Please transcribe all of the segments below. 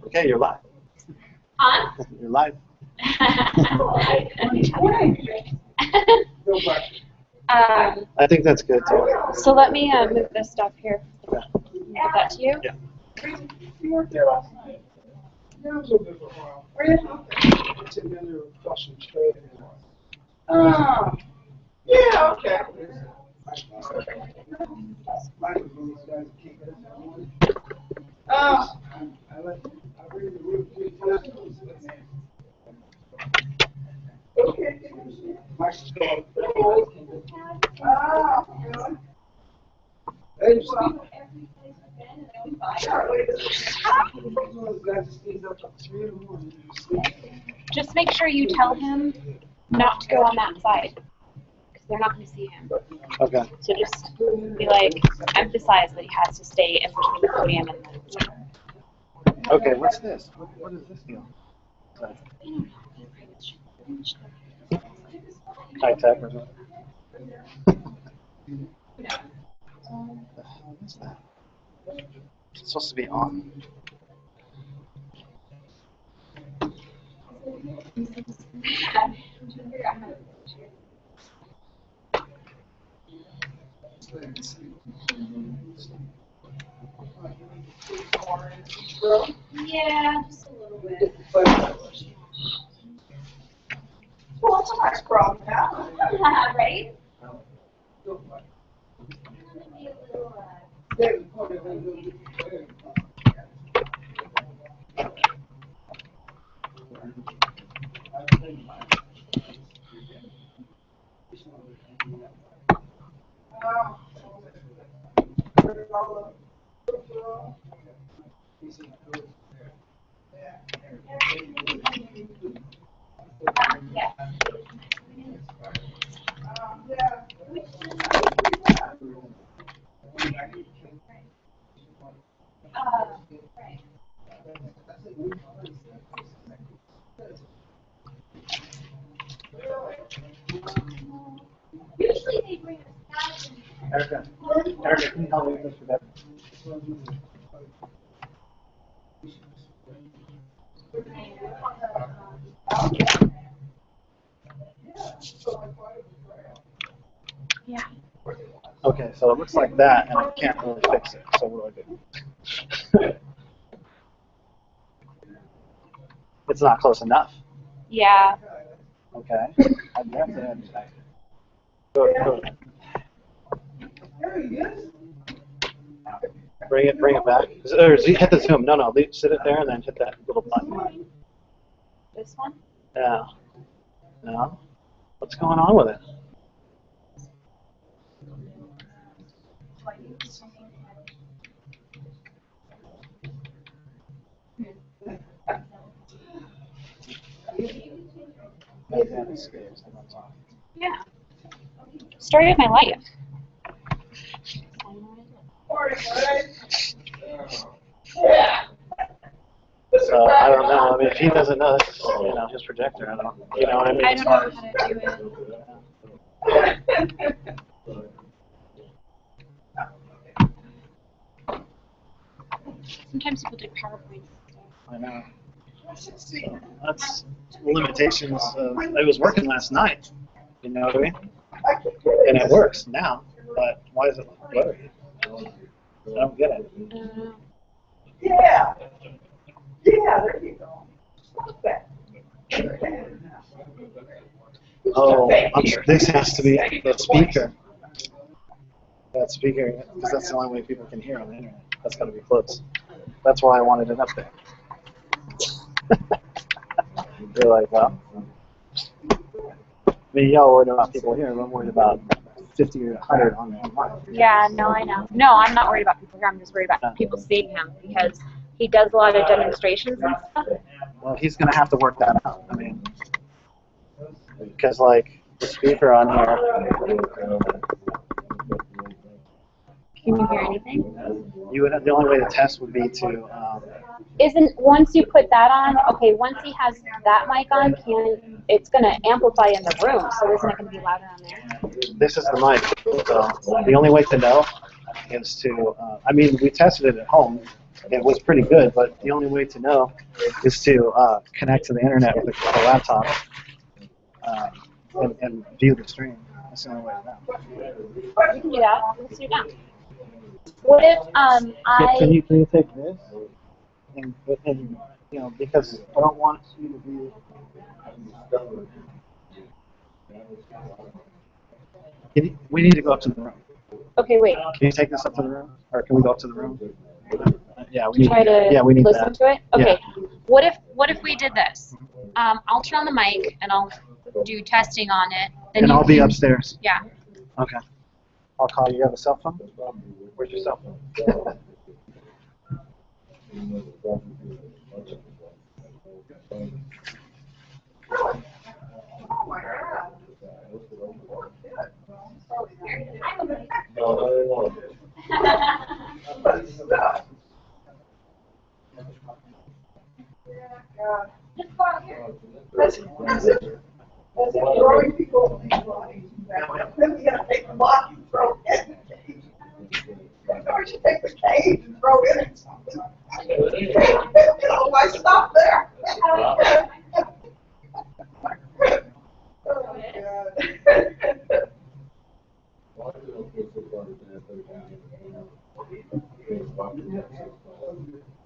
Okay, you're live. Huh? You're live. I think that's good too. So let me move this stuff here. Yeah. Give that to you. Yeah. You weren't there last night. Yeah, I was over there for a while. Were you? Sitting down there across from straight. Yeah, okay. Okay. Just make sure you tell him not to go on that side, because they're not going to see him. Okay. So just be like, emphasize that he has to stay in between the podium and the... Okay, what's this? What is this deal? High tech or something? What's that? It's supposed to be on. Yeah, just a little bit. Well, that's a nice problem to have. Right? Yeah. Usually they bring us Erica, can you help me with this for that? Yeah. Okay, so it looks like that, and I can't really fix it. So what do I do? It's not close enough. Yeah. Okay. I'd have to add that. Go. Bring it back. Or hit the zoom. No, sit it there and then hit that little button. This one? Yeah. No. What's going on with it? Yeah. Story of my life. So I don't know. I mean, if he doesn't know, that's his projector. I don't. You know what I mean? I don't know how to do it. Sometimes people do PowerPoint. I know. So that's limitations. I was working last night. You know what I mean? And it works now. But why is it blurry? I don't get it. Yeah. Yeah, there you go. Oh, this has to be the speaker. That speaker, because that's the only way people can hear on the internet. That's got to be close. That's why I wanted it up there. You're like, well, I mean, y'all worried about people here, but I'm worried about 50 or 100 online. Yeah, no, I know. No, I'm not worried about people here. I'm just worried about people seeing him because he does a lot of demonstrations and stuff. Well, he's going to have to work that out. I mean, because like the speaker on here, can you hear anything? the only way to test would be to. Isn't once you put that on? Okay, once he has that mic on, it's going to amplify in the room, so isn't it going to be louder on there? This is the mic. So the only way to know is to, I mean, we tested it at home. It was pretty good, but the only way to know is to connect to the internet with the laptop and view the stream. That's the only way to know. You can do that. Let's do that. What if Can you take this? And you know, because I don't want you to be. We need to go up to the room. Okay, wait. Can you take this up to the room, or can we go up to the room? Yeah, we need. Try to yeah, we need listen that. to it. Okay. Yeah. What if we did this? I'll turn on the mic and I'll do testing on it. Then And you I'll be can- upstairs. Yeah. Okay. I'll call you. You have a cell phone? Where's your cell phone? That's it. Throwing people in these bodies. Then we gotta take the body and throw it in the cage. Or you take the cage and throw it in something. You know, why stop there? Oh,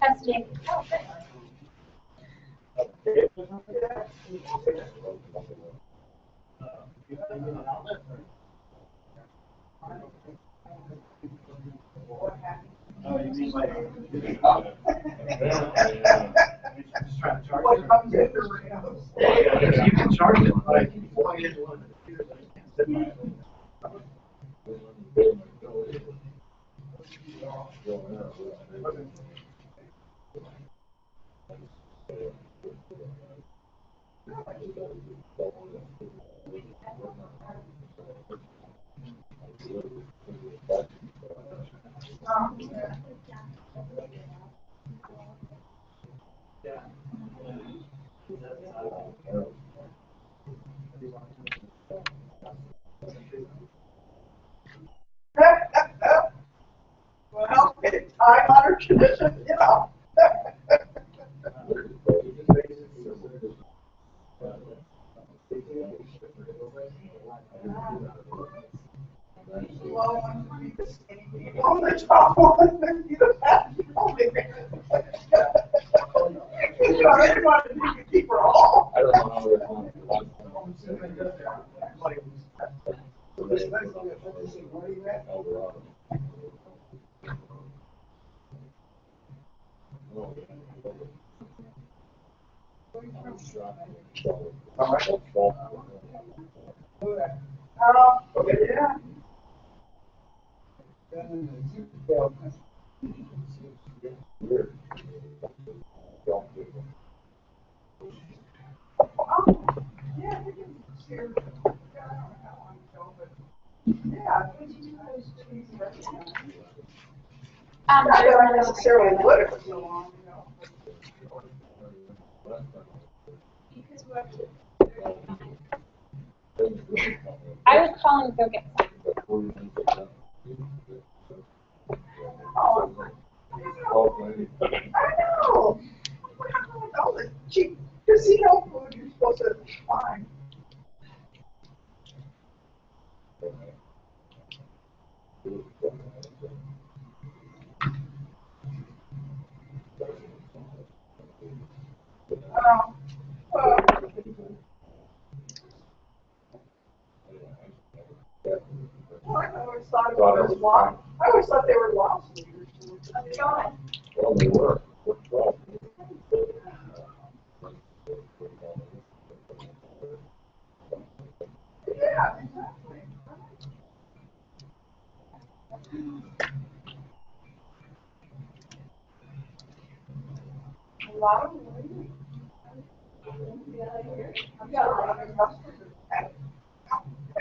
Testing. Oh, you mean like? What comes in the Ramos? You can charge it like plug it into one of the computers. Well, it's time-honored tradition, you know. Well, when you see people on the top one, you don't have to hold it. You know, everybody can keep her all. I don't know how we're going Eldorado. Yeah. Yeah, we can share. Yeah. I don't necessarily would if it was so long, you know. I was calling to go get some. Oh. I know. All the cheap casino food you're supposed to find. Well, I always thought it was lost. I always thought they were lost leaders. Well, they were. Well, Yeah, exactly. A lot of them leave. I've got a lot of customers that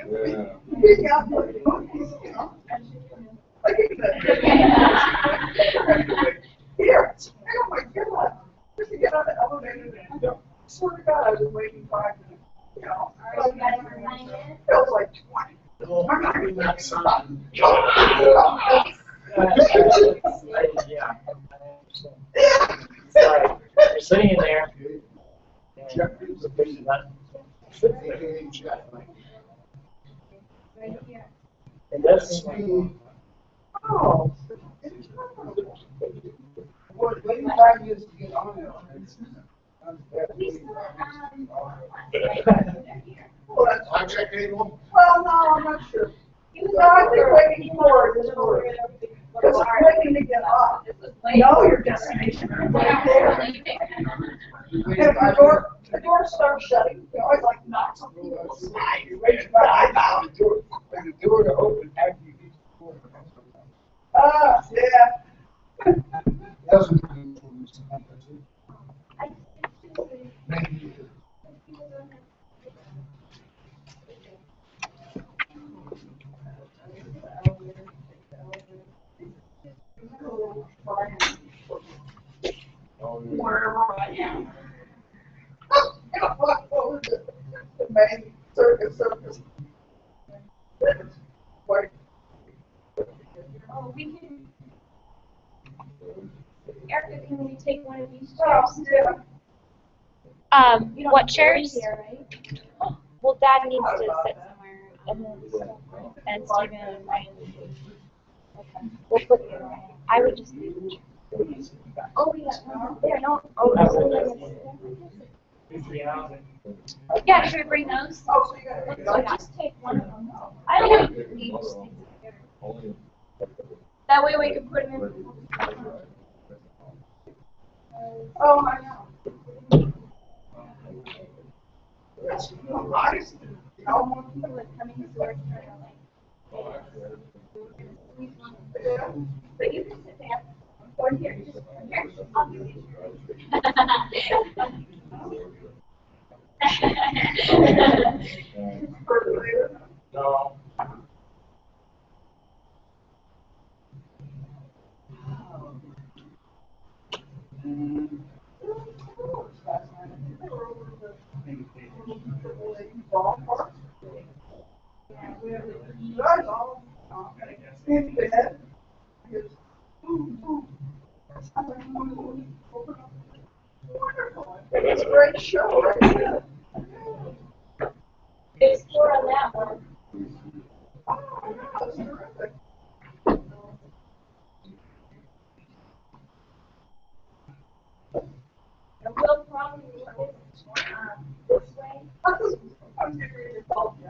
yeah. big out for the monkeys, you know. Like here, oh my God, just to get on the elevator. I swear to God, I've been waiting 5 minutes. You know, it was like 20. I'm not even that son. Yeah. It's like, you're sitting in there, and the person that, it does seem like, Oh. What time is to get on it? Contract anymore? Well, no, I'm not sure. No, I think waiting for it is for it. Because it's waiting to get off. Know your destination. Right there. If the door starts shutting, you always like knock something. But I found the door. The door to open after you get the door. Yeah. Doesn't. Maybe. Wherever I am. The main circus. Wait. Oh, we can. Erica, can we take one of these chairs? What chairs? Well, Dad needs to sit somewhere, and Steven and Ryan. Okay. We'll put. I would just leave the chair. Oh, yeah. There, no. Oh, yeah, should we bring those? Oh, so you gotta. Just take one of them. I don't know. That way we can put them in. Oh, I know. But you can sit there. Or here. Here. I'll give you. no. It's a great show, right? Explore on that one. That's terrific. And we'll probably look this way. I'm getting ready to call you.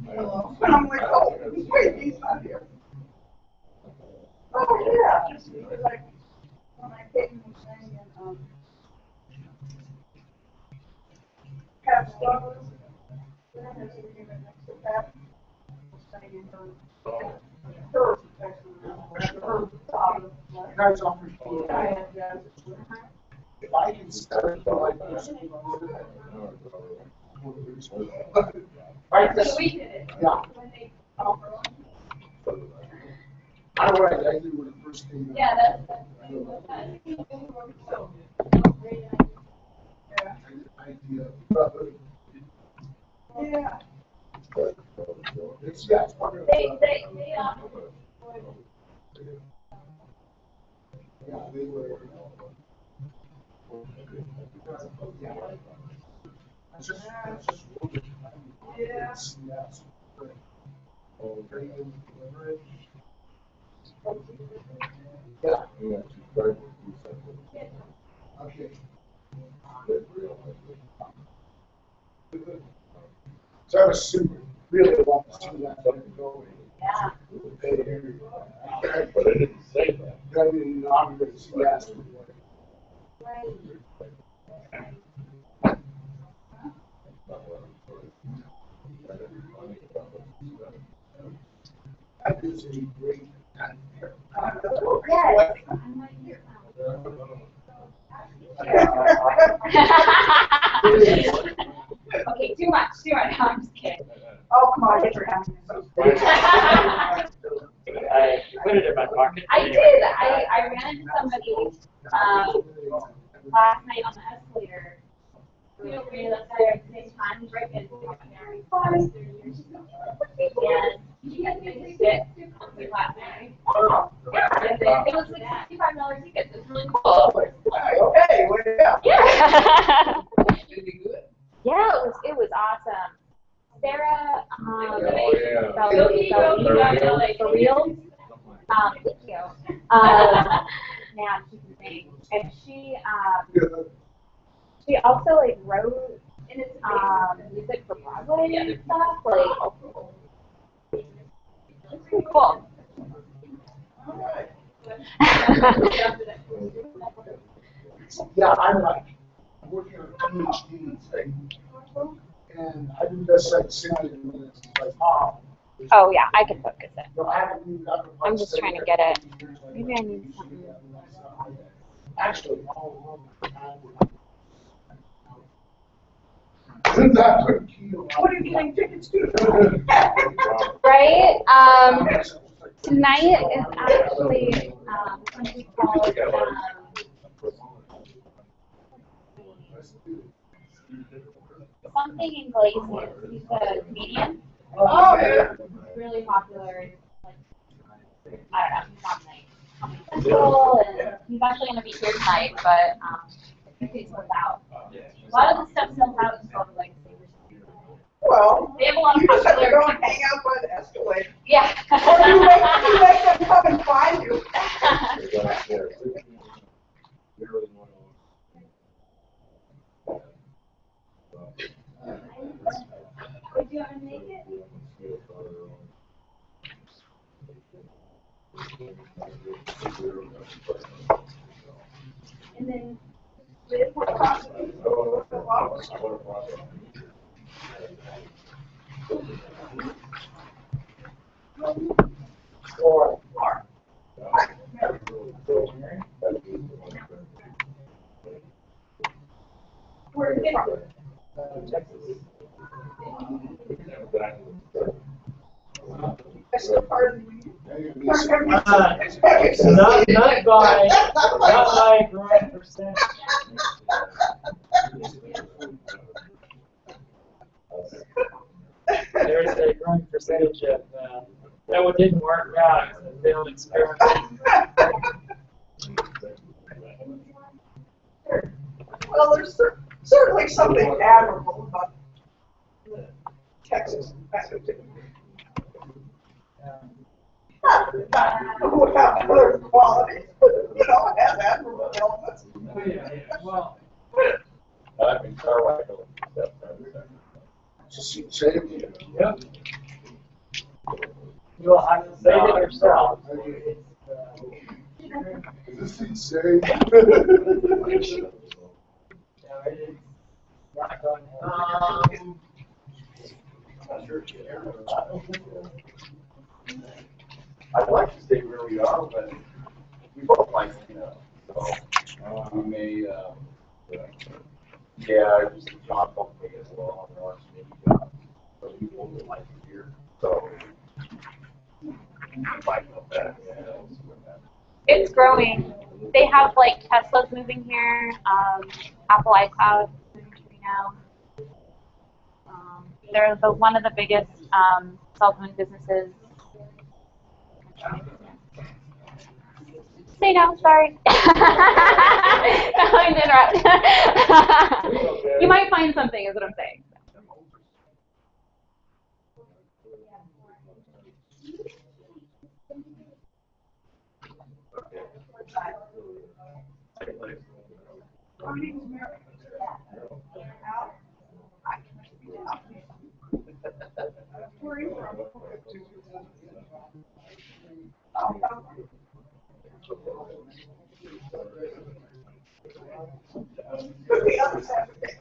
And I'm like, oh, wait, he's not here. Oh, yeah. Like, when I came and sang in, Pat's Flowers, then I was singing next to Pat, sang in her protection, her father. You guys offer food. If I can start like this. Right, this week. Yeah. I was actually when it first came out. Yeah, that's. Idea. Yeah. It's, yeah, it's part of. They Yeah, they were. Yeah. Yes. Yes. Yeah. Okay. So I was super, really want to see that go. Yeah. But I didn't say that. I mean, I'm going to see that. That is a great. Yes. Okay, too much. No, I'm just kidding. Oh, come on, get your hands. I put it in my pocket. I did. I ran into somebody last night on the escalator, we were up there at the same time, right? And we got married 30 years ago. And she had me sit we got married. Oh, Yeah, and then it was like $65 ticket. It was really cool. okay, well, yeah. Yeah. Did he good? Yeah, it was awesome. Sarah, yeah. for real. Thank you. Now she's insane, and she also like wrote music for Broadway and stuff. Like, it's pretty cool. All right. Yeah, I'm working on a PhD thing, and I do this like 60 minutes, like, Oh yeah, I can focus it. no, I haven't even got the. I'm just trying to get it. Maybe I need something. Actually, all the time. That's what What are you getting tickets to? Right? Tonight is actually something called something in Glacier. He's a comedian. Oh, yeah. He's really popular. Like, I don't know, he's on like Comedy Central, and he's actually going to be here tonight, but he's sold out. A lot of the stuff sells out in Salt Lake City. Well, They have a lot of you just have to popular go and hang out by the escalator. Yeah. Or you make them come and find you. Would you want to make it? And then Where are you from? That's the part of the union. Not by growing percentage. There's a growing percentage of that what didn't work out is a failed experiment. Well, there's certainly something admirable about Texas. Not without other qualities, but it has admirable elements. Well, yep. You'll have to say it yourself. Is this insane? Yeah, it is not going I'd like to stay where we are, but we both like, so we may, just the job hopefully as well, on our job, so we both would like it here, so. Like that, it's growing. They have like Tesla's moving here, Apple iCloud moving here now. They're one of the biggest cell phone businesses. Say no, sorry. Don't interrupt. You might find something, is what I'm saying. Where are you from? The other side of it.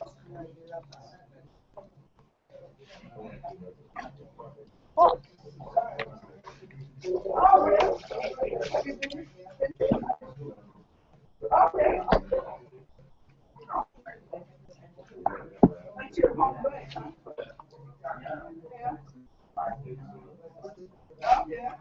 Cool. Oh, really? Okay. That's your home base, huh? Yeah. Oh, yeah.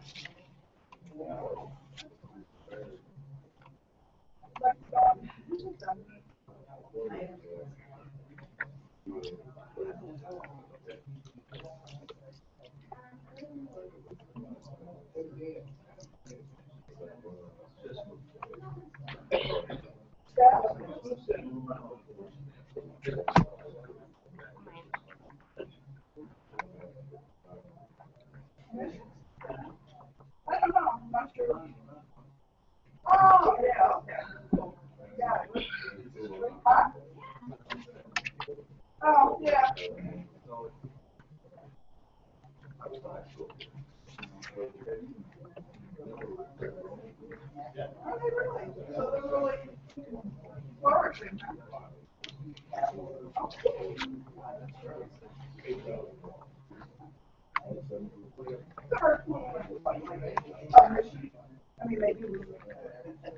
maybe we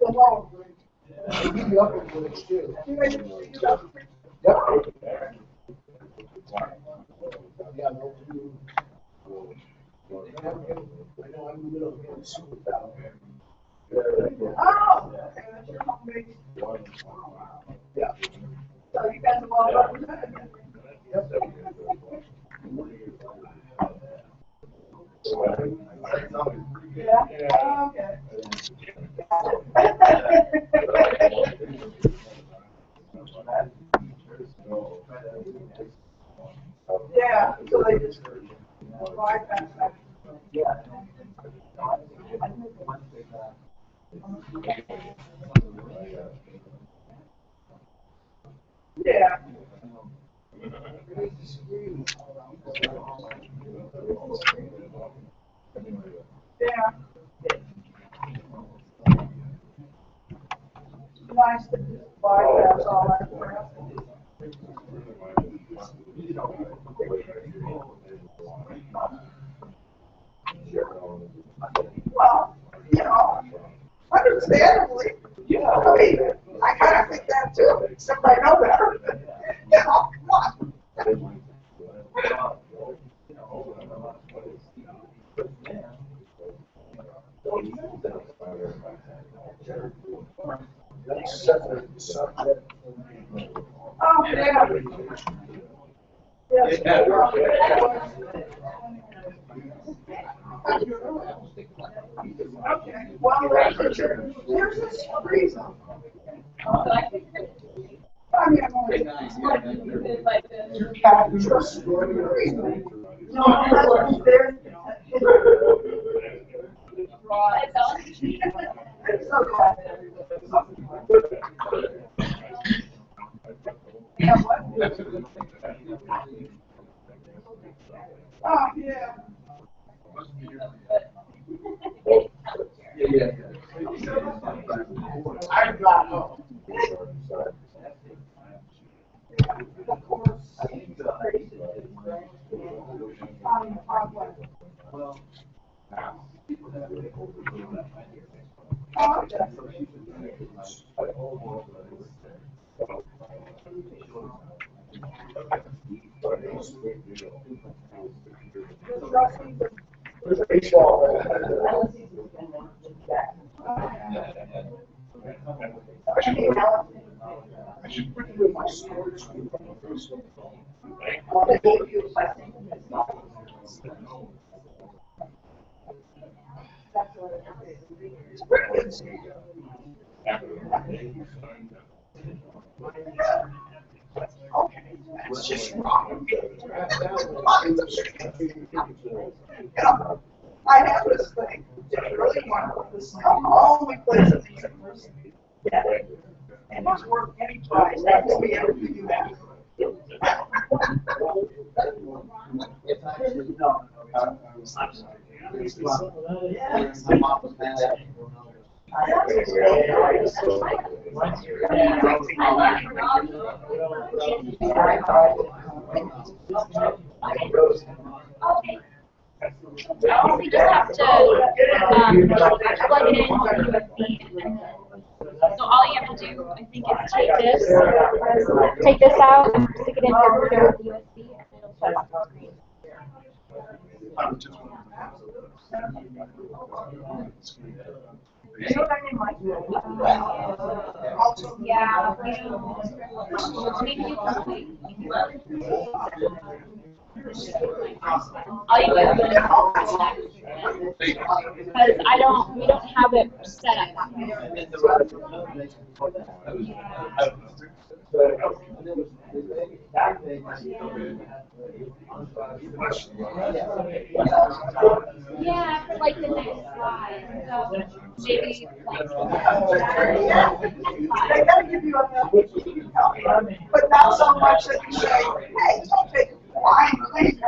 go home. Keep me up with it too. Yep. Yeah, no, I know I'm in the middle of getting super down. Oh, okay, that's your home base. Yeah. So you guys are well represented. Yep. Yeah, okay. Yeah, so they just bypass that. Yeah. Yeah. Nice to just bypass all that crap. Well, you know, understandably, I mean, I kind of think that too, except I know better. You know, come on. That's separate subject. Oh, yeah. Yes. Okay, well, here's this Freezone. I mean, I'm only. Your cat is just going to Freezone. No, that's what there's. Right. It's so glad. Yeah, what? Oh, yeah. I'm not home. Of course. Oh, okay. There's a baseball. I should put it in my storage. It's just wrong. I have this thing, it's really wonderful, this is the only place in the university. And it's worth any price, that will be everything you have. We just have to plug it into USB. So all you have to do, I think, is take this out, and stick it in your computer with USB, and it'll shut off the screen. You know what I mean, like, Yeah, maybe you can wait. All you do is because we don't have it set up. Yeah, for like the next slide. So maybe like. they gotta give you enough, but not so much that you say, hey, don't take wine, please.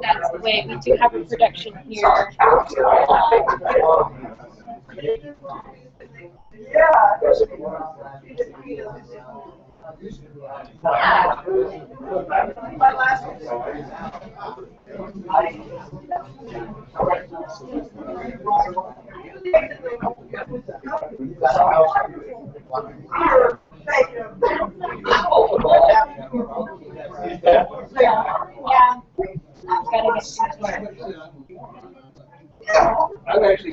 That's the way we do have a production here. Yeah. Gotta I'm actually.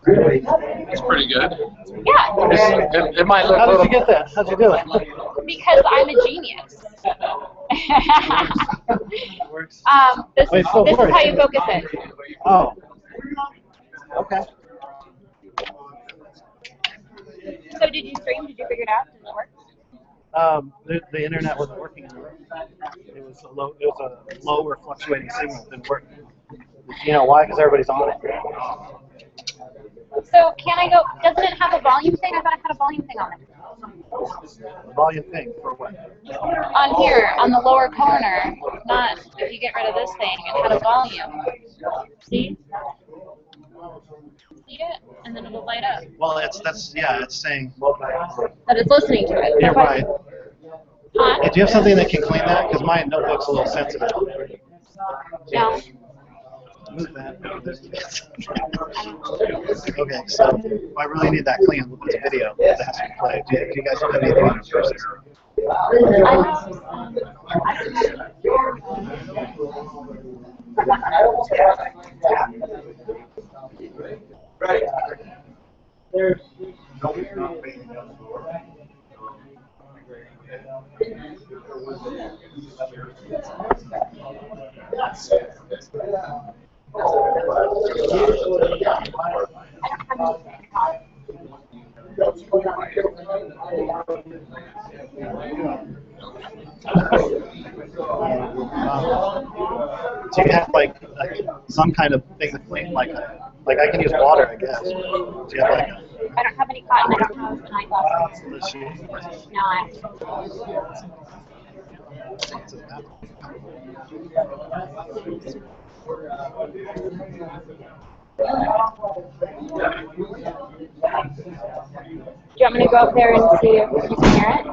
It's pretty good. Yeah. It might look How a did little. you get that? How'd you do it? Because I'm a genius. Works. This Wait, is so this is works. how you focus it. Oh. Okay. So did you stream? Did you figure it out? Did it work? The internet wasn't working in the room. It was a lower fluctuating signal. It didn't work. You know why? Because everybody's on it. So can I go? Doesn't it have a volume thing? I thought it had a volume thing on it. The volume thing for what? On here, on the lower corner. Not if you get rid of this thing. It had a volume. See? See it? And then it'll light up. Well, it's saying. But it's listening to it. You're right. Huh? Hey, do you have something that can clean that? Because my notebook's a little sensitive. No. Move that. Okay, so I really need that cleaned with the video that has to be played. Do you guys don't have anything on your person? Right. There's Do you have like some kind of thing to clean? Like I can use water, I guess. Do you have like I don't have any cotton. I don't have an eyeglasses. a sheet? No, I Do you want me to go up there and see if you can hear it?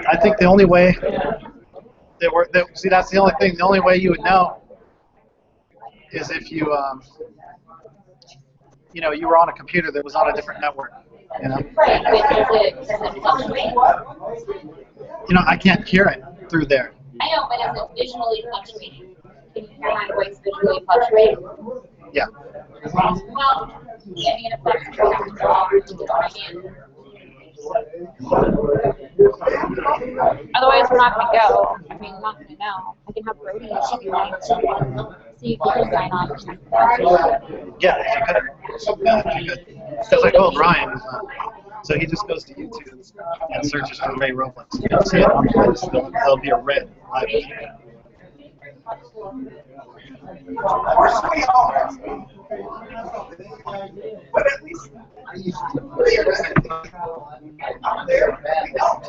I think the only way see, that's the only thing. The only way you would know is if you you were on a computer that was on a different network. You know. Right, but does it fluctuate? I can't hear it through there. I know, but is it visually fluctuating? Can you hear my voice visually fluctuate? Yeah. Well, I mean, if that's what I'm doing, otherwise, we're not going to go. I mean, we're not going to know. I can have Brody if you want. See if you can sign on. Yeah, if you could. Yeah, if you could. Because I told Ryan, so he just goes to YouTube and searches for Rey Robles. You'll see it on the list. There'll be a red live video. Of course we are. But at least out there, we don't.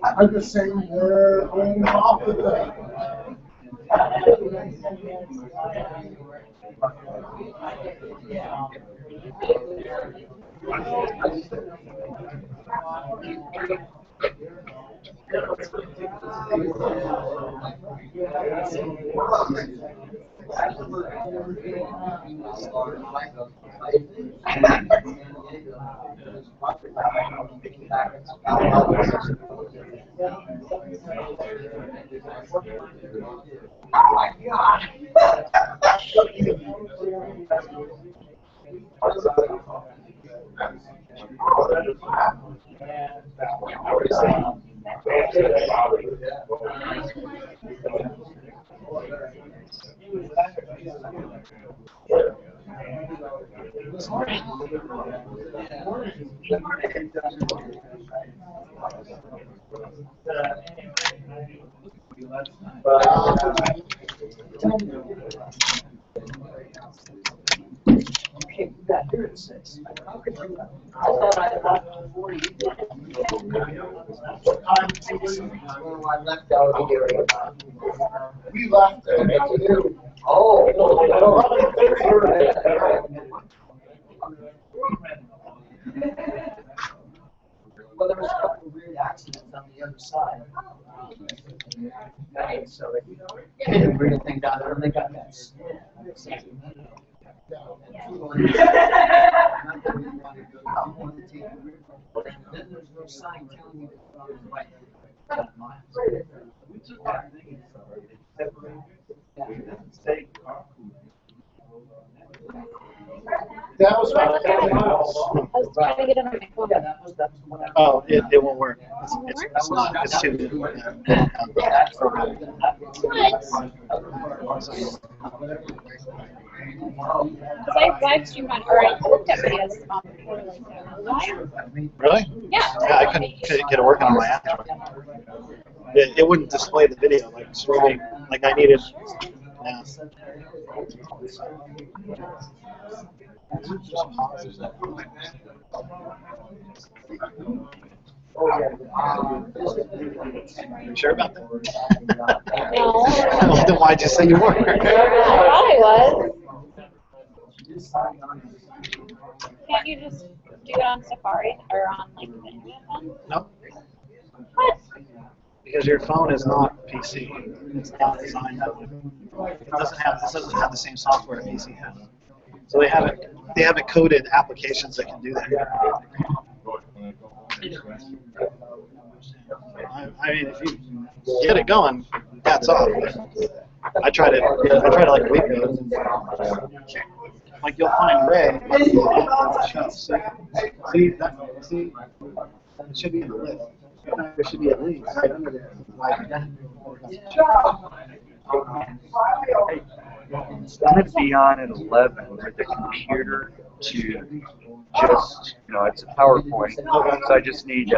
I'm just saying they're going off with the. Okay, we got here at 6. I thought I left before you did. Well, I left out of the area. We left at noon. Oh. Well, there was a couple of weird accidents on the other side. Right, so they didn't bring anything down there, and they got that. Then there's no sign telling you to right. We took that thing and That was about 10 miles. I was trying to get it on my phone. Yeah, that's the one. Oh, it won't work. It's not. It's too new. Because I live streamed on, or I looked at videos before like that. Really? Yeah. Yeah, I couldn't get it working on my app. It wouldn't display the video like streaming. Like I needed. Yeah. You sure about that? No. Then why'd you say you were? I thought I was. Can't you just do it on Safari or on like the internet then? No, What? because your phone is not PC. It's not designed that way. It doesn't have the same software a PC has. So they haven't coded applications that can do that. I mean, if you get it going, hats off. I tried it like a week ago. Like you'll find Ray. See, it should be in the list. There should be a link right under there. Like, I'm going to be on at 11 with the computer to just, it's a PowerPoint, so I just need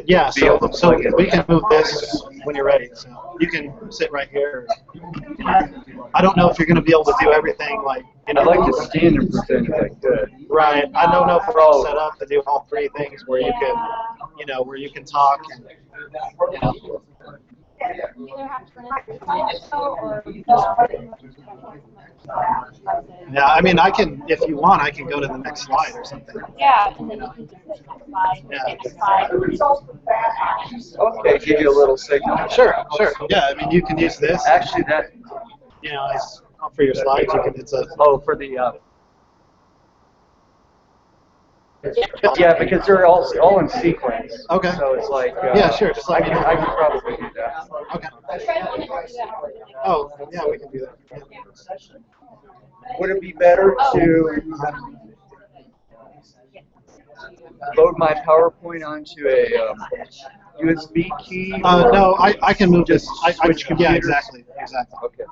Yeah, be able to so plug in. we can move this when you're ready. So you can sit right here. I don't know if you're going to be able to do everything like. I'd like to stand and present if I could. Right. I don't know if we're all set up to do all three things where you can, where you can talk and. You either have to run it or Yeah, I mean, I can, if you want, I can go to the next slide or something. yeah, and then you can just hit next slide, next slide. Okay, give you a little signal. Sure. Yeah, I mean, you can use this. Actually, that. It's for your slides. You can. It's a. Oh, for the. Yeah, because they're all in sequence. Okay. So it's like. Yeah, sure. Just I let me know. can probably do that. Okay. Oh, yeah, we can do that. Yeah. Would it be better to load my PowerPoint onto a USB key? No, I can move this. Switch Yeah, computers? exactly. Okay.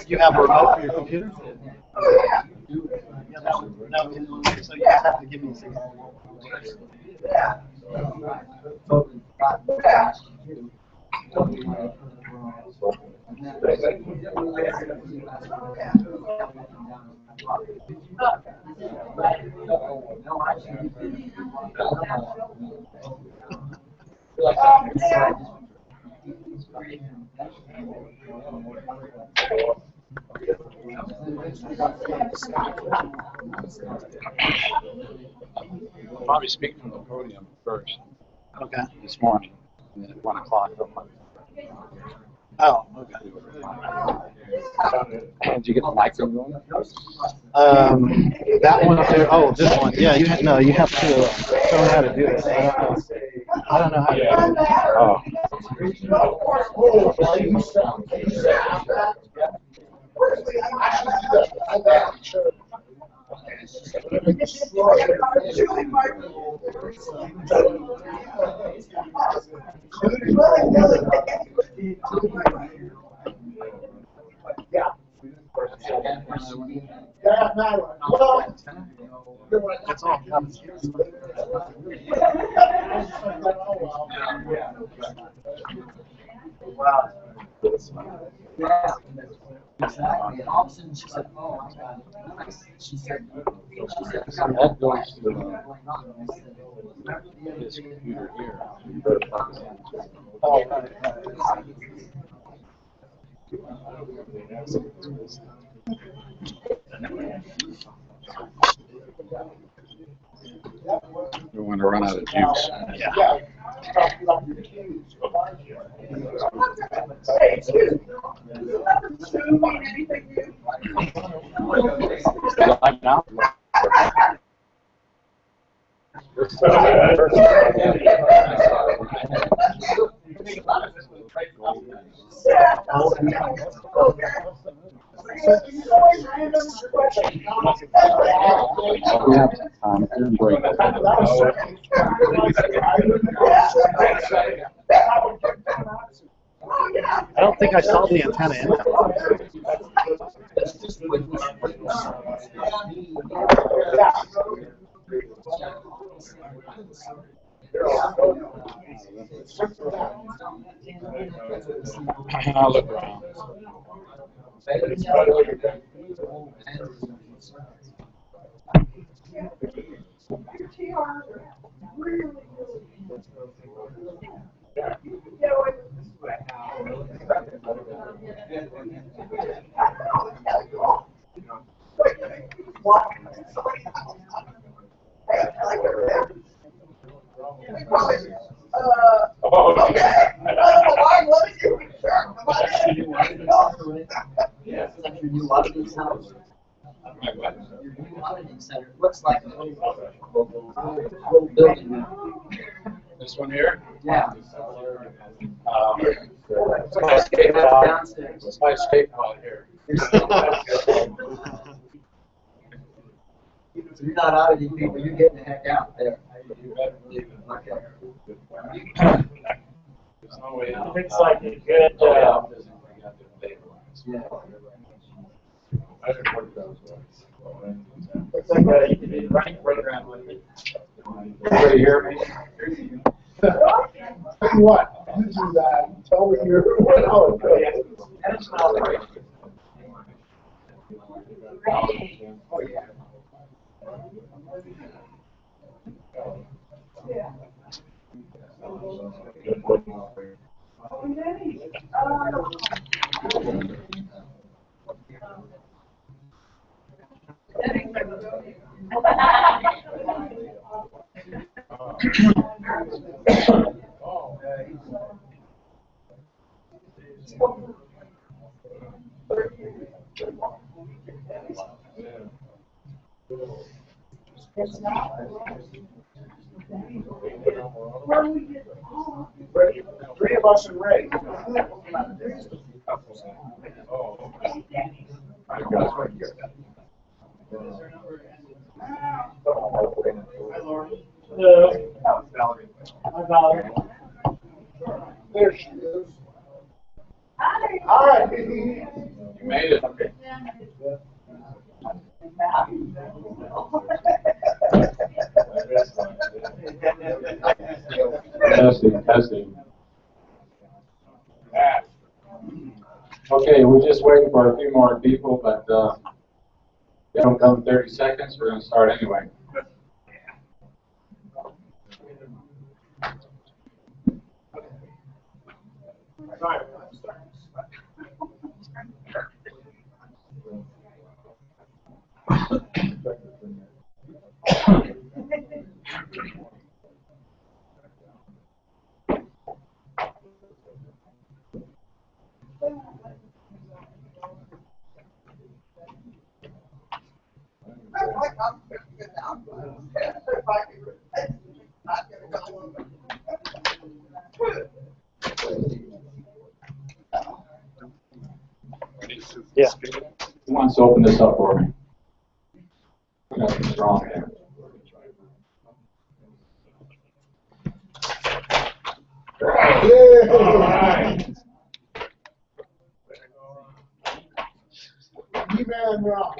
You have a remote for your computer? No, so you just have to give me a signal. Probably speak from the podium first Okay. this morning, and then at 1 o'clock. Oh, okay. Did you get the mic thing going? That one up there. Oh, this one. Yeah, you have to show me how to do this. I don't know how to do it. That's all. Wow. Exactly. And all of a sudden she said, "Oh my God." She said, That goes to this computer here. Oh, right. You want to run out of juice. Yeah. Hey, excuse me. Anything new? Live now? We have during break. I don't think I saw the antenna in that. I'll look around. your new auditing center. Your new auditing center looks like a whole building now. This one here? Yeah. It's my escape pod. It's my escape pod here. You're not auditing people, you're getting the heck out there. You better believe it. Okay. There's no way out. It's like a good, No way out doesn't bring out the stabilize. Yeah. I didn't work those ways. it's like a, you can do the running program with it. Everybody hear me? Tell you what, you do that, tell me your, how it goes. And it's not right. Oh, yeah. Three of us and Ray. Hello. Hi, Valerie. There she is. Hi. You made it. Okay. Testing, testing. Okay, we're just waiting for a few more people, but they don't come in 30 seconds. We're going to start anyway. Yeah. Who wants to open this up for me? Nothing's wrong there. Yay. E-Man Ron.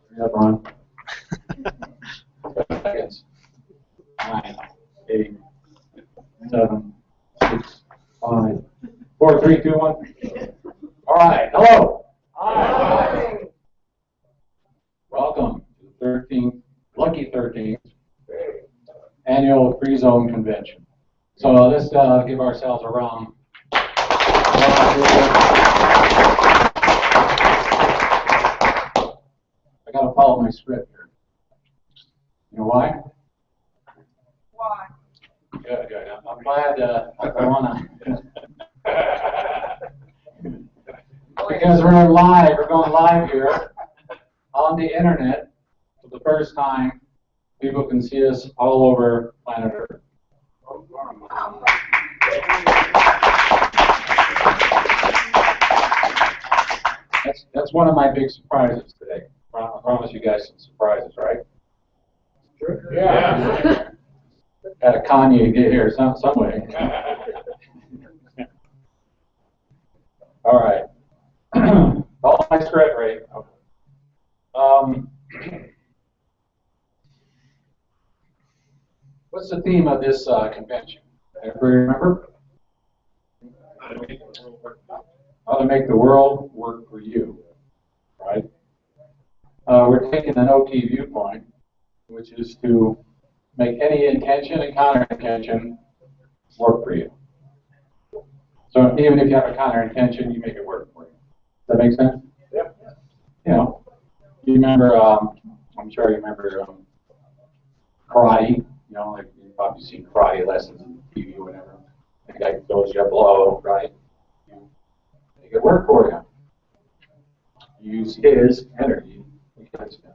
Hurry up, Ron. 7 seconds. 9, 8, 7, 6, 5, 4, 3, 2, 1. All right. Hello. Hi. Welcome to the 13th, lucky 13th annual Freezone convention. So let's give ourselves a round. I got to follow my script here. You know why? Why? Good, good. I'm glad I want to. Because we're live. We're going live here on the internet for the first time. People can see us all over planet Earth. That's one of my big surprises today. I promise you guys some surprises, right? Sure. Yeah. Had a Kanye get here some way. All right. Follow my script, right? What's the theme of this convention? Everybody remember? How to make the world work for you, right? We're taking an OT viewpoint, which is to make any intention and counter-intention work for you. So even if you have a counter-intention, you make it work for you. Does that make sense? Yep. You know, you remember, I'm sure you remember karate, you know, like you've probably seen karate lessons on TV or whatever. The guy throws you a blow, right? You make it work for you. Use his energy against him.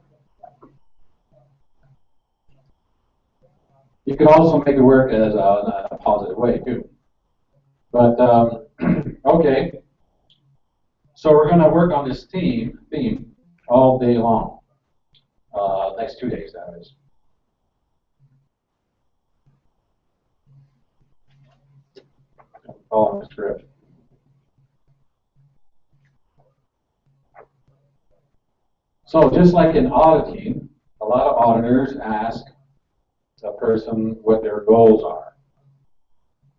You could also make it work as a positive way too. But okay, so we're going to work on this theme all day long. Next 2 days, that is. Follow the script. So just like in auditing, a lot of auditors ask a person what their goals are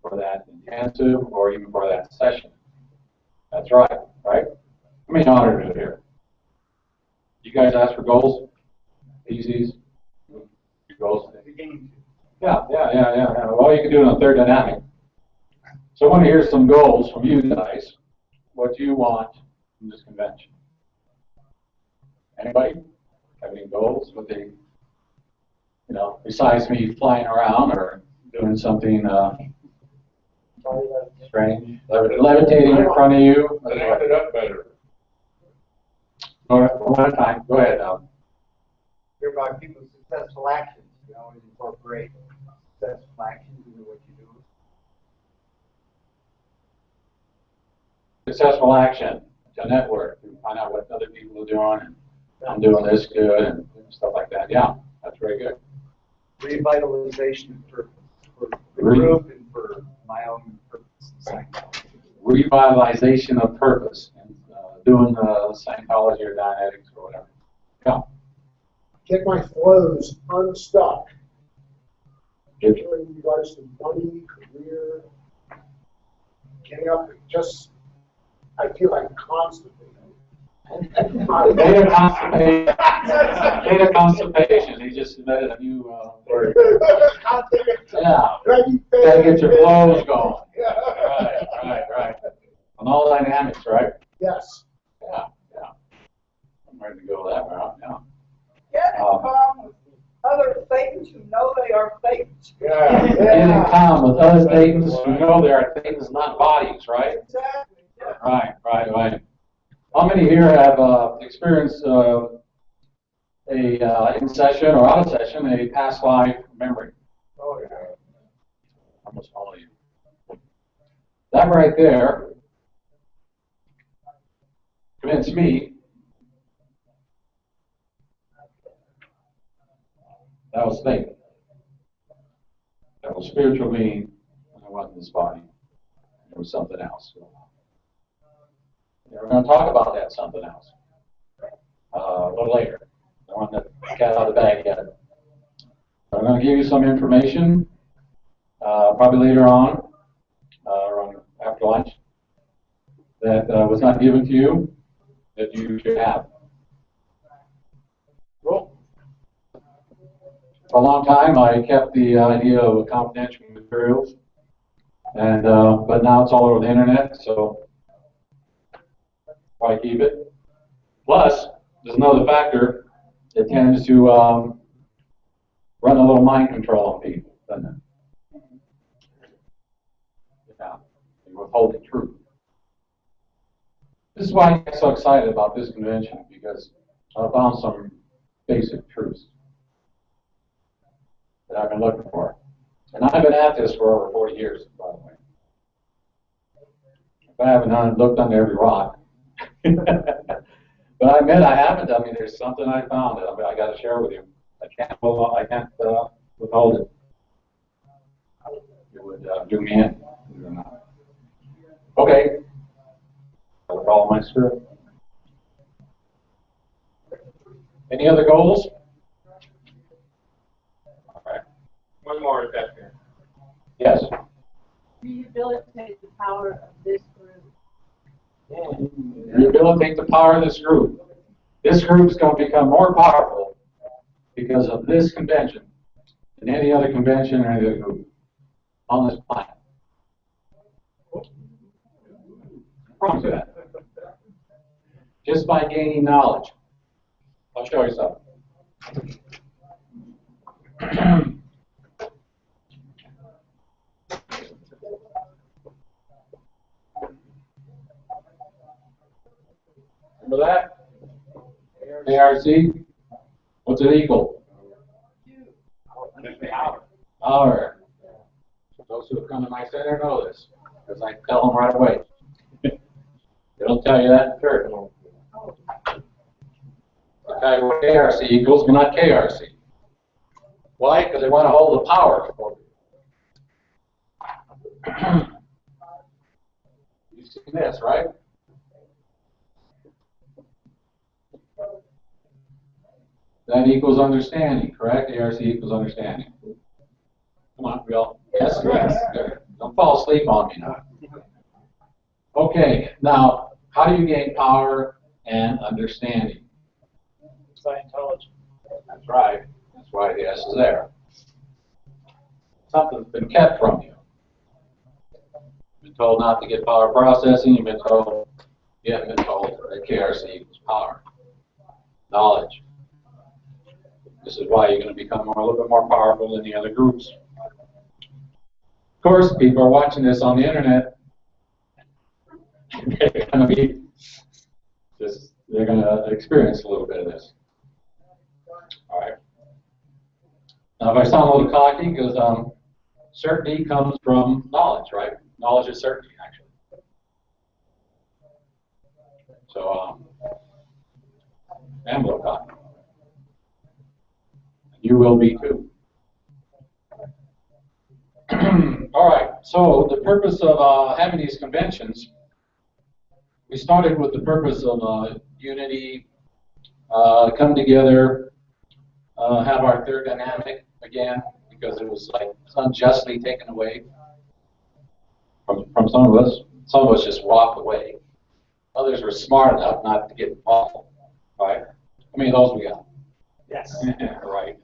for that intensive or even for that session. That's right, right? How many auditors are here? You guys ask for goals? PCs? Your goals? Yeah. Well, you can do it on third dynamic. So I want to hear some goals from you guys. What do you want from this convention? Anybody have any goals? What they, besides me flying around or doing something strange, levitating in front of you? Stand it up better. One at a time. Go ahead now. Hear about people's successful actions. You always incorporate successful actions into what you do. Successful action to network, to find out what other people are doing, and I'm doing this good, and stuff like that. Yeah, that's very good. Revitalization for the group and for my own purpose. Revitalization of purpose, and doing psychology or Dianetics or whatever. Yeah. Get my flows unstuck. Good. Giving you guys some money, career, getting up and just, I feel like constantly. Data constipation. He just invented a new word. Yeah. Gotta get your flows going. Right. On all dynamics, right? Yes. Yeah. I'm ready to go that route now. Get in common with other things who know they are things. Get in common with other things who know there are things, not bodies, right? Exactly. Right. How many here have experienced in session or out of session a past life memory? Oh, yeah. Almost all of you. That right there convinced me that was fake. That was spiritual being, and it wasn't this body. It was something else. We're going to talk about that something else a little later. I don't want the cat out of the bag yet. I'm going to give you some information, probably later on, after lunch, that was not given to you, that you should have. Cool. For a long time, I kept the idea of confidential materials, and but now it's all over the internet, so why keep it? Plus, there's another factor that tends to run a little mind control on people, doesn't it? Yeah, withholding truth. This is why I get so excited about this convention, because I found some basic truths that I've been looking for. And I've been at this for over 40 years, by the way. If I haven't looked under every rock. But I admit I haven't. I mean, there's something I found that I got to share with you. I can't withhold it. It would do me in. Okay. I'll follow my script. Any other goals? All right. One more if that's here. Yes. Rehabilitate the power of this group. Rehabilitate the power of this group. This group is going to become more powerful because of this convention than any other convention or any other group on this planet. What's wrong with that? Just by gaining knowledge. I'll show you something. Remember that? ARC? What's it equal? power. Those who have come to my center know this, because I tell them right away. They don't tell you that in church. They tell you what KRC equals, but not KRC. Why? Because they want to hold the power for you. You've seen this, right? That equals understanding, correct? ARC equals understanding. Come on, we all. Yes, yes. Good. Don't fall asleep on me now. Okay, now, how do you gain power and understanding? Scientology. That's right. That's why the S is there. Something's been kept from you. You've been told not to get power processing. You've been told, you haven't been told that KRC equals power. Knowledge. This is why you're going to become a little bit more powerful than the other groups. Of course, people are watching this on the internet. They're going to experience a little bit of this. All right. Now, if I sound a little cocky, because certainty comes from knowledge, right? Knowledge is certainty, actually. So, I'm a little cocky. You will be too. All right. So, the purpose of having these conventions, we started with the purpose of unity, come together, have our third dynamic again, because it was like unjustly taken away from some of us. Some of us just walked away. Others were smart enough not to get involved. Right? How many of those we got? Yes. Right.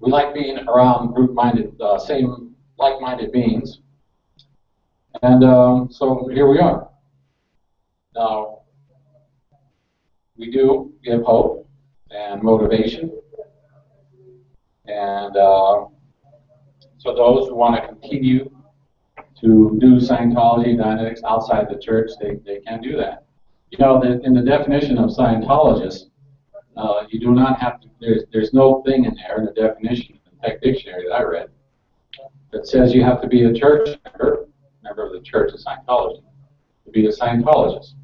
We like being around group-minded, same like-minded beings. And so here we are. Now, we do give hope and motivation. And so those who want to continue to do Scientology dynamics outside the church, they can do that. You know, in the definition of Scientologist, you do not have to, there's no thing in there in the definition in the tech dictionary that I read that says you have to be a church member of the Church of Scientology to be a Scientologist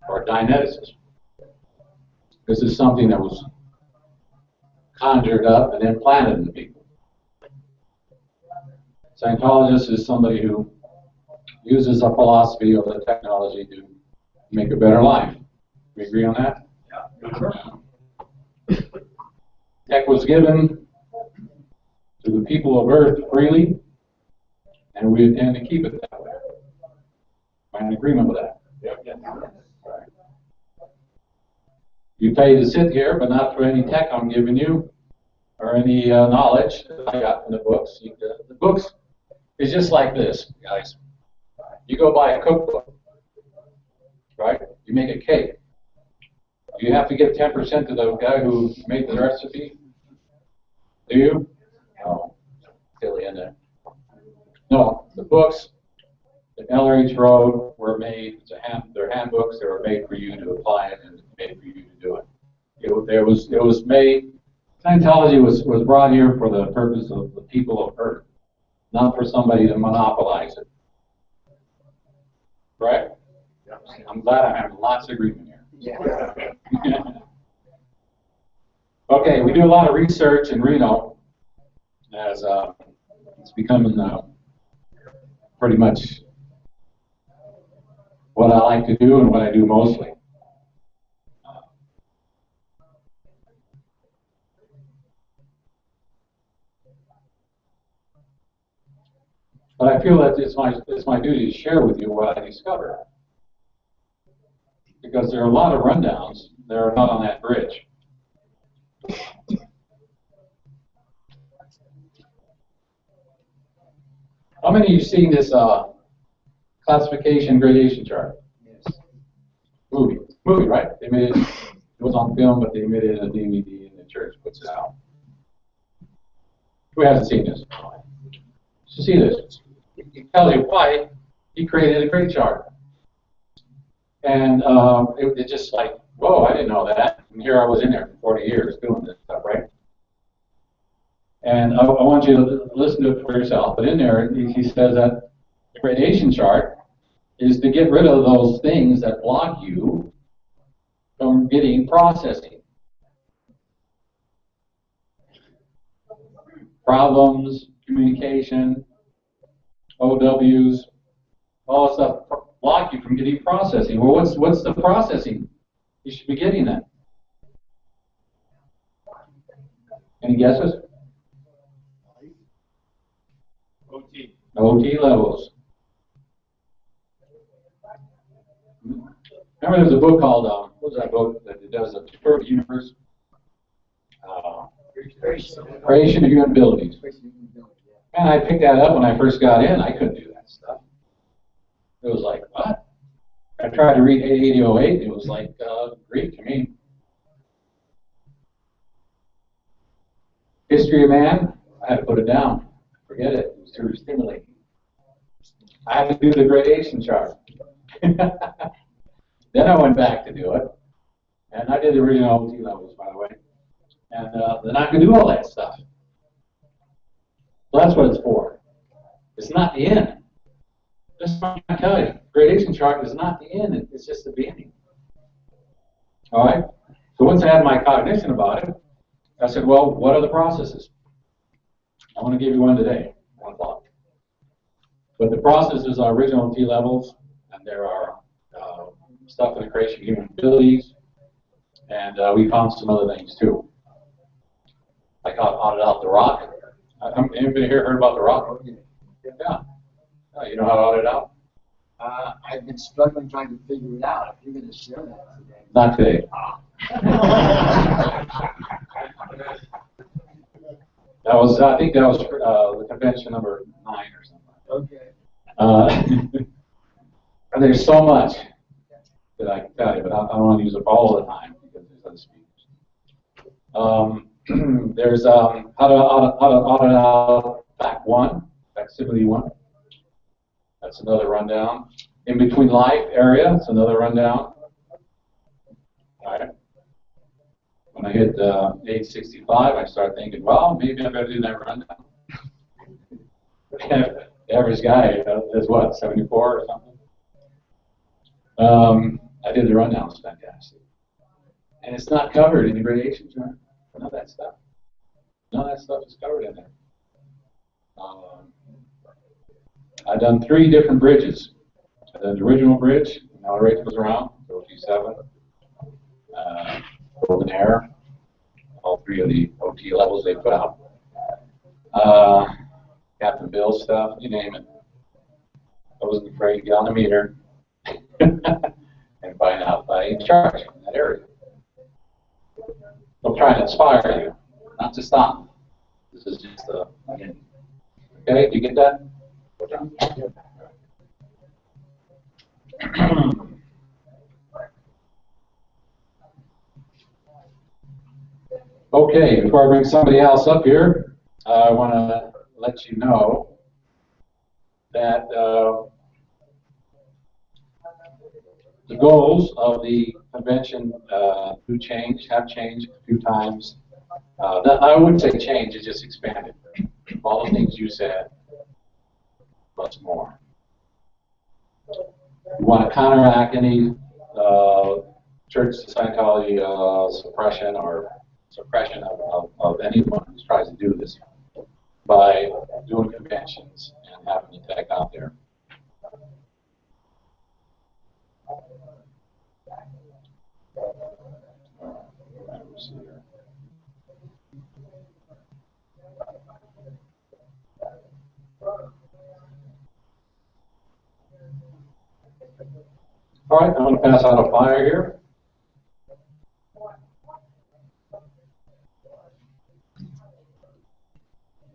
or a Dianeticist. This is something that was conjured up and implanted in people. Scientologist is somebody who uses a philosophy or the technology to make a better life. We agree on that? Yeah. Tech was given to the people of Earth freely, and we intend to keep it that way. Am I in agreement with that? Yep. Right. You pay to sit here, but not for any tech I'm giving you, or any knowledge that I got from the books. The books is just like this, guys. You go buy a cookbook, right? You make a cake. Do you have to give 10% to the guy who made the recipe? Do you? No. Silly, isn't it? No. The books that LRH wrote were made, they're handbooks that were made for you to apply it and made for you to do it. It was made, Scientology was brought here for the purpose of the people of Earth, not for somebody to monopolize it. Right? I'm glad I'm having lots of agreement here. Yeah. Okay, we do a lot of research in Reno, as it's becoming pretty much what I like to do and what I do mostly. But I feel that it's my duty to share with you what I discovered. Because there are a lot of rundowns that are not on that bridge. How many of you have seen this classification gradation chart? Yes. Movie, right? They made it. It was on film, but they made it in a DVD, and the church puts it out. Who hasn't seen this? You see this? It tells you why he created a grade chart. And it just like whoa, I didn't know that. And here I was in there for 40 years doing this stuff, right? And I want you to listen to it for yourself. But in there, he says that the gradation chart is to get rid of those things that block you from getting processing. Problems, communication, OWs, all that stuff block you from getting processing. Well, what's the processing you should be getting then? Any guesses? OT. OT levels. Remember there's a book called, what was that book that does the perfect universe? Creation of Human Abilities. And I picked that up when I first got in. I couldn't do that stuff. It was like, what? I tried to read 8008. It was like Greek to me. History of Man, I had to put it down. Forget it. It was too stimulating. I had to do the gradation chart. Then I went back to do it. And I did the original OT levels, by the way. And then I could do all that stuff. So that's what it's for. It's not the end. Just want to tell you, gradation chart is not the end. It's just the beginning. All right? So once I had my cognition about it, I said, well, what are the processes? I want to give you one today, 1 o'clock. But the processes are original T levels, and there are stuff in the creation of human abilities, and we found some other things too. Like audit out the rock. Anybody here heard about the rock? Yeah. Oh, you know how to audit it out? I've been struggling trying to figure it out. If you're going to share that today. Not today. That was, I think that was the convention number 9 or something. Okay. There's so much that I can tell you, but I don't want to use it all the time because there's other speakers. There's how to audit out Fact 1, Facsimile 1. That's another rundown. In between life area, it's another rundown. All right. When I hit age 65, I start thinking, well, maybe I better do that rundown. The average guy is what, 74 or something? I did the rundown, it's fantastic. And it's not covered in the gradation chart. None of that stuff. None of that stuff is covered in there. I've done 3 different bridges. I've done the original bridge, now the rate goes around, OT7, Golden Air, all 3 of the OT levels they put out. Captain Bill stuff, you name it. I wasn't afraid to get on the meter and find out by in charge in that area. I'm trying to inspire you, not to stop. This is just the beginning. Okay, do you get that? Okay, before I bring somebody else up here, I want to let you know that the goals of the convention have changed a few times. I wouldn't say change, it just expanded. All the things you said, plus more. You want to counteract any church Scientology suppression or suppression of anyone who tries to do this by doing conventions and having the tech out there. All right, I'm going to pass out a flyer here.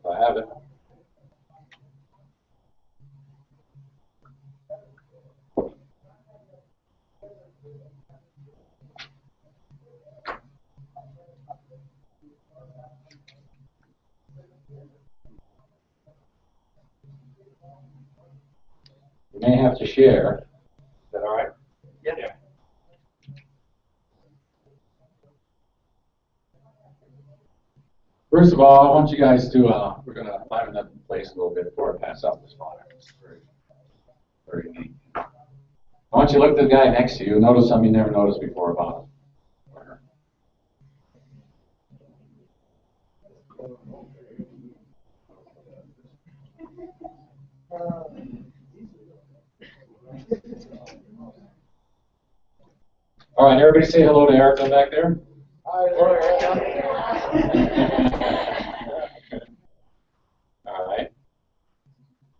I have it. You may have to share. Is that all right? Yeah. First of all, I want you guys to, we're going to liven up the place a little bit before I pass out this fire. It's very, very neat. I want you to look at the guy next to you. Notice something you never noticed before about him. All right, everybody say hello to Erica back there. Hi, All right.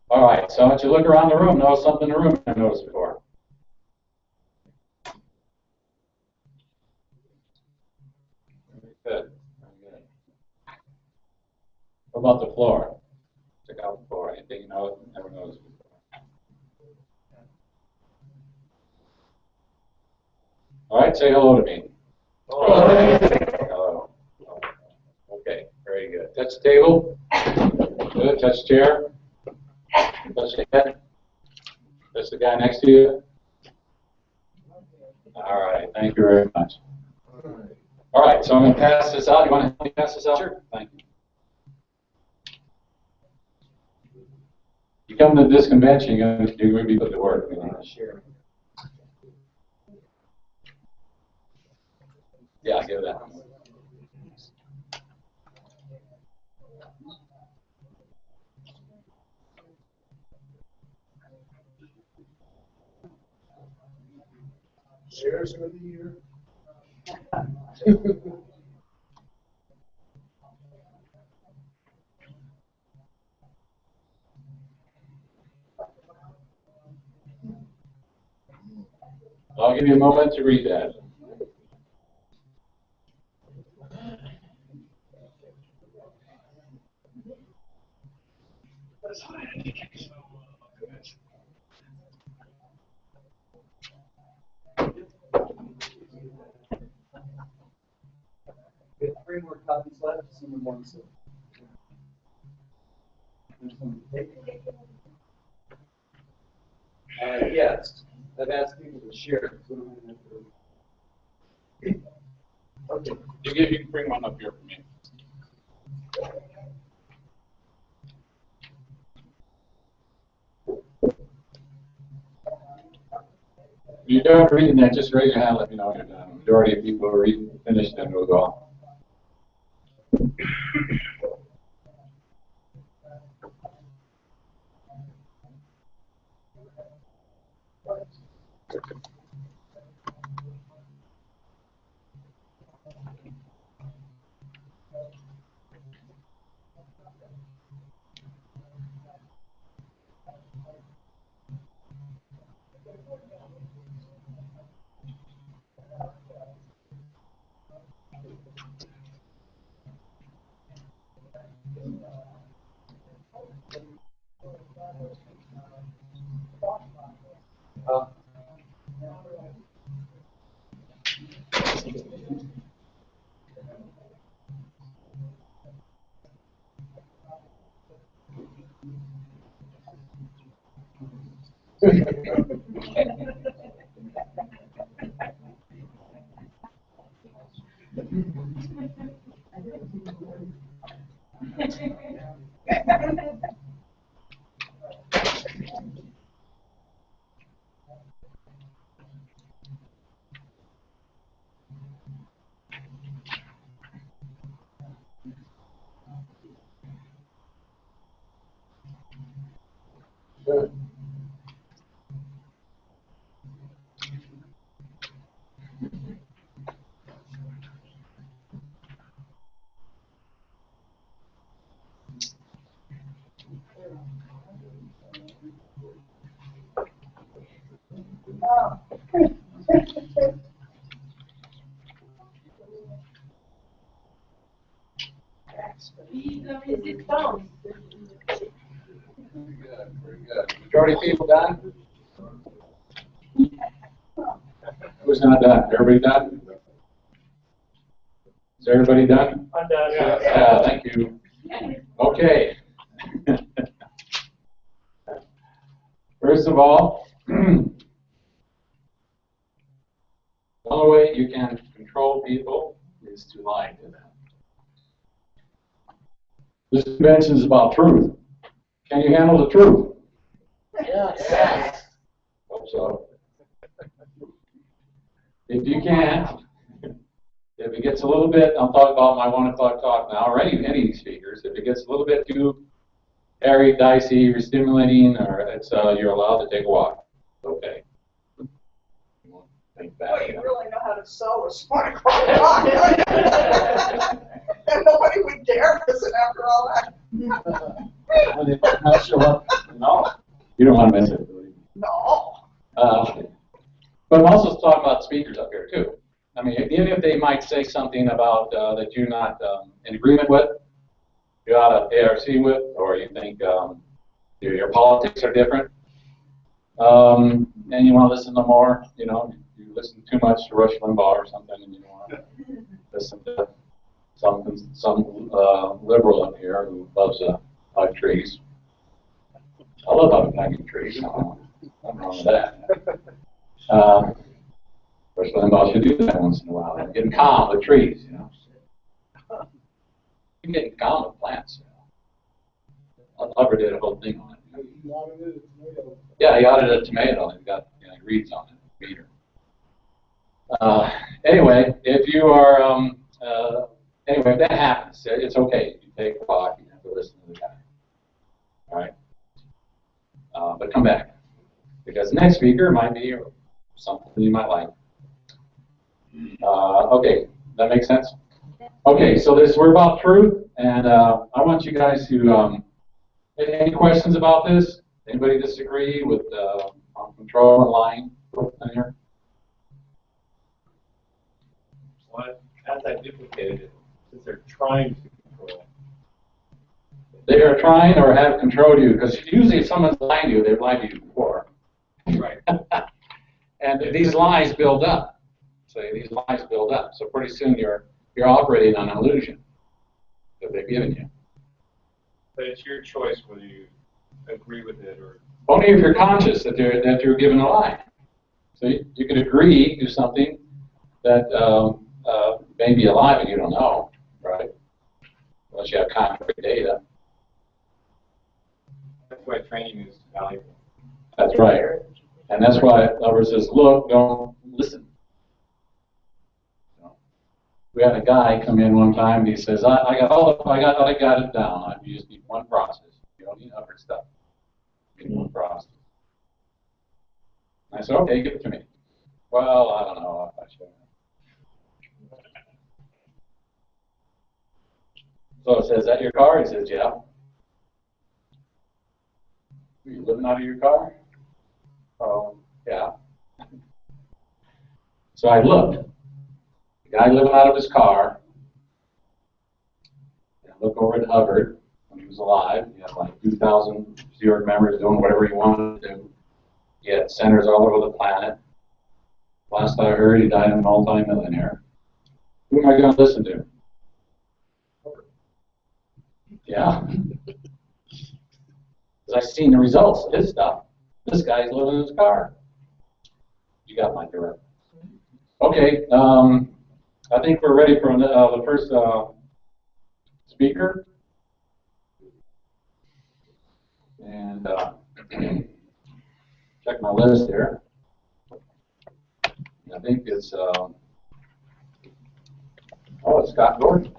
All right, so I want you to look around the room, notice something in the room you never noticed before. Very good. Very good. What about the floor? Check out the floor. Anything you know never noticed before. All right, say hello to me. Hello. Okay, very good. Touch the table. Good. Touch the chair. Touch the head. Touch the guy next to you. All right, thank you very much. All right, so I'm going to pass this out. You want to help me pass this out? Sure. Thank you. You come to this convention, you're going to be put to work. Sure. Yeah, give that. Shares of the year. I'll give you a moment to read that. We have 3 more copies left. Someone wants it. Yes, I've asked people to share. Okay. You can bring one up here for me. If you're done reading that, just raise your hand, let me know you're done. The majority of people are reading, finished, and we'll go. Good. Very good. Majority of people done? Who's not done? Everybody done? Is everybody done? I'm done. Yeah, thank you. Okay. First of all, the only way you can control people is to lie to them. This convention is about truth. Can you handle the truth? Yes. Hope so. If you can't, if it gets a little bit, I'll talk about my 1 o'clock talk now, or any speakers. If it gets a little bit too hairy, dicey, or stimulating, or it's, you're allowed to take a walk. Okay. Think back. Well, you really know how to sell a smart talk. And nobody would dare visit after all that. Well, they might not show up. No, you don't want to miss it. No. But I'm also talking about speakers up here too. I mean, even if they might say something about that you're not in agreement with, you're out of ARC with, or you think your politics are different, and you want to listen to more, you know, you listen too much to Rush Limbaugh or something, and you want to listen to some liberal up here who loves hug trees. I love hugging trees. Nothing wrong with that. Rush Limbaugh should do that once in a while. And getting calm with trees, you know. You're getting calm with plants, you know. Hubbard did a whole thing on it. Yeah, he audited a tomato and got reeds on it, meter. Anyway, if you are, anyway, if that happens, it's okay. You take a walk, you have to listen to the guy. All right? But come back. Because the next speaker might be something you might like. Okay, that makes sense? Okay, so we're about truth, and I want you guys to, any questions about this? Anybody disagree with control and lying in here? What? How's that duplicated since they're trying to control? They are trying or have controlled you, because usually if someone's lying to you, they've lied to you before. Right. And these lies build up. So these lies build up. So pretty soon you're operating on an illusion that they've given you. But it's your choice whether you agree with it or. Only if you're conscious that you're given a lie. So you can agree to something that may be a lie, but you don't know, right? Unless you have contrary data. That's why training is valuable. That's right. And that's why Albert says, look, don't listen. We had a guy come in one time and he says, I got it down. I just need one process. You don't need other stuff. You need one process. I said, okay, give it to me. Well, I don't know if I should. So it says, is that your car? He says, yeah. Are you living out of your car? Oh, yeah. So I looked. The guy living out of his car. And I look over at Hubbard when he was alive. He had like 2,000 steward members doing whatever he wanted to do. He had centers all over the planet. Last I heard, he died a multi-millionaire. Who am I going to listen to? Yeah. Because I've seen the results of his stuff. This guy's living in his car. You got my direct. Okay, I think we're ready for the first speaker. And check my list here. I think it's, it's Scott Gordon.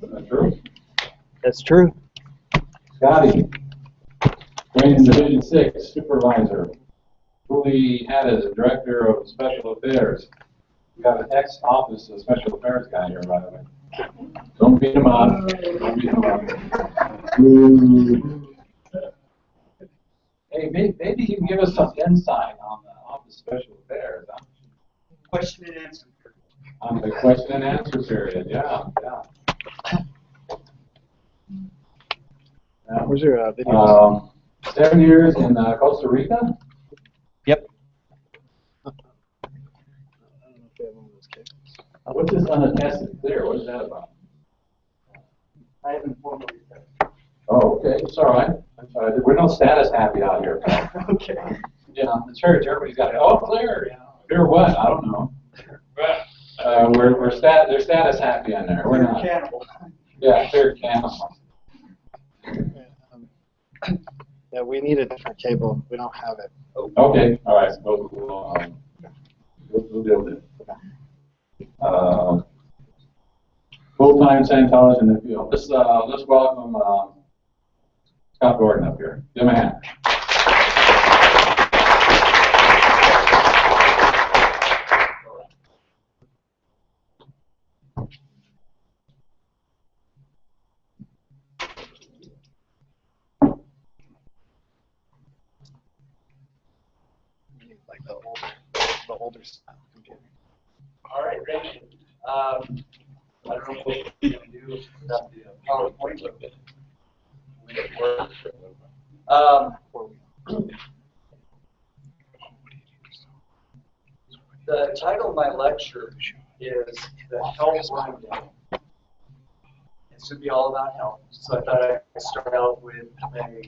Is that true? That's true. Scotty, Training Division 6 Supervisor, who we had as a Director of Special Affairs. We got an ex-office of Special Affairs guy here, by the way. Don't beat him up. Don't beat him up. Hey, maybe you can give us some insight on the Office of Special Affairs. Question and answer. On the question and answer period, yeah. Where's your video? 7 years in Costa Rica? Yep. What's this unattested clear? What is that about? I haven't formally said. Oh, okay. It's all right. That's all right. We're no status happy out here. Okay. Yeah, the church, everybody's got it. Oh, clear. Yeah. Clear what? I don't know. They're status happy in there. We're not. Cannibal. Yeah, clear cannibal. we need a different cable. We don't have it. Okay, all right, we'll deal with it. Full-time Scientology in the field. Let's welcome Scott Gordon up here. Give him a hand. Like the older style computer. All right, Rich. I don't know what we're going to do without the PowerPoint. Make it work. The title of my lecture is The Health Rundown. It's going to be all about health. So I thought I'd start out with a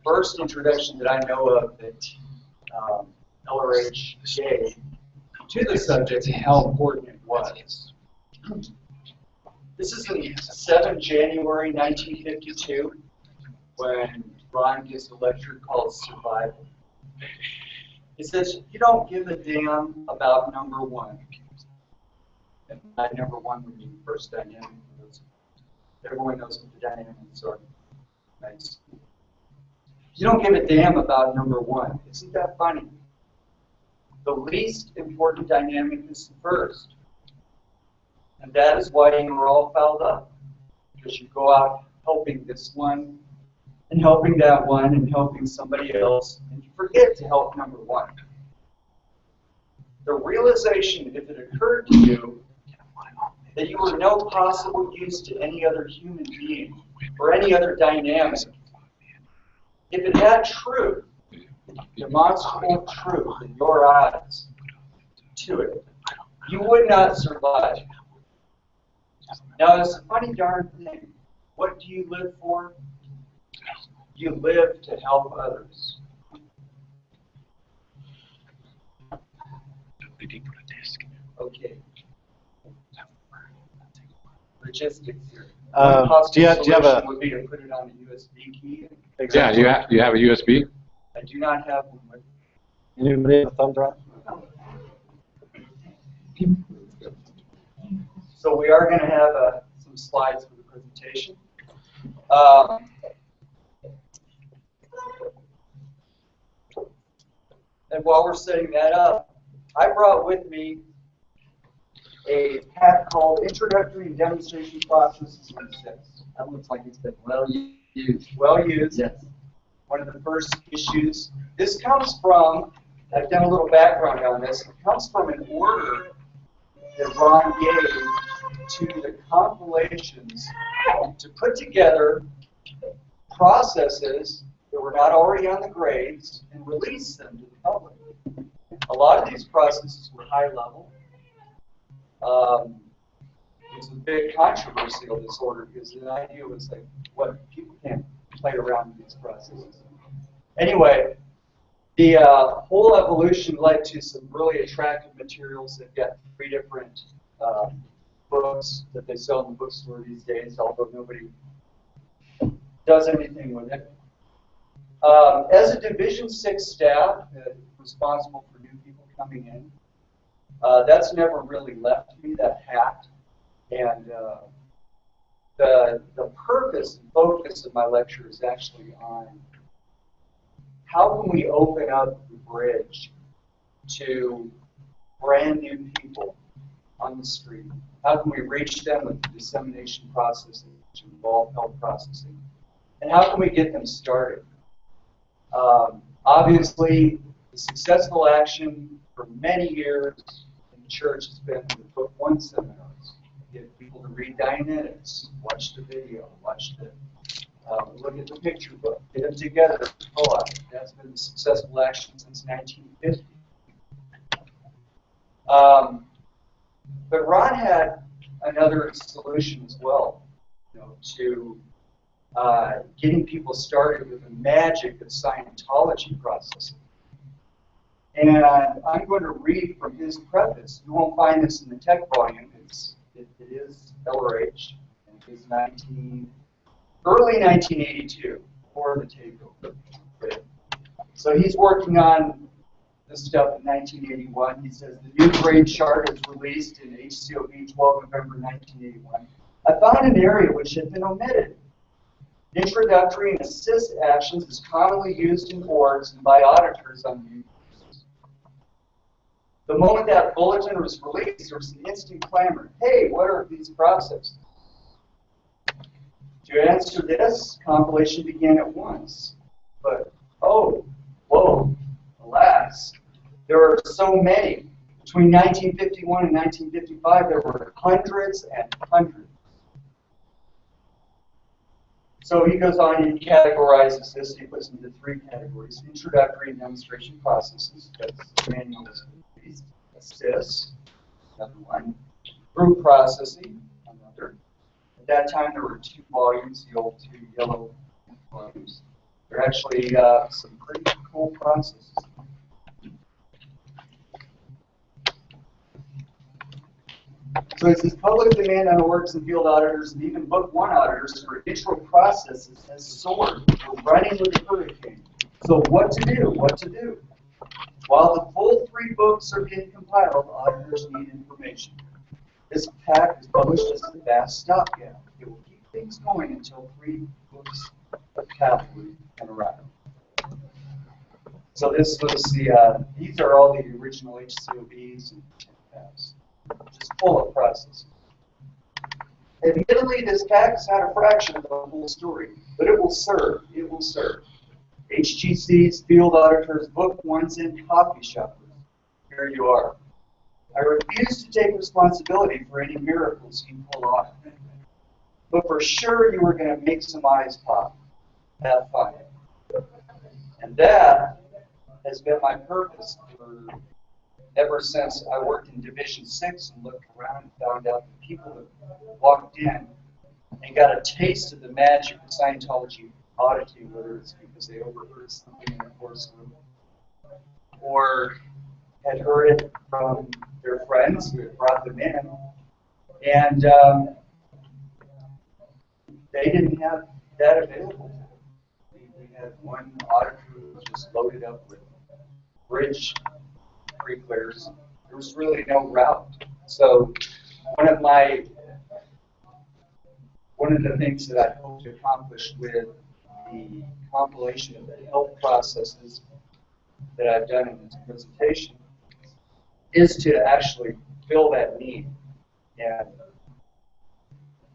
first introduction that I know of that LRH gave to the subject and how important it was. This is in 7 January 1952 when Ron gives a lecture called Survival. He says, you don't give a damn about number one. And by number one would be first dynamic. Everyone knows what the dynamics are. Nice. You don't give a damn about number one. Isn't that funny? The least important dynamic is the first. And that is why you are all fouled up. Because you go out helping this one, and helping that one, and helping somebody else, and you forget to help number one. The realization, if it occurred to you, that you were no possible use to any other human being, or any other dynamic, if it had truth, demonstrable truth in your eyes to it, you would not survive. Now, it's a funny darn thing. What do you live for? You live to help others. Okay. Logistics here. Do you have a? Would be to put it on a USB key. Exactly. Yeah, do you have a USB? I do not have one with me. Anybody have a thumb drive? So we are going to have some slides for the presentation. And while we're setting that up, I brought with me a pack called Introductory and Demonstration Processes in Six. That looks like it's been well used. Well used. Yes. One of the first issues. This comes from, I've done a little background on this, it comes from an order that Ron gave to the compilations to put together processes that were not already on the grades and release them to the public. A lot of these processes were high level. It's a big controversial disorder because the idea was like, what, people can't play around with these processes. Anyway, the whole evolution led to some really attractive materials. They've got 3 different books that they sell in the bookstore these days, although nobody does anything with it. As a Division 6 staff responsible for new people coming in, that's never really left me, that hat. And the purpose and focus of my lecture is actually on how can we open up the bridge to brand new people on the street? How can we reach them with the dissemination processes which involve health processing? And how can we get them started? Obviously, the successful action for many years in the church has been the Book 1 seminars. Get people to read Dianetics, watch the video, watch the look at the picture book, get them together, pull out. That's been the successful action since 1950. But Ron had another solution as well, to getting people started with the magic of Scientology processing. And I'm going to read from his preface. You won't find this in the tech volume. It is LRH, and it is early 1982. before the takeover. Okay. So he's working on this stuff in 1981. He says the new grade chart is released in HCOB 12 November 1981. I found an area which had been omitted. Introductory and assist actions is commonly used in boards and by auditors on the universities. The moment that bulletin was released, there was an instant clamor. Hey, what are these processes? To answer this, compilation began at once. But, oh, whoa, alas, there are so many. Between 1951 and 1955, there were hundreds and hundreds. So he goes on and categorizes this. He puts into 3 categories: introductory and demonstration processes. That's manual assist, another one. Group processing, another. At that time, there were 2 volumes, the old 2 yellow volumes. They're actually some pretty cool processes. So it says public demand on works and field auditors and even book 1 auditors for intro processes has soared. We're running with a hurricane. So what to do? What to do? While the full 3 books are being compiled, auditors need information. This pack is published as a fast stopgap. It will keep things going until 3 books of cavalry can arrive. So this was the, these are all the original HCOBs and PACs. Just full of processes. Admittedly, this pack is not a fraction of the whole story, but it will serve. It will serve. HGCs, field auditors, book ones, and coffee shoppers. Here you are. I refuse to take responsibility for any miracles you pull off. But for sure, you are going to make some eyes pop. Have fun. And that has been my purpose ever since I worked in Division 6 and looked around and found out that people that walked in and got a taste of the magic of Scientology auditing, whether it's because they overheard something in the course room or had heard it from their friends who had brought them in, and they didn't have that available. We had one auditor who was just loaded up with bridge pre-clears. There was really no route. So one of the things that I hope to accomplish with the compilation of the health processes that I've done in this presentation is to actually fill that need. And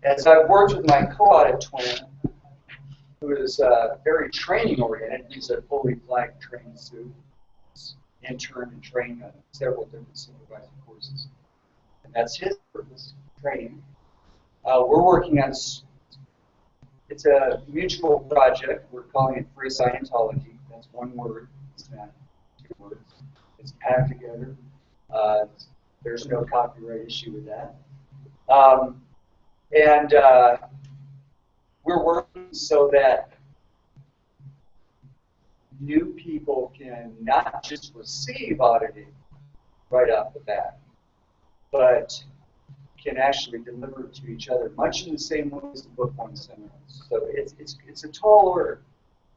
as I've worked with my co-audit twin, who is very training oriented, he's a fully flagged trained suit, intern and trained on several different supervising courses. And that's his purpose, training. We're working on, it's a mutual project. We're calling it Free Scientology. That's one word. It's not 2 words. It's packed together. There's no copyright issue with that. We're working so that new people can not just receive auditing right off the bat, but can actually deliver it to each other, much in the same way as the Book 1 seminars. So it's a tall order,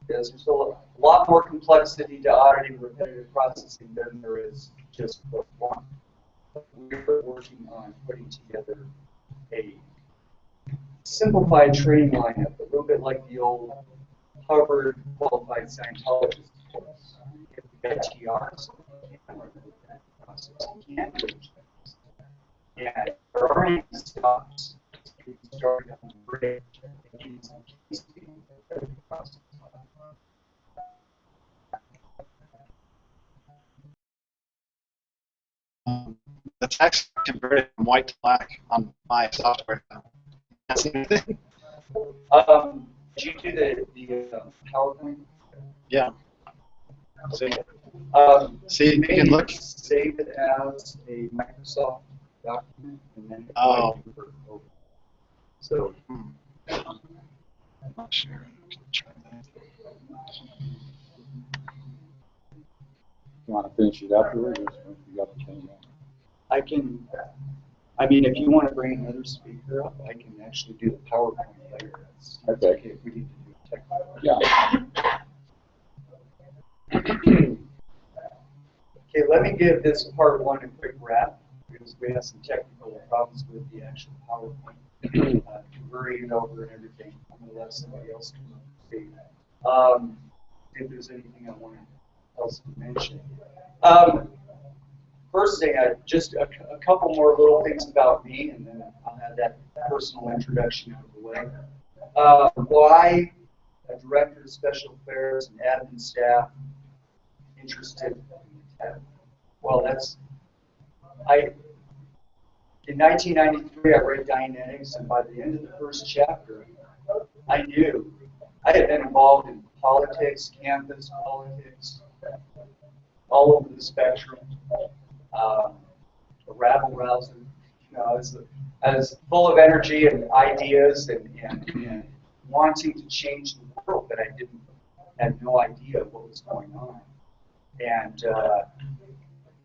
because there's a lot more complexity to auditing repetitive processing than there is just Book 1. We're working on putting together a simplified training lineup, a little bit like the old Harvard qualified Scientologist course. If you get TRs, you can't work with that process. You can't do it. And there are any stops. You can start on the bridge and use the process. The text converted from white to black on my software. That's anything. Did you do the PowerPoint? Yeah. See, See, you can look. Save it as a Microsoft document and then convert it over. So, I'm not sure. I can try that. You want to finish it afterwards, or you got the thing? I can. I mean, if you want to bring another speaker up, I can actually do the PowerPoint later. That's Okay. okay if we need to do a technical. Yeah. Okay, let me give this part one a quick wrap because we have some technical problems with the actual PowerPoint, converting it over and everything. I'm going to let somebody else come up and speak. If there's anything I want else to mention. First thing, just a couple more little things about me, and then I'll have that personal introduction out of the way. Why a director of special affairs and admin staff interested in that? Well, in 1993, I read Dynamics, and by the end of the first chapter, I knew I had been involved in politics, campus politics, all over the spectrum. A rabble rouser, I was full of energy and ideas and wanting to change the world, but I had no idea what was going on. And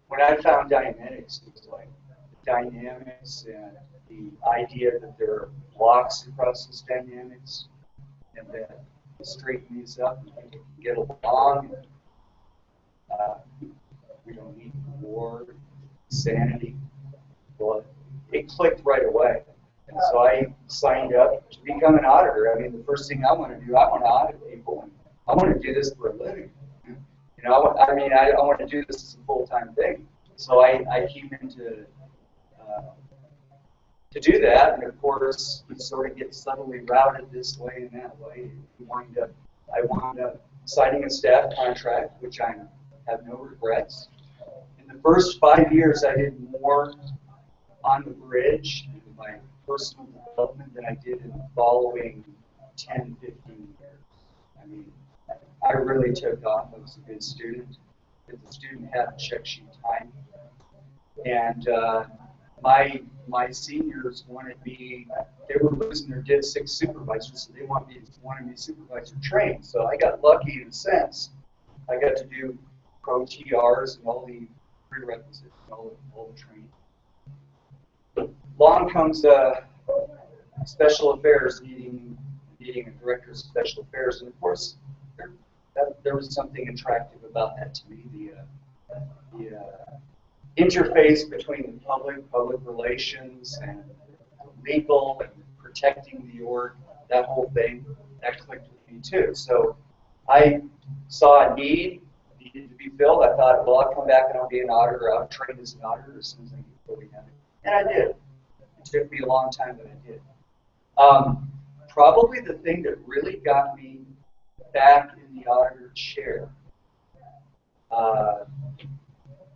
when I found Dynamics, it was like the dynamics and the idea that there are blocks across this dynamics, and that you straighten these up and people can get along. We don't need war, sanity. Well, it clicked right away. And so I signed up to become an auditor. I mean, the first thing I want to do, I want to audit people. And I want to do this for a living. I want to do this as a full-time thing. So I came in to do that. And of course, you sort of get subtly routed this way and that way. I wound up signing a staff contract, which I have no regrets. In the first 5 years, I did more on the bridge in my personal development than I did in the following 10, 15 years. I mean, I really took off. I was a good student. The student had a check sheet time. And my seniors wanted me, they were losing their Div 6 supervisors, so they wanted me supervisor trained. So I got lucky in a sense. I got to do pro TRs and all the prerequisites, all the training. Along comes special affairs, needing a director of special affairs, and of course there was something attractive about that to me. The interface between the public relations, and legal, and protecting the org, that whole thing, that clicked with me too. So I saw a need needed to be filled. I thought, well, I'll come back and I'll be an auditor. I'll train as an auditor as soon as I get fully have it. And I did. It took me a long time, but I did. Probably the thing that really got me back in the auditor chair,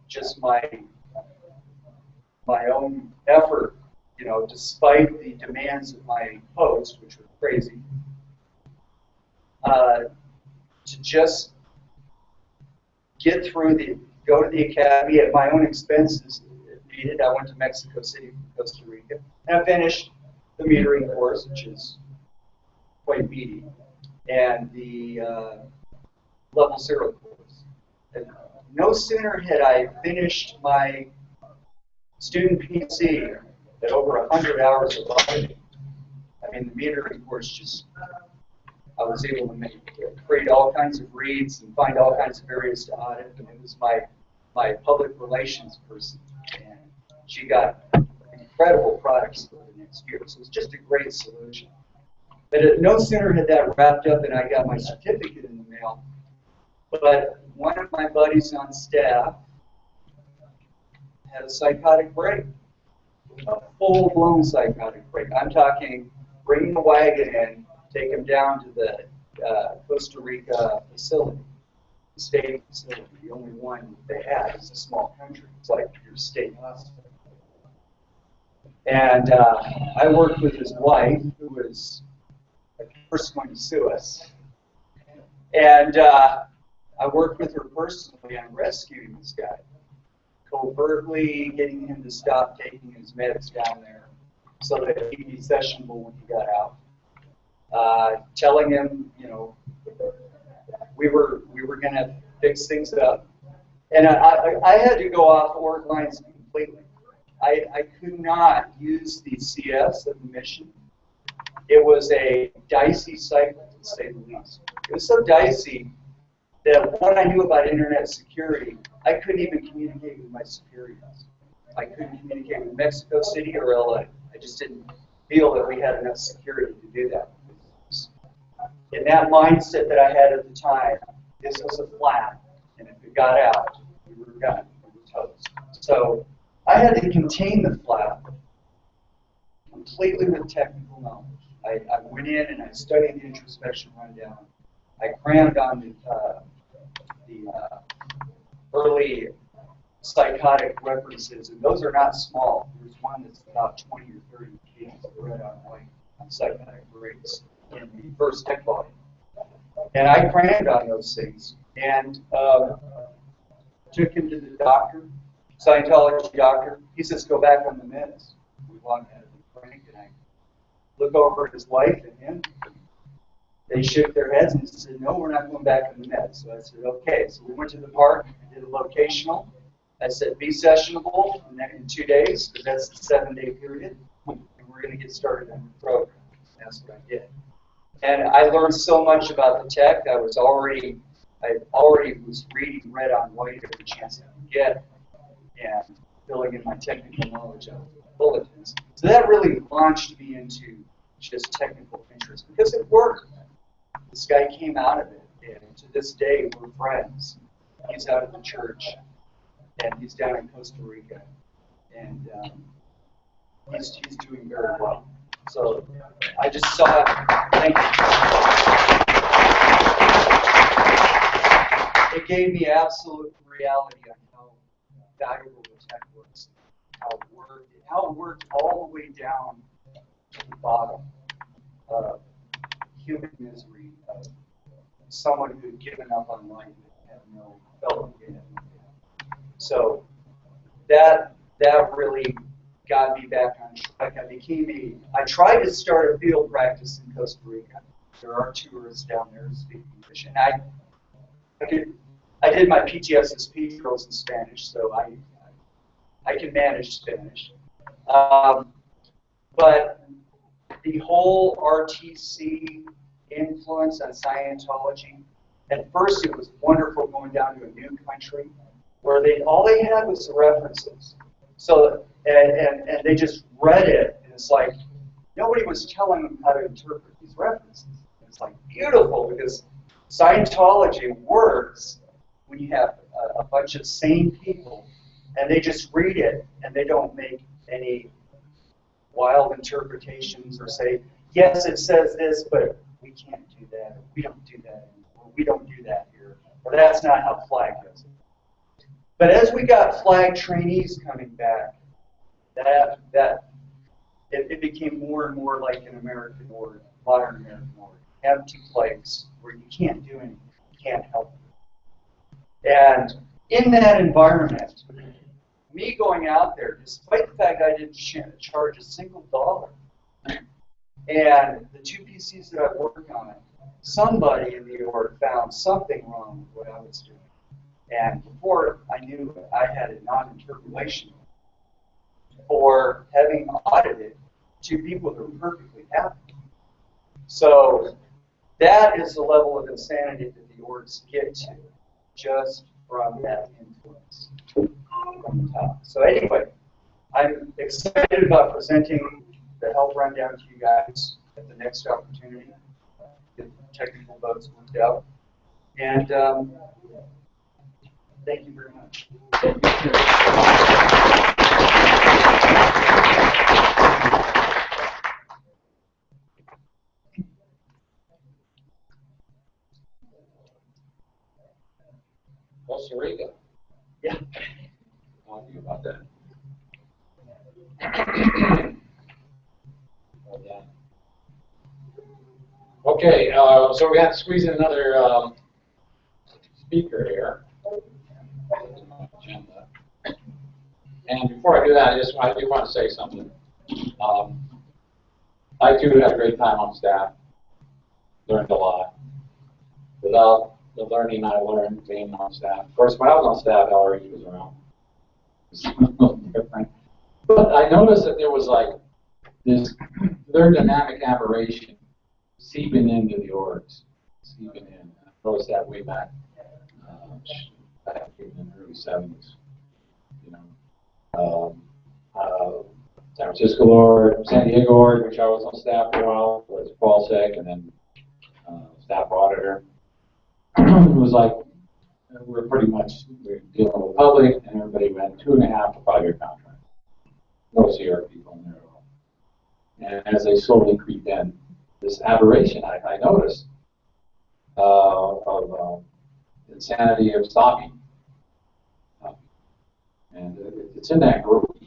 just my own effort, despite the demands of my post, which were crazy, to just get through go to the academy at my own expenses. Needed. I went to Mexico City from Costa Rica, and I finished the metering course, which is quite meaty, and the level 0 course. And no sooner had I finished my student PC at over 100 hours of auditing. I mean, the metering course I was able to create all kinds of reads and find all kinds of areas to audit, and it was my public relations person. And she got incredible products for the next year. So it was just a great solution. But no sooner had that wrapped up and I got my certificate in the mail, but one of my buddies on staff had a psychotic break, a full-blown psychotic break. I'm talking bring the wagon in, take him down to the Costa Rica facility, the state facility. The only one they had. It's a small country. It's like your state hospital. And I worked with his wife, who was at first going to sue us. And I worked with her personally on rescuing this guy, covertly getting him to stop taking his meds down there so that he'd be sessionable when he got out. Telling him, we were going to fix things up. And I had to go off org lines completely. I could not use the CS of the mission. It was a dicey cycle, to say the least. It was so dicey that what I knew about internet security, I couldn't even communicate with my superiors. I couldn't communicate with Mexico City or LA. I just didn't feel that we had enough security to do that. In that mindset that I had at the time, this was a flat, and if it got out, we were done. We were toast. So I had to contain the flat completely with technical knowledge. I went in and I studied the introspection rundown. I crammed on the early psychotic references, and those are not small. There's one that's about 20 or 30 pages of red on white on psychotic breaks in the first tech volume. And I crammed on those things and took him to the doctor, Scientology doctor. He says, go back on the meds. We walked out of the clinic, and I look over at his wife and him. They shook their heads and said, no, we're not going back on the meds. So I said, okay. So we went to the park, did a locational. I said, be sessionable in 2 days, because that's the 7-day period, and we're going to get started on the program. That's what I did. And I learned so much about the tech. I already was reading red on white every chance I could get, and filling in my technical knowledge of bulletins. So that really launched me into just technical interest, because it worked. This guy came out of it, and to this day, we're friends. He's out of the church, and he's down in Costa Rica, and he's doing very well. So I just saw it. Thank you. It gave me absolute reality on how valuable the tech was, how it worked all the way down to the bottom of human misery, of someone who had given up on life and had no felt it. So that really got me back on track. I tried to start a field practice in Costa Rica. There are tourists down there who speak English, and I did my PTSSP drills in Spanish, so I can manage Spanish. But the whole RTC influence on Scientology, at first it was wonderful going down to a new country where all they had was the references. So and they just read it, and it's like nobody was telling them how to interpret these references. And it's like beautiful, because Scientology works when you have a bunch of sane people and they just read it and they don't make any wild interpretations or say, yes, it says this, but we can't do that, or we don't do that anymore, or we don't do that here, or that's not how FLAG does it. But as we got FLAG trainees coming back, it became more and more like an American order, modern American order. Empty place where you can't do anything, you can't help it. And in that environment, me going out there, despite the fact I didn't charge a single dollar, and the 2 PCs that I worked on, somebody in the org found something wrong with what I was doing. And before I knew it, I had a non-interpolation for having audited 2 people that were perfectly happy. So that is the level of insanity that the orgs get to, just from that influence from the top. So anyway, I'm excited about presenting the health rundown to you guys at the next opportunity, get the technical bugs worked out. And thank you very much. Costa Rica. Yeah. I'll you about that. Well done. Okay, so we have to squeeze in another speaker here. Agenda. And before I do that, I do want to say something. I too had a great time on staff. Learned a lot. Without the learning I learned being on staff. Of course, when I was on staff, LRE was around. It's a little different. But I noticed that there was like this very dynamic aberration seeping into the orgs. Seeping in. I noticed that way back back in the early 70s. You know, San Francisco org, San Diego org, which I was on staff for a while, was qualsec, and then staff auditor. It was like we're pretty much dealing with public, and everybody went 2.5 to 5 year contract. No CR people in there at all. And as they slowly creep in, this aberration I noticed of insanity of stopping. And it's in that group.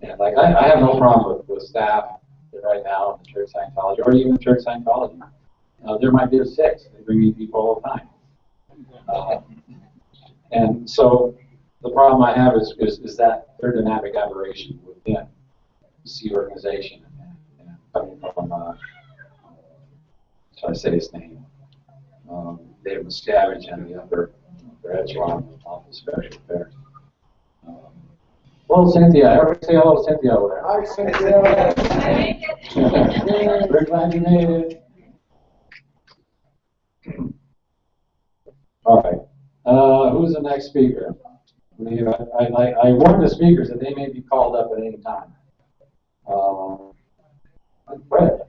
And like I have no problem with staff right now in the church Scientology, or even church Scientology. There might be a 6. They bring me people all the time. And so the problem I have is that their dynamic aberration within the C organization. And coming from, should I say his name? David Miscavige and the upper echelon of the special affairs. Hello, Cynthia. Everybody say hello, Cynthia over there. Hi, Cynthia. Very glad you made it. All right. Who's the next speaker? I warned the speakers that they may be called up at any time. Fred.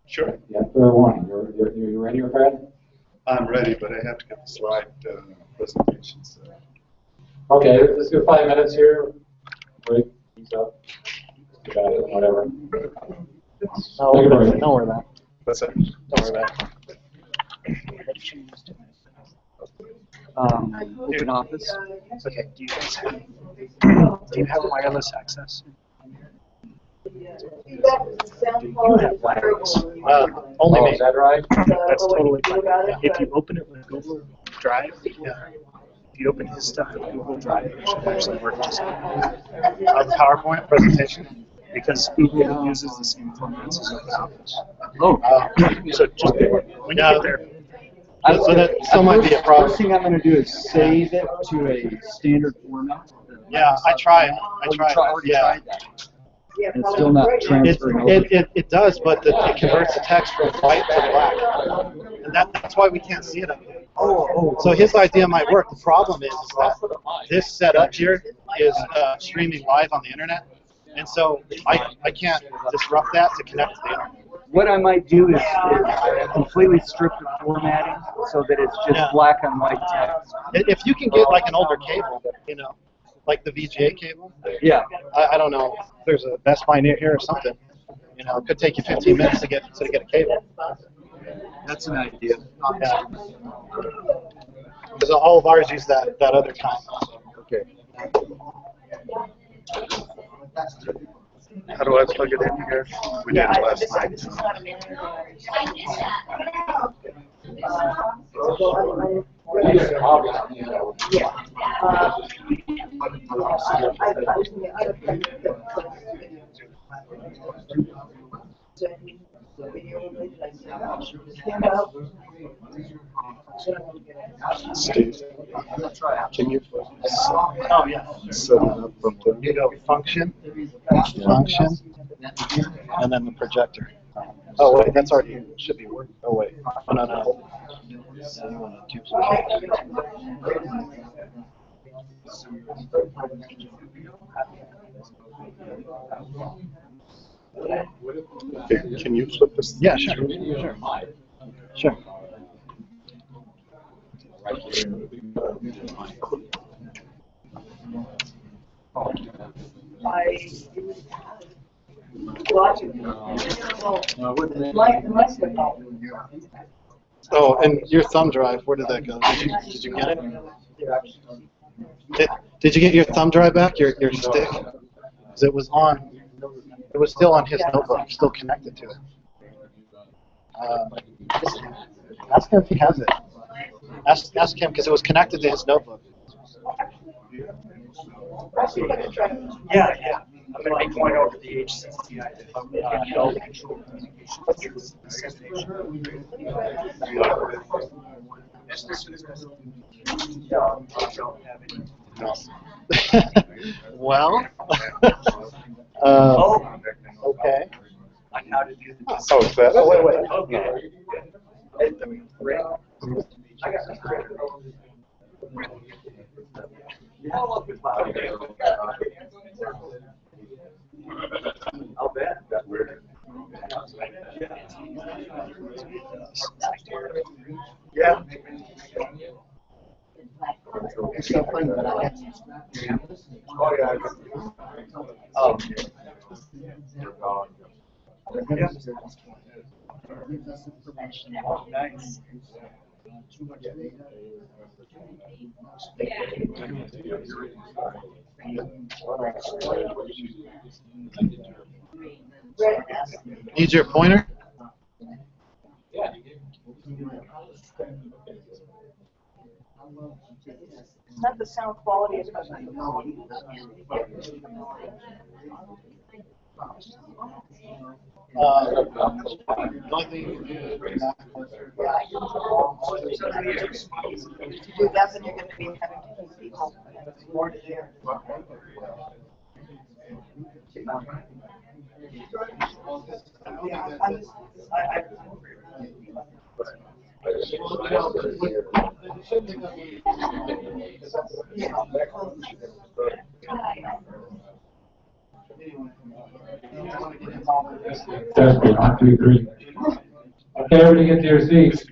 Sure. Yeah, fair warning. You ready, Fred? I'm ready, but I have to get the slide presentation. So. Okay, let's do 5 minutes here. Break things up. Got it, whatever. Don't worry about it. What's that? Don't worry about it. Open office. Okay, do you have wireless access? Do you have wireless? Only me. Is that right? That's totally fine. Yeah. If you open it with Google Drive, if you open his stuff with Google Drive, it should actually work just fine. The PowerPoint presentation, because Google uses the same formats as OpenOffice. So just when you get there. So that still might be a problem. First thing I'm going to do is save it to a standard format. Yeah, I try it. Tried that. It's still not transferring over. It does, but it converts the text from white to black. And that's why we can't see it up here. So his idea might work. The problem is that this setup here is streaming live on the internet. And so I can't disrupt that to connect to the internet. What I might do is completely strip the formatting so that it's just black and white text. If you can get like an older cable, you know, like the VGA cable. Yeah. I don't know. There's a Best Buy near here or something. You know, it could take you 15 minutes to get a cable. That's an idea. Yeah. Because all of ours use that other kind. Okay. How do I plug it in here? We did it last night. Steve, can you set it up from there? You go function, and then the projector. Oh wait, that's already should be working. Oh wait, oh no. So you want to duplicate. Okay, can you flip this? Yeah, sure. Sure. Oh, and your thumb drive, where did that go? Did you get it? Did you get your thumb drive back, your stick? Because it was still on his notebook, still connected to it. Ask him if he has it. Ask him, because it was connected to his notebook. Yeah. I'm going to be going over the HCCI to get all the control. Well, okay. On how to do the Oh, is that? Oh, wait. Okay. Yeah. It's so funny, but I had some scrap here. Oh, yeah. Oh. Nice. Need your pointer? It's not the sound quality, it's not the The only thing you can do is bring that closer. If you do that, then you're going to be having to keep people more to do. Yeah, Testing, 1, 2, 3. Okay, everybody get to your seats.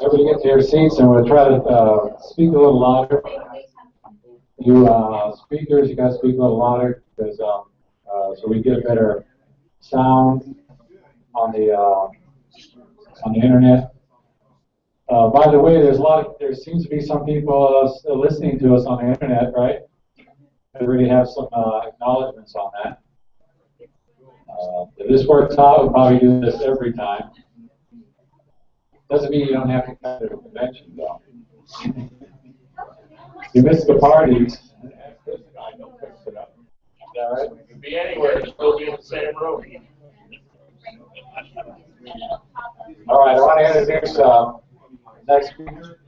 Everybody get to your seats, and we'll try to speak a little louder. You speakers, you got to speak a little louder because so we get a better sound on the internet. By the way, there seems to be some people listening to us on the internet, right? I really have some acknowledgments on that. If this works out, we'll probably do this every time. Doesn't mean you don't have to come to the convention, though. You missed the parties. I don't fix it up. Is that right? You can be anywhere, still be in the same room. All right, I want to introduce next speaker.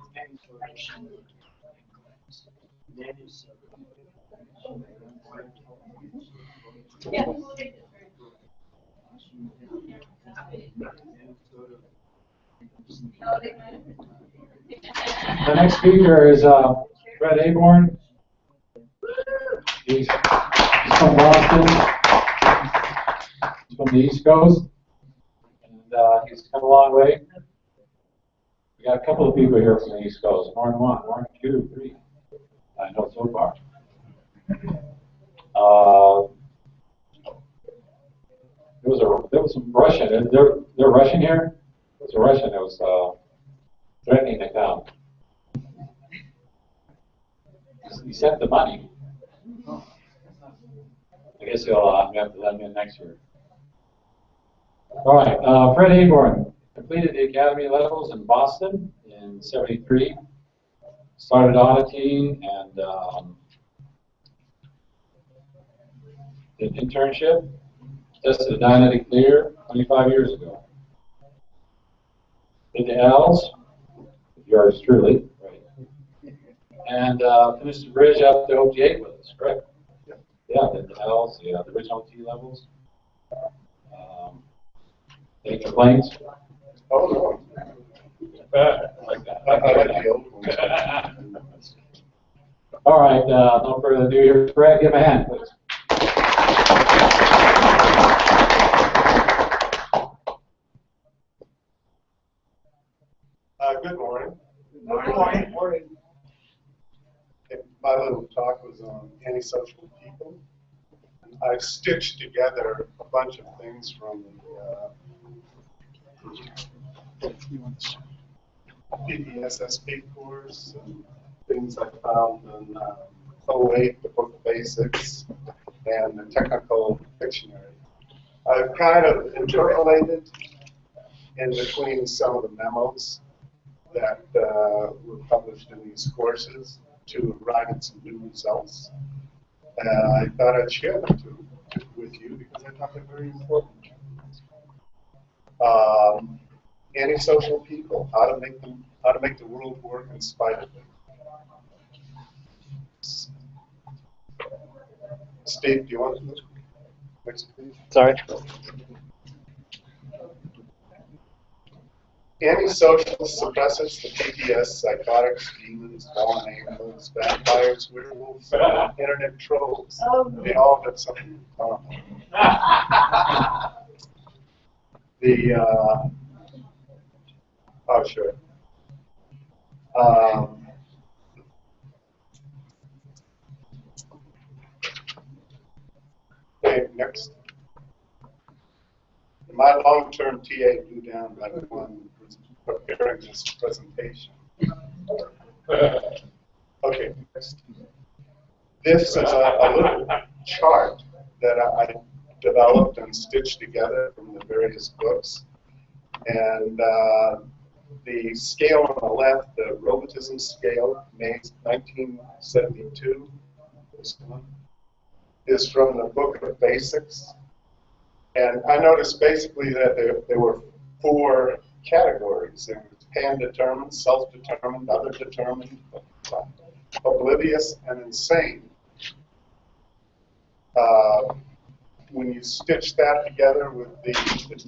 The next speaker is Fred Aborn. He's from Boston. He's from the East Coast, and he's come a long way. We got a couple of people here from the East Coast, more than one, 1, 2, 3. I know so far. There was some Russian. They're Russian here. There was a Russian that was threatening to come. He sent the money. I guess you'll have to let him in next year. All right, Fred Aborn completed the academy levels in Boston in '73. Started auditing and did an internship. Tested a Dynetic clear 25 years ago. Did the L's, yours truly, right? And finished the bridge up to OT8 with us, correct? Yeah, did the L's, the original T levels. Any complaints? Oh, no. Like that. I like the old ones. All right, no further ado here. Fred, give him a hand, please. Good morning. Good morning. My little talk was on antisocial people. I've stitched together a bunch of things from the PDSSP course and things I found in 08, the book of basics, and the technical dictionary. I've kind of interpolated in between some of the memos that were published in these courses to arrive at some new results. I thought I'd share them with you because I thought they're very important. Antisocial people, how to make the world work in spite of them. Steve, do you want to next, please? Sorry. Antisocial suppressors, the PTS, psychotics, demons, fallen angels, vampires, werewolves, internet trolls. They all have something in common. Oh, sure. Okay, next. My long-term TA blew down by the one who was preparing this presentation. Okay, next. This is a little chart that I developed and stitched together from the various books. And the scale on the left, the rheumatism scale, May 1972, this one, is from the Book of Basics. And I noticed basically that there were 4 categories. There was pan-determined, self-determined, other-determined, oblivious, and insane. When you stitch that together with the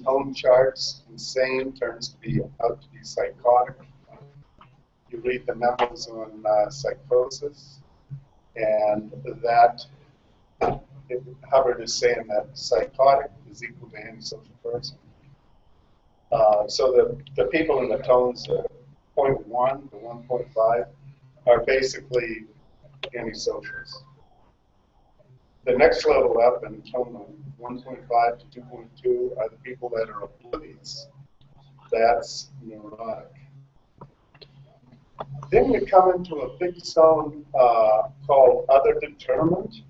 tone charts, insane turns out to be psychotic. You read the memos on psychosis, and that Hubbard is saying that psychotic is equal to antisocial person. So the people in the tones, 0.1 to 1.5, are basically antisocials. The next level up in tone 1.5 to 2.2 are the people that are oblivious. That's neurotic. Then you come into a big zone called other determined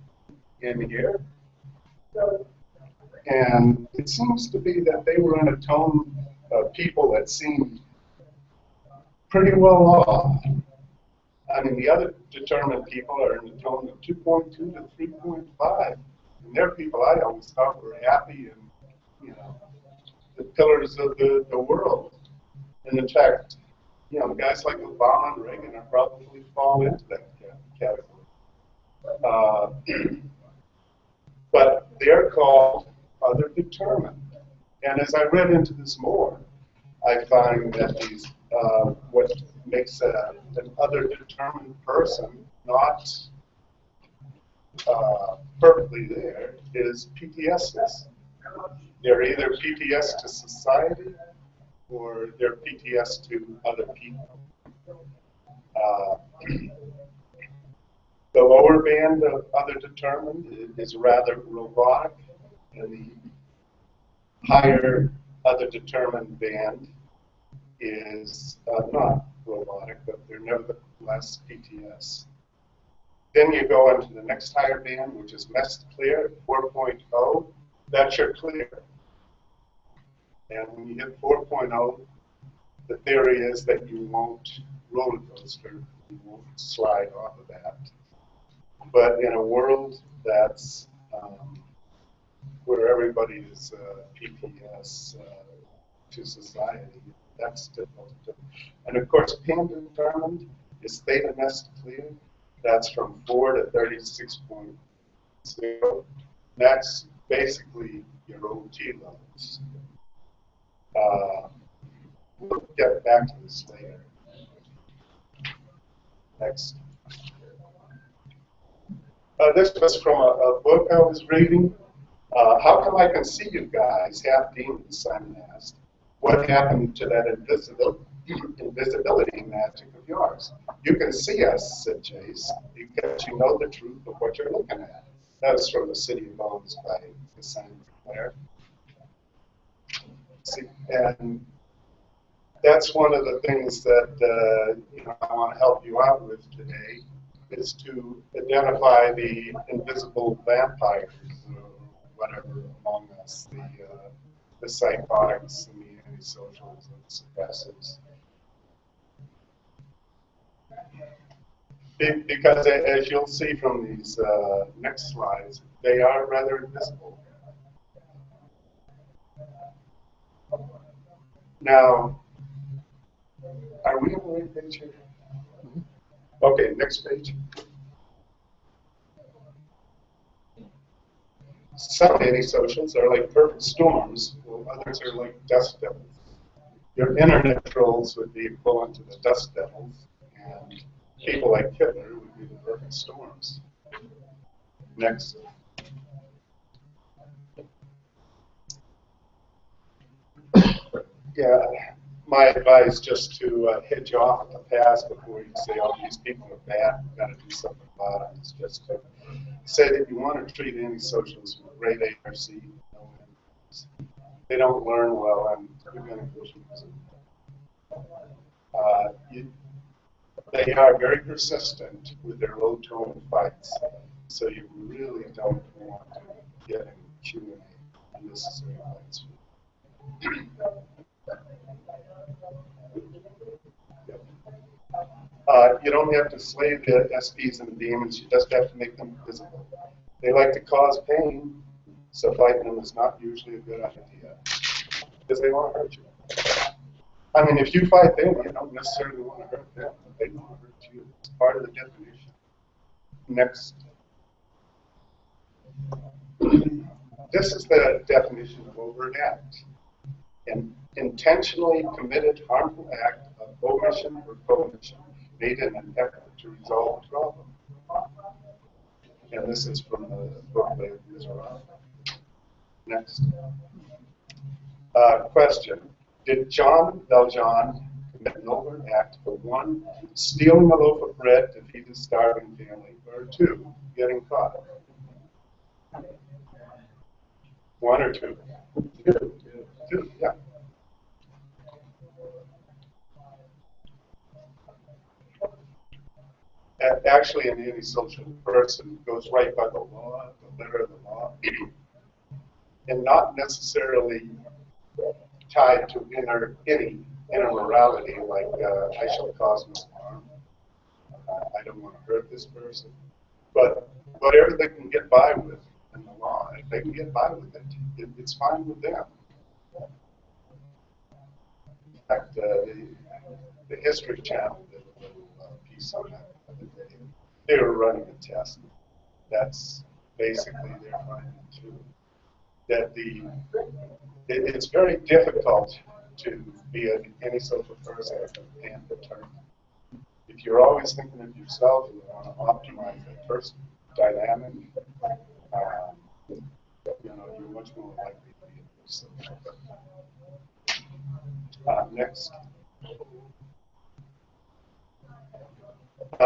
in here. And it seems to be that they were in a tone of people that seemed pretty well off. I mean, the other determined people are in the tone of 2.2 to 3.5. And they're people I always thought were happy and, you know, the pillars of the world. And in fact, you know, guys like Obama and Reagan are probably fall into that category. But they're called other determined. And as I read into this more, I find that these what makes an other determined person not perfectly there is PTSs. They're either PTS to society or they're PTS to other people. The lower band of other determined is rather robotic, and the higher other determined band is not robotic, but they're nevertheless PTS. Then you go into the next higher band, which is messed clear, 4.0. That's your clear. And when you hit 4.0, the theory is that you won't roller coaster, you won't slide off of that. But in a world that's where everybody is PTS to society, that's difficult to do. And of course, pan-determined is theta messed clear. That's from 4 to 36.0. That's basically your OT levels. We'll get back to this later. Next. This was from a book I was reading. How come I can see you guys, half demons? Simon asked. What happened to that invisibility magic of yours? You can see us, said Chase, because you know the truth of what you're looking at. That was from The City of Bones by Simon Clare. See, and that's one of the things that I want to help you out with today, is to identify the invisible vampires or whatever among us, the psychotics and the antisocials and the suppressors. Because as you'll see from these next slides, they are rather invisible. Now, are we on the right page here? Okay, next page. Some antisocials are like perfect storms, while others are like dust devils. Your internet trolls would be equivalent to the dust devils, and people like Hitler would be the perfect storms. Next. Yeah, my advice just to hit you off at the past before you say, oh, these people are bad, we've got to do something about it, is just to say that you want to treat antisocials with great ARC. They don't learn well, and you're going to push them. They are very persistent with their low-tone fights, so you really don't want to get in Q&A unnecessary fights. You don't have to slay the SPs and the demons, you just have to make them visible. They like to cause pain, so fighting them is not usually a good idea, because they want to hurt you. I mean, if you fight them, you don't necessarily want to hurt them, but they want to hurt you. It's part of the definition. Next. This is the definition of overt act. An intentionally committed harmful act of omission or commission made in an effort to resolve a problem. And this is from the book by Israel. Next. Question. Did John Valjean commit an overt act for 1, stealing a loaf of bread to feed his starving family, or 2, getting caught? 1 or 2? 2, yeah. Actually, an antisocial person goes right by the law, the letter of the law, and not necessarily tied to any inner morality, like I shall cause no harm, I don't want to hurt this person, but whatever they can get by with in the law, if they can get by with it, it's fine with them. In fact, the History Channel did a little piece on that the other day. They were running a test. That's basically their finding too. That it's very difficult to be an antisocial person and determined. If you're always thinking of yourself and you want to optimize that person dynamic, you're much more likely to be antisocial. Next.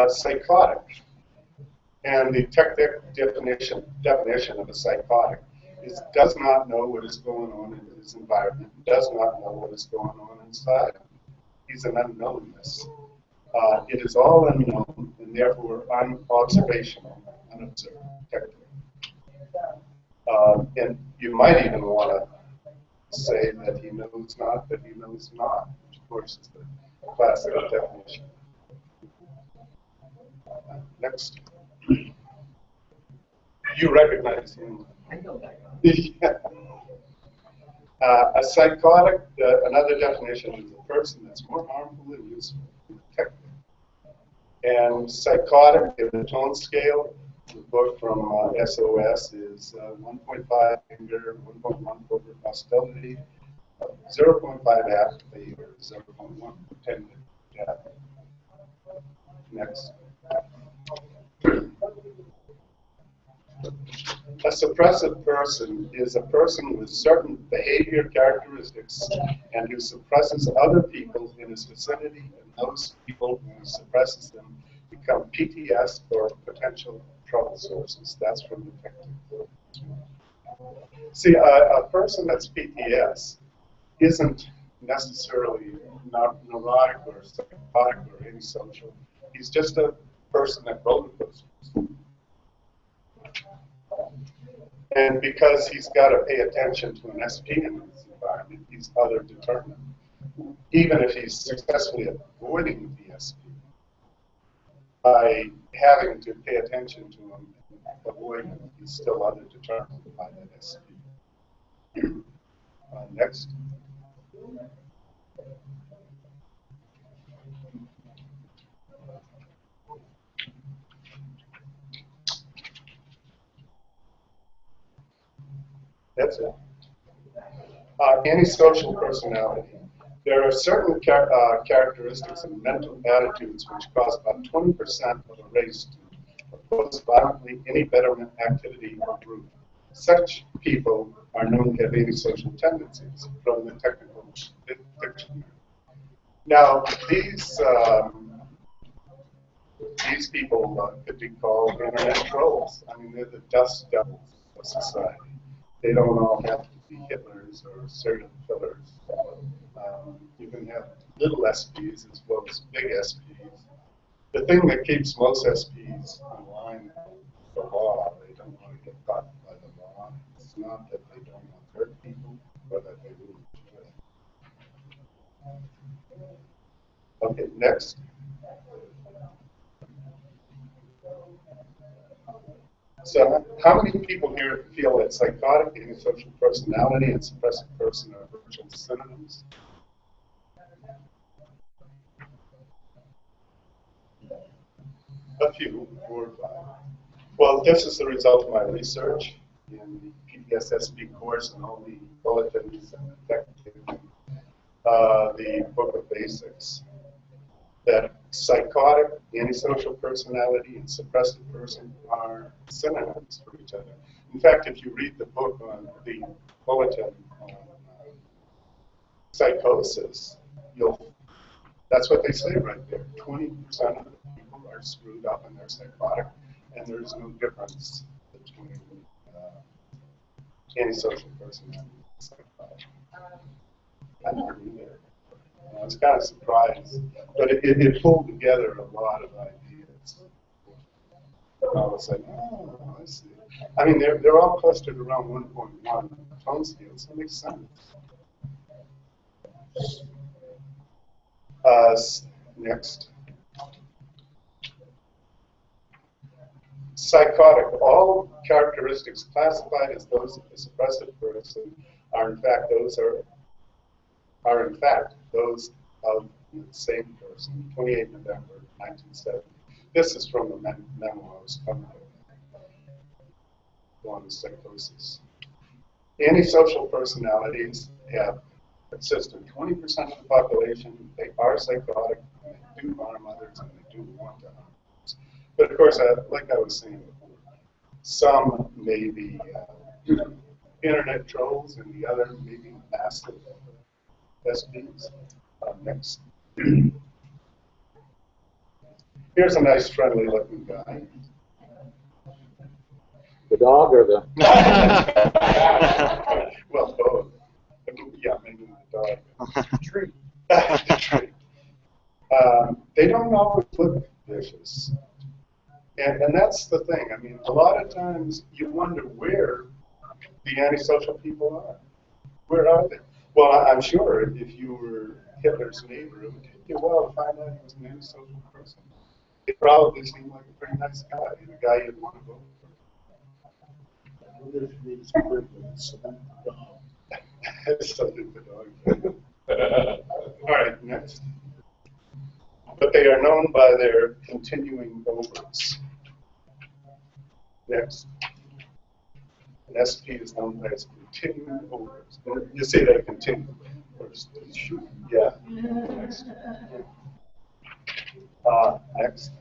Psychotic. And the technical definition of a psychotic is does not know what is going on in his environment, does not know what is going on inside. He's an unknownness. It is all unknown and therefore unobservational, unobserved, technically. And you might even want to say that he knows not that he knows not, which of course is the classic definition. Next. You recognize him. I know that. Yeah. A psychotic, another definition is a person that's more harmful than useful, technically. And psychotic in the tone scale, the book from SOS is 1.5 anger, 1.1 covert hostility, 0.5 apathy, or 0.1 pretended death. Next. A suppressive person is a person with certain behavior characteristics and who suppresses other people in his vicinity, and those people who suppresses them become PTS or potential trouble sources. That's from the technical. See, a person that's PTS isn't necessarily neurotic or psychotic or antisocial. He's just a person that roller coasters. And because he's got to pay attention to an SP in his environment, he's other determined. Even if he's successfully avoiding the SP, by having to pay attention to him and avoid him, he's still other determined by that SP. Next. That's it. Antisocial personality. There are certain characteristics and mental attitudes which cause about 20% of a race to oppose violently any betterment activity or group. Such people are known to have antisocial tendencies from the technical dictionary. Now, these people could be called internet trolls. I mean, they're the dust devils of society. They don't all have to be Hitlers or serial killers. You can have little SPs as well as big SPs. The thing that keeps most SPs in line is the law. They don't want to get caught by the law. It's not that they don't want to hurt people, but that they really enjoy it. Okay, next. So, how many people here feel that psychotic, antisocial personality, and suppressive person are virtual synonyms? A few, 4 or 5. Well, this is the result of my research in the PDSSP course and all the bulletins and the book of basics. That psychotic, antisocial personality, and suppressive person are synonyms for each other. In fact, if you read the book on the bulletin on psychosis, that's what they say right there. 20% of the people are screwed up and they're psychotic, and there's no difference between antisocial personality and psychotic. I never knew that. I was kind of surprised, but it pulled together a lot of ideas. I was like, oh, I see. I mean, they're all clustered around 1.1 tone scale, so it makes sense. Next. Psychotic. All characteristics classified as those of the suppressive person are in fact those of the same person. 28 November 1970. This is from the memo I was covering on psychosis. Antisocial personalities have consistent 20% of the population. They are psychotic, and they do harm others, and they do want to harm others. But of course, like I was saying before, some may be internet trolls, and the other may be massive SPs. Next. Here's a nice, friendly-looking guy. The dog or the? Well, both. Yeah, maybe the dog. The tree. The tree. They don't always look vicious. And that's the thing. I mean, a lot of times you wonder where the antisocial people are. Where are they? Well, I'm sure if you were Hitler's neighbor, it would take you a while to find out he was an antisocial person. He probably seemed like a pretty nice guy, and a guy you'd want to vote for. So did the dog. All right, next. But they are known by their continuing overs. Next. An SP is known by its continuing overs. You see that continuing. Yeah. Next. Next.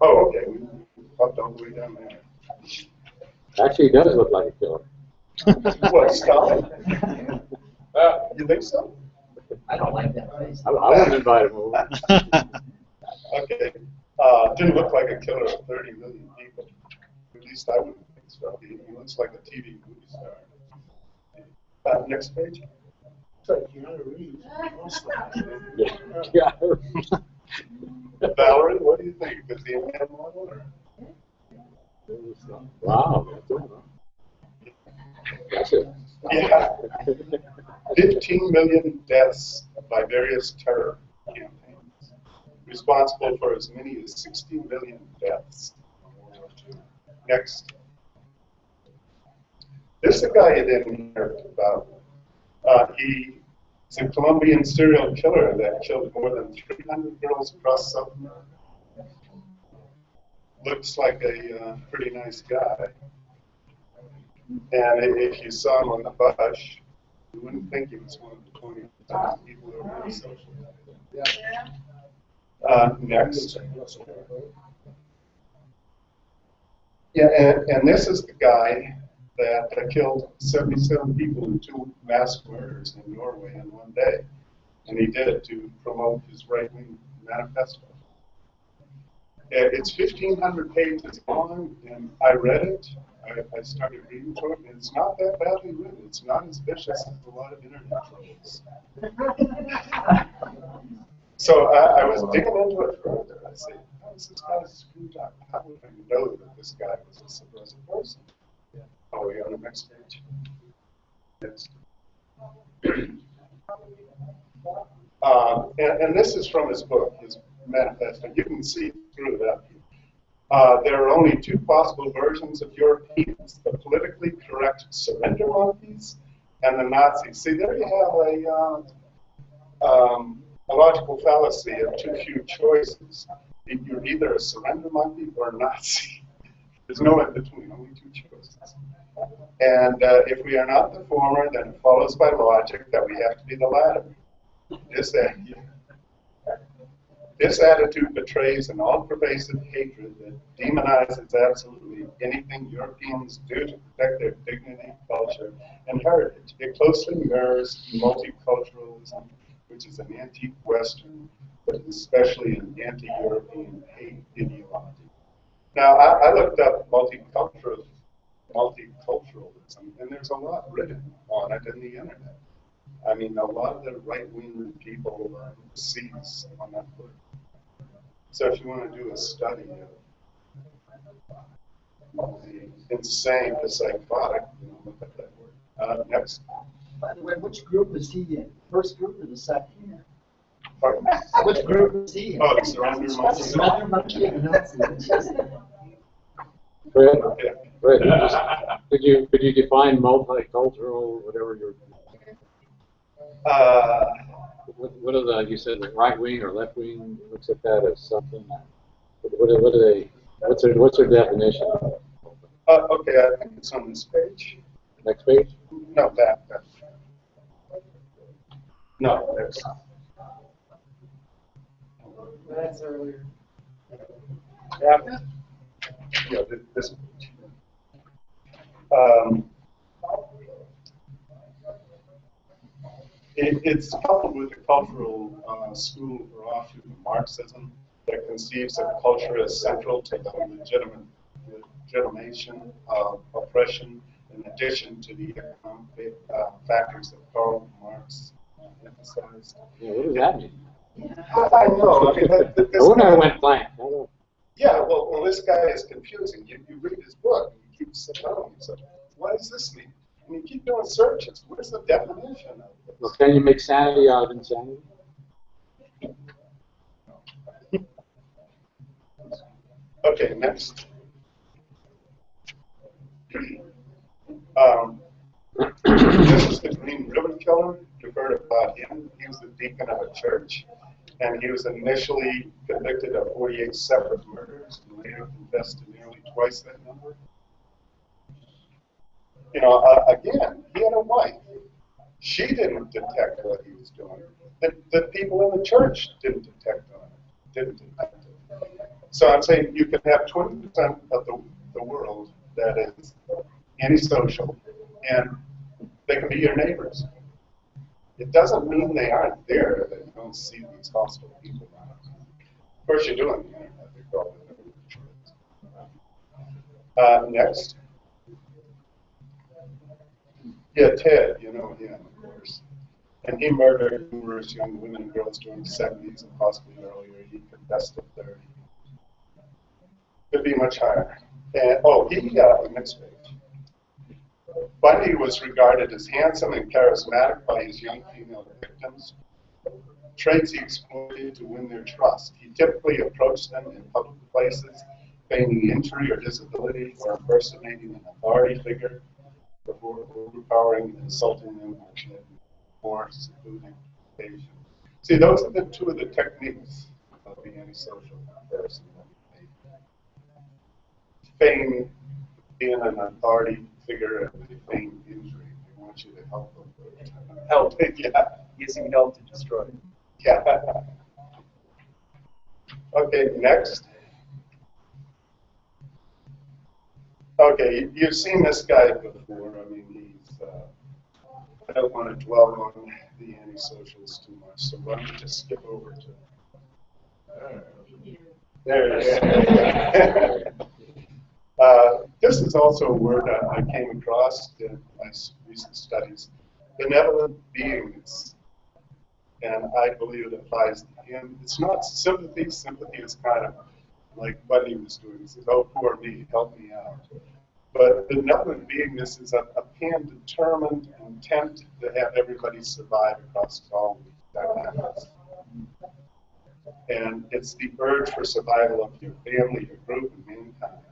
Oh, okay. We popped all the way down there. Actually, he does look like a killer. What, Stalin? You think so? I don't like that face. I wouldn't invite him over. Okay. Didn't look like a killer of 30 million people. At least I wouldn't think so. He looks like a TV movie star. Next page. It's like Keanu Reeves. Yeah. Valerie, what do you think? Is he a man model or? Wow. That's it. Yeah. 15 million deaths by various terror campaigns, responsible for as many as 60 million deaths. Next. This is a guy you didn't hear about. He's a Colombian serial killer that killed more than 300 girls across South America. Looks like a pretty nice guy. And if you saw him on the bus, you wouldn't think he was one of the 20 people who are antisocial. Next. Yeah, and this is the guy that killed 77 people in 2 mass murders in Norway in one day. And he did it to promote his right-wing manifesto. It's 1,500 pages long, and I read it. I started reading through it, and it's not that badly written. It's not as vicious as a lot of internet trolls. So I was digging into it further. I said, how is this guy screwed up? How would I know that this guy was a subversive person? Oh, we on the next page. Next. And this is from his book, his manifesto. You can see through that. There are only 2 possible versions of Europeans: the politically correct surrender monkeys and the Nazis. See, there you have a logical fallacy of too few choices. You're either a surrender monkey or a Nazi. There's no in between, only 2 choices. And if we are not the former, then it follows by logic that we have to be the latter. This attitude betrays an all-pervasive hatred that demonizes absolutely anything Europeans do to protect their dignity, culture, and heritage. It closely mirrors multiculturalism, which is an anti-Western, but especially an anti-European hate ideology. Now, I looked up multiculturalism, and there's a lot written on it in the internet. I mean, a lot of the right-wing people seize on that book. So if you want to do a study of the insane, the psychotic, look at that word. Next. By the way, which group is he in? First group or the second? Pardon? Which group is he in? Oh, the surrender monkey. Surrender monkey. Fred, could you define multicultural, whatever you're? What are the, you said right wing or left wing looks at that as something. What are they? What's their definition? Okay, I think it's on this page. Next page? No, that. No, that's. That's earlier. Yeah, this. It's coupled with the cultural school or offshoot of Marxism that conceives of culture as central to the legitimation of oppression, in addition to the economic factors that Karl Marx emphasized. Yeah, what does that mean? I know. I mean, I went blank. Yeah, well, this guy is confusing. You read his book, and you keep telling yourself, what does this mean? And you keep doing searches. Where's the definition of this? Well, can you make sanity out of insanity? Okay, next. This is the Green Ribbon Killer. You've heard about him. He was the deacon of a church, and he was initially convicted of 48 separate murders and later confessed to nearly twice that number. You know, again, he had a wife. She didn't detect what he was doing. The people in the church didn't detect it. So I'm saying you can have 20% of the world that is antisocial, and they can be your neighbors. It doesn't mean they aren't there, that you don't see these hostile people around. Of course, you're doing the internet. They call it. Next. Yeah, Ted, you know him, of course. And he murdered numerous young women and girls during the 70s and possibly earlier. He confessed to 30. Could be much higher. And, next page. Bundy was regarded as handsome and charismatic by his young female victims, traits he exploited to win their trust. He typically approached them in public places, feigning injury or disability or impersonating an authority figure before overpowering and insulting them in a more secluded occasion. See, those are the 2 of the techniques of the antisocial person. Feign being an authority figure of a feigned injury. They want you to help them. Help it, yeah. Using help to destroy. Yeah. Okay, next. Okay, you've seen this guy before. I mean, he's, I don't want to dwell on the antisocials too much, so why don't we just skip over to, there it is. This is also a word I came across in my recent studies, benevolent beings. And I believe it applies to him. It's not sympathy. Sympathy is kind of like what he was doing. He says, oh, poor me, help me out. But benevolent beingness is a pan-determined intent to have everybody survive across all dynamics. And it's the urge for survival of your family, your group, and mankind.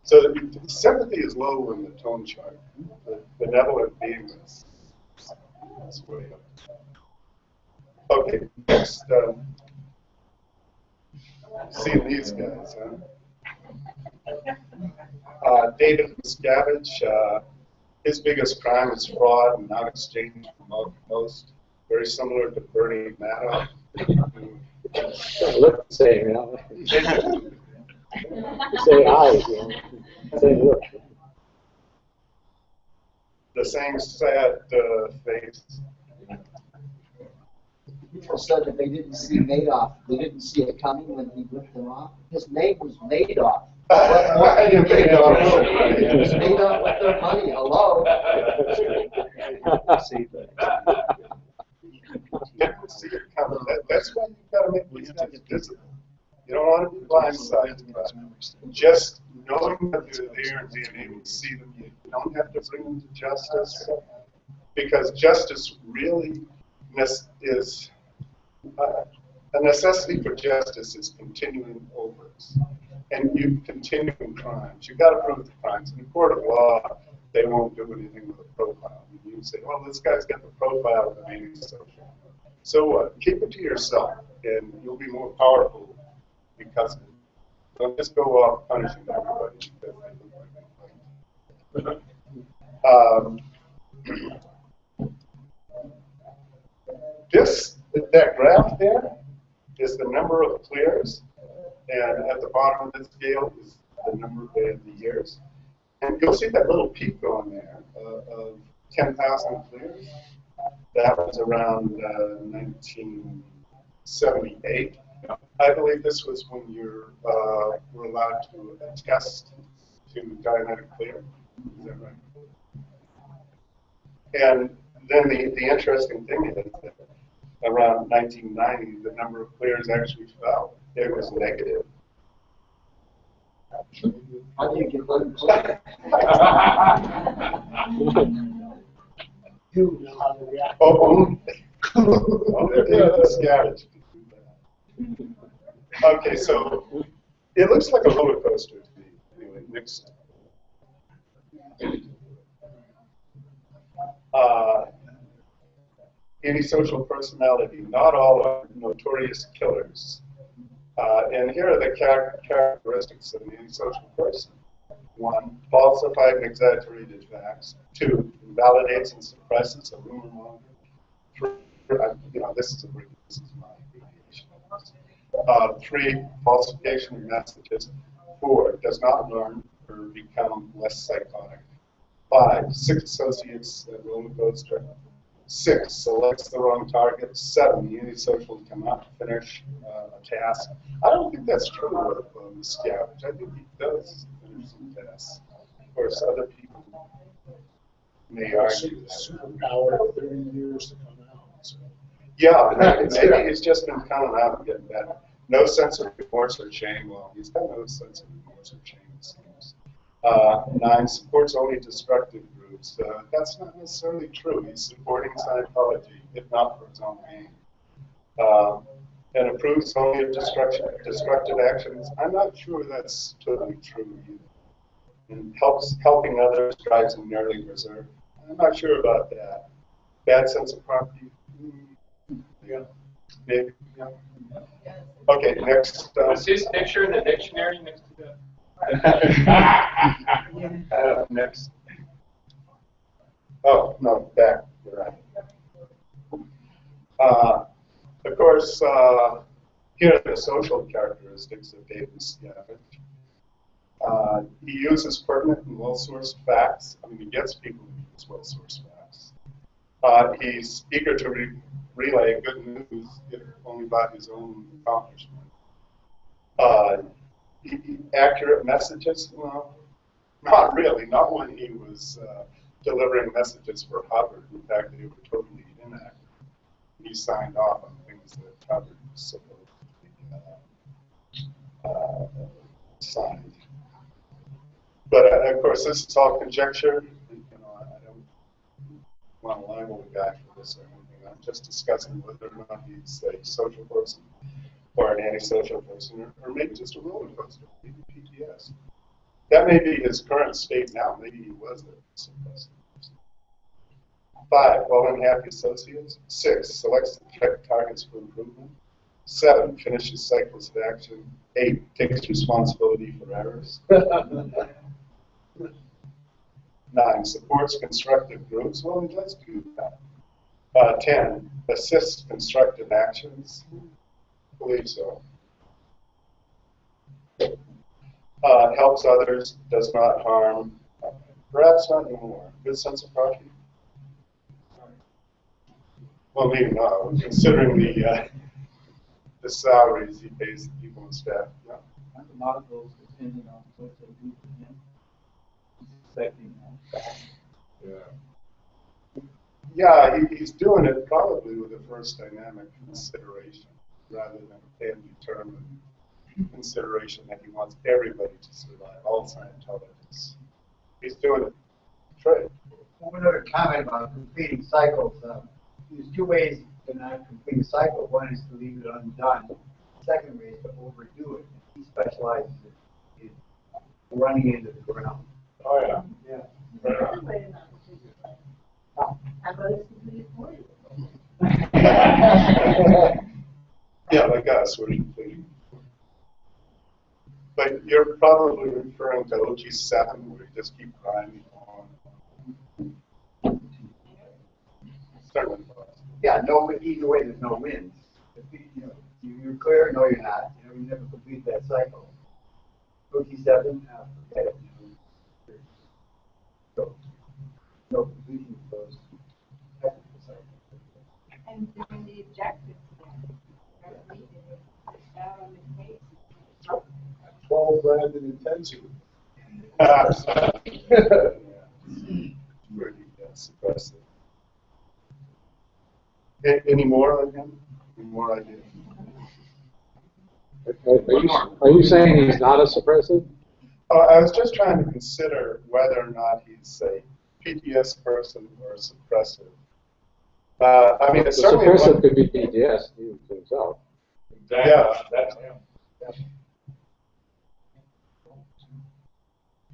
So the sympathy is low in the tone chart. The benevolent beingness is way up. Okay, next. See these guys, huh? David Miscavige, his biggest crime is fraud and not exchange from most. Very similar to Bernie Madoff. Look the same, you know. Say eyes, you know. Say look. The same sad face. People said that they didn't see Madoff. They didn't see it coming when he ripped them off. His name was Madoff. What did Madoff? It was made up with their money. Hello. Didn't see it coming. That's why you've got to make these guys visible. You don't want to be blindsided by them. Just knowing that they're there and being able to see them, you don't have to bring them to justice, because justice really is a necessity for justice is continuing overs and you continuing crimes. You've got to prove the crimes. In a court of law, they won't do anything with a profile. You say, well, this guy's got the profile of an antisocial. So what? Keep it to yourself, and you'll be more powerful because of it. Don't just go off punishing everybody because they look like that graph there is the number of clears, and at the bottom of the scale is the number of the years. And you'll see that little peak on there of 10,000 clears. That was around 1978. I believe this was when you were allowed to attest to Dianetic clear. Is that right? And then the interesting thing is that around 1990, the number of clears actually fell. It was negative. How do you get one clear? You know how to react. Oh, scavenge. Okay, so it looks like a roller coaster to me. Anyway, next. Antisocial personality. Not all are notorious killers. And here are the characteristics of an antisocial person. 1, falsified and exaggerated facts. 2, invalidates and suppresses a rumor monger. 3, this is my abbreviation. 3, falsification of messages. 4, does not learn or become less psychotic. 5, 6 associates a roller coaster. 6, selects the wrong target. 7, the antisocial cannot finish a task. I don't think that's true of Miscavige. I think he does finish some tasks. Of course, other people may argue that. Superpower, 30 years to come out. So. Yeah, maybe he's just been coming out and getting better. No sense of remorse or shame. Well, he's got no sense of remorse or shame, it seems. 9, supports only destructive groups. That's not necessarily true. He's supporting Scientology, if not for his own gain. And approves only of destructive actions. I'm not sure that's totally true either. And helping others drives him nearly berserk. I'm not sure about that. Bad sense of property. Yeah, maybe. Yeah. Okay, next. Was his picture in the dictionary next to Next. Oh, no, back. You're right. Of course, here are the social characteristics of David Scavenge. He uses pertinent and well-sourced facts. I mean, he gets people to use well-sourced facts. He's eager to relay good news, if only by his own accomplishment. Accurate messages? Well, not really. Not when he was delivering messages for Hubbard. In fact, they were totally inaccurate. He signed off on things that Hubbard was supposed to be signed. But of course, this is all conjecture. You know, I don't want to libel the guy for this or anything. I'm just discussing whether or not he's a social person or an antisocial person, or maybe just a roller coaster, maybe PTS. That may be his current state now. Maybe he was a suppressive person. 5, well and happy associates. 6, selects targets for improvement. 7, finishes cycles of action. 8, takes responsibility for errors. 9, supports constructive groups. Well, he does do that. 10, assists constructive actions. I believe so. Helps others, does not harm. Perhaps not anymore. Good sense of property. Well, maybe not. Considering the salaries he pays the people and staff. Yeah. A lot of those depending on what they do for him. Expecting that. Yeah, he's doing it probably with a first dynamic consideration rather than a determined consideration that he wants everybody to survive, all Scientologists. He's doing it trade. One other comment about completing cycles. There's 2 ways to not complete a cycle. One is to leave it undone. The second way is to overdo it. He specializes in running into the ground. Oh, yeah. Yeah. How about it's completed for you? Yeah, like us, we're completing. But you're probably referring to OG7, where you just keep grinding on. Certainly. Yeah, no, either way, there's no wins. You know, you're clear, no, you're not. You know, you never complete that cycle. OT7, forget it. So, no completion of those. And doing the objectives out on the case. 12 grand in intention. Pretty suppressive. Any more on him? Any more ideas? Are you saying he's not a suppressive? I was just trying to consider whether or not he's a PTS person or a suppressive. I mean, it's certainly suppressive could be PTS himself. Yeah.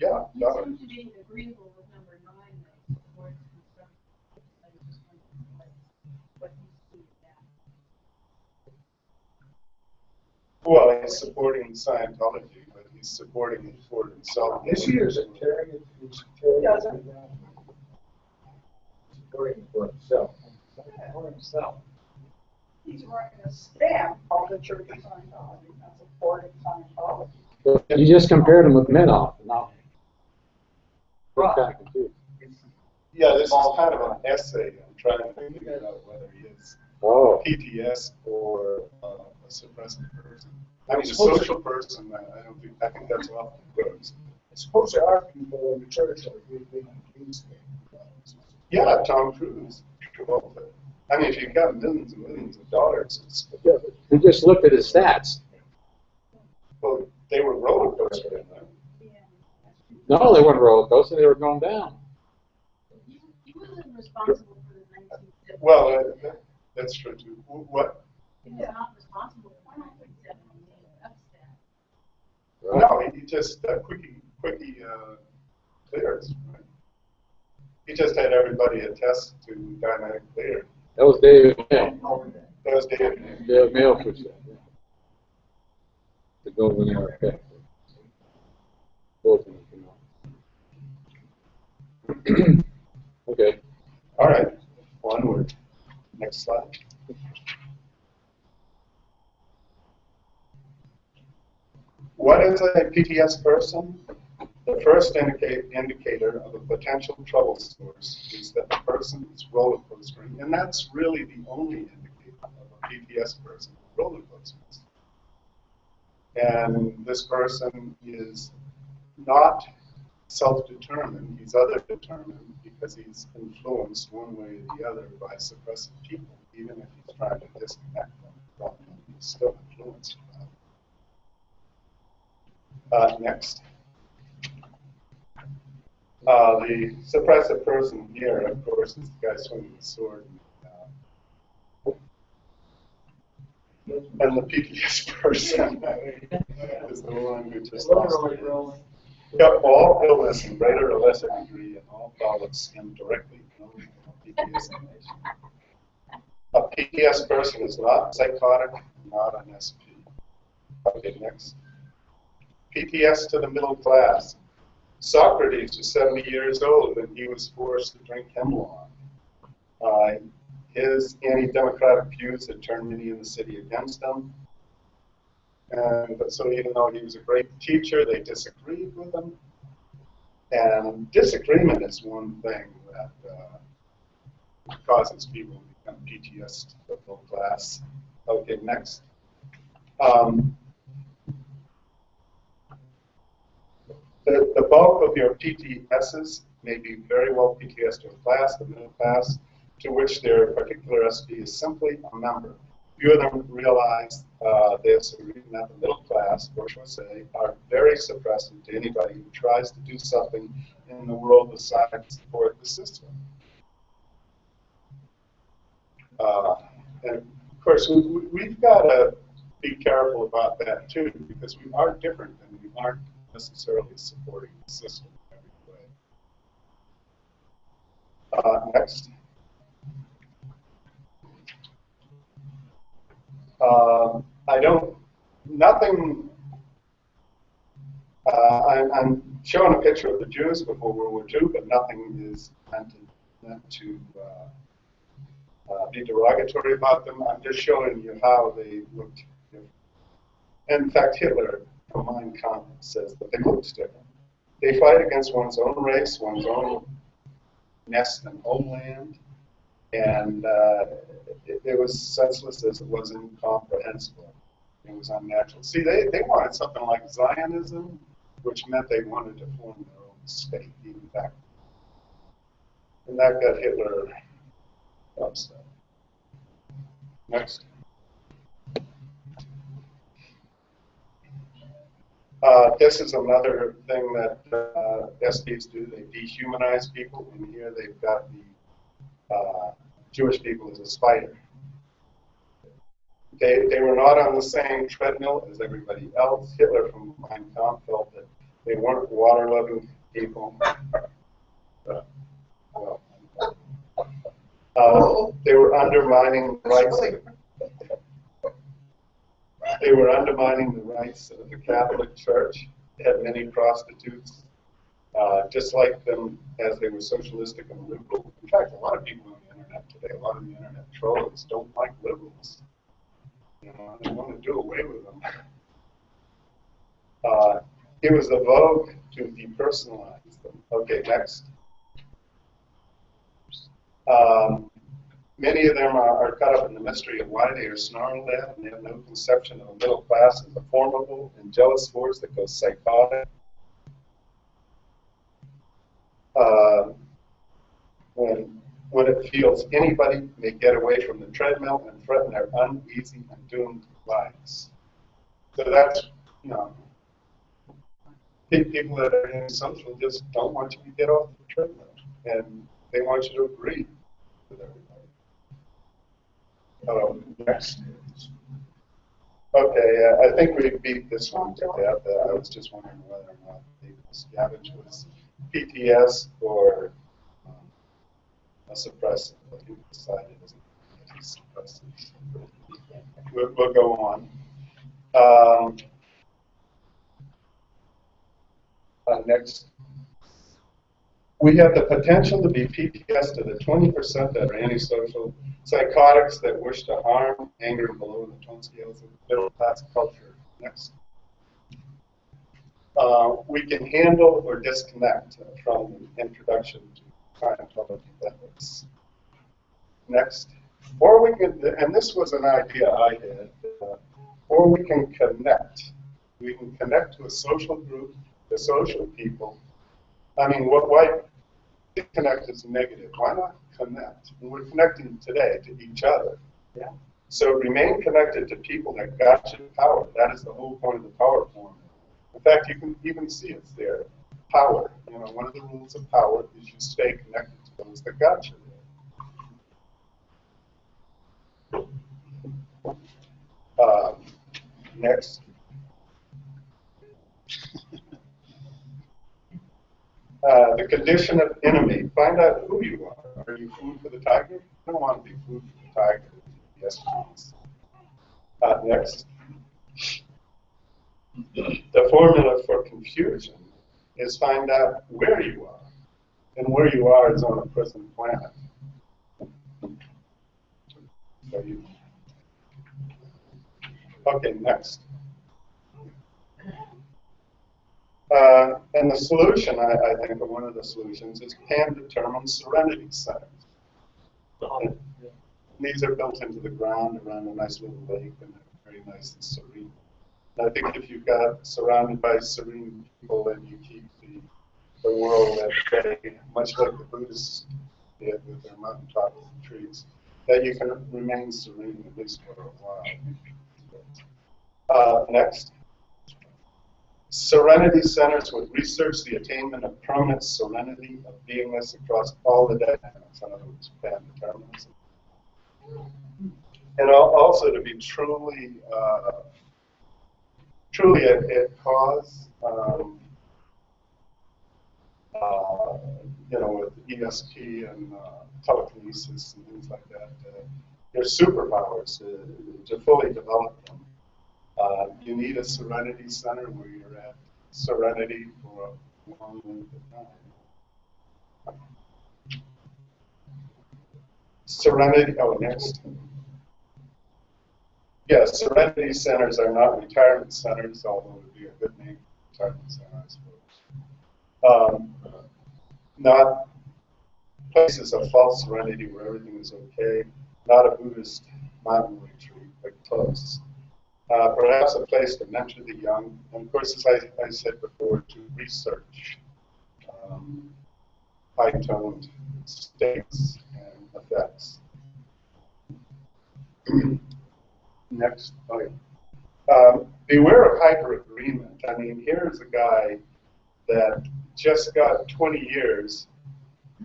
Yeah. You seem to be agreeable with number 9, that supports construction. I just wondered what you see that. Well, he's supporting Scientology, but he's supporting it for himself. Is he or is it tearing it? Supporting for himself. For himself. He's writing a stamp on the Church of Scientology, not supporting Scientology. You just compared him with Minoff. No. Yeah, this is kind of an essay. I'm trying to figure out whether he is PTS or a suppressive person. I mean, a social person, I think that's off the books. I suppose there are people in the church that are really big on these things. Yeah, Tom Cruise. I mean, if you've got millions and millions of dollars, it's... We just looked at his stats. Well, they were roller coaster in that. No, they weren't roller coaster. They were going down. He wasn't responsible for the 1970. Well, that's true too. What? He was not responsible for the 1970 upset. No, he just quickie clears. Right? He just had everybody attest to dynamic clear. That was David Mail. That was David. David Mail pushed that. Yeah. To go in there. Okay. Okay. All right, onward. Next slide. What is a PTS person? The first indicator of a potential trouble source is that the person is roller coastering, and that's really the only indicator of a PTS person, roller coasters. And this person is not self-determined, he's other-determined because he's influenced one way or the other by suppressive people, even if he's trying to disconnect them from them, he's still influenced by them. Next. The suppressive person here, of course, is the guy swinging the sword. And the PTS person is the one who just lost it. All illness in greater or lesser degree and all problems stem directly from PTS information. A PTS person is not psychotic, not an SP. Okay, next. PTS to the middle class. Socrates was 70 years old and he was forced to drink hemlock. His anti-democratic views had turned many in the city against him. And so even though he was a great teacher, they disagreed with him. And disagreement is one thing that causes people to become PTS to the middle class. Okay, next. The bulk of your PTSs may be very well PTS to a class, the middle class, to which their particular SP is simply a member. Few of them realize this, or even that the middle class, or shall I say, are very suppressive to anybody who tries to do something in the world besides support the system. And of course, we've got to be careful about that too, because we are different and we aren't necessarily supporting the system in every way. Next. I'm showing a picture of the Jews before World War II, but nothing is meant to be derogatory about them. I'm just showing you how they looked different. And in fact, Hitler, from Mein Kampf, says that they looked different. They fight against one's own race, one's own nest and homeland, and it was senseless as it was incomprehensible. It was unnatural. See, they wanted something like Zionism, which meant they wanted to form their own state, even back then. And that got Hitler upset. Next. This is another thing that SPs do. They dehumanize people. And here they've got the Jewish people as a spider. They were not on the same treadmill as everybody else. Hitler from Mein Kampf felt that they weren't water-loving people. They were undermining the rights. They were undermining the rights of the Catholic Church. They had many prostitutes, just like them as they were socialistic and liberal. In fact, a lot of people on the internet today, a lot of the internet trolls don't like liberals. You know, they want to do away with them. It was the vogue to depersonalize them. Okay, next. Many of them are caught up in the mystery of why they are snarled at, and they have no conception of a middle class as a formidable and jealous force that goes psychotic. When it feels anybody may get away from the treadmill and threaten their uneasy and doomed lives. So that's, you know, people that are antisocial just don't want you to get off the treadmill, and they want you to agree with everybody. Next. Okay, I think we beat this one to death. I was just wondering whether or not the scavenge was PTS or a suppressive, but he decided as a suppressive. We'll go on. Next. We have the potential to be PTS to the 20% that are antisocial, psychotics that wish to harm, anger below the tone scales of middle class culture. Next. We can handle or disconnect from the introduction to Scientology ethics. Next. Or we can, and this was an idea I had, or we can connect. We can connect to a social group, to social people. I mean, why disconnect is negative? Why not connect? And we're connecting today to each other. Yeah. So remain connected to people that got you power. That is the whole point of the power formula. In fact, you can even see it's there. Power. You know, one of the rules of power is you stay connected to those that got you there. Next. The condition of enemy. Find out who you are. Are you food for the tiger? I don't want to be food for the tiger. Yes, please. Next. The formula for confusion is find out where you are. And where you are is on a prison planet. Okay, next. And the solution, I think, or one of the solutions is pan-determined serenity centers. And these are built into the ground around a nice little lake, and they're very nice and serene. And I think if you've got surrounded by serene people, and you keep the world at bay, much like the Buddhists did with their mountaintop retreats, that you can remain serene at least for a while. Next. Serenity centers would research the attainment of permanent serenity of beingness across all the dynamics, in other words, pan-determinism. And also to be truly at cause, you know, with ESP and telekinesis and things like that. Their superpowers to fully develop them. You need a serenity center where you're at serenity for a long length of time. Serenity, oh, next. Yes, serenity centers are not retirement centers, although it would be a good name for retirement center, I suppose. Not places of false serenity where everything is okay, not a Buddhist mountain retreat, but close. Perhaps a place to mentor the young, and of course, as I said before, to research high-toned states and effects. Next. Beware of hyper-agreement. I mean, here's a guy that just got 20 years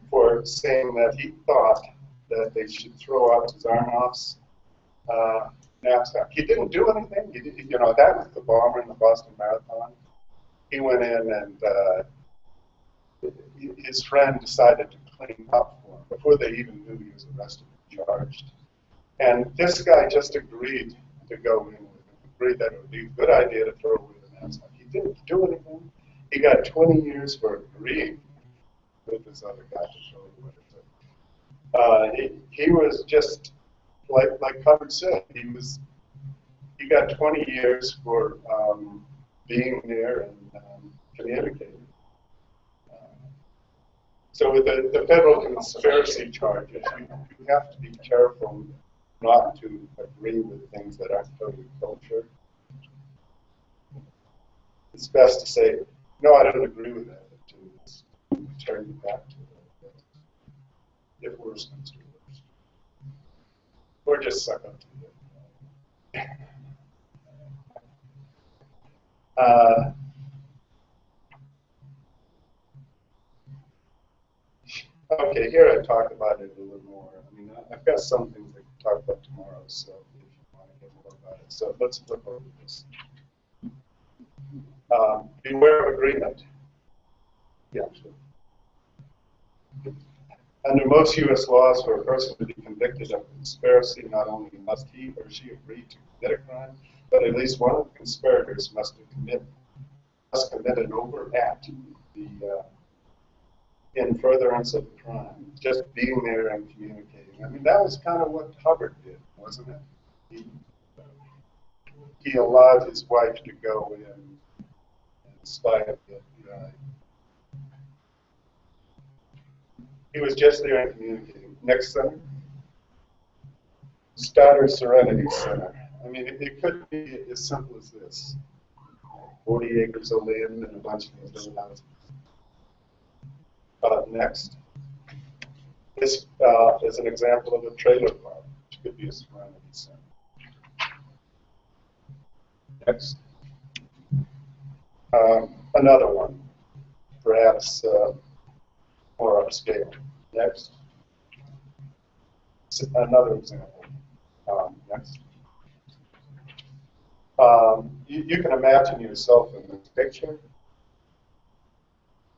for saying that he thought that they should throw out Zarnoff's knapsack. He didn't do anything. He did, you know, that was the bomber in the Boston Marathon. He went in and his friend decided to clean up for him before they even knew he was arrested and charged. And this guy just agreed to go in with him, agreed that it would be a good idea to throw away the knapsack. He didn't do anything. He got 20 years for agreeing with this other guy to throw away. He was just like Hubbard said, he got 20 years for being there and communicating. So with the federal conspiracy charges, you have to be careful not to agree with things that aren't totally kosher. It's best to say, no, I don't agree with that, to turn you back to it. If worse comes to worse. Or just suck up to it. Okay, here I talk about it a little more. I mean, I've got some things I can talk about tomorrow, so if you want to get more about it. So let's flip over this. Beware of agreement. Yeah, sure. Under most U.S. laws, for a person to be convicted of conspiracy, not only must he or she agree to commit a crime, but at least one of the conspirators must commit an overt act, in furtherance of crime, just being there and communicating. I mean, that was kind of what Hubbard did, wasn't it? He allowed his wife to go in spite of the FBI. He was just there and communicating. Next center. Stoddard Serenity Center. I mean, it could be as simple as this. 40 acres of land and a bunch of these little houses. Next. This is an example of a trailer park, which could be a Serenity Center. Next. Another one, perhaps more upscale. Next. Another example. Next. You can imagine yourself in this picture.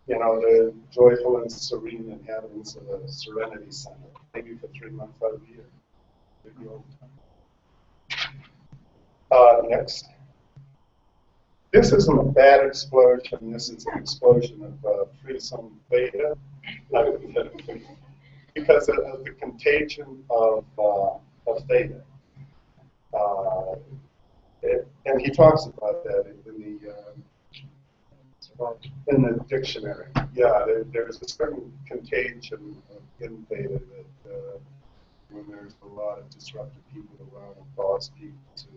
You know, the joyful and serene inhabitants of a Serenity Center, maybe for 3 months out of the year. Maybe all the time. Next. This isn't a bad explosion. This is an explosion of Freezone beta, because of the contagion of theta. And he talks about that in the dictionary. Yeah, there's a certain contagion in theta that when there's a lot of disruptive people around and cause people to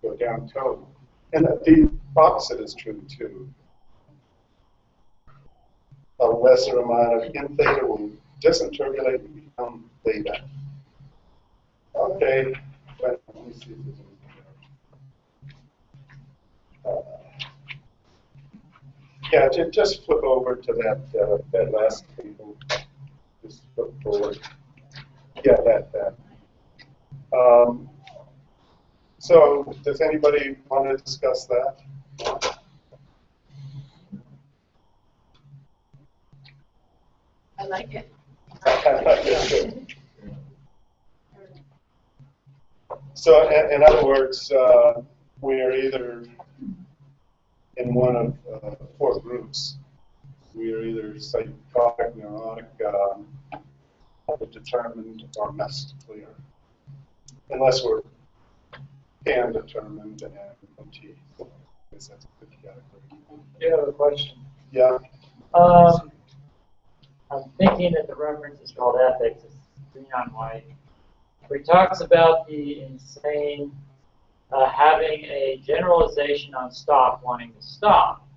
go down tone. And the opposite is true too. A lesser amount of in theta will disinterpolate and become theta. Okay, let me see if there's anything else. Yeah, just flip over to that last table. Just flip forward. Yeah, that. So, does anybody want to discuss that? I like it. So, in other words, we are either in one of 4 groups. We are either psychotic, neurotic, determined, or messed clear. Unless we're and determined and MT. I guess that's a good category. You have a question? Yeah. I'm thinking that the reference is called ethics. It's green on white. Where he talks about the insane having a generalization on stop, wanting to stop.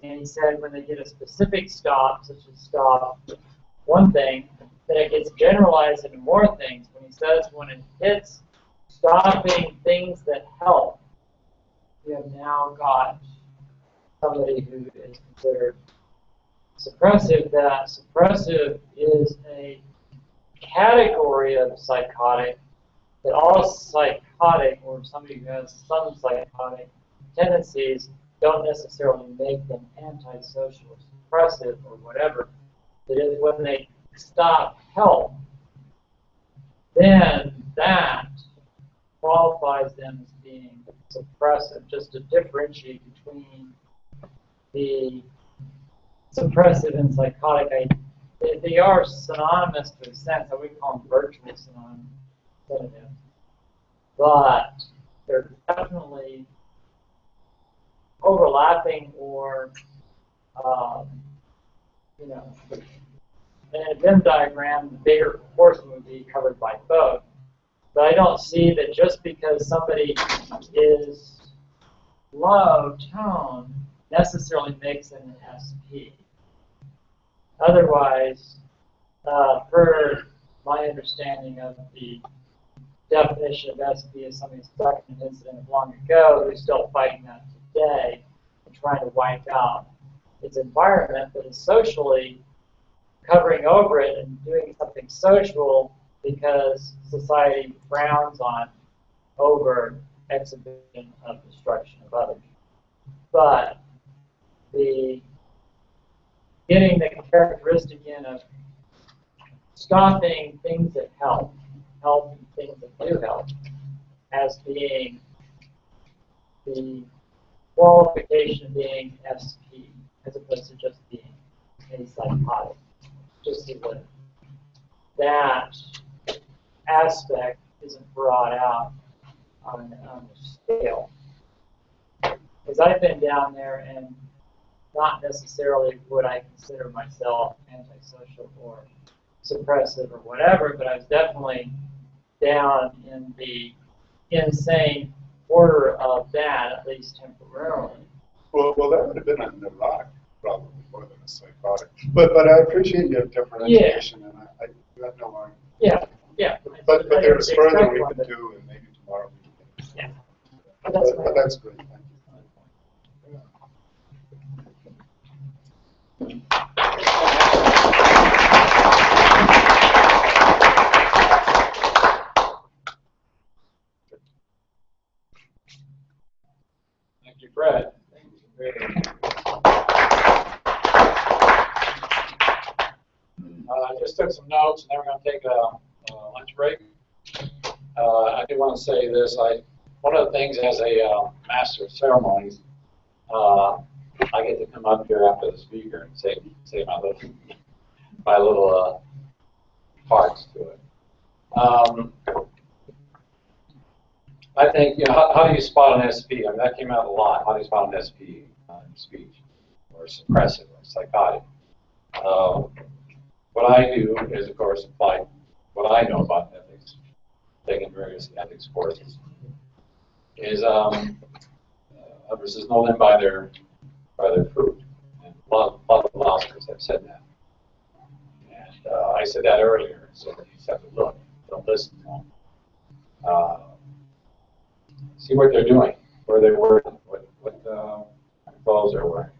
And he said when they get a specific stop, such as stop one thing, then it gets generalized into more things. When he says when it hits stopping things that help, we have now got somebody who is considered suppressive. That suppressive is a category of psychotic, that all psychotic, or somebody who has some psychotic tendencies, don't necessarily make them antisocial or suppressive or whatever. That is, when they stop help, then that qualifies them as being suppressive, just to differentiate between the suppressive and psychotic. They are synonymous to a sense. I would call them virtual synonyms. But they're definitely overlapping, or, you know, in a Venn diagram, the bigger proportion would be covered by both. But I don't see that just because somebody is low tone necessarily makes them an SP. Otherwise, per my understanding of the definition of SP as somebody stuck in an incident of long ago, who's still fighting that today and trying to wipe out its environment, but is socially covering over it and doing something social because society frowns on overt exhibition of destruction of others. But the getting the characteristic in of stopping things that help, helping things that do help, as being the qualification of being SP, as opposed to just being. a psychotic. Just so that aspect isn't brought out on the scale. Because I've been down there and not necessarily would I consider myself antisocial or suppressive or whatever, but I was definitely down in the insane order of that, at least temporarily. Well, that would have been a neurotic probably more than a psychotic. But I appreciate your differentiation, and I got no argument. Yeah, yeah. But there's further we can do, and maybe tomorrow we can. Yeah. But that's great. Thank you. Thank you, Fred. I just took some notes, and then we're going to take a lunch break. I do want to say this. One of the things as a master of ceremonies, I get to come up here after the speaker and say my little parts to it. I think, how do you spot an SP? I mean, that came out a lot. How do you spot an SP in speech, or suppressive, or psychotic? What I do is, of course, apply what I know about ethics, taking various ethics courses, is others is know them by their fruit. And a lot of philosophers have said that. And I said that earlier, so you just have to look, don't listen to them. See what they're doing, where they're working, what clothes they're wearing.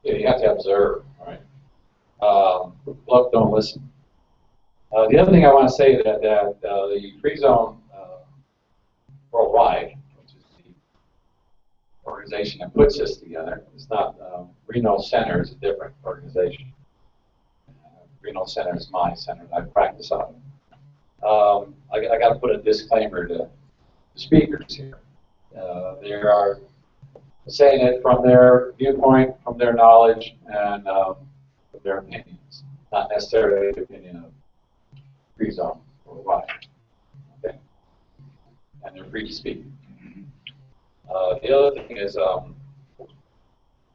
You have to observe, right? Look, don't listen. The other thing I want to say that the Freezone worldwide, which is the organization that puts this together, it's not Reno Center is a different organization. Reno Center is my center. I practice on it. I got to put a disclaimer to the speakers here. They are saying it from their viewpoint, from their knowledge, and from their opinions, not necessarily the opinion of Freezone worldwide. Okay, and they're free to speak. The other thing is,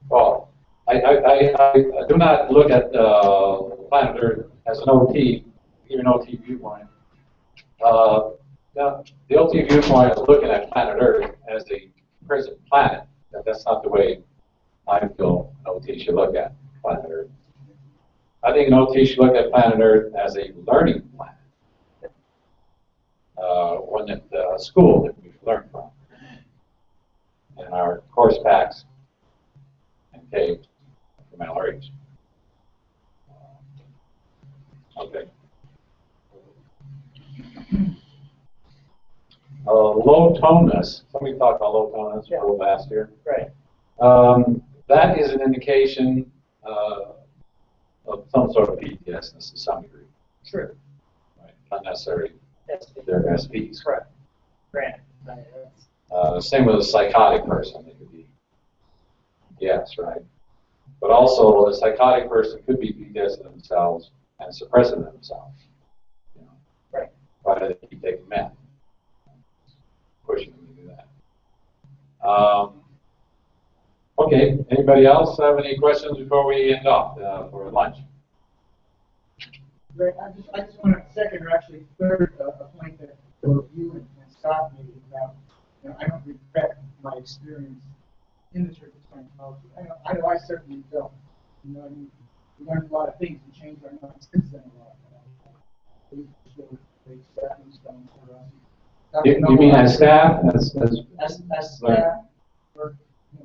well, I do not look at planet Earth as an OT, even OT viewpoint. The OT viewpoint is looking at planet Earth as a present planet. That's not the way I feel an OT should look at planet Earth. I think an OT should look at planet Earth as a learning planet. One that school that we learn from. In our course packs and caves from LRH. Okay. Low toneness. Somebody talked about low toneness last year. Right. That is an indication of some sort of PTSD to some degree. True. Right. Not necessarily SP. they're SPs. Correct. Granted. Same with a psychotic person. It could be yes, right. But also, a psychotic person could be PTSD themselves and suppressing themselves. You know, right. Why do they keep taking meth? Pushing them to do that. Okay. Anybody else have any questions before we end off for lunch? Right. I just want to second or actually third a point that both you and Scott made about. I don't regret my experience in the Church of Scientology. I know I certainly don't. I mean, we learned a lot of things and changed our minds since then a lot. These were big stepping stones for us. You mean as staff? As staff, or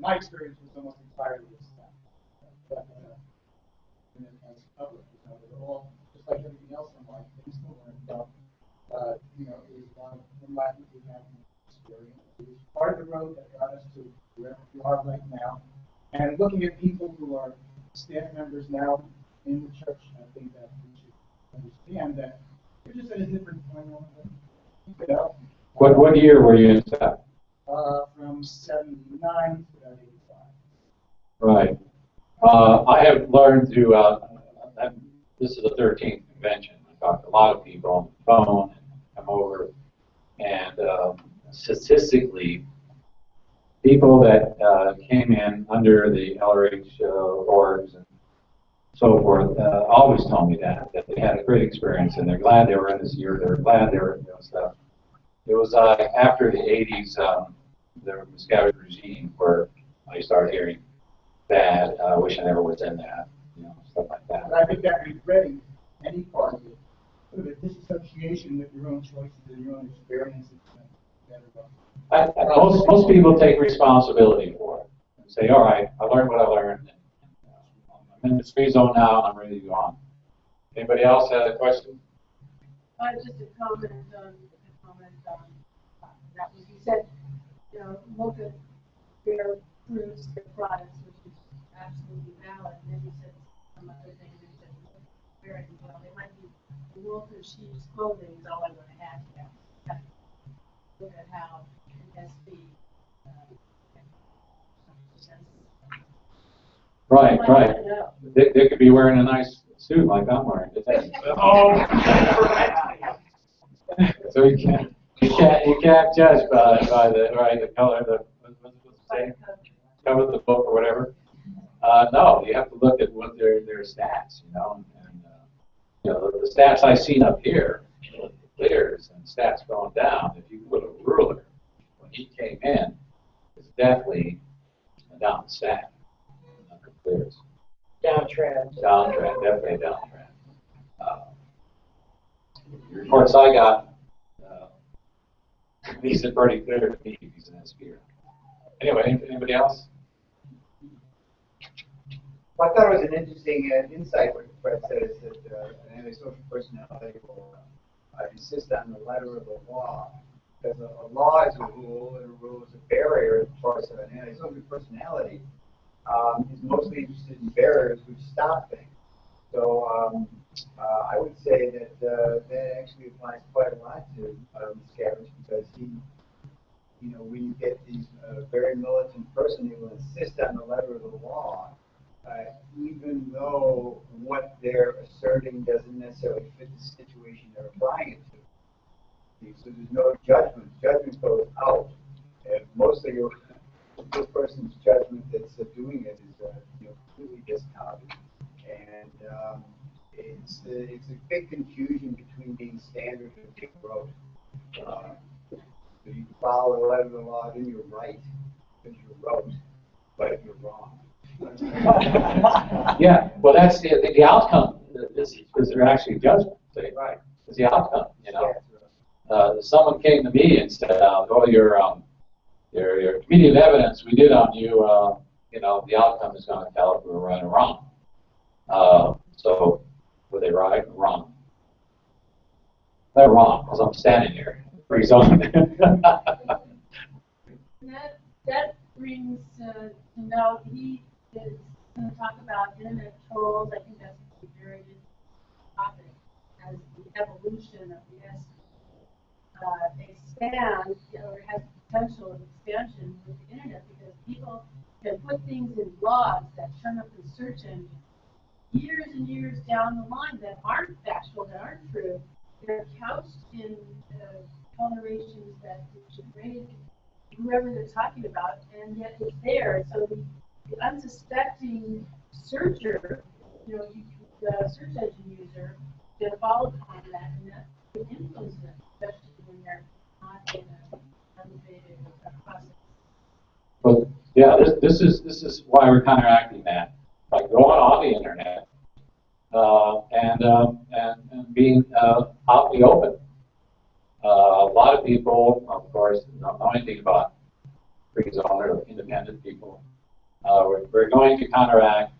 my experience was almost entirely as staff. But as public, they're all just like everything else in life. They still learn about. It was a lot of enlightenment we had experience. It was part of the road that got us to where we are right now. And looking at people who are staff members now in the church, I think that we should understand that we're just at a different point. What year were you in staff? From 79 to 85. Right. I have learned through, this is the 13th convention. I talked to a lot of people on the phone and come over, and statistically, people that came in under the LRH orgs and so forth always told me that they had a great experience and they're glad they were in this year. They're glad they were doing stuff. It was after the 80s, the Miscavige regime, where I started hearing that I wish I never was in that, stuff like that. But I think that regretting any part of it, sort of a disassociation with your own choices and your own experiences. Most people take responsibility for it and say, all right, I learned what I learned. I'm in this free zone now, and I'm ready to go on. Anybody else have a question? Just a comment on that. You said, look at their fruits, their products, which is absolutely valid. And then you said some other thing that you said, very well. It might be the wolf in sheep's clothing is all I want to add to that. Look at how NSB. Right. They could be wearing a nice suit like I'm wearing today. So you can't judge by the color, cover of the book or whatever. No, you have to look at what their stats, and the stats I've seen up here, clears and stats going down. If you put a ruler when he came in, it's definitely a down stat. Clears. Downtrend. Downtrend, definitely a downtrend. The reports I got, these are pretty clear to me. He's an SPR. Anyway, anybody else? Well, I thought it was an interesting insight what Fred said, is that an antisocial personality will insist on the letter of the law. Because a law is a rule, and a rule is a barrier as far as an antisocial personality is mostly interested in barriers which stop things. So I would say that that actually applies quite a lot to Miscavige, because when you get these very militant person, they will insist on the letter of the law, even though what they're asserting doesn't necessarily fit the situation they're applying it to. So there's no judgment. Judgment goes out. And most of this person's judgment that's doing it is completely discounted. And it's a big confusion between being standard and being rote. So you follow the letter of the law, then you're right, because you're rote, but you're wrong. Yeah, well, that's the outcome. Is there actually judgment? Right. It's the outcome. Someone came to me and said, "Oh, your committee of evidence we did on you, the outcome is going to tell if we were right or wrong." So, were they right or wrong? They're wrong, because I'm standing here. Freezone. That brings to note, he is going to talk about internet trolls. I think that's a very good topic, as the evolution of the expand, or has potential of expansion with the internet, because people can put things in blogs that turn up in search engines years and years down the line that aren't factual, that aren't true. They're couched in colorations that degrade whoever they're talking about, and yet it's there. So the unsuspecting searcher, the search engine user, can fall upon that, and that can influence them, especially when they're not in a elevated process. Well, yeah, this is why we're counteracting that by going on the internet and being out in the open. A lot of people, of course, don't know anything about Freezone or independent people. We're going to counteract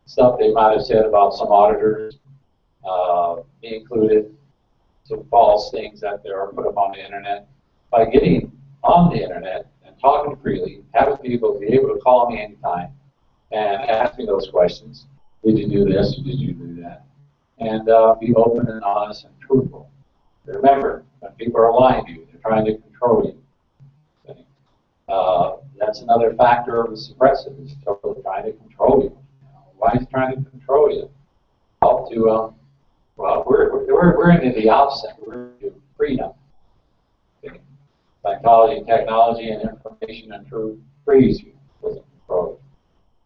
stuff they might have said about some auditors, me included, some false things that they are put up on the internet, by getting on the internet and talking freely, having people be able to call me anytime and ask me those questions. Did you do this? Did you do that? And be open and honest and truthful. Remember, when people are lying to you, they're trying to control you. That's another factor of the suppressive, is trying to control you. Why he's trying to control you? Help to, well, we're into the opposite. We're into freedom. Okay. Psychology, technology, and information and truth frees you. Doesn't control you.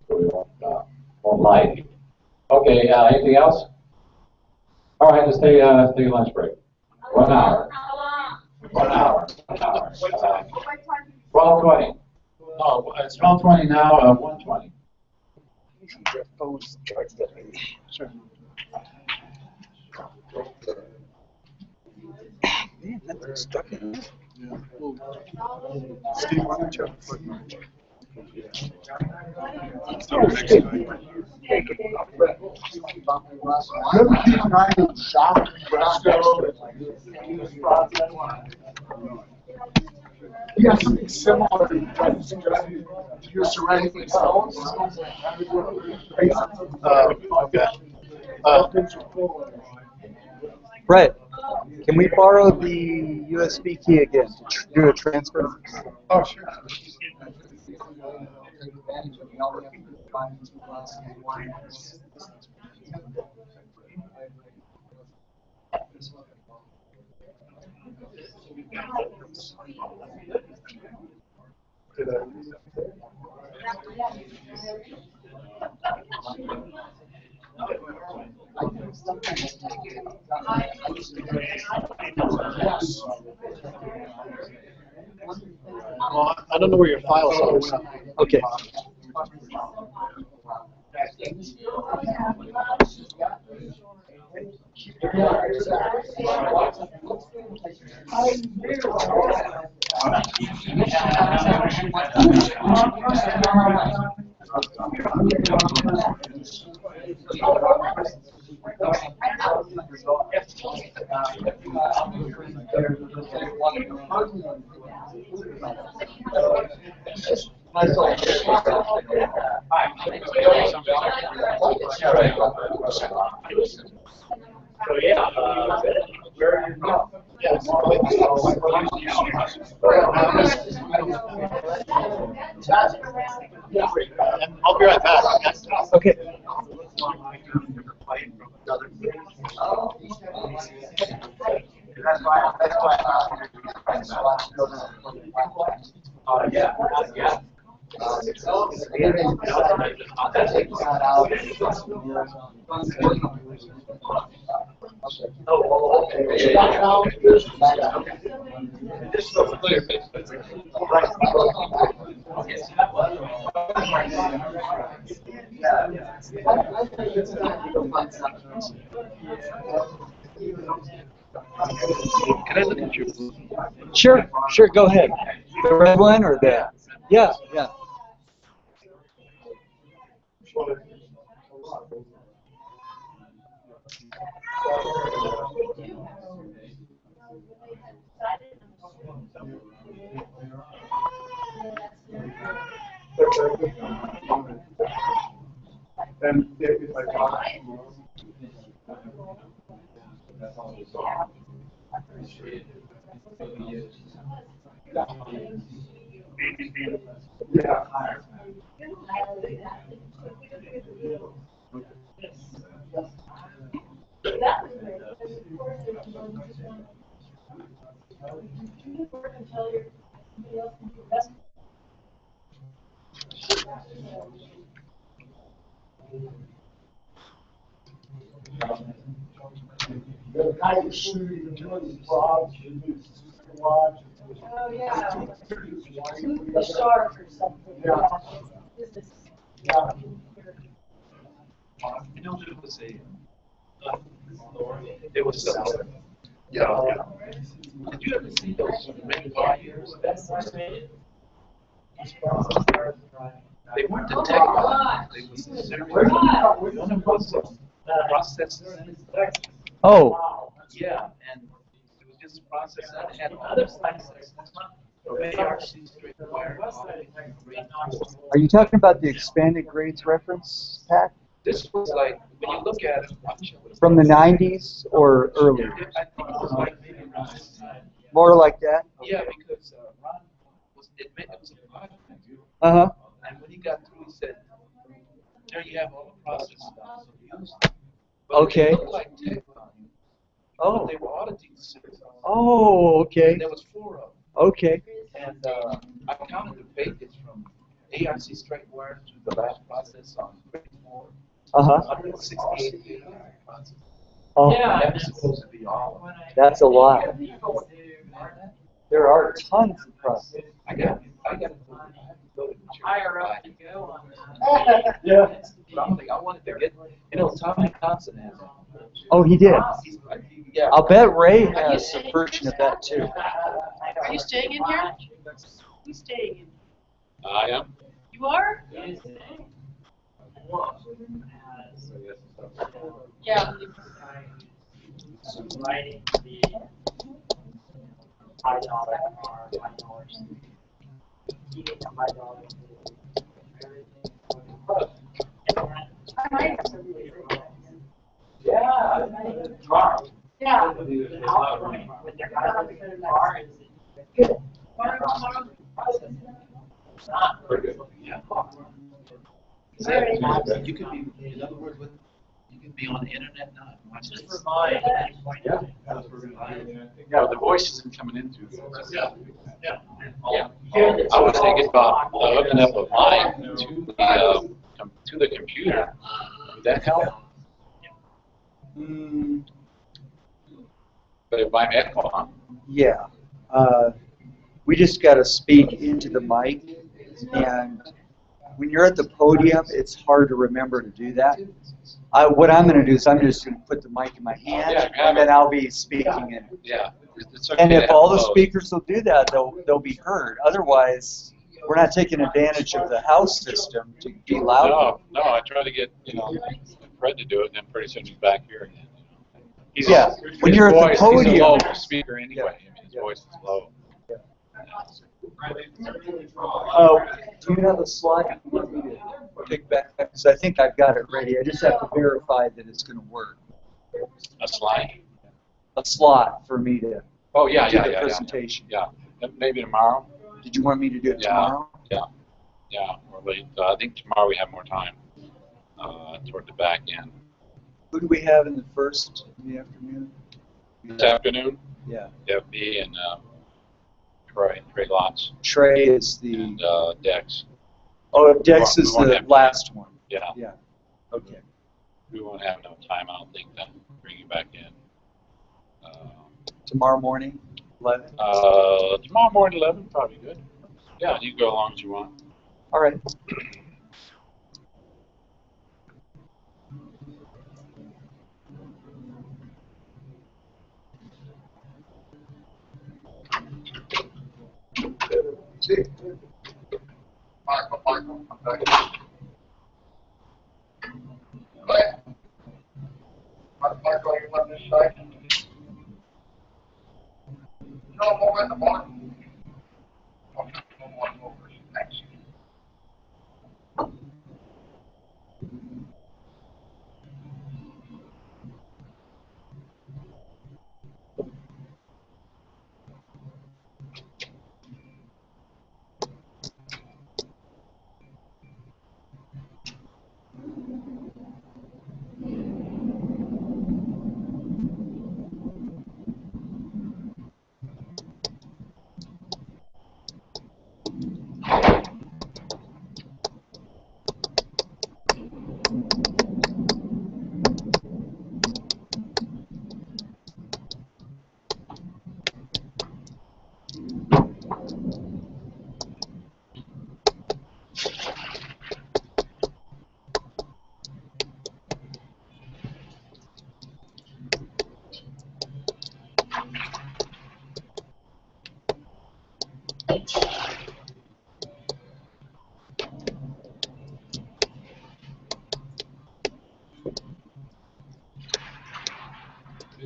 So we won't lie to you. Okay, anything else? All right, let's take a lunch break. 1 hour. 1 hour. 1 hour. 12:20. Oh, it's 12:20 now. 1:20. Your phone's charged up. Sure. Man, that's stuck in there. Yeah. Steve, why don't you have a footnote? Yeah, something similar. Use to write things out. Okay. Brett, can we borrow the USB key again to do a transfer? Oh, sure. Well, I don't know where your files are. So. Okay. So yeah, where are you from? I'll be right back. Okay. Yeah. Can I look at your blue? Sure, go ahead. The red one or the? Yeah. And if I talk yeah. The kind of shooting and doing jobs, you do watch. Oh, yeah. The shark or something. Yeah. Yeah. You know, it was it was Yeah. Did you ever see those red wires? They weren't detected. They was one of was processed. Oh. Yeah, and it was just processed and had other processes. Are you talking about the expanded grades reference pack? This was like, when you look at it, From the 90s or earlier? I think it was like maybe around, More like that? yeah, because Ron was, it was a project. Uh-huh. And when he got through, he said, there you have all the process stuff, so they used them. But Okay. They looked like tech volume. Oh. They were auditing the series. Oh, okay. And there was 4 of them. Okay. And I counted the packets from ARC straight wire to the last process on 24. Uh-huh. 168 pages process. Oh. And that was supposed to be all of them. That's a lot. There are tons of processes. I got to go to the Higher up you go on that. Yeah. But I'm like, I wanted to get, Tommy Thompson has it. Oh, he did. Yeah. I'll bet Ray has a version of that too. Are you staying in here? Who's staying in? I am. You are? Yeah. Writing the $5 car, $5. Keeping the $5. Yeah. Tomorrow. Yeah. With their car is not Very good. Yeah. You could be, in other words, you can be on the internet now and watch this. just remind. Yeah, the voice isn't coming into it. Yeah. Yeah. I was thinking about hooking up a mic to the computer. Would that help? But it might echo, huh? Yeah. We just got to speak into the mic, and when you're at the podium, it's hard to remember to do that. What I'm going to do is I'm just going to put the mic in my hand, and then I'll be speaking in it. Yeah. It's okay And to if have all the both. speakers will do that, they'll be heard. Otherwise, we're not taking advantage of the house system to be loud. No, I try to get Fred to do it, and then pretty soon he's back here again. Yeah, when you're at the He's a podium. low speaker anyway. I mean, his voice is low. Do you have a slide you want me to take back? Because I think I've got it ready. I just have to verify that it's going to work. A slide? A slot for me to do the presentation. Yeah. Maybe tomorrow. Did you want me to do it tomorrow? Yeah. Or late. I think tomorrow we have more time toward the back end. Who do we have in the afternoon? This afternoon? Yeah. FB and Trey Lots. Trey is the. And Dex. Oh, Dex We is won't the have- last one. Yeah. Yeah. Okay. We won't have enough time, I don't think, to bring you back in. Tomorrow morning, 11. Tomorrow morning, 11, probably good. Yeah, you can go as long as you want. All right. See? Michael, okay. Go ahead. Michael, you on this side? No more in the morning. Okay, no more over. Thanks.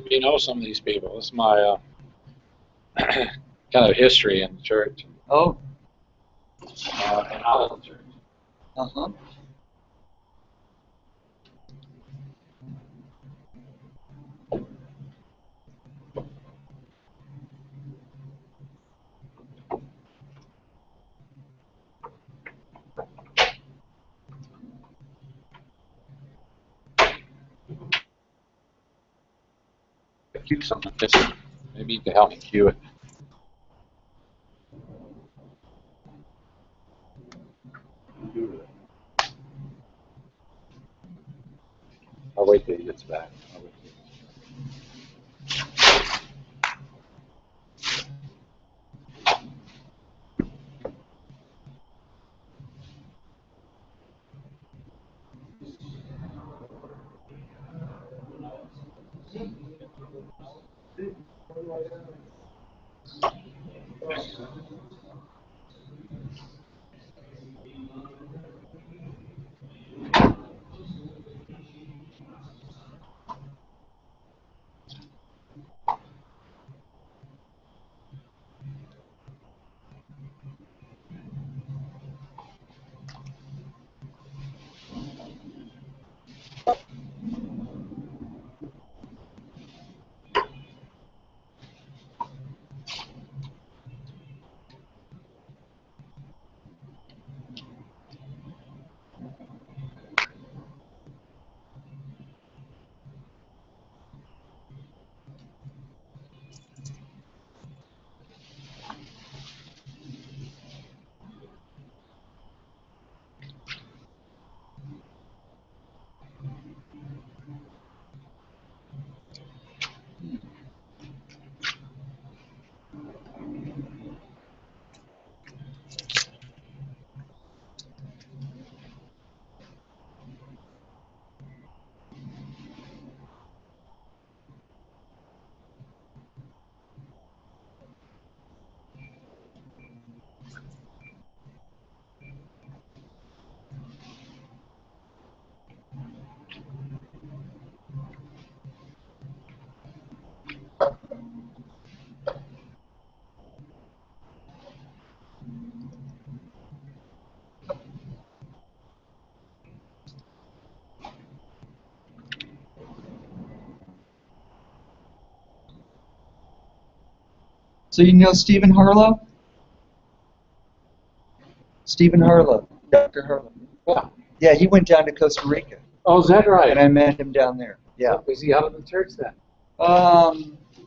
You know some of these people. This is my kind of history in the church. Oh. And out of the church. Uh-huh. cue something. Maybe you can help me cue it. I'll wait till he gets back. So you know Stephen Harlow? Stephen Harlow, Dr. Harlow. Yeah. Yeah, he went down to Costa Rica. Oh, is that right? And I met him down there. Yeah. Is he out of the church then?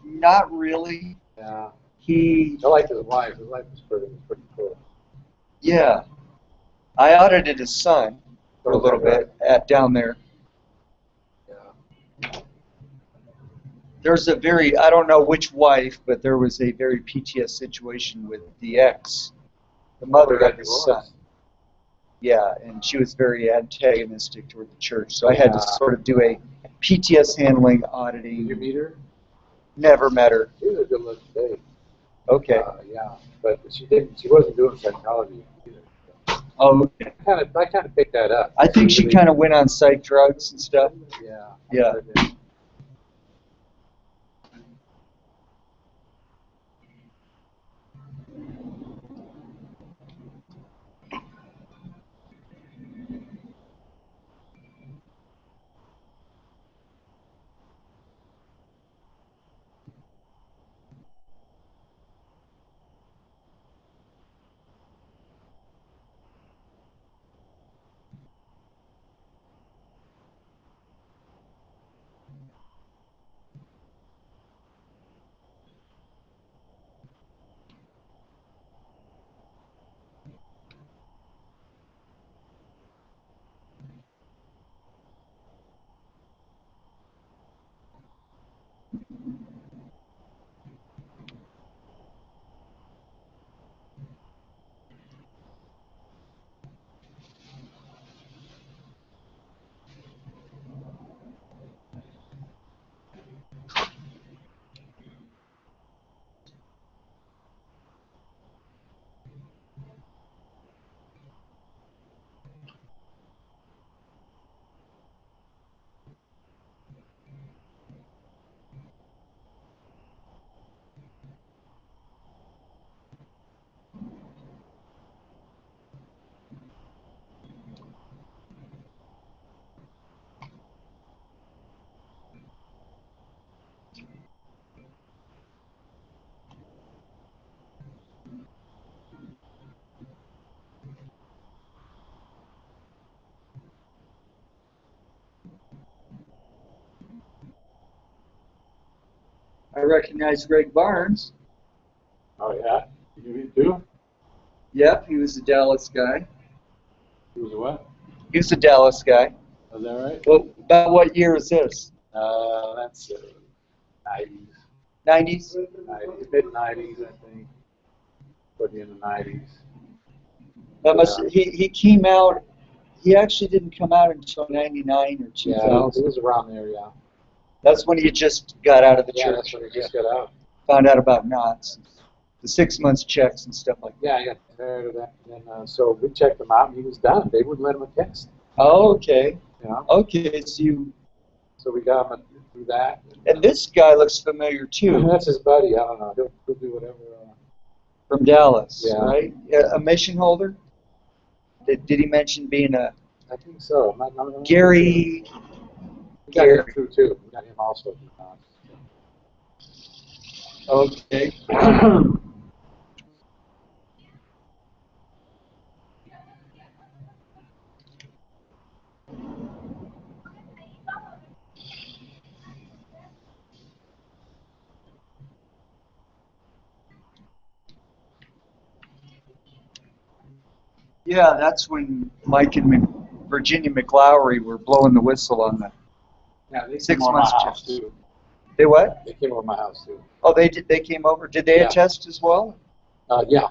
Not really. Yeah. I like his wife. His wife was pretty cool. Yeah. I audited his son for a little bit down there. Yeah. There's a I don't know which wife, but there was a very PTS situation with the ex, the mother of his son. Yeah, and she was very antagonistic toward the church. So I had to sort of do a PTS handling auditing. Did you meet her? Never met her. She was a good looking babe. Okay. Yeah, but she wasn't doing psychology either. Oh, okay. I kind of picked that up. I think she kind of went on psych drugs and stuff. Yeah. Yeah. I recognize Greg Barnes. Oh, yeah? You too? Yep, he was a Dallas guy. He was a what? He was a Dallas guy. Is that right? Well, about what year is this? That's 90s. 90s? 90s, mid-90s, I think. Put in the 90s. That must, he came out, he actually didn't come out until 99 or 2000. Yeah, it was around there, yeah. That's when he just got out of the Yeah, church. that's when he just got out. Found out about knots, the 6 months checks and stuff like that. Yeah, I got tired of that. And so we checked him out, and he was done. They wouldn't let him attest. Oh, okay. You know? Okay, So we got him through that. And this guy looks familiar too. That's his buddy. I don't know. He'll do whatever. From Dallas, Yeah. right? A mission holder? Did he mention being a I think so. Gary? We got him through too. We got him also through knots. Okay. Yeah, that's when Mike and Virginia McLowry were blowing the whistle on the Yeah, they 6 came over months my house checks. too. They what? They came over my house too. Oh, they did. They came over. Did they Yeah. attest as well? Yeah.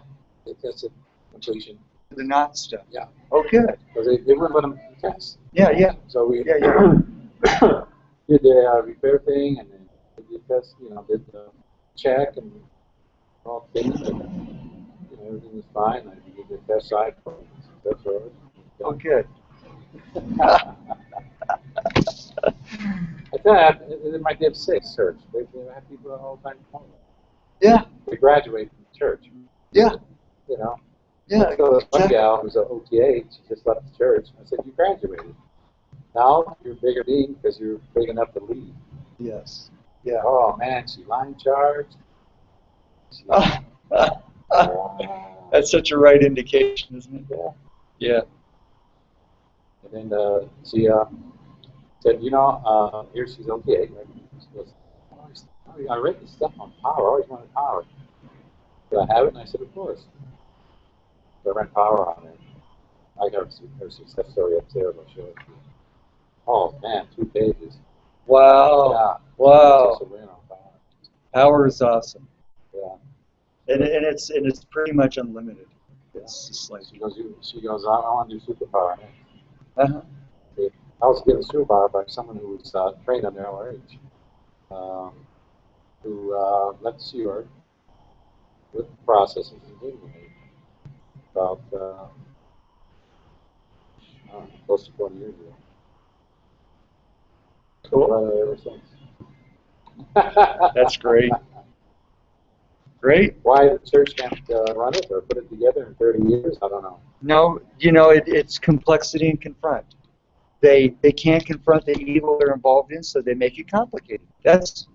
That's a completion. The knot stuff. Yeah. Oh, good. Because they wouldn't let them test. Yeah, yeah. So we Yeah, did the repair thing, and then did the test, did the check, and all things, and everything was fine. I did the test side. That's all right. Oh, good. I thought they might have 6 church. They have people all the time. Yeah. They graduate from church. Yeah. Yeah. So this one gal who's an OTA, she just left the church. I said, you graduated. Now you're a bigger dean because you're big enough to lead. Yes. Yeah. Oh, man, she line charged. That's such a right indication, isn't it? Yeah. Yeah. And then she said, here she's okay. She goes, I read this stuff on power. I always wanted power. Did I have it? And I said, of course. So I ran power on it. I got her success story upstairs. I'll show it to you. Oh, man, 2 pages. Wow. Yeah. Wow. Just a win on power. Power is awesome. Yeah. And it's pretty much unlimited. It's just like She goes, I want to do superpower. Uh-huh. I was given superpower by someone who was trained on their LRH, who left the Sea Org with processes and did with me about close to 20 years ago. Cool. Ever since. That's great. Great. Why the church can't run it or put it together in 30 years, I don't know. No, it's complexity and confront. They can't confront the evil they're involved in, so they make it complicated. That's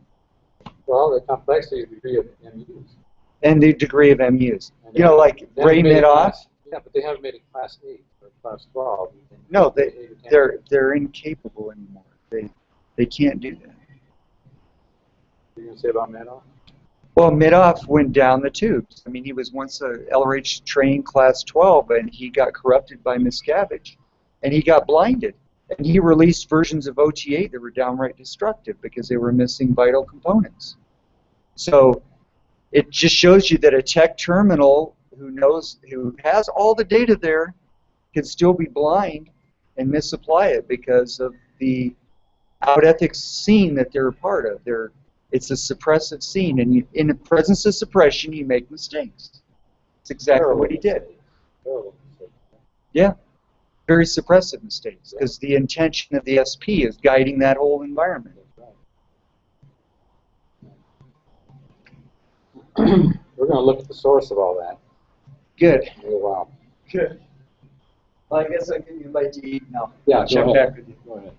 well, the complexity of the degree of MUs. And the degree of MUs. Like Ray Midoff. Yeah, but they haven't made it class 8 or class 12. No, they're incapable anymore. They can't do that. You're going to say about Midoff? Well, Midoff went down the tubes. I mean, he was once a LRH trained class 12, and he got corrupted by Miscavige, and he got blinded. And he released versions of OTA that were downright destructive because they were missing vital components. So it just shows you that a tech terminal who has all the data there can still be blind and misapply it because of the out ethics scene that they're a part of. It's a suppressive scene, and in the presence of suppression, you make mistakes. That's exactly what he did. Yeah, very suppressive mistakes, because the intention of the SP is guiding that whole environment. We're going to look at the source of all that. Good. In a little while. Good. Well, I guess I can invite you to eat now. Yeah, check go ahead. back with you. Go ahead.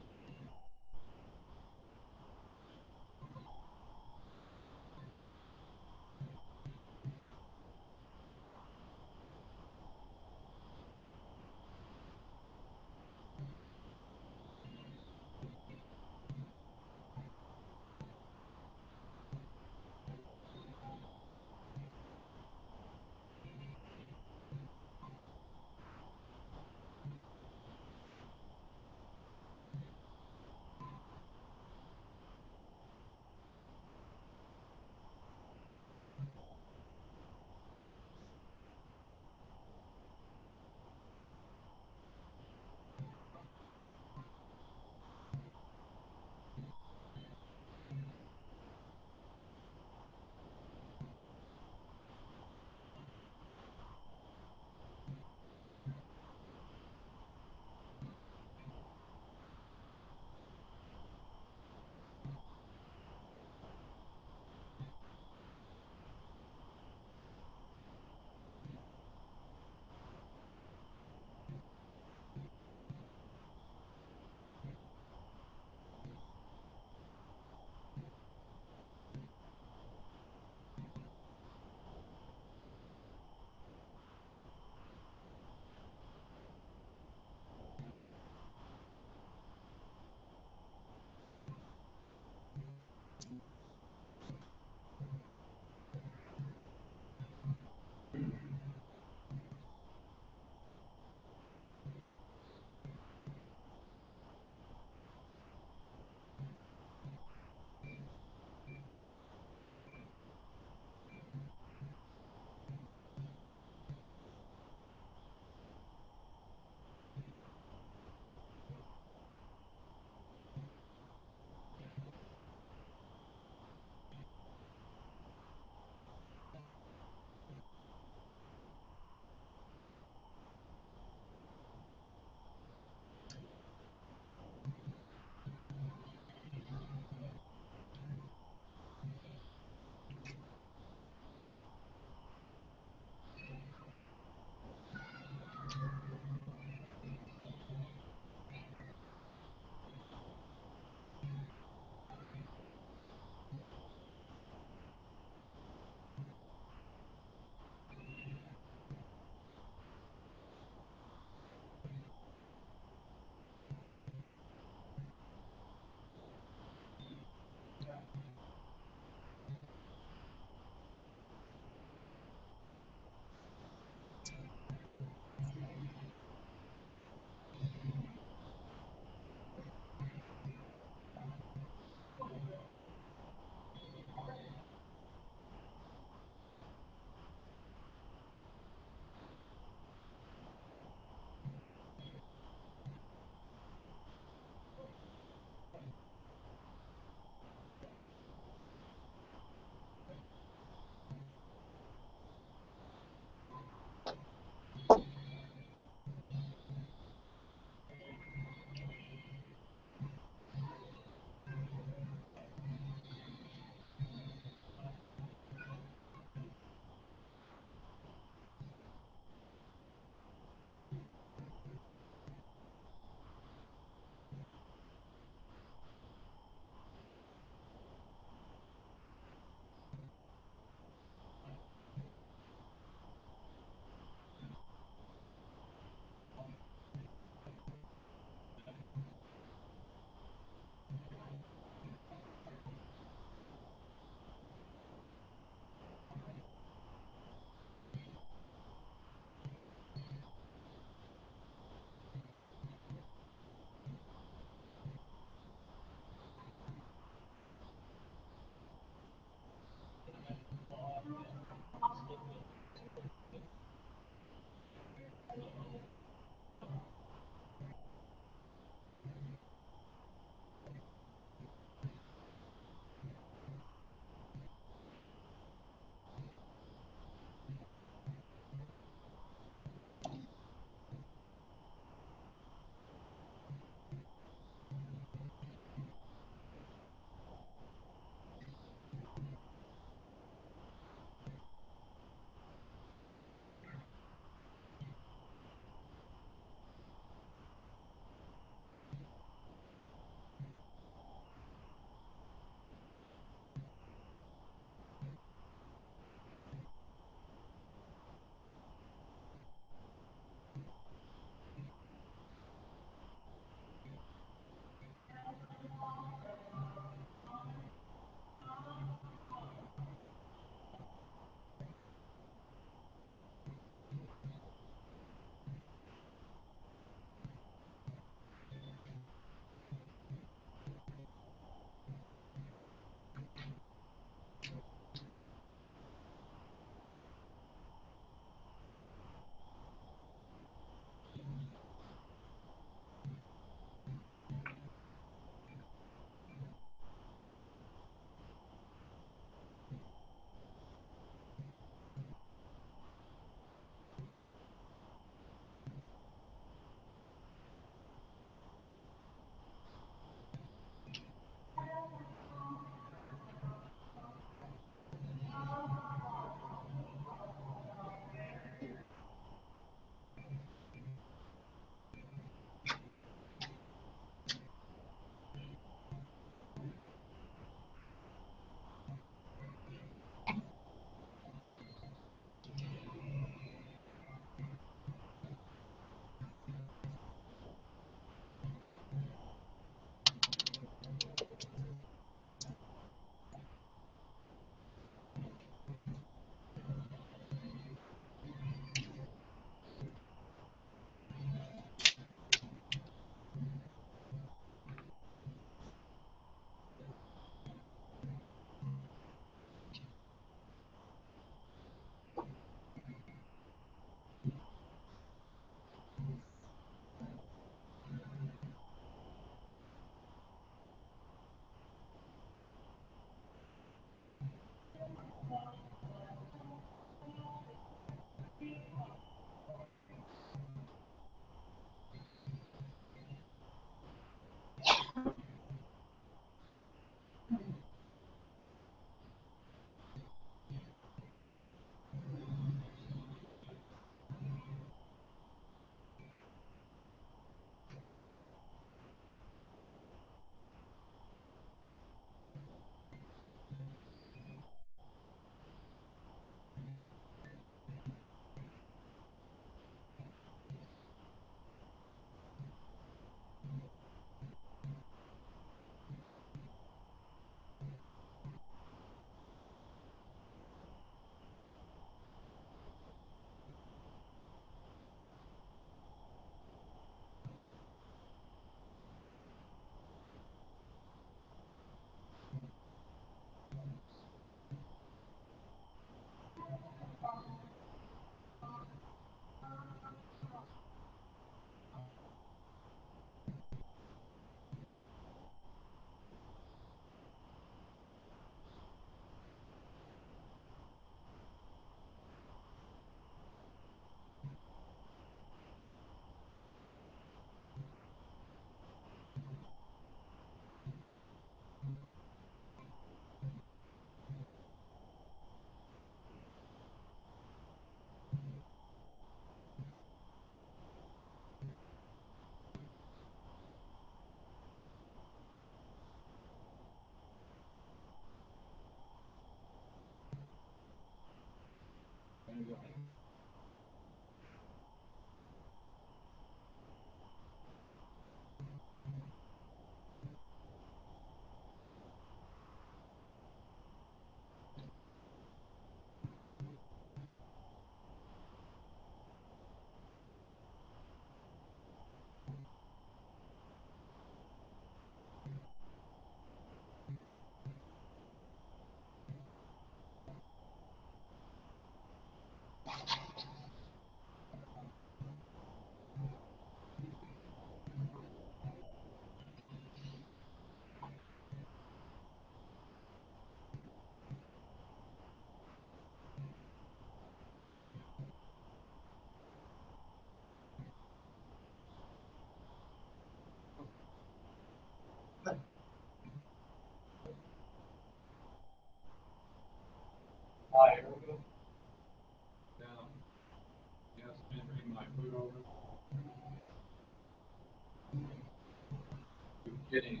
Getting.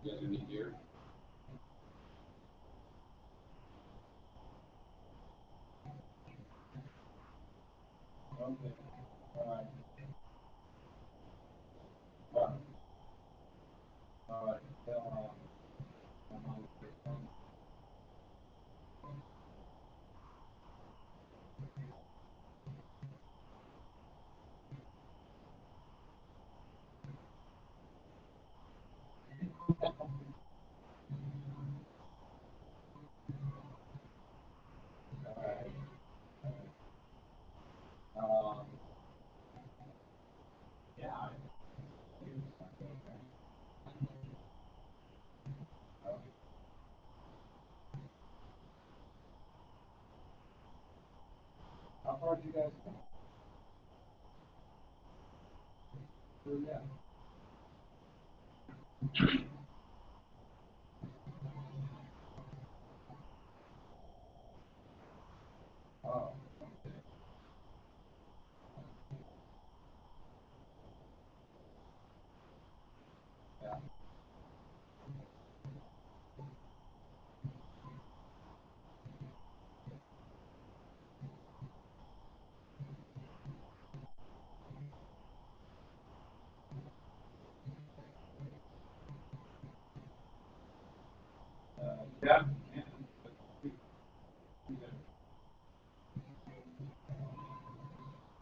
You guys any gear? Okay. All right. All right. Yeah. How far did you guys go? Yeah. Oh, okay. Yeah. Yeah.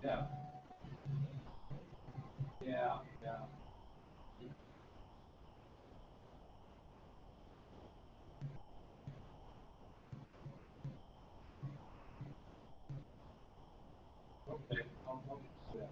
Yeah. Yeah. Yeah. Okay. I'll do that.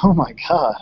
Oh my God.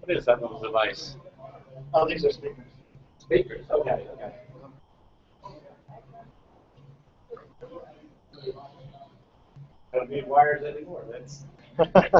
What is that little device? Oh, these are speakers. Speakers, okay, okay. Don't need wires anymore, that's. Right.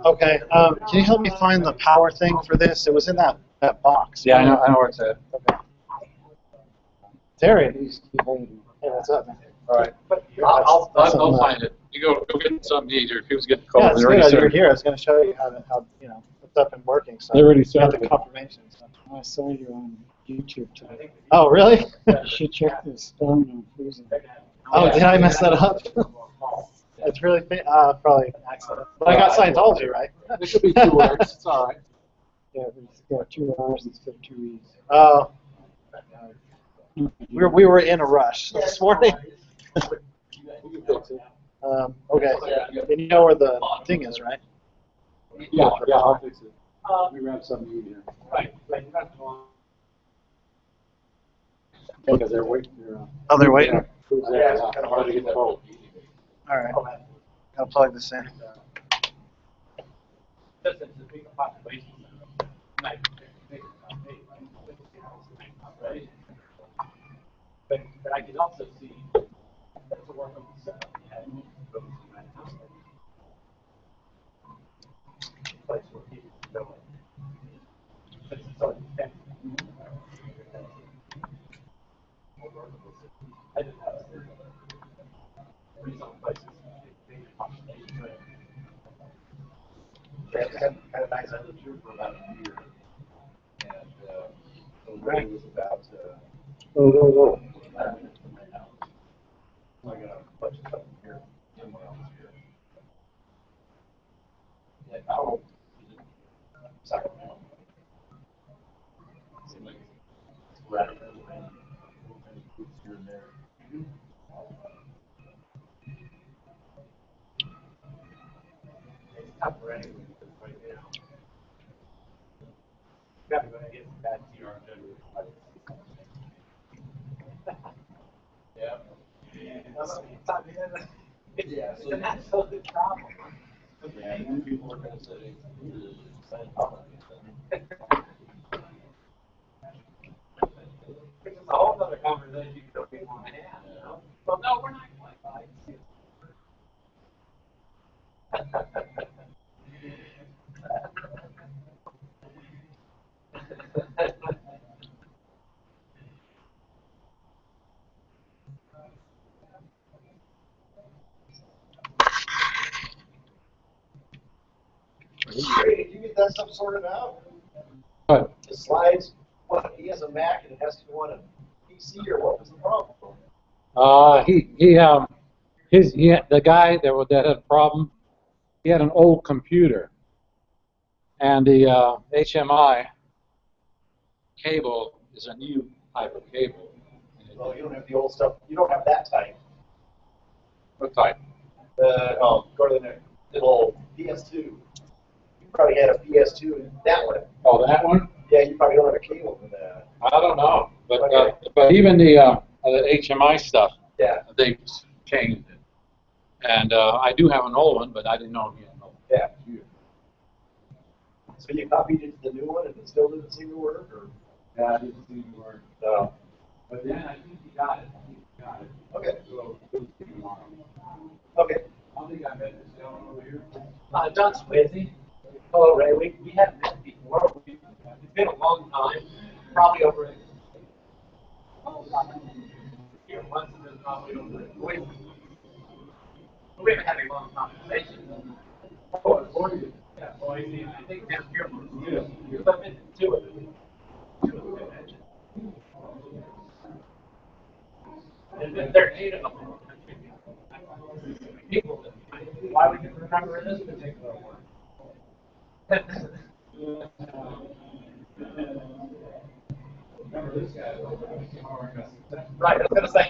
Okay, can you help me find the power thing for this? It was in that box. Yeah, I know where it's at. Okay. Terry. Hey, what's up, man? All right. I'll find it. You go get something to eat, or if he was getting cold. Yeah, it's good. You're here. I was going to show you how it's up and working. So They already got started. the confirmation. So. I saw you on YouTube today. Oh, really? You should check this stone on Freezone. Oh, did I mess that up? It's really probably an accident. But I got Scientology, right? It should be 2 words. It's all right. Yeah, but it's got 2 R's instead of 2 E's. Oh. We were in a rush this morning. Okay. And you know where the thing is, right? Yeah, I'll fix it. We grab something to eat here. Right. Because they're waiting. Oh, they're waiting? Food's there. I'm going to get the boat. All right. I'll plug this in. But I can also see that's a work of the cell. Place where people go. This is so intense. I didn't have Freezone places. That's kind of nice. I lived here for about a year, and the Ray was about Oh. I got a bunch of stuff here when I was here. Yeah, how Sacramento. Seemed like radical and groups here and there. It's tough for anyone right now. Got to go and get some bad TRW. Yeah. Yeah, so that's so the problem. Yeah, and then people are going to say, Which is a whole other conversation you don't even want to have. You know? Well, no, we're not going Ray, did you get that stuff sorted out? What? The slides, what, he has a Mac and it has to go on a PC, or what was the problem? The guy that had a problem, he had an old computer, and the HMI cable is a new type of cable. Well, you don't have the old stuff, you don't have that type. What type? Go to the next, little PS2. You probably had a PS2 in that one. Oh, that one? Yeah, you probably don't have a cable for that. I don't know, but Okay. but even the HMI stuff, Yeah. they've changed it. And I do have an old one, but I didn't know he had an old one. Yeah. So you copied it to the new one and it still didn't seem to work, or? Yeah, it didn't seem to work. No. But then I think he got it. Okay. So it was John Swayze. Hello, Ray. We haven't met before. It's been a long time. Probably over a year once, and then probably over a voice. We haven't had a long conversation. Oh, Boise. Yeah, Boise. I think down here was good. I've been to two of them. Two of the conventions. And there are 8 of them in the country. People, why we can remember this particular one. Right, I was going to say,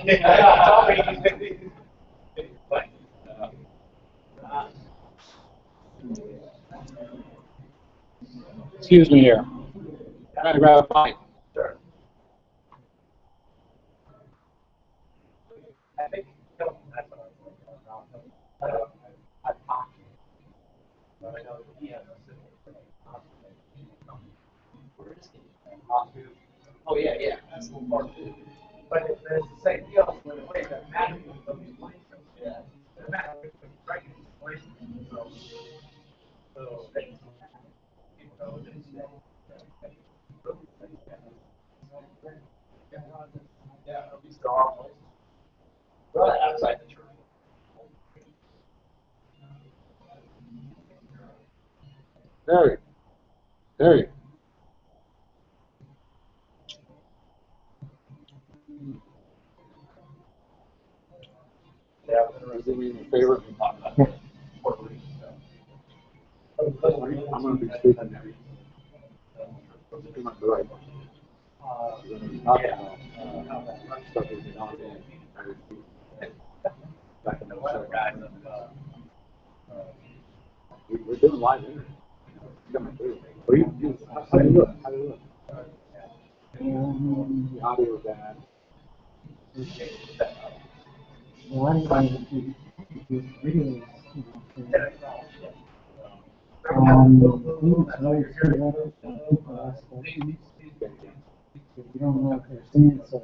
Excuse me here. I'm going to grab a mic. Sure. I think that's what I was I've talked to him, but I know that he has a similar where is he? Oh, yeah, that's a little more too. But it's the same deal when it plays that matter with those places. Yeah. The matter with the striking places. So they people know that it's yeah, at least there are places. Right outside the church. Terry. Yeah, do me a favor. I'm going to be speaking there. You might be right. You're going to be talking about stuff that's been on in back in the we're doing live interviews. Coming through. How do you look? How do you look? The audio is bad. Well, I videos, it's always set up if people ask questions. If you don't know what they're saying, so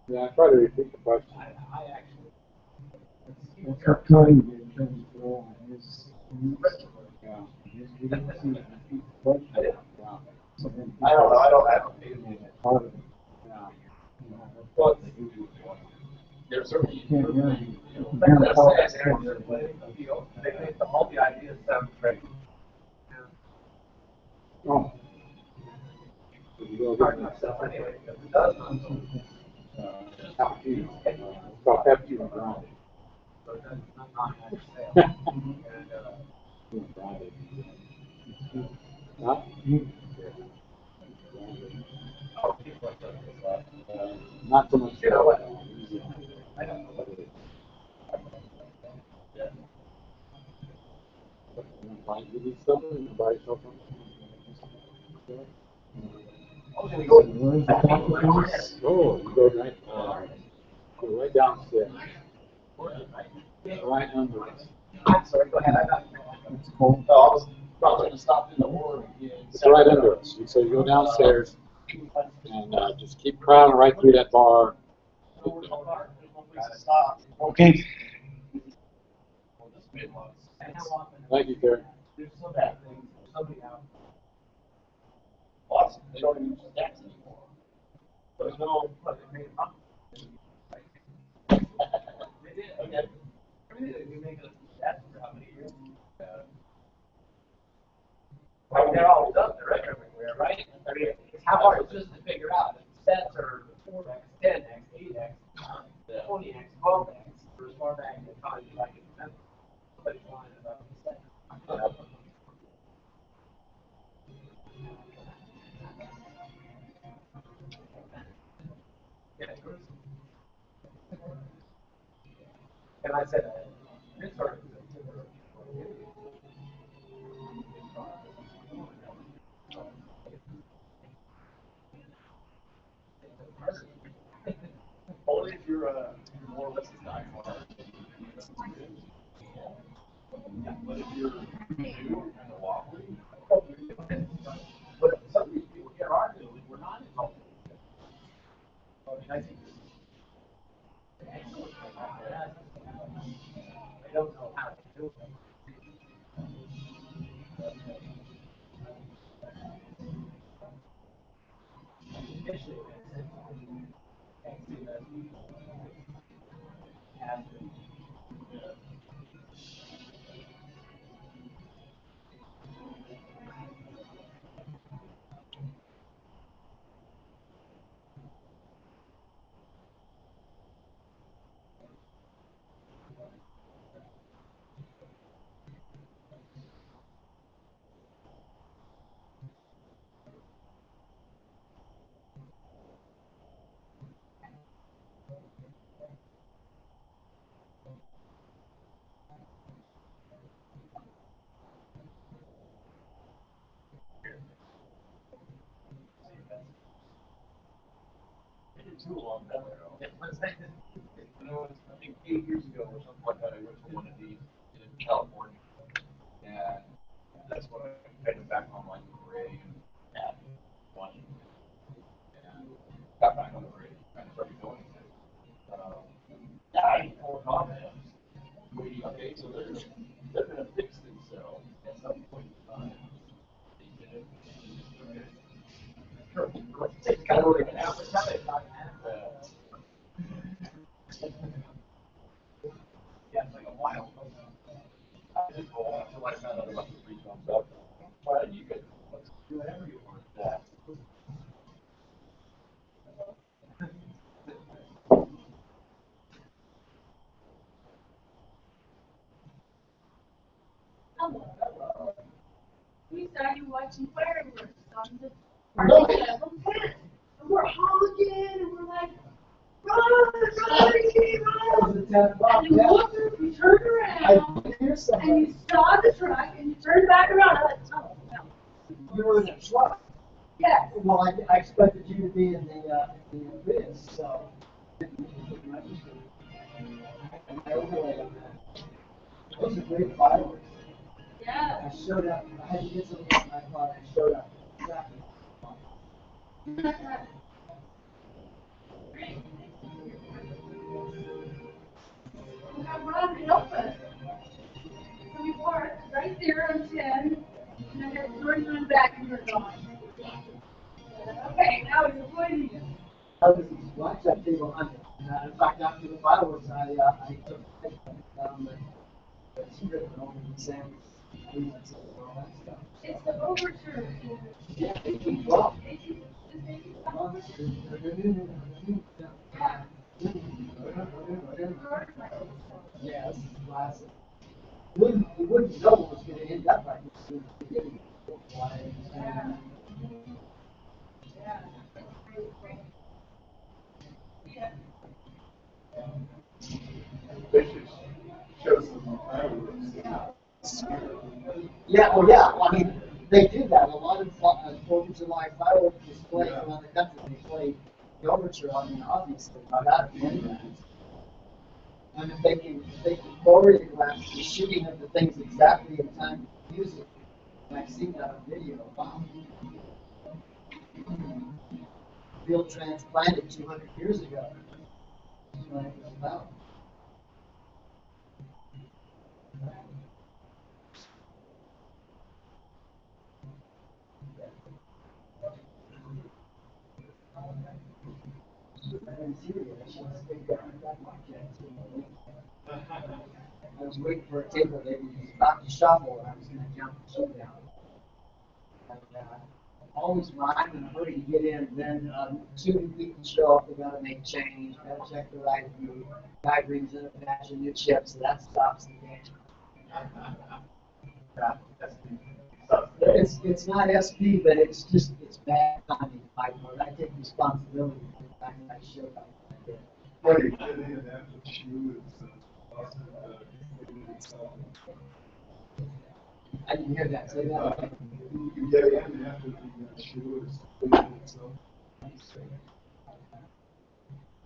Yeah, I try to repeat the question. that's what Cody did, Kevin Throw on his. Yeah. His videos, he would repeat the question. Yeah. So then I don't have a feeling. part of it. Yeah. Well, there's certainly You can't really. they think all the ideas sound great. Oh. So you go get Anyway, because it does not. cappuccino. It's called cappuccino ground. So that's not understand. And Huh? oh, people are Not so much. You know what? I don't know what it is. Yeah. Find you need something and buy yourself something. Oh, Where's the coffee house? Oh, you go right downstairs. Right under us. I'm sorry, go ahead. I got It's cold. no, I was probably going to stop in the war again. It's right under us. So you go downstairs and just keep crowding right through that bar. Okay. Thank you, Terry. There's some bad things. Somebody out. Awesome. They don't even use stats anymore. There's no, what, they made it up. They did, okay. We make it stats for how many years? Well, they're always up there everywhere, right? I mean, it's how hard it's just to figure out. If stats are 4x, 10x, 8x, 20x, 12x, for as far back in time as I can remember. Somebody's lying about the stats. And I said, this sort of only if you're more or less a diehard. But if you're new and a wobbly, but some of these people here are new and we're not involved. I mean, I think this is excellent. don't know how to do it. Initially, I see that as Too long ago. You know, I think 8 years ago or something like that, I went to one of these in California. And that's when I headed back online with Ray and one. And got back on the Ray and started going again. I told them, okay, so they're going to fix themselves at some point in time. They did it. it's kind of like an appetite. Yeah, it's like a while. I didn't go until I found out about the Freezone stuff. Well, you could do whatever you want with that. Hello. We saw you watching fireworks on the Really? and we're honking and we're like, run, run, and you looked up, you turned around, and you saw the truck, and you turned back around. I was like, oh, no. You were in a truck. Yes. Well, I expected you to be in the Viz, so. I overlaid on that. It was a great fireworks. Yeah. I showed up, I had to get something on my car, and I showed up exactly. We got Ron to help us. So we parked right there on 10, and I had Jordan run back and we were gone. Okay, now we're avoiding you. I was lunch at table 100. In fact, after the fireworks, I took a picture down the strip and over the sand. And all that stuff. It's the overture. Yeah, they keep well. They keep Yeah, this is classic. You wouldn't know it was going to end up like this. They should show some fireworks. Yeah, oh yeah, I mean, they do that. A lot of 4th of July fireworks displays around the country, they play the overture. I mean, obviously, by that end. And if they can choreograph the shooting of the things exactly in time with music, and I've seen that on video, wow. Field transplanted 200 years ago. That's what it was about. I was waiting for a table, they was about to shuffle, and I was going to jump and shoot down. And, always rhyme in a hurry to get in, then 2 new people show up, they got to make change, got to check the right view. Guy brings in a batch of new chips, so that stops the game. It's not SP, but it's bad timing. I take responsibility for the time that I showed up. Well, you get in after the shoe, I didn't hear that. Say that again. You get in after the shoe is completed itself.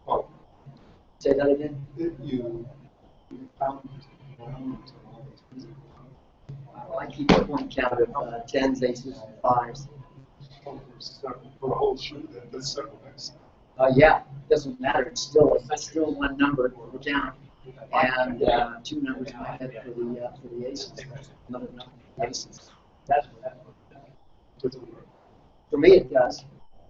Oh. Say that again. You found I keep a point count of 10s, aces, and 5s. For a whole shoe, then there's several things. Yeah, doesn't matter. It's still one number. We're down and 2 numbers in my head for the aces. Another number, aces. For me, it does.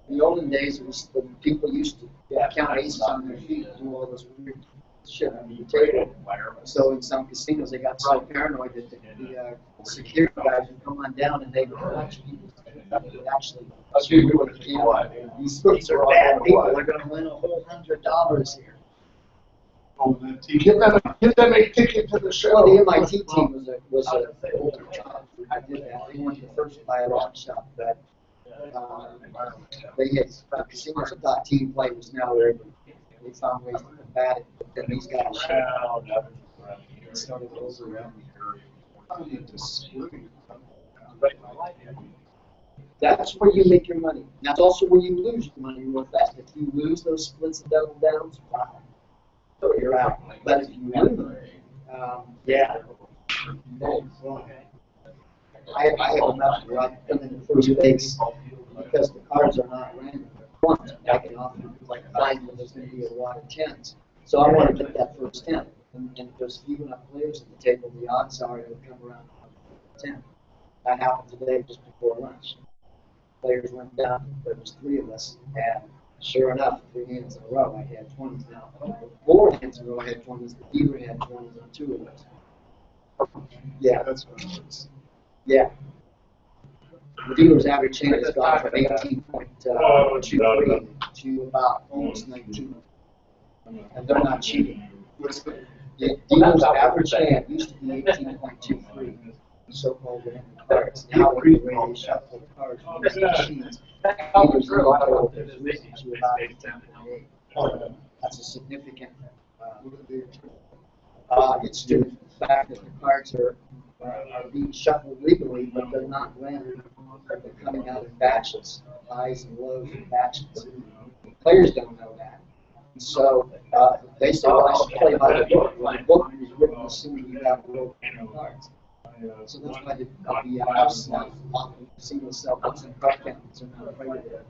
In the olden days, it was when people used to count aces on their feet and do all those weird shit on the table. So in some casinos, they got so paranoid that the security guys would come on down and they would watch people that would actually screw with the camera. These folks are bad people. They're going to win a whole $100 here. Give them a ticket to the show. Well, the MIT team was a older job. I did that. They weren't the first to buy a lock shop, but they had casinos that thought team play was now they found ways to combat it. But then these guys started those around the area. That's where you make your money. That's also where you lose your money real fast. If you lose those splits and double downs, wow. So you're out. But if you win, yeah. I have enough where I come in the first base because the cards are not random. Once I can often find when there's going to be a lot of 10s. So I want to get that first 10. And if there's few enough players at the table, the odds are it'll come around 10. That happened today just before lunch. Players went down, there was 3 of us, and sure enough, 3 hands in a row, I had 20s now. 4 hands in a row, I had 20s. The dealer had 20s on 2 of us. Yeah. That's what it is. Yeah. The dealer's average hand has gone from 18.23 to about almost 19. And they're not cheating. The dealer's average hand used to be 18.23. So-called random cards. Now with the way they shuffle the cards, with the machines, dealers to about 18.8. That's a significant. It's due to the fact that the cards are being shuffled legally, but they're not random. They're coming out in batches, highs and lows in batches. Players don't know that. So they say, well, I should play by the book. Well, the book is written assuming you have real cards. So that's why the house now often single cell books and card counts are not afraid of it.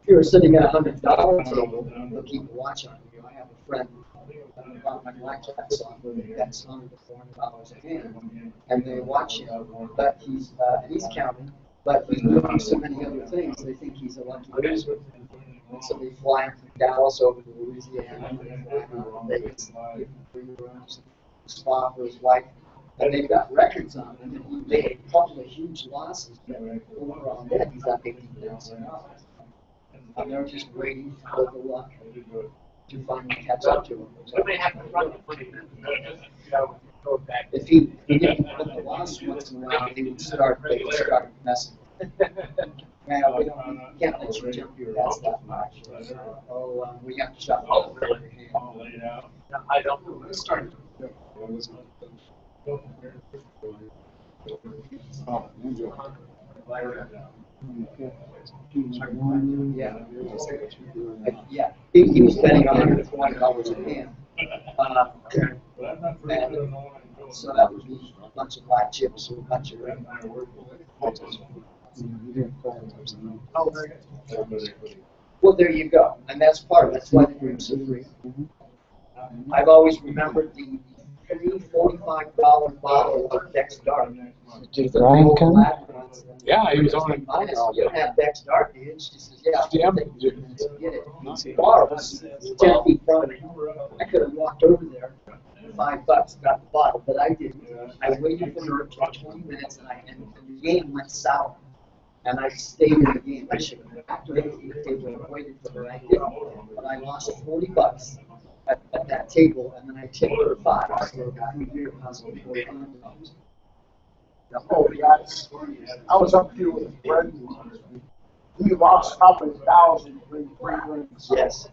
If you're sitting at $100 table, they'll keep a watch on you. I have a friend bought my blackjack software that's $100 to $400 a hand, and they watch him, but he's counting, but he's doing so many other things. They think he's a lucky man. And so they fly him from Dallas over to Louisiana, and they fly him out to Vegas, and give him 3 rooms, a spa for his wife, and they've got records on him. And he made a couple of huge losses, but overall net he's up $18,000. And they're just waiting for the luck to finally catch up to him. So they have to run the money. If he didn't put the loss once in a while, they would start messing. Man, we can't let you jump your ass that much. Oh, we have to shut up. I don't know. Let's start. Yeah. He was betting $120 a hand. So that would be a bunch of black chips or a bunch of red. Well, there you go. And that's part of it. That's why the groups are free. I've always remembered the $45 bottle of Dex Dark. Did Brian come? Yeah, he was on it. You don't have Dex Dark, do you? She says, yeah, I'll take it. Get it. It's borrowed. 10 feet from me. I could have walked over there. $5, got the bottle, but I didn't. I waited for her for 20 minutes, and the game went sour. And I stayed in the game. I should have activated the table and waited for her. I didn't. But I lost $40 at that table, and then I tipped her 5. So I got $3 $400. Oh, yes. I was up here with a friend. He lost probably 1,000 3 rings. Yes.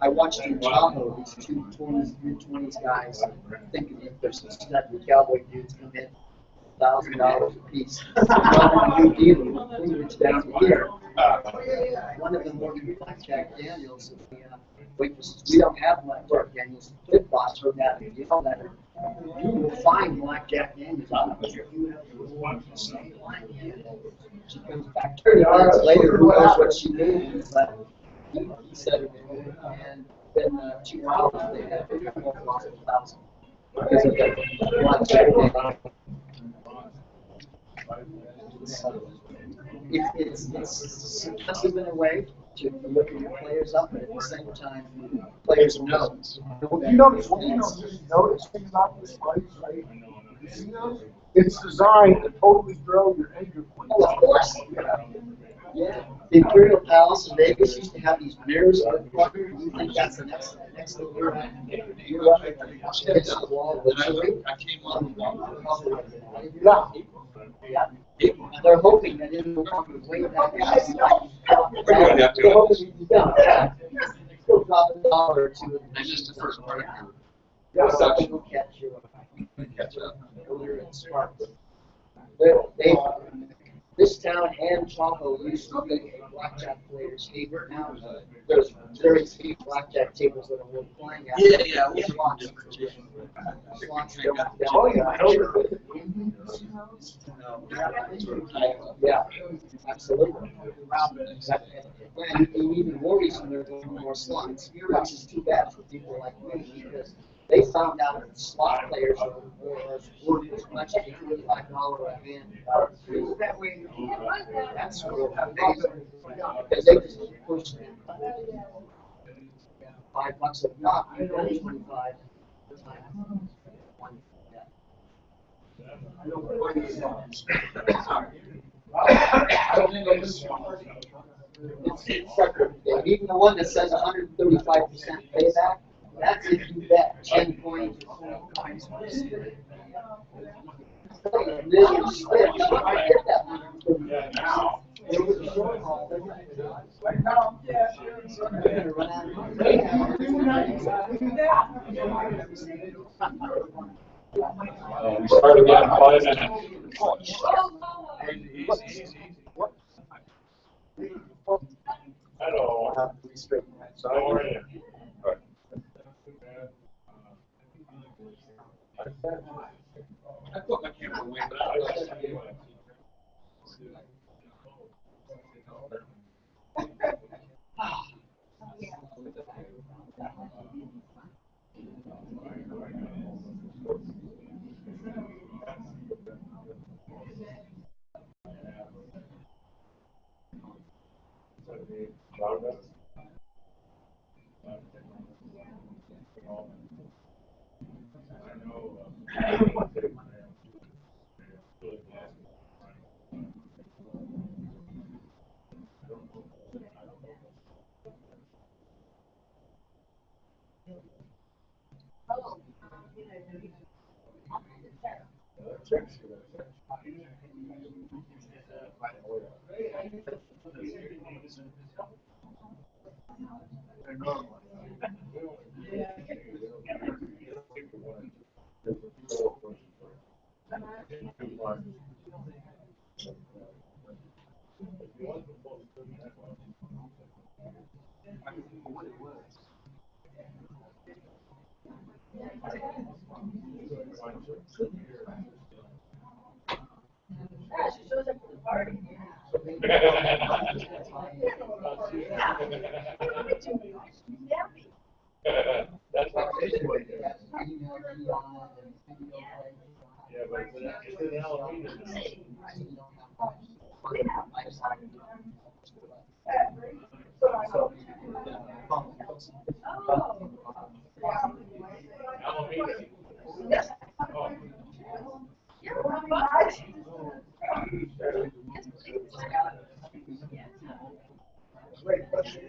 I watched in Tahoe, these 2 mid-20s guys, thinking if there's some study cowboy dudes come in, $1,000 a piece. New deal, cleavage down to here. One of them working with Jack Daniels. We don't have Black Jack Daniels. The pit boss heard that and yelled at her. You will find Black Jack Daniels. I don't care if you have to want to say Black Daniels. She comes back 30 minutes later, who knows what she did, but He said, and then 2 hours they had lost 1,000 because of that blackjack game. It's seductive in a way to look at your players up, but at the same time, players know. You notice thing about this place, right? Casinos, it's designed to totally throw your anger points. Oh, of course. Yeah. The Imperial Palace in Vegas used to have these mirrors in the corner. You think that's the next thing you're up against the wall, literally. Yeah. And they're hoping that it will come to wait that they're hoping you don't. Yeah. Still drop $1 or $2. That's just the first part of your Something will catch you. catch up. This town and Tahoe used to be a blackjack player's favorite. Now there's very few blackjack tables that are worth playing at. Yeah. Slots. Oh, yeah. Yeah, absolutely. And even more reason they're going more slots, which is too bad for people like me because they found out that slot players are worth as much as $35 a hand. That's real amazing. Because they just push them. $5 a pop, you know, 25. Even the one that says 135% payback, that's if you bet 10 coins or 20 coins. A million slips, you might get that 135%. Over the short haul, they're going to run out of We start again in 5 minutes. Hello. How are you? I put my camera away, but I was just anyway. She shows up to the party. That's not anyway. Yeah, but it's an Halloween. Great question.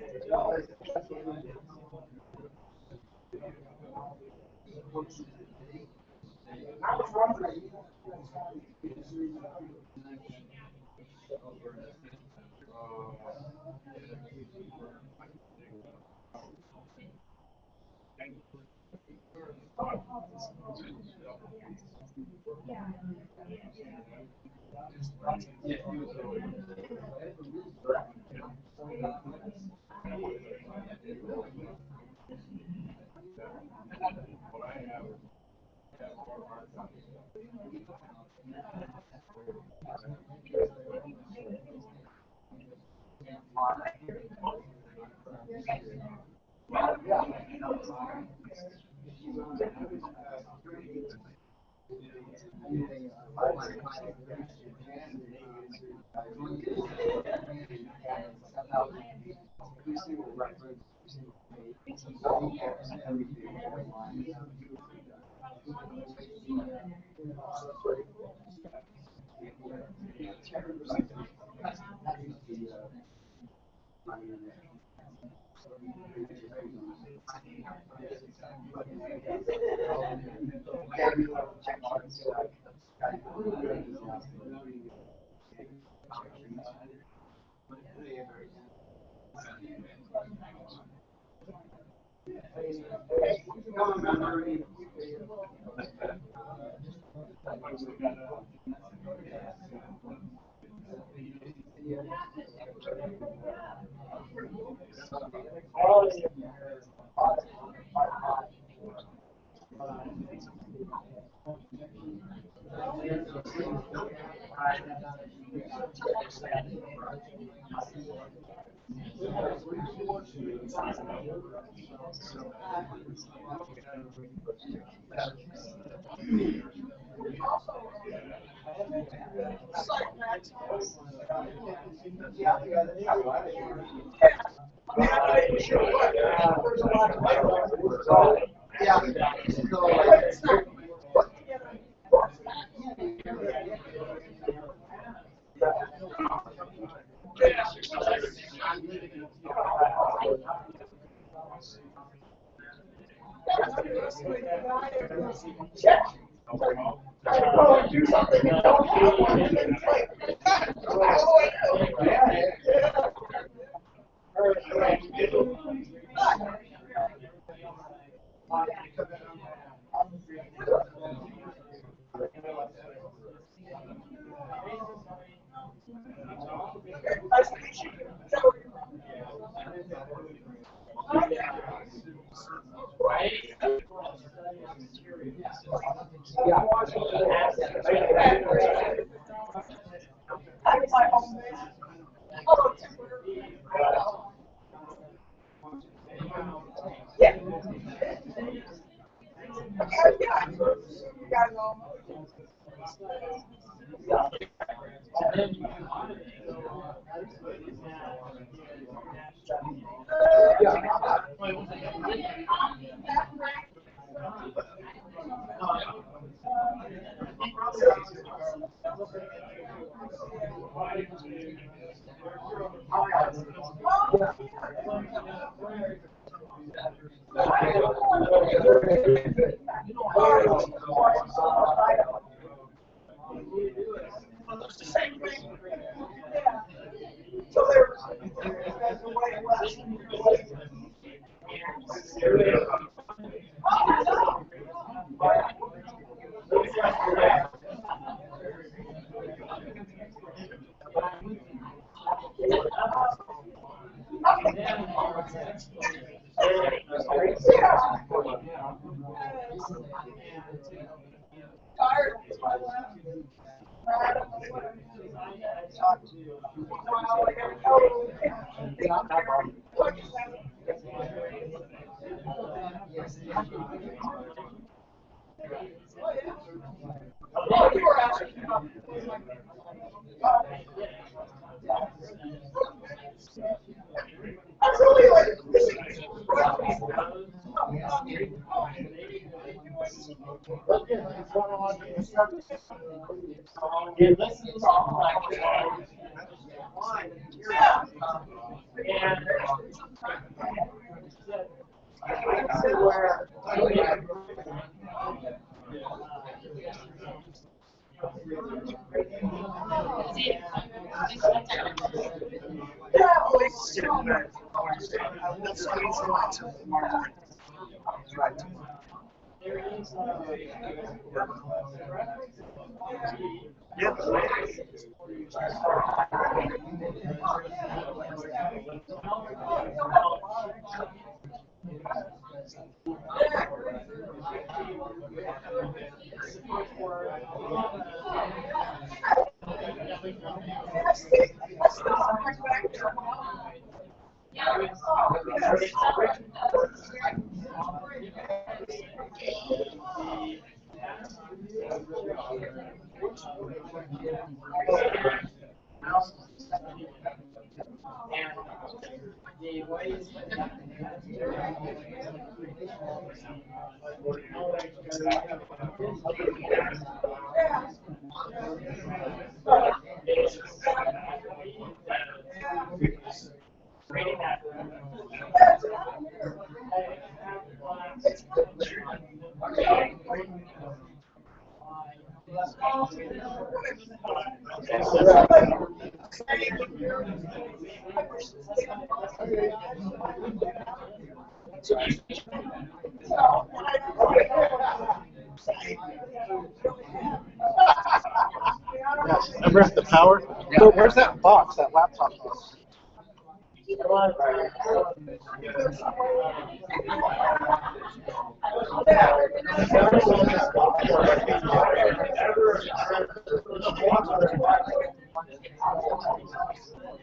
Yes, ever at the power? Yeah. Where's that box, that laptop box?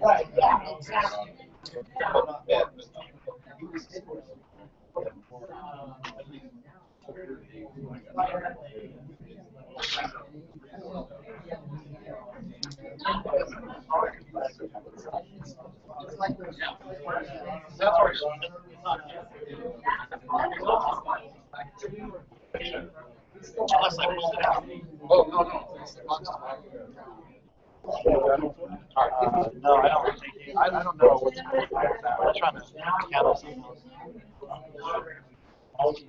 Right, yeah, exactly. Oh, no. No, I don't. I don't know what's going on. I'm trying to handle something else.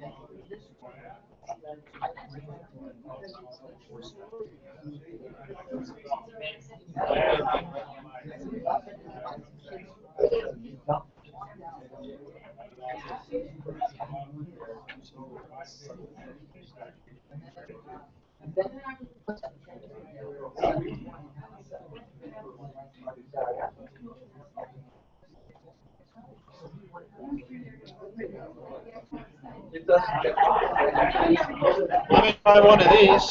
Let me try one of these.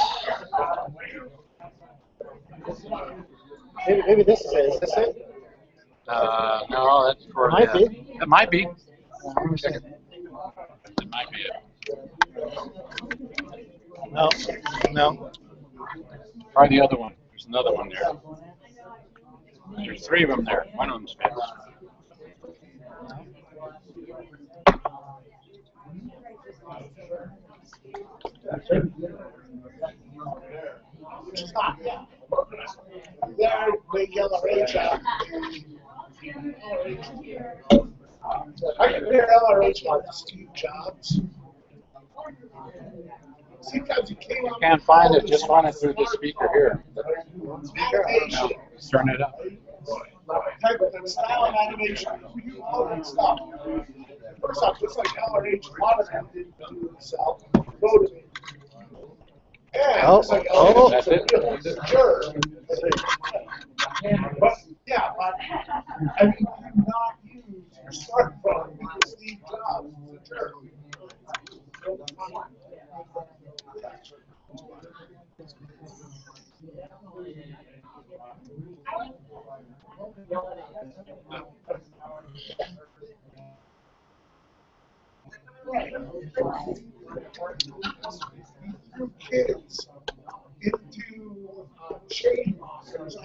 Maybe this is it. Is this it? No, that's for It might be. It might be. Check it. It might be it. No. Try the other one. There's another one there. There's three of them there. One of them's fixed. There, big yellow HF. I compare LRH like Steve Jobs. Sometimes you Can't find it. Just run it through the speaker here. animation. Turn it up. Type of style of animation. We do all that stuff. First off, just like LRH Rotterdam didn't do it himself. Go to me. And it's like That's it. it's a jerk. But yeah, but I mean, do not use your smartphone because Steve Jobs is a jerk. Kids into shade boxers.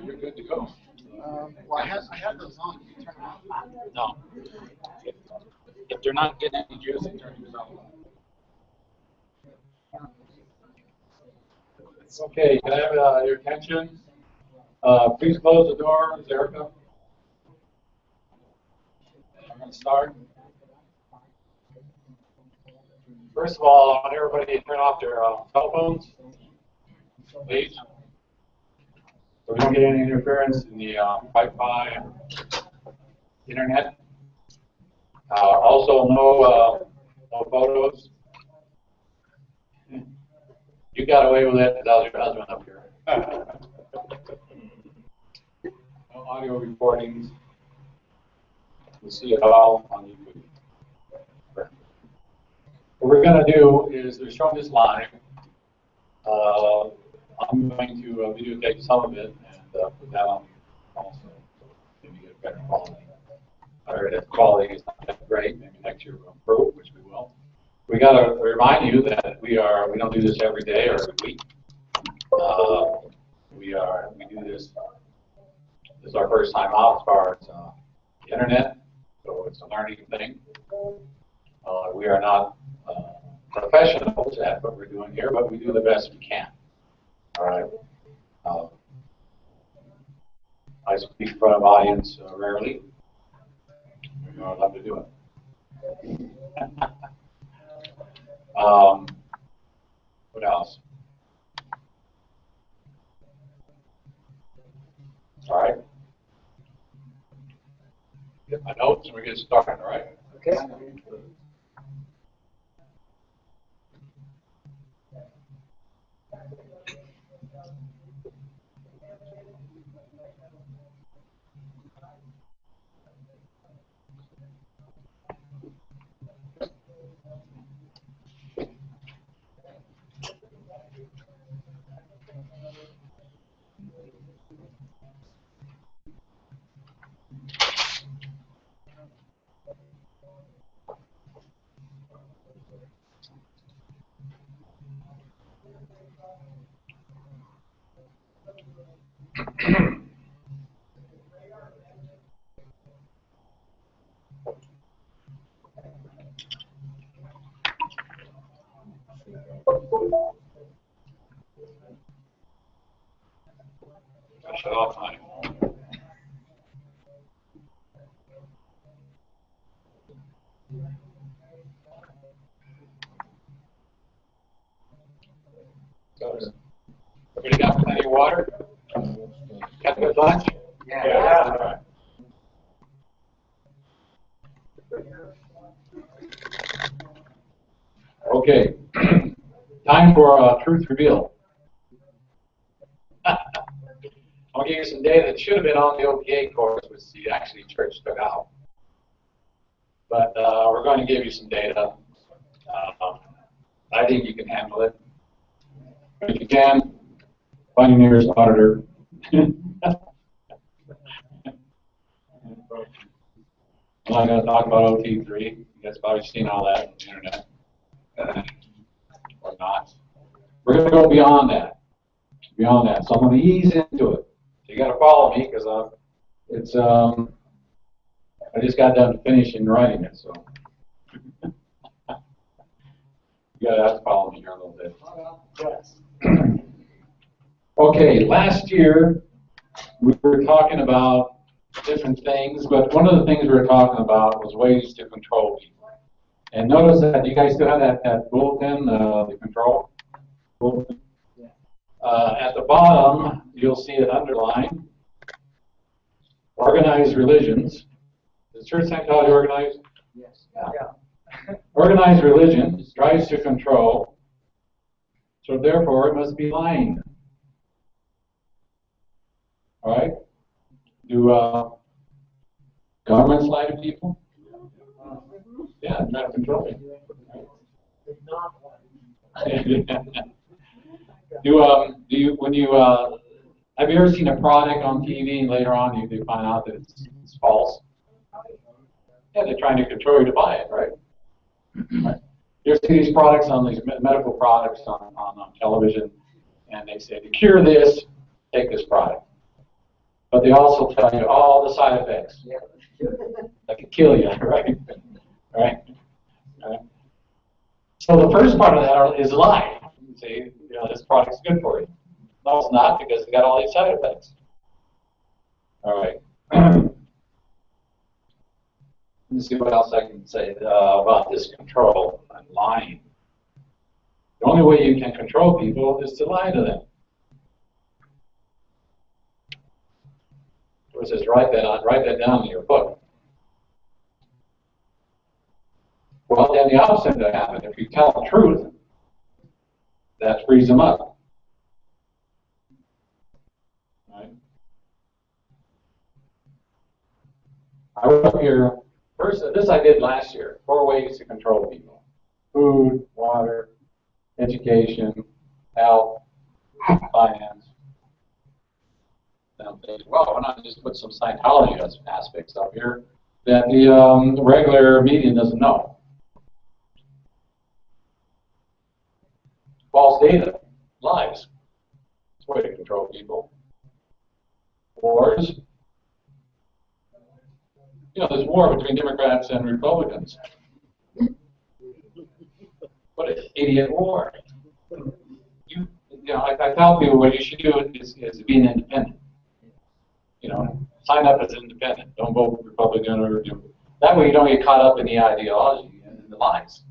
You're good to go. Well, I had those on. You turn them off. No. If they're not getting any juice, turn them off. Okay, can I have your attention? Please close the door, Erica. I'm going to start. First of all, I want everybody to turn off their cell phones. please. So we don't get any interference in the Wi-Fi, internet. Also, no photos. You got away with it because I was your husband up here. No audio recordings. You see it all on YouTube. What we're going to do is we're showing this live. I'm going to videotape some of it and put that on also. Maybe get better quality. I heard that quality is not that great. Maybe next year we'll improve, which we will. We got to remind you that we don't do this every day or every week. We do this. This is our first time out as far as the internet, so it's a learning thing. We are not professionals at what we're doing here, but we do the best we can. All right. I speak in front of audience rarely. I love to do it. What else? All right. Get my notes and we get started. All right. Okay. Shut off, honey. Everybody got plenty of water? Got good lunch? Yeah. All right. Okay. Time for truth reveal. I'll give you some data that should have been on the OPA course, which the actually church took out. But we're going to give you some data. I think you can handle it. If you can, find your nearest auditor. I'm not going to talk about OT3. You guys probably seen all that on the internet. Or not. We're going to go beyond that. Beyond that. So I'm going to ease into it. So you got to follow me because I just got done finishing writing it. So you got to have to follow me here a little bit. Yes. Okay, last year we were talking about different things, but one of the things we were talking about was ways to control people. And notice that you guys still have that bulletin, the control bulletin. At the bottom, you'll see it underlined. Organized religions. Is church Scientology organized? Yes. Yeah. Organized religion strives to control, so therefore it must be lying. All right? Do governments lie to people? Yeah, try to control it. Do you when you have you ever seen a product on TV and later on you find out that it's false? Yeah, they're trying to control you to buy it, right? Right. You see these products on these medical products on television, and they say to cure this, take this product. But they also tell you all the side effects that could kill you, right? Right? Right? So the first part of that is a lie. You say, this product's good for you. No, it's not, because it's got all these side effects. All right. Let me see what else I can say about this control and lying. The only way you can control people is to lie to them. where it says write that down in your book. Well, then the opposite will happen. If you tell the truth, that frees them up. Right? I wrote here, first, this I did last year, 4 ways to control people. Food, water, education, health, finance. Now, well, why not just put some Scientology aspects up here that the regular media doesn't know? False data, lies. It's a way to control people. Wars. You know, there's war between Democrats and Republicans. What an idiot war. You know, I tell people what you should do is be an independent. You know, sign up as an independent. Don't vote Republican or do. That way you don't get caught up in the ideology and in the lies.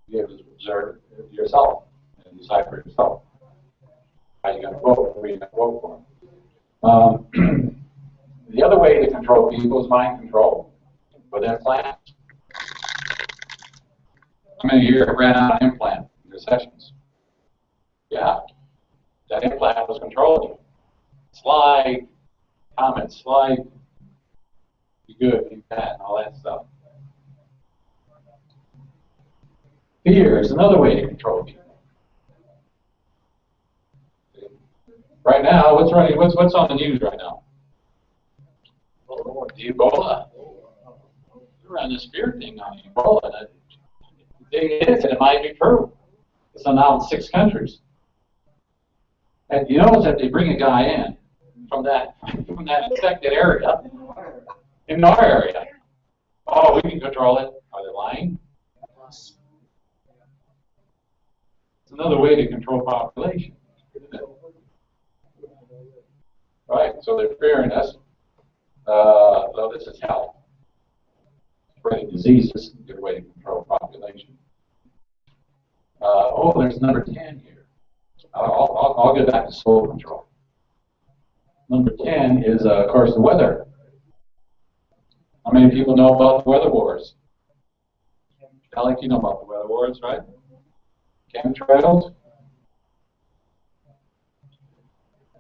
You have to observe yourself and decide for yourself how you're going to vote, who you're going to vote for. The other way to control people is mind control for their plans. How many of you ran out of implant in your sessions? Yeah, that implant was controlling you. Slide, comment, slide, be good, be bad, and all that stuff. Fear is another way to control people. Right now, what's on the news right now? The Ebola. We run this fear thing on Ebola. And it is, and it might be true. It's now in 6 countries. And you notice that they bring a guy in from that infected area in our area. Oh, we can control it. Are they lying? It's another way to control population. Right? So they're fearing us. So this is health. Spreading diseases, a good way to control population. Oh, there's number 10 here. I'll get back to soul control. Number 10 is, of course, the weather. How many people know about the weather wars? Alec, you know about the weather wars, right? Chemtrails.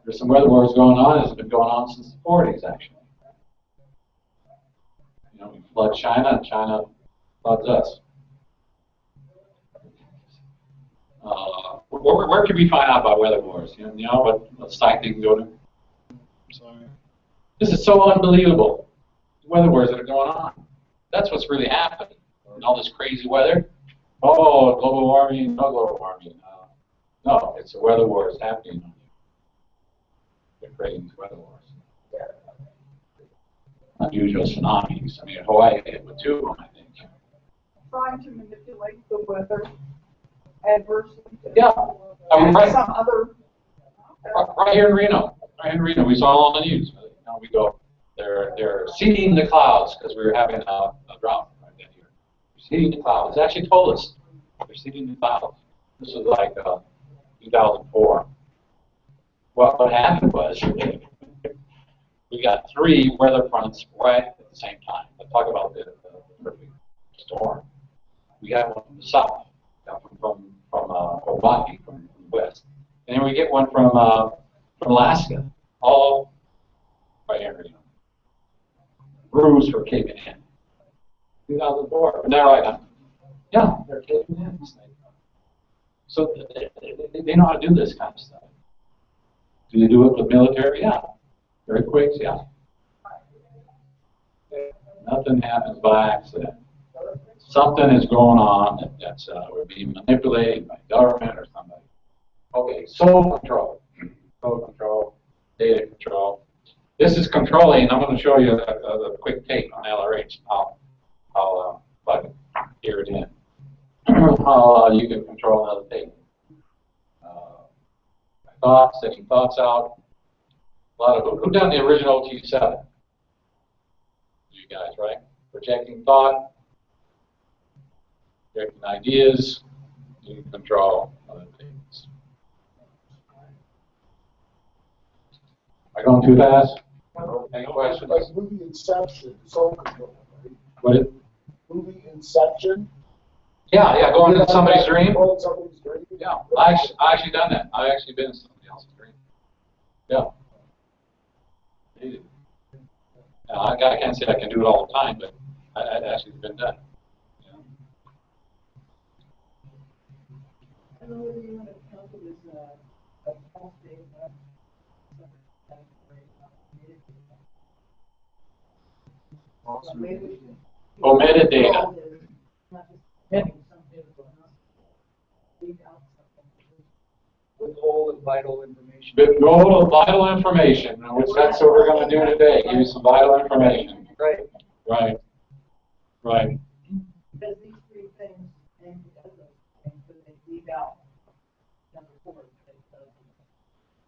There's some weather wars going on. It's been going on since the 40s, actually. You know, we flood China, and China floods us. Where can we find out about weather wars? You know what site they can go to? I'm sorry. This is so unbelievable. The weather wars that are going on. That's what's really happening. And all this crazy weather. Oh, global warming, no global warming. No, it's the weather wars happening. They're creating weather wars. Unusual tsunamis. I mean, Hawaii hit with 2 of them, I think. Trying to manipulate the weather adversely. Yeah. Right, some other. right here in Reno. Right in Reno. We saw it on the news. You know, we go, they're seeding the clouds because we were having a drought right down here. They're seeding the clouds. They actually told us they're seeding the clouds. This was like 2004. Well, what happened was we got 3 weather fronts right at the same time. Let's talk about the perfect storm. We got one from the south, from Hawaii, from the west, and then we get one from Alaska, all right here. Brews for caving in. 2004. But they're right now. Yeah, they're caving in. So they know how to do this kind of stuff. Do they do it with military? Yeah. Earthquakes? Yeah. Nothing happens by accident. Something is going on that's we're being manipulated by government or somebody. Okay, soul control. Soul control, data control. This is controlling. I'm going to show you a quick tape on LRH. I'll hear it in. How you can control another tape. Thoughts, setting thoughts out. A lot of who done the original T7? You guys, right? Projecting thought, projecting ideas, you can control other things. Am I going too fast? Any questions? Like movie Inception, soul control, right? What is? Movie Inception. Yeah, going into somebody's dream. Somebody's dream. Yeah, I actually done that. I've actually been in somebody else's dream. Yeah. I can't say I can do it all the time, but I've actually been done. I don't know whether you want to count it as a false data. Omitted data. Withhold vital information. Withhold vital information, which that's what we're going to do today. Give you some vital information. Right. Right. Right. Because these three things aim to do those things, but they leave out number 4.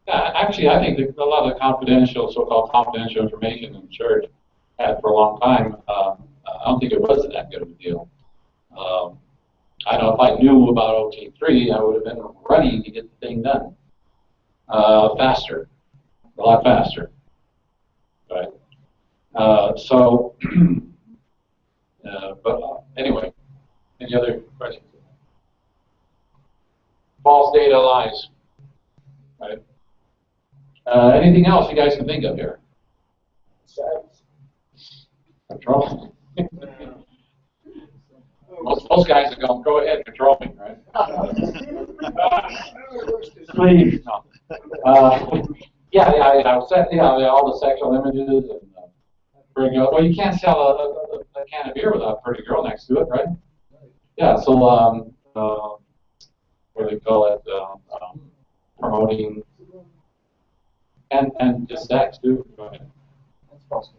Yeah, actually, I think that a lot of the confidential, so-called confidential information in the church had for a long time. I don't think it was that good of a deal. I know if I knew about OT3, I would have been ready to get the thing done faster, a lot faster. Right. But anyway, any other questions? False data, lies. Right. Anything else you guys can think of here? Control. Most guys are going, go ahead, control me, right? Please. No. All the sexual images and pretty girl. Well, you can't sell a can of beer without a pretty girl next to it, right? Yeah. So what do they call it? Promoting and just sex too. Go ahead. That's false data.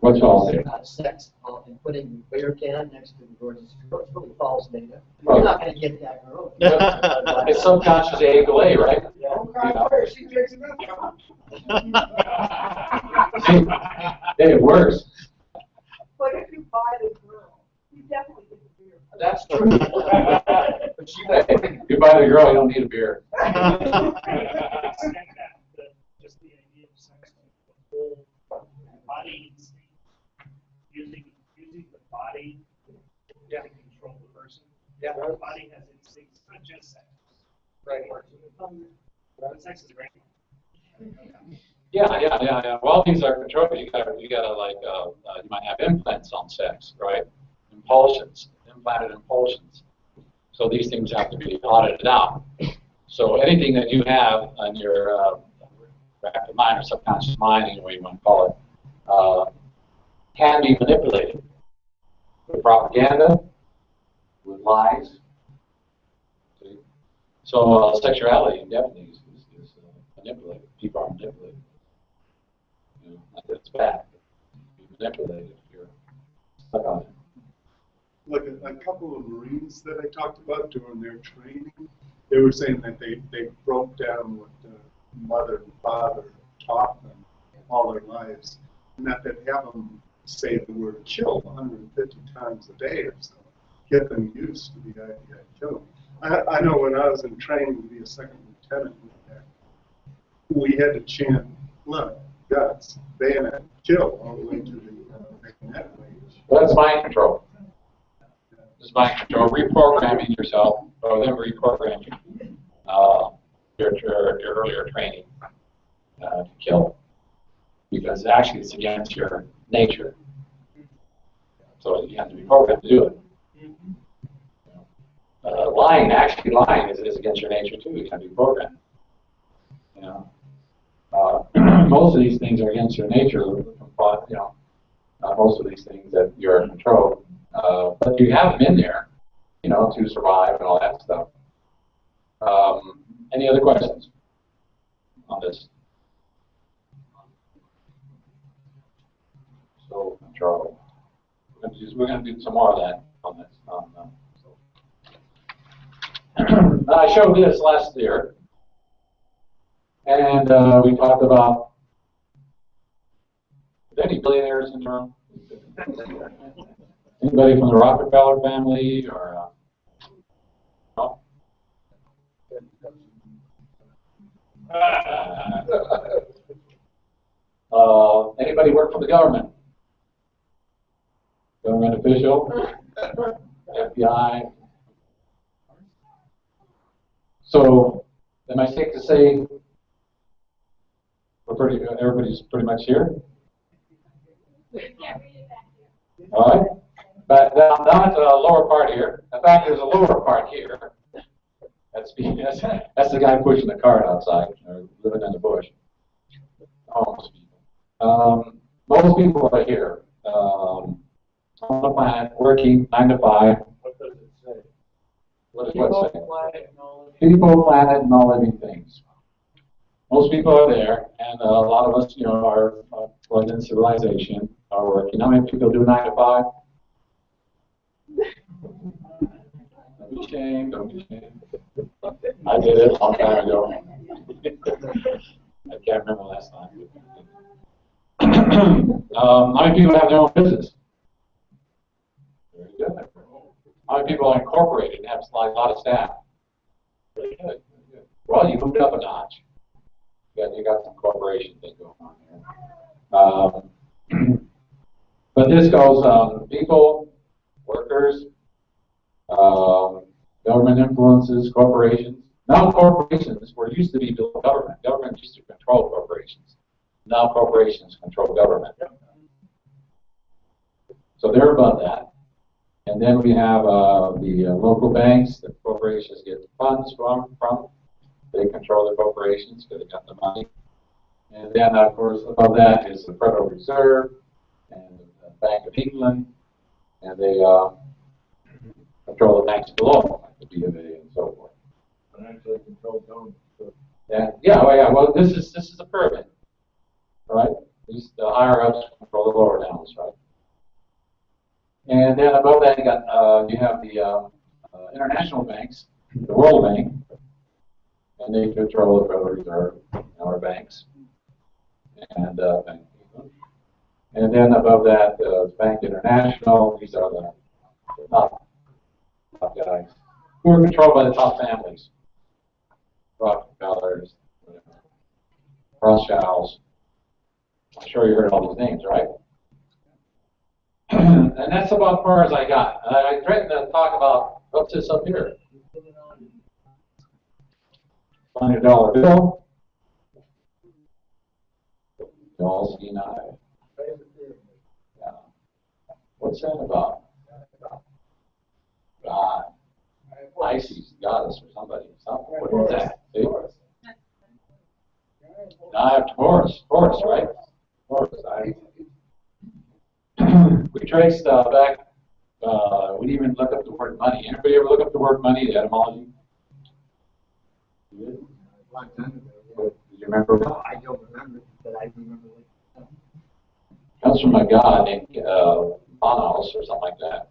What's false data? Sex and putting a beer can next to the gorgeous girl. It's really false data. You're not going to get that girl. It's subconscious A delay, right? Yeah. She drinks enough. It works. But if you buy the girl, you definitely get the beer. That's true. You buy the girl, you don't need a beer. Just the idea of sex, the whole body instinct, using the body to control the person. Yeah. The body has instincts, not just sex. Right. But sex is great. Yeah. Well, these are controlled. You gotta like, you might have implants on sex, right? Impulsions, implanted impulsions. So these things have to be audited out. So anything that you have on your active mind or subconscious mind, any way you want to call it, can be manipulated with propaganda, with lies. See? So sexuality definitely is manipulated. People are manipulated. You know, not that it's bad. Be manipulated if you're stuck on it. Like a couple of Marines that I talked about during their training, they were saying that they broke down what the mother and father taught them all their lives, and that they'd have them say the word kill 150 times a day or so, get them used to the idea of killing. I know when I was in training to be a second lieutenant, we had to chant blood, guts, bayonet, kill all the way to the bayonet range. Well, that's mind control. It's mind control, reprogramming yourself, or them reprogramming your earlier training to kill, because actually it's against your nature. So you have to be programmed to do it. Lying is against your nature too. You have to be programmed. You know, most of these things are against your nature. Most of these things that you're in control. But you have them in there, you know, to survive and all that stuff. Any other questions on this? So control. We're going to do some more of that on this. I showed this last year, and we talked about any billionaires in the room. Anybody from the Rockefeller family or no? Anybody work for the government? Government official? FBI? So, am I safe to say everybody's pretty much here? All right. But down to the lower part here. In fact, there's a lower part here. That's the guy pushing the cart outside, or living in the bush. Homeless people. Most people are here. On the planet, working 9 to 5. What does it say? What does what say? People, planet, and all living things. Most people are there, and a lot of us, are plugged in civilization, are working. How many people do 9 to 5? Don't be ashamed, don't be ashamed. I did it a long time ago. I can't remember last time. How many people have their own business? Very good. How many people are incorporated and have a lot of staff? Very good. Well, you moved up a notch. You got some corporation thing going on here. But this goes people, workers, government influences, corporations. Now corporations were used to be below government. Government used to control corporations. Now corporations control government. So they're above that. And then we have the local banks that corporations get funds from. They control the corporations because they got the money. And then, of course, above that is the Federal Reserve and the Bank of England. And they control the banks below, like the B of A and so forth. Financially controlled government. Well, this is a pyramid, right? These the higher ups control the lower downs, right? And then above that, you have the international banks, the World Bank, and they control the Federal Reserve, our banks, and Bank of England. And then above that, Bank International. These are the top guys who are controlled by the top families. Rockefellers, Rothschilds. I'm sure you heard all these names, right? And that's about as far as I got. I threatened to talk about what's this up here. $100 bill. Y'all see now. Yeah. What's that about? God. Isis, goddess, or somebody. What is that? See? I have Taurus, right? Taurus. We traced back. We didn't even look up the word money. Anybody ever look up the word money, the etymology? You did? Do you remember? No, I don't remember, but I remember it Comes from a god named Bonos or something like that,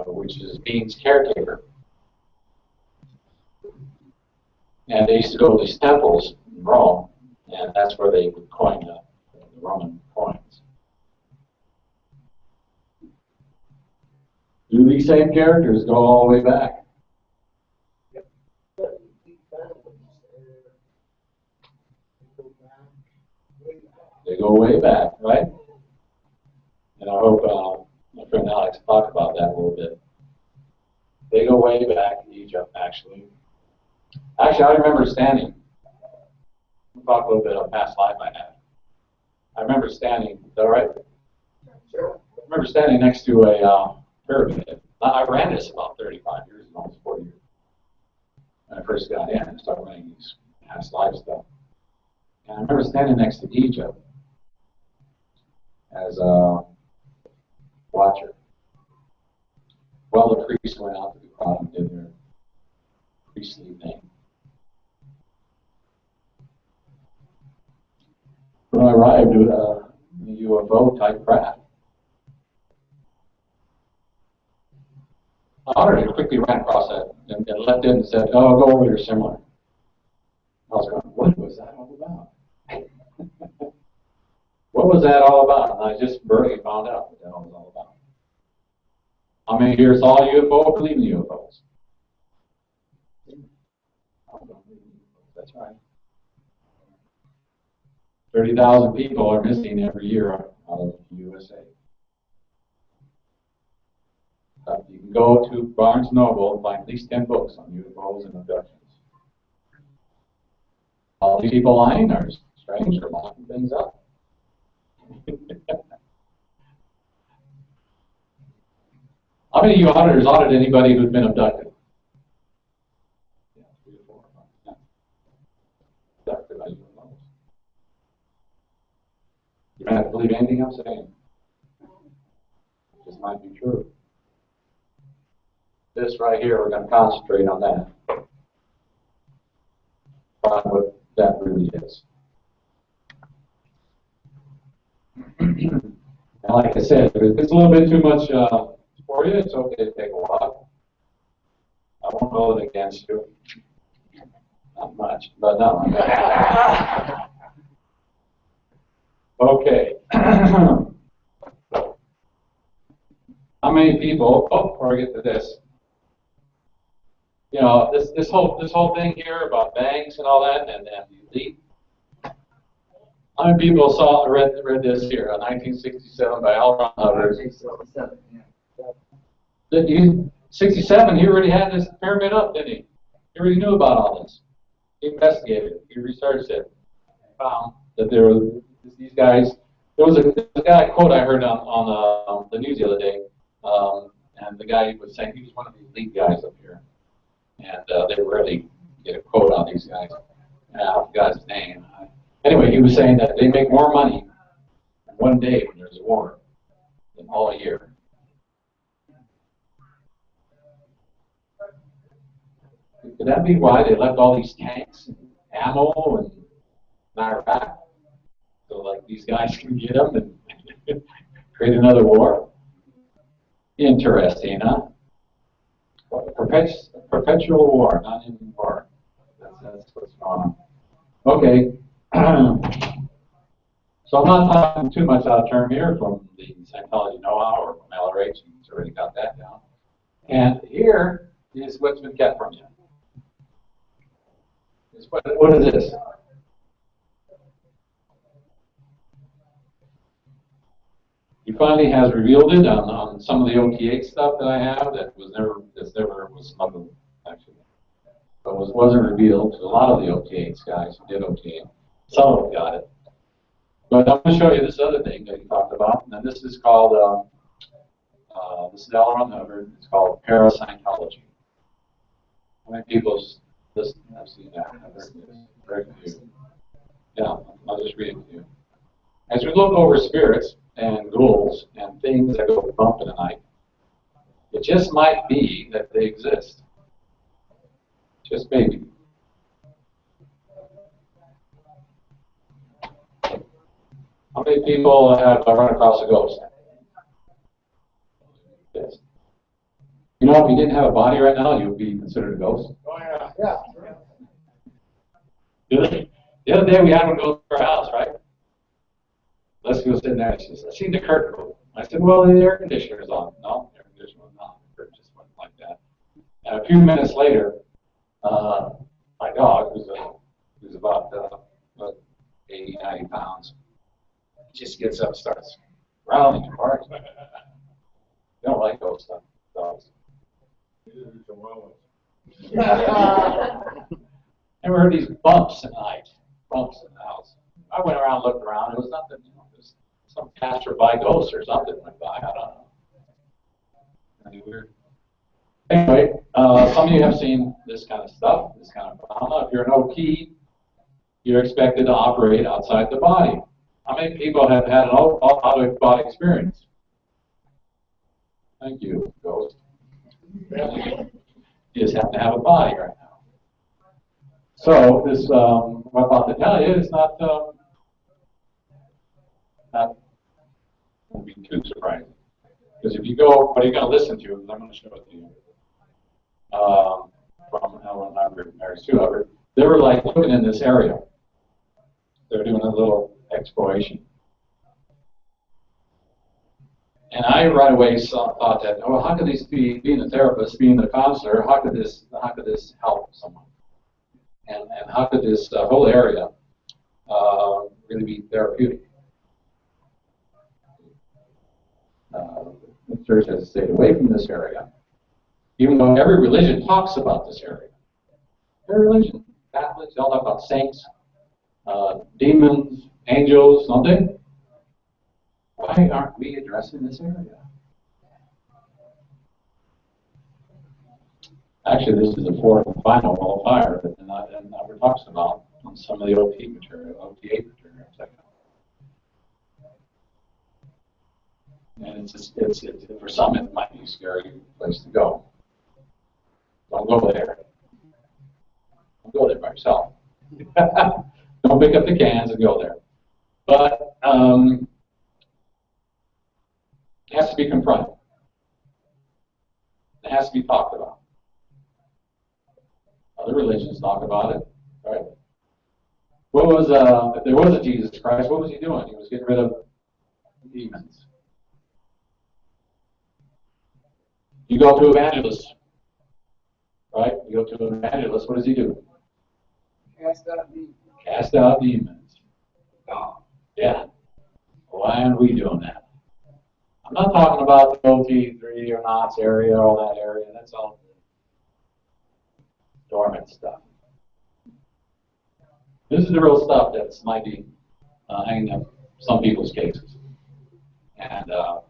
which means caretaker. And they used to go to these temples in Rome, and that's where they would coin the Roman coins. Do these same characters go all the way back? They go way back, right? And I hope my friend Alex will talk about that a little bit. They go way back in Egypt, actually. Actually, I remember standing. We'll talk a little bit of a past life I had. I remember standing. Is that all right? Sure. I remember standing next to a pyramid. I ran this about 35 years, almost 40 years. When I first got in and started running these past life stuff. And I remember standing next to Egypt as a watcher. Well, the priests went out to the crowd and did their priestly thing. When I arrived at a UFO type craft, I already quickly ran across that and left it and said, "Oh, go over here similar." I was going, "What was that all about?" What was that all about? And I just barely found out what that was all about. How many here saw UFO believe in UFOs? That's right. 30,000 people are missing every year out of the USA. You can go to Barnes & Noble and find at least 10 books on UFOs and abductions. All these people lying are strange or locking things up. How many of you auditors audit anybody who's been abducted? Yeah, 3 or 4. Yeah. Abducted by UFOs. You don't have to believe anything I'm saying. This might be true. This right here, we're going to concentrate on that. Find what that really is. And like I said, if it's a little bit too much for you, it's okay to take a while. I won't hold it against you. Not much, but no. Okay. How many people, before I get to this, you know, this whole thing here about banks and all that, and the elite. How many people read this here, 1967 by L. Ron Hubbard? 67, he already had this pyramid up, didn't he? He already knew about all this. He investigated it. He researched it. Found that there were these guys. There was a guy quote I heard on the news the other day, and the guy was saying he was one of the elite guys up here. And they rarely get a quote on these guys. I forgot his name. Anyway, he was saying that they make more money in one day when there's a war than all year. Could that be why they left all these tanks and ammo and Iraq? So like these guys can get them and create another war? Interesting, huh? Perpetual war, not ending war. That's what's going on. Okay. So I'm not talking too much out of term here from the Scientology know-how or from LRH. You've already got that down. And here is what's been kept from you. What is this? He finally has revealed it on some of the OTA stuff that I have that was never smuggled, actually. But wasn't revealed to a lot of the OTA guys who did OTA. Some of them got it. But I'm going to show you this other thing that he talked about. And this is called, this is L. Ron Hubbard. It's called Parascientology. How many people have seen that? I've heard this. Very few. Yeah, I'll just read it to you. As we look over spirits and ghouls and things that go bump in the night, it just might be that they exist. Just maybe. How many people have run across a ghost? Yes. You know, if you didn't have a body right now, you would be considered a ghost. Oh, yeah. Yeah. The other day we had one go to our house, right? Let's go sit there. She says, I seen the curtain move. I said, well, the air conditioner's on. No, the air conditioner was not. The curtain just went like that. And a few minutes later, my dog, who's about 80, 90 pounds, just gets up and starts growling and barking. They don't like those stuff, dogs. And we heard these bumps in the night, bumps in the house. I went around, looked around. It was nothing. You know, it was some passerby ghost or something went by. I don't know. Pretty weird. Anyway, some of you have seen this kind of stuff, this kind of phenomena. If you're an OT, you're expected to operate outside the body. How many people have had an out-of-body experience? Thank you, ghost. You just have to have a body right now. So this, what I'm about to tell you, is not won't be too surprising. Because if you go, what are you going to listen to? I'm going to show it to you. From L. Ron Hubbard, Mary Sue Hubbard, they were like looking in this area. They're doing a little exploration. And I right away thought that, well, how could these be, being a therapist, being a counselor, how could this help someone? And how could this whole area really be therapeutic. The church has stayed away from this area, even though every religion talks about this area. Every religion, Catholics, they all talk about saints, demons, angels, something. Why aren't we addressing this area? Actually, this is the fourth and final qualifier that never talks about on some of the OT material, OTA materials. And it's for some, it might be a scary place to go. Don't go there. Don't go there by yourself. Don't pick up the cans and go there. But it has to be confronted. It has to be talked about. Other religions talk about it, right? What was if there was a Jesus Christ, what was he doing? He was getting rid of demons. You go to evangelists, right? You go to an evangelist, what does he do? Cast out demons. Cast out demons. Oh, yeah. Why aren't we doing that? I'm not talking about the OT3 or Knott's area, all that area. That's all dormant stuff. This is the real stuff that might be hanging up some people's cases. And it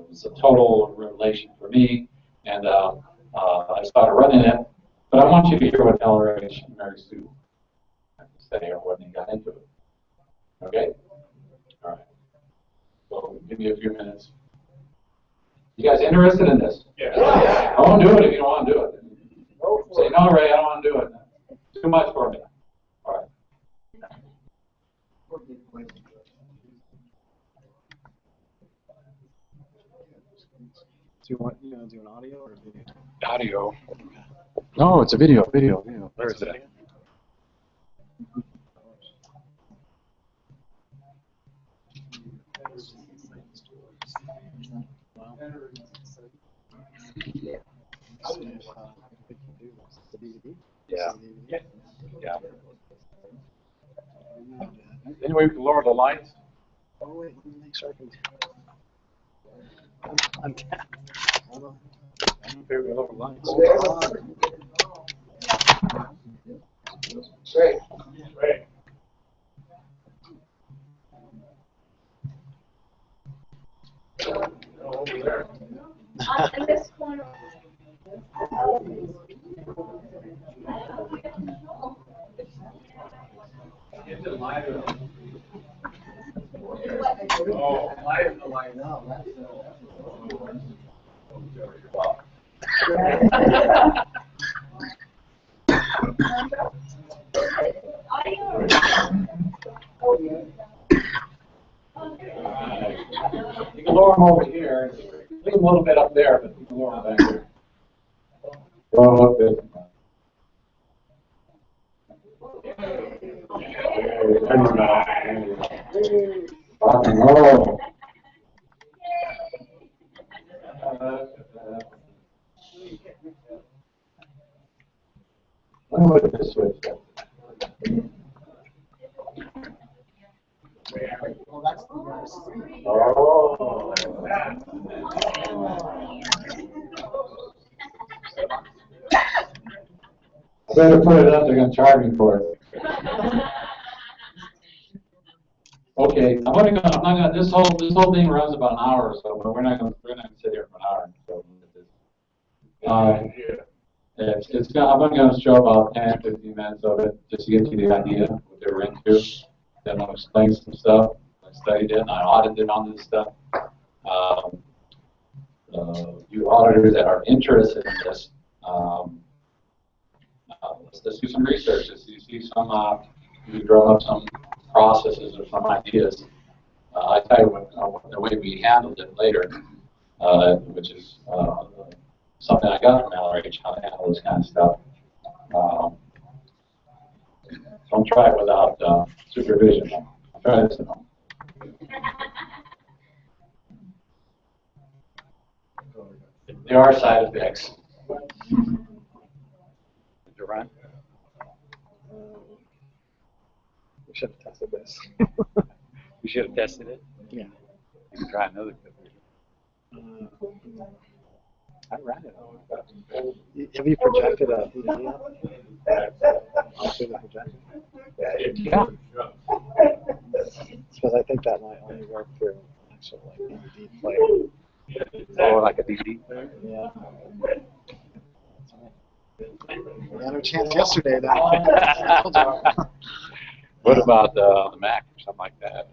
was a total revelation for me. And I started running it. But I want you to hear what LRH and Mary Sue had to say or when they got into it. Okay? All right. So give me a few minutes. You guys interested in this? Yeah. I won't do it if you don't want to do it. Say, no, Ray, I don't want to do it. Too much for me. All right. Do you want to do an audio or a video? Audio. No, it's a video. Where is it? Yeah. Yeah. Anyway, we can lower the lights. Oh wait, let me make sure I can. I'm tapped. Hold on. Okay, we can lower the lights. Great. Great. Over there. In this corner. Oh, live the light. You can lower them over here. Leave them a little bit up there, but you can lower them back here. Lower them up there. Rock and roll. Let me look at this switch. Oh, that's the Oh. I better put it up. They're going to charge me for it. Okay, I'm not gonna. This whole thing runs about an hour or so, but we're not gonna sit here for an hour. So, I'm only gonna show about 10, 15 minutes of it, just to get you the idea of what they were into. Then I'll explain some stuff. I studied it, and I audited on this stuff. You auditors that are interested in this, let's do some research. You see some, you draw up some processes or some ideas. I tell you what, the way we handled it later, which is something I got from LRH, how to handle this kind of stuff. Don't try it without supervision. Try this at home. There are side effects. Did you run? We should have tested this. We should have tested it. Yeah. You can try another computer. I ran it. Have you projected a DVD onto the projector? Yeah. Because I think that might only work through actual like DVD player. Oh, like a DVD player? Yeah. We had our chance yesterday. That. What about the Mac or something like that?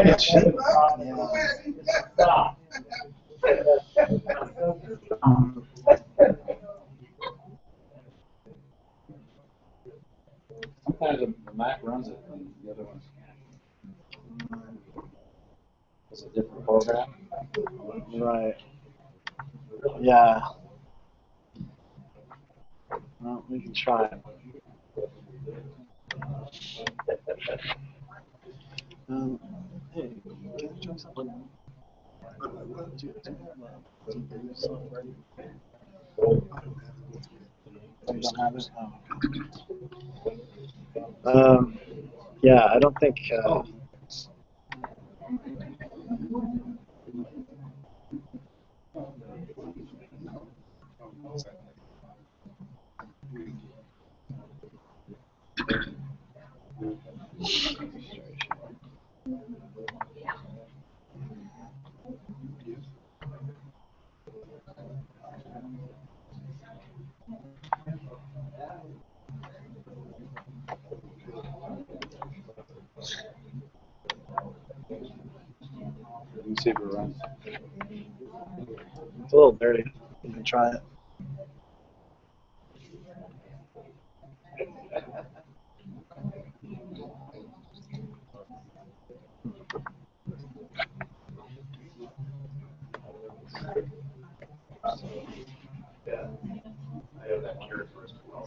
It should. Sometimes the Mac runs it and the other ones can't. It's a different program. Right. Yeah. Well, we can try it. Hey, can you try something? You don't have it? Oh. Yeah, I don't think. Let me see if it runs. It's a little dirty. You can try it. Yeah. I have that cure first as well.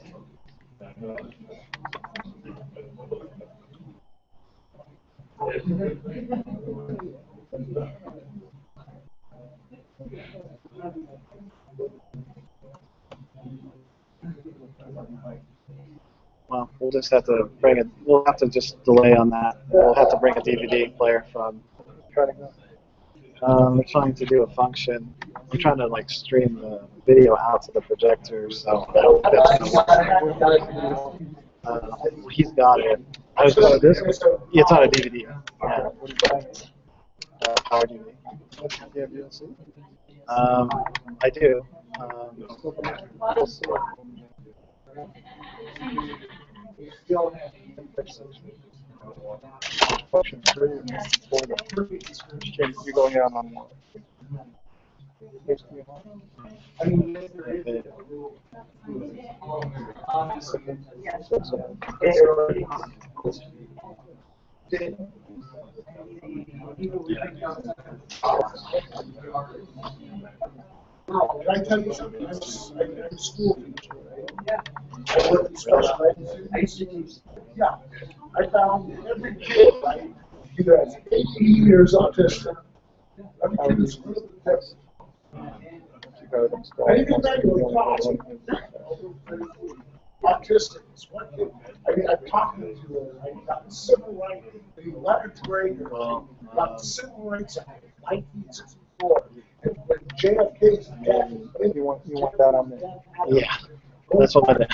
Well, we'll just have to bring it. We'll have to just delay on that. We'll have to bring a DVD player from. We're trying to do a function. We're trying to like stream the video out to the projector, so that's he's got it. It's on a DVD. Yeah. Power DVD. I do. Function 3 for the you're going out on HDMI. I mean, there is Can I tell you something? I'm school teacher, right? I work in special education. Yeah. I found every kid, right, either has ADD or is autistic. Every kid is anything regular class. Autistic is one kid. I mean, I'm talking to her, I got civil rights, the 11th grader, got the Civil Rights Act of 1964. And when JFK's death, you want that on there? Yeah, that's what I did.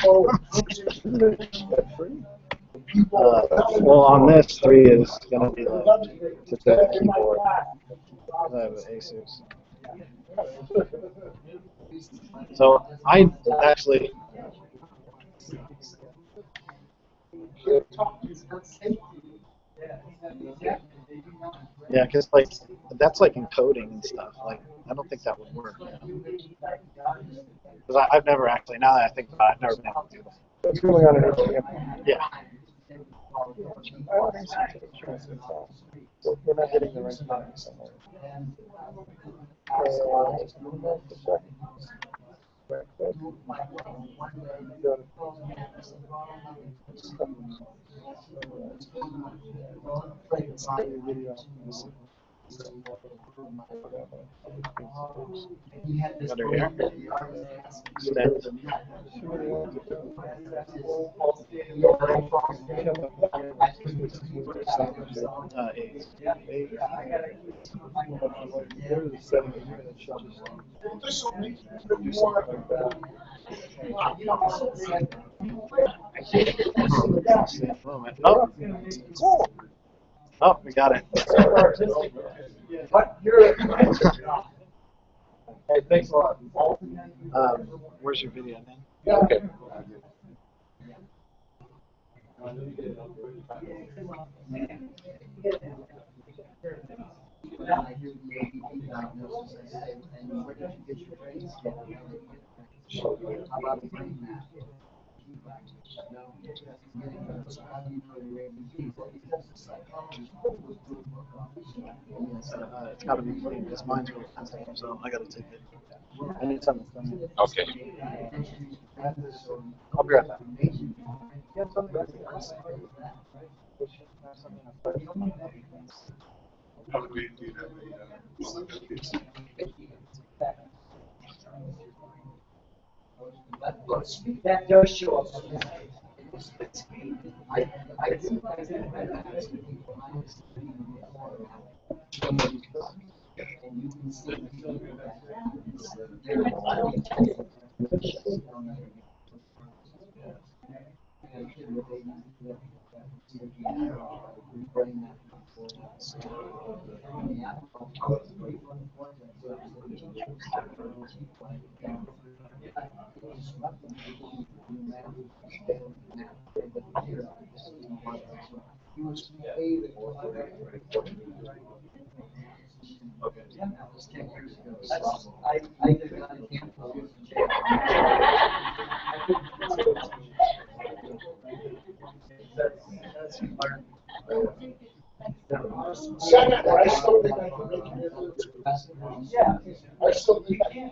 Well, on this, 3 is going to be the keyboard. I have an Asus. So I actually. Yeah, because like that's like encoding and stuff. Like I don't think that would work. Because I've never actually. Now that I think about it, I've never been able to do that. It's really on an HDMI. Yeah. We're not hitting the right button somewhere. Just a second. Under here. Stand. Eight. Oh, oh, we got it. Hey, thanks a lot. Where's your video, man? Okay. It's got to be clean because mine's really sensitive, so I got to take it. I need something clean. Okay. I'll be right back. That does show up. Second, I still think I can make it. Yeah, I still think I can.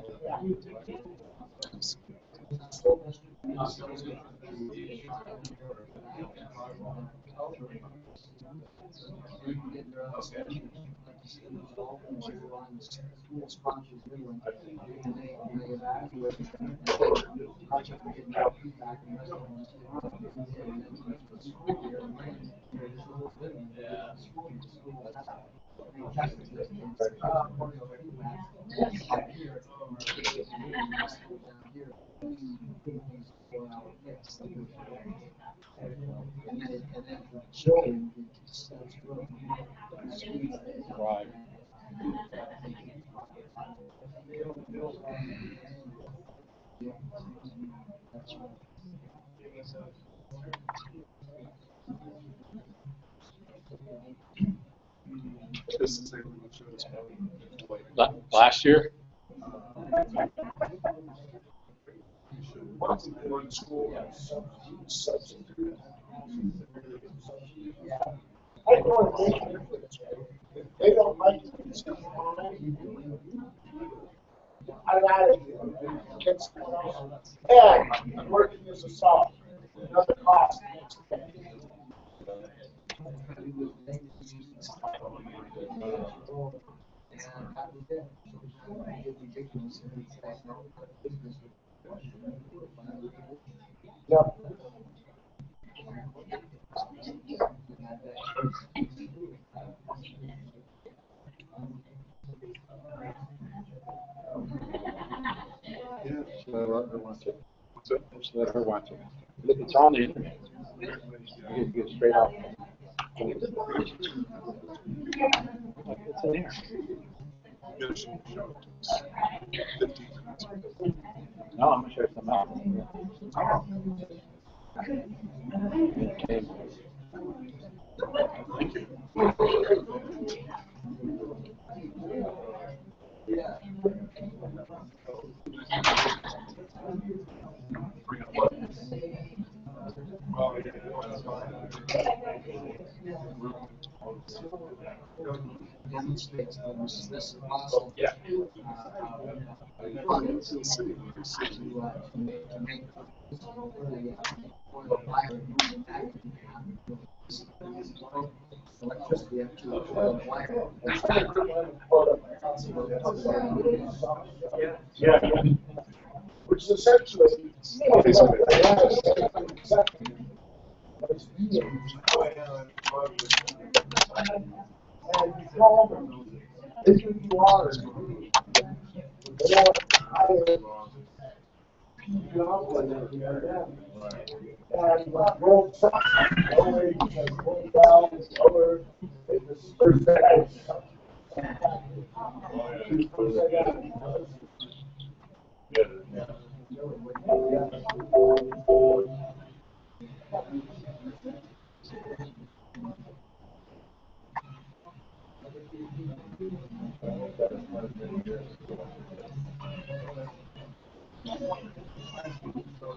Right. Last year? I know it makes a difference. They don't like it. I'm out of here. Yeah, I'm working as a salt. Another cost. Yep. Just let her watch it. Just let her watch it. It's on the internet. You can get straight out. It's in here. No, I'm gonna share some out. Okay. Thank you. Yeah. electricity into a wire. Yeah. Which is essentially,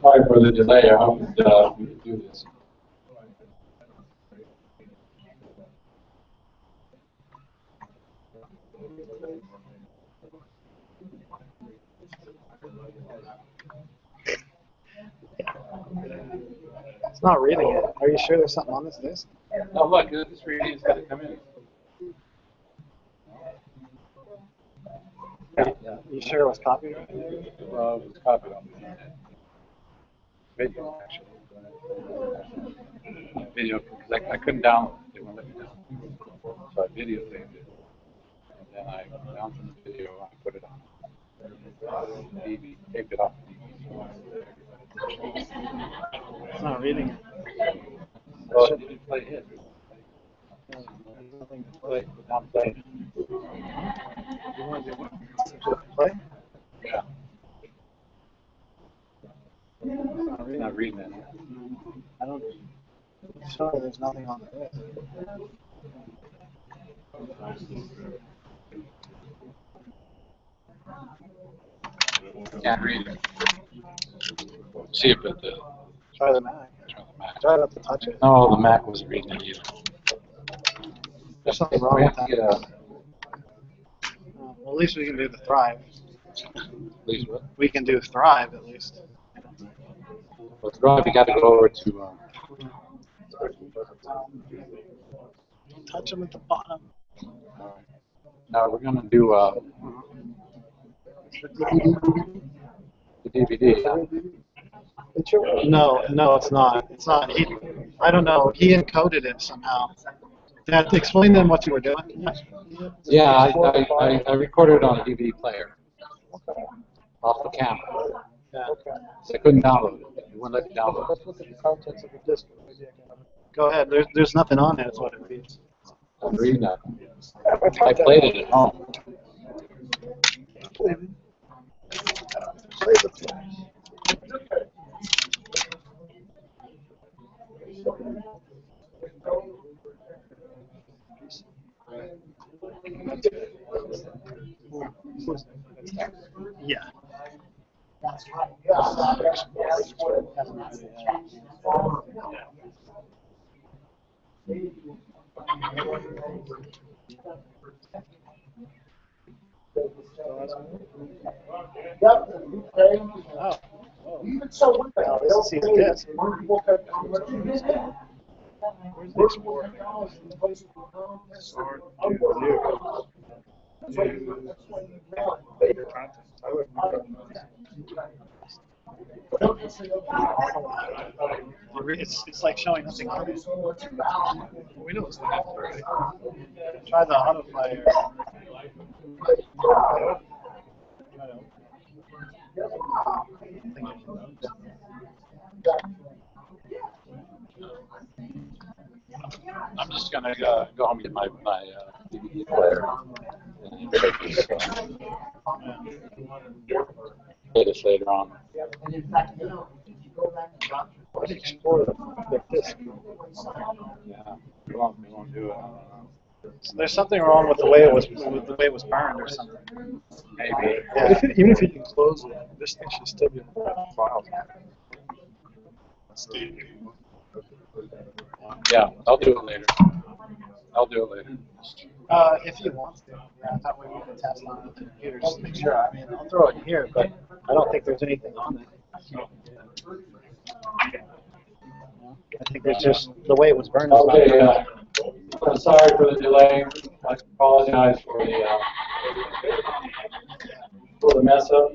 Sorry for the delay. I hope we can do this. It's not reading it. Are you sure there's something on this disk? Oh, look, this reading is going to come in. Yeah. You sure it was copyrighted? Well, it was copied on the video, actually. Video, because I couldn't download it. They wouldn't let me download it. So I videotaped it. And then I found some video and I put it on. DVD, taped it off the DVD. It's not reading it. Well, it didn't play it. There's nothing to play without playing. You want to do what? Just play? Yeah. Not reading it. I don't. I'm sure there's nothing on the disk. Can't read it. See if it did. Try the Mac. Try the Mac. Try not to touch it. No, the Mac wasn't reading it either. There's something wrong We with have to that. get a. Well, at least we can do the Thrive. Please, what? We can do Thrive at least. Well, Thrive, we got to go over to. Don't touch them at the bottom. Now we're going to do the DVD. No, it's not. It's not. I don't know. He encoded it somehow. Dad, explain then what you were doing. Yeah, I recorded it on a DVD player off the camera. Yeah. So I couldn't download it. It wouldn't let me download it. Let's look at the contents of the disk. Go ahead. There's nothing on it. That's what it reads. I'm reading that. I played it at home. Yeah. That's right. Oh. Even so, what the hell? They don't See say the that. disk. When people come to what you did. Where's the export? It's like showing nothing on it. We know it's not right. Try the autofire. I'm just going to go home and get my DVD player and take this. Play this later on. And in fact, if you go back and watch Let's explore the disk. Yeah, we won't do it. So there's something wrong with the way it was burned or something. Maybe. Yeah. Even if you can close it, this thing should still be in the file. Yeah, I'll do it later. If you want to. Yeah, that way we can test on the computer just to make sure. I mean, I'll throw it in here, but I don't think there's anything on it. I think it's just the way it was burned. Okay, I'm sorry for the delay. I apologize for the mess up.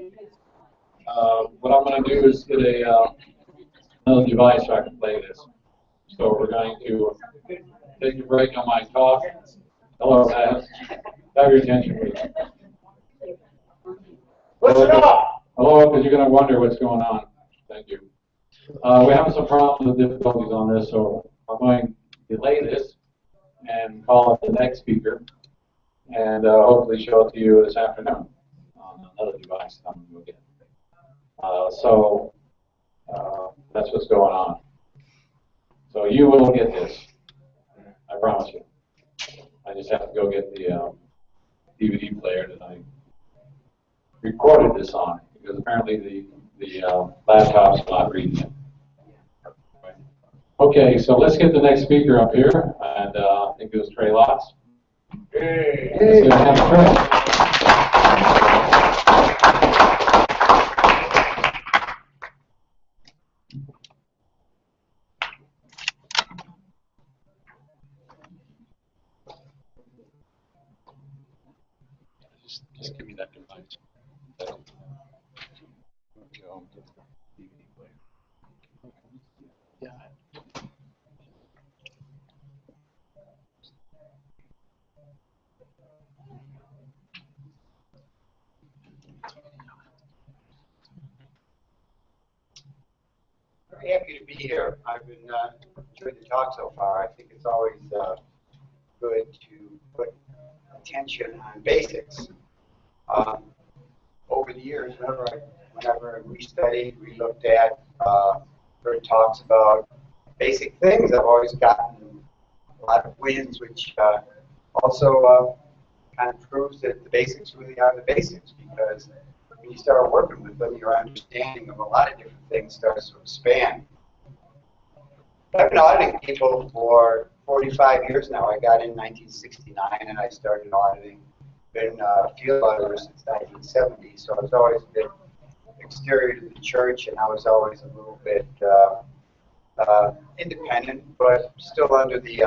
What I'm going to do is get another device so I can play this. So we're going to take a break on my talk. Hello, guys. Have your attention, please. What's up? Hello, because you're going to wonder what's going on. Thank you. We're having some problems with difficulties on this, so I'm going to delay this and call up the next speaker, and hopefully show it to you this afternoon on another device I'm going to get. That's what's going on. So you will get this, I promise you. I just have to go get the DVD player that I recorded this on, because apparently the laptop's not reading it. Okay, so let's get the next speaker up here, and I think it was Trey Lotz. Hey. Let's go have Trey. Just give me that device. Yeah. Very happy to be here. I've been enjoying the talk so far. I think it's always good to put attention on basics. Over the years, whenever we studied, we looked at, heard talks about basic things, I've always gotten a lot of wins, which also kind of proves that the basics really are the basics, because when you start working with them, your understanding of a lot of different things starts to expand. I've been auditing people for 45 years now. I got in 1969 and I started auditing. Been a field auditor since 1970, so I was always a bit exterior to the church, and I was always a little bit independent, but still under the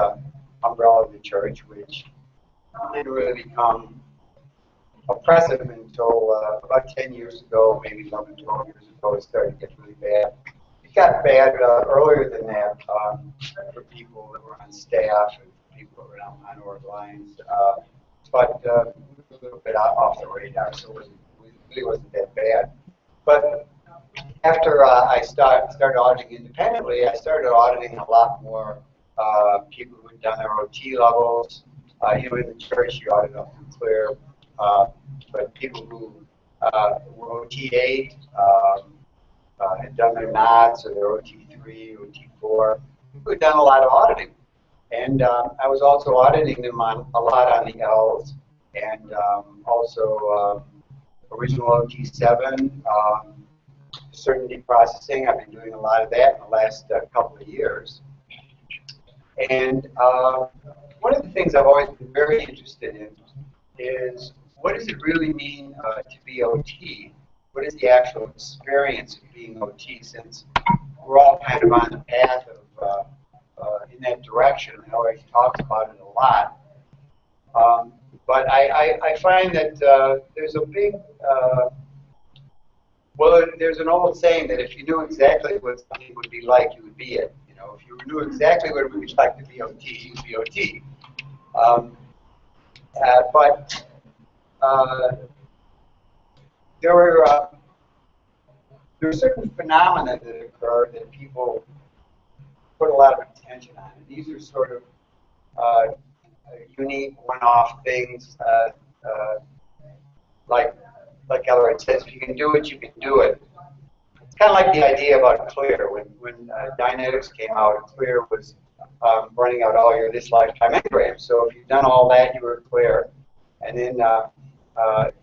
umbrella of the church, which didn't really become oppressive until about 10 years ago, maybe 11, 12 years ago, it started to get really bad. It got bad earlier than that for people that were on staff and people that were on org lines, but a little bit off the radar, so it really wasn't that bad. But after I started auditing independently, I started auditing a lot more people who had done their OT levels. In the church, you audit up to clear, but people who were OT8, had done their NODs or their OT3, OT4, who had done a lot of auditing. And I was also auditing them a lot on the L's, and also original OT7, certainty processing. I've been doing a lot of that in the last couple of years. And one of the things I've always been very interested in is, what does it really mean to be OT? What is the actual experience of being OT, since we're all kind of on the path of in that direction. I always talk about it a lot. But I find that there's a big, well, there's an old saying that if you knew exactly what something would be like, you would be it. You know, if you knew exactly what it would be like to be OT, you'd be OT. But there were certain phenomena that occur that people put a lot of attention on. And these are sort of unique, one-off things, like Elroy says, if you can do it, you can do it. It's kind of like the idea about Clear. When Dynetics came out, Clear was running out all your this lifetime engrams. So if you've done all that, you were clear. And then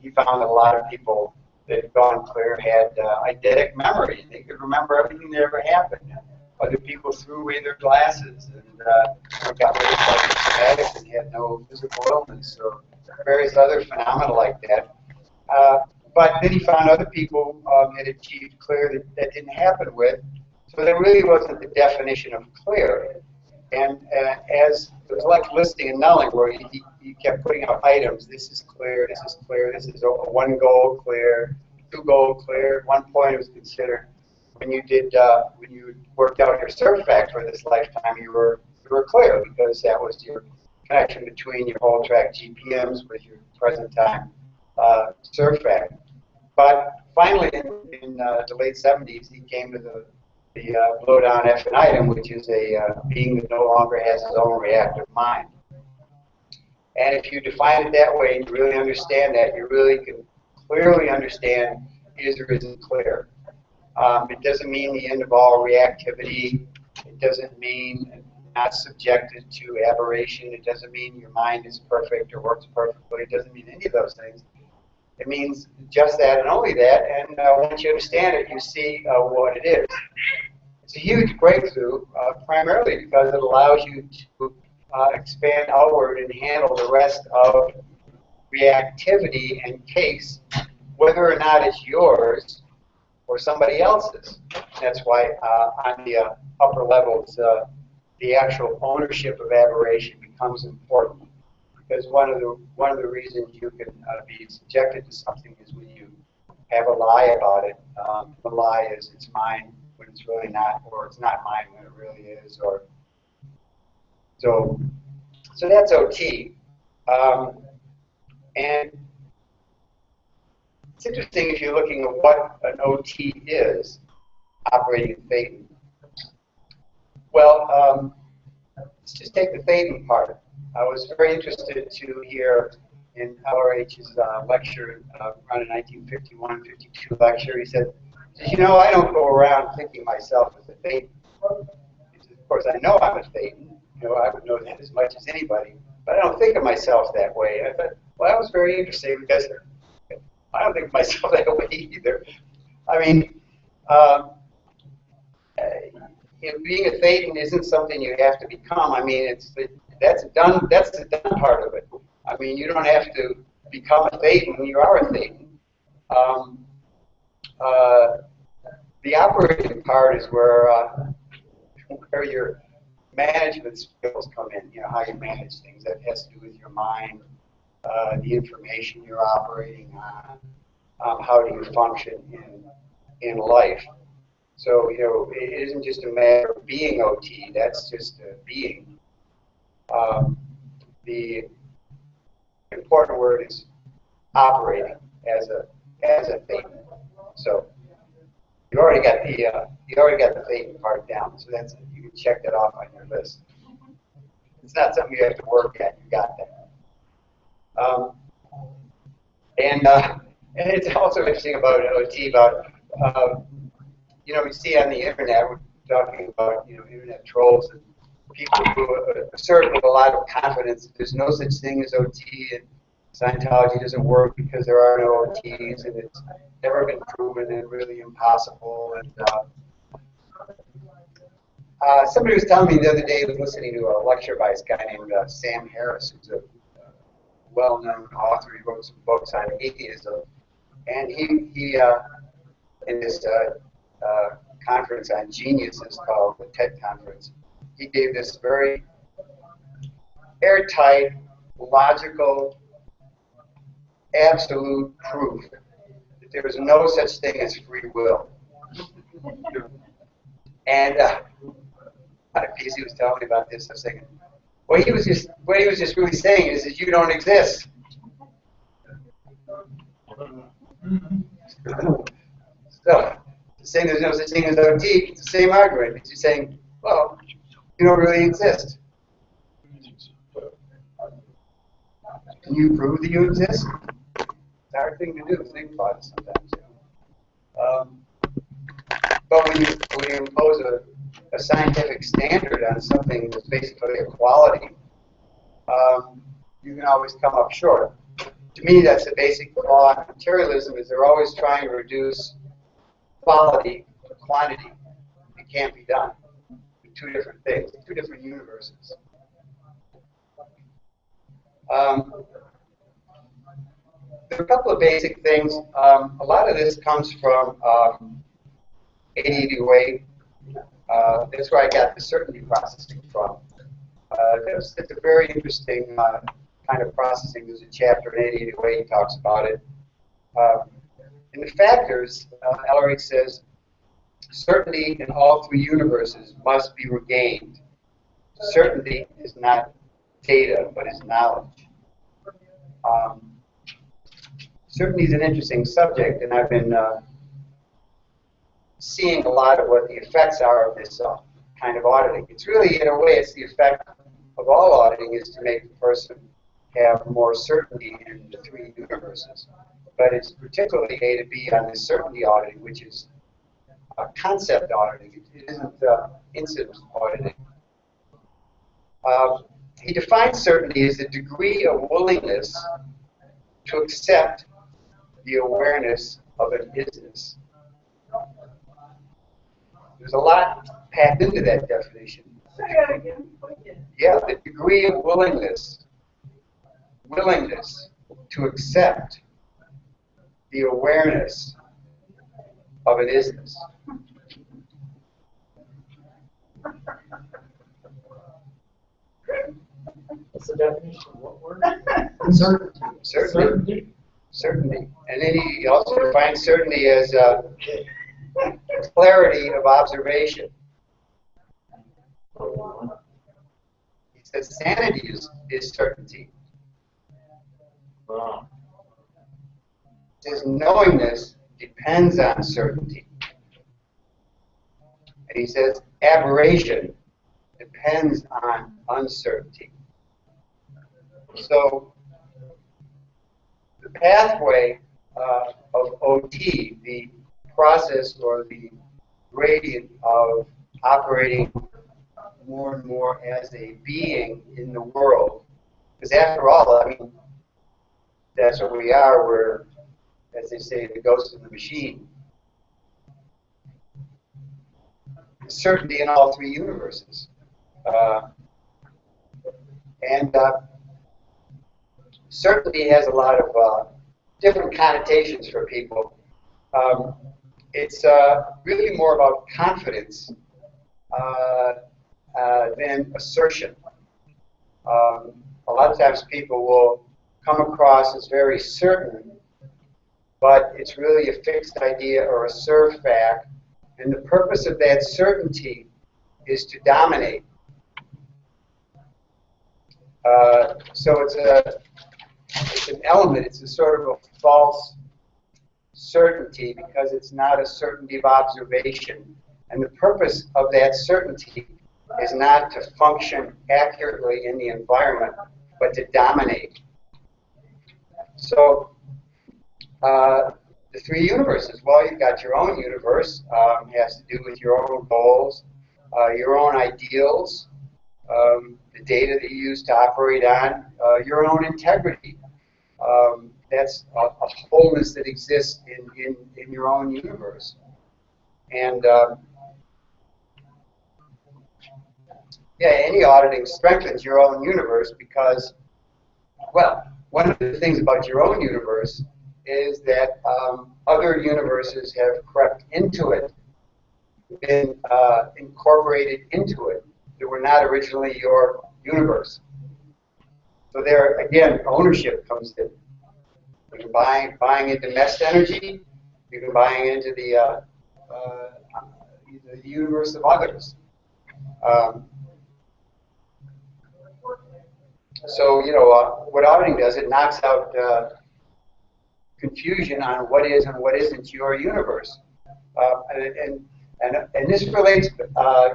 he found that a lot of people that had gone clear had eidetic memory. They could remember everything that ever happened. Other people threw away their glasses and got rid of psychosomatic and had no physical illness, or various other phenomena like that. But then he found other people had achieved clear that didn't happen with. So there really wasn't the definition of clear. And as it was like listing and nulling, where he kept putting out items. This is clear. This is clear. This is a 1 goal clear, 2 goal clear. 1 point was considered. When you did when you worked out your surf fact for this lifetime, you were clear because that was your connection between your whole track GPMs with your present time surf fact. But finally, in the late 70s, he came to the blow down F and item, which is a being that no longer has his own reactive mind. And if you define it that way and you really understand that, you really can clearly understand is or isn't clear. It doesn't mean the end of all reactivity. It doesn't mean not subjected to aberration. It doesn't mean your mind is perfect or works perfectly. It doesn't mean any of those things. It means just that and only that. And once you understand it, you see what it is. It's a huge breakthrough, primarily because it allows you to expand outward and handle the rest of reactivity and case, whether or not it's yours or somebody else's. That's why on the upper levels, the actual ownership of aberration becomes important. Because one of the reasons you can be subjected to something is when you have a lie about it. The lie is it's mine when it's really not, or it's not mine when it really is. Or so that's OT. And it's interesting if you're looking at what an OT is, operating in Phaeton. Well, let's just take the Phaeton part. I was very interested to hear in LRH's lecture, around a 1951-52 lecture. He said, you know, I don't go around thinking myself as a Phaeton. He said, of course, I know I'm a Phaeton. You know, I would know that as much as anybody. But I don't think of myself that way. I thought, well, that was very interesting because I don't think of myself that way either. I mean, you know, being a Phaeton isn't something you have to become. I mean, that's the done part of it. I mean, you don't have to become a Phaeton. You are a Phaeton. The operating part is where your management skills come in. You know, how you manage things. That has to do with your mind, the information you're operating on, how do you function in life. So, you know, it isn't just a matter of being OT. That's just being. The important word is operating as a Phaeton. So you already got the Phaeton part down. So that's, you can check that off on your list. It's not something you have to work at. You got that. And it's also interesting about OT about you know, we see on the internet, we're talking about, you know, internet trolls and people who assert with a lot of confidence that there's no such thing as OT and Scientology doesn't work because there are no OTs and it's never been proven and really impossible. And somebody was telling me the other day, I was listening to a lecture by this guy named Sam Harris, who's a well-known author. He wrote some books on atheism. And he in this conference on geniuses called the TED conference, he gave this very airtight, logical, absolute proof that there is no such thing as free will. And as he was telling me about this, I was thinking, what he was just really saying is that you don't exist. So, saying there's no such thing as OT, it's the same argument. It's just saying, well, you don't really exist. Can you prove that you exist? It's a hard thing to do, think about it sometimes. But when you impose a scientific standard on something that's basically a quality, you can always come up short. To me, that's the basic flaw in materialism, is they're always trying to reduce quality to quantity. It can't be done. They're two different things, two different universes. There are a couple of basic things. A lot of this comes from ADVA. That's where I got the certainty processing from. It's a very interesting kind of processing. There's a chapter in 888 he talks about it. In the factors, Ellery says, certainty in all three universes must be regained. Certainty is not data, but is knowledge. Certainty is an interesting subject, and I've been seeing a lot of what the effects are of this kind of auditing. It's really, in a way, it's the effect of all auditing is to make the person have more certainty in the three universes. But it's particularly A to B on the certainty auditing, which is concept auditing. It isn't incident auditing. He defines certainty as the degree of willingness to accept the awareness of an isness. There's a lot packed into that definition. Yeah, the degree of willingness to accept the awareness of an isness. What's the definition of what word? Certainty. Certainty. And then he also defines certainty as clarity of observation. He says sanity is certainty. Wow. He says knowingness depends on certainty. And he says aberration depends on uncertainty. So the pathway of OT, the process or the gradient of operating more and more as a being in the world, because after all, I mean, that's what we are. We're, as they say, the ghost in the machine. Certainty in all three universes. Certainty has a lot of different connotations for people. It's really more about confidence than assertion. A lot of times people will come across as very certain, but it's really a fixed idea or a served fact, and the purpose of that certainty is to dominate. So it's an element, it's a sort of a false certainty because it's not a certainty of observation. And the purpose of that certainty is not to function accurately in the environment, but to dominate. So the three universes, well, you've got your own universe, has to do with your own goals, your own ideals, the data that you use to operate on, your own integrity. That's a wholeness that exists in your own universe. And yeah, any auditing strengthens your own universe because, well, one of the things about your own universe is that other universes have crept into it, been incorporated into it, that were not originally your universe. So there, again, ownership comes in. You can buying into nest energy, you can buying into the universe of others. So, you know, what auditing does, it knocks out confusion on what is and what isn't your universe. And this relates,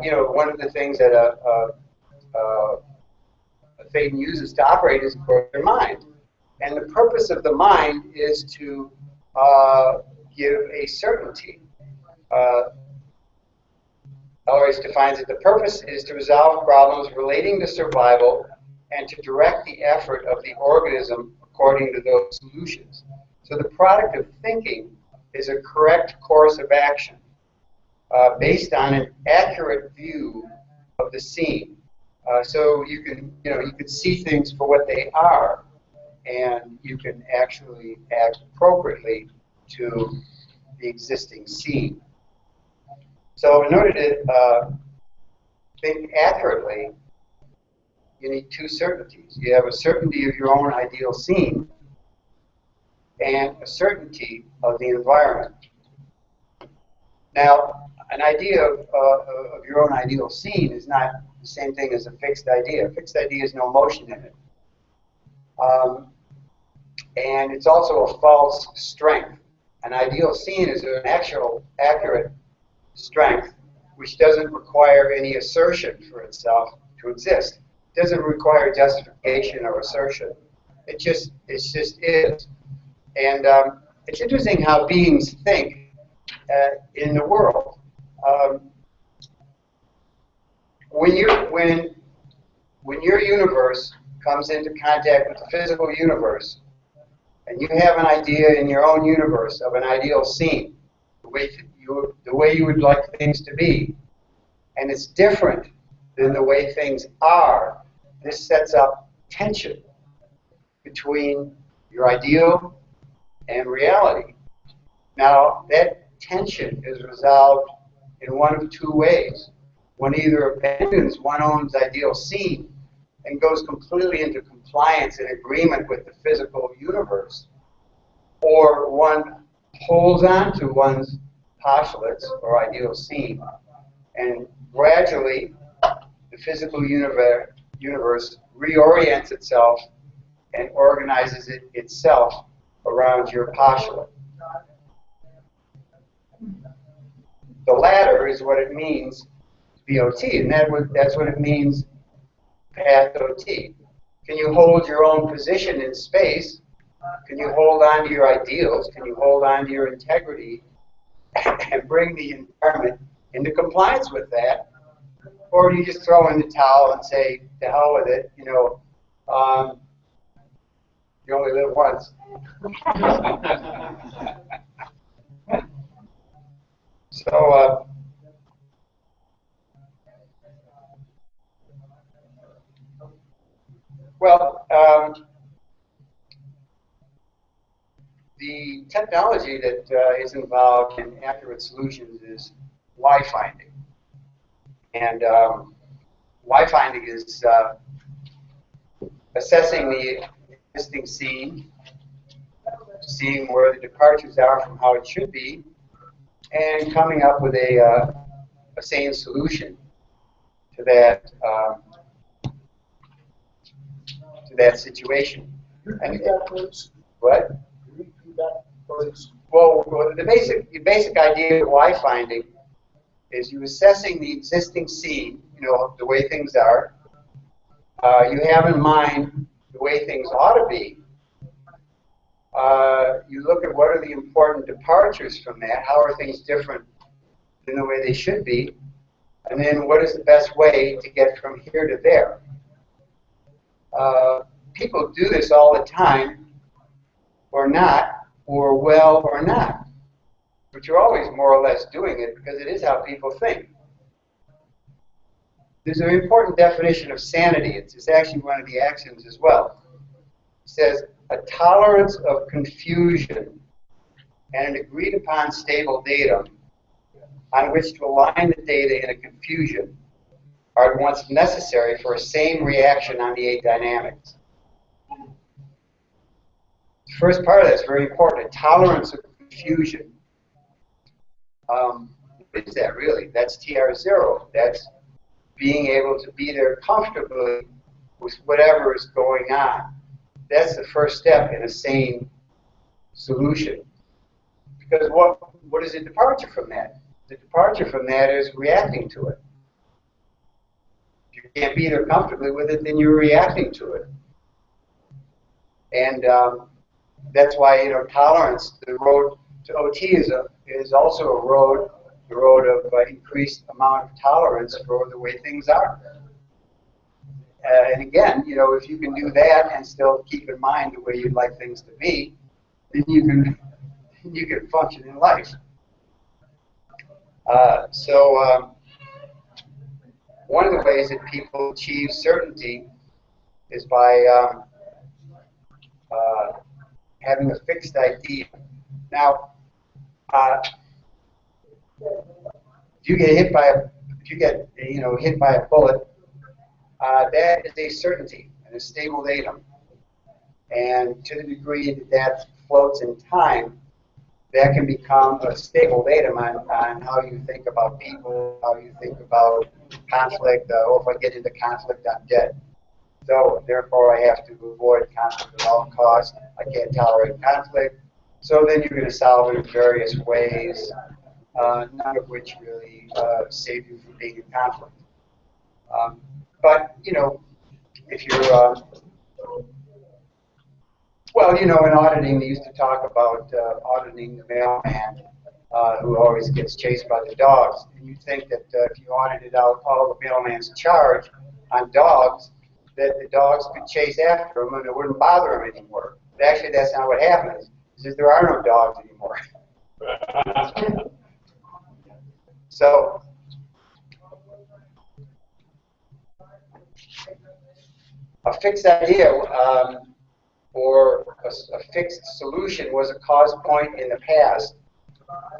you know, one of the things that a Phaeton uses to operate is, of course, their mind. And the purpose of the mind is to give a certainty. Ellery defines it, the purpose is to resolve problems relating to survival and to direct the effort of the organism according to those solutions. So the product of thinking is a correct course of action based on an accurate view of the scene. So you can see things for what they are, and you can actually act appropriately to the existing scene. So in order to think accurately, you need two certainties. You have a certainty of your own ideal scene and a certainty of the environment. Now, an idea of your own ideal scene is not the same thing as a fixed idea. A fixed idea has no motion in it. And it's also a false strength. An ideal scene is an actual, accurate strength which doesn't require any assertion for itself to exist. It doesn't require justification or assertion. It just is. And it's interesting how beings think in the world. When your universe comes into contact with the physical universe, and you have an idea in your own universe of an ideal scene, the way you would like things to be, and it's different than the way things are, this sets up tension between your ideal and reality. Now, that tension is resolved in one of two ways. One either abandons one's own ideal scene and goes completely into compliance and agreement with the physical universe, or one holds on to one's postulates or ideal scene, and gradually the physical universe reorients itself and organizes it itself around your postulate. The latter is what it means to be OT, and that's what it means path OT. Can you hold your own position in space? Can you hold on to your ideals? Can you hold on to your integrity and bring the environment into compliance with that? Or do you just throw in the towel and say, to hell with it, you only live once. So, the technology that is involved in accurate solutions is why finding. And why finding is assessing the existing scene, seeing where the departures are from how it should be, and coming up with a sane solution to that situation. And what? Well, the basic idea of why finding is you assessing the existing scene, the way things are. You have in mind the way things ought to be. You look at what are the important departures from that. How are things different than the way they should be? And then what is the best way to get from here to there? People do this all the time, or not, or well or not. But you're always more or less doing it because it is how people think. There's an important definition of sanity. It's actually one of the axioms as well. It says, a tolerance of confusion and an agreed upon stable datum on which to align the data in a confusion are at once necessary for a sane reaction on the eight dynamics. The first part of that is very important, a tolerance of confusion. What is that really? That's TR0. That's being able to be there comfortably with whatever is going on. That's the first step in a sane solution. Because what is a departure from that? The departure from that is reacting to it. If you can't be there comfortably with it, then you're reacting to it. And that's why, tolerance, the road to OT is also a road, the road of increased amount of tolerance for the way things are. And again, if you can do that and still keep in mind the way you'd like things to be, then you can function in life. One of the ways that people achieve certainty is by having a fixed idea. Now, if you get hit by a bullet, that is a certainty and a stable datum. And to the degree that that floats in time, that can become a stable datum on how you think about people, how you think about conflict. If I get into conflict, I'm dead. So therefore, I have to avoid conflict at all costs. I can't tolerate conflict. So then you're going to solve it in various ways, none of which really save you from being in conflict. But, you know, if you're, well, you know, in auditing, they used to talk about auditing the mailman who always gets chased by the dogs. And you think that if you audited out all the mailman's charge on dogs, that the dogs could chase after him and it wouldn't bother him anymore. But actually, that's not what happens. It's just there are no dogs anymore. So, a fixed idea or a fixed solution was a cause point in the past,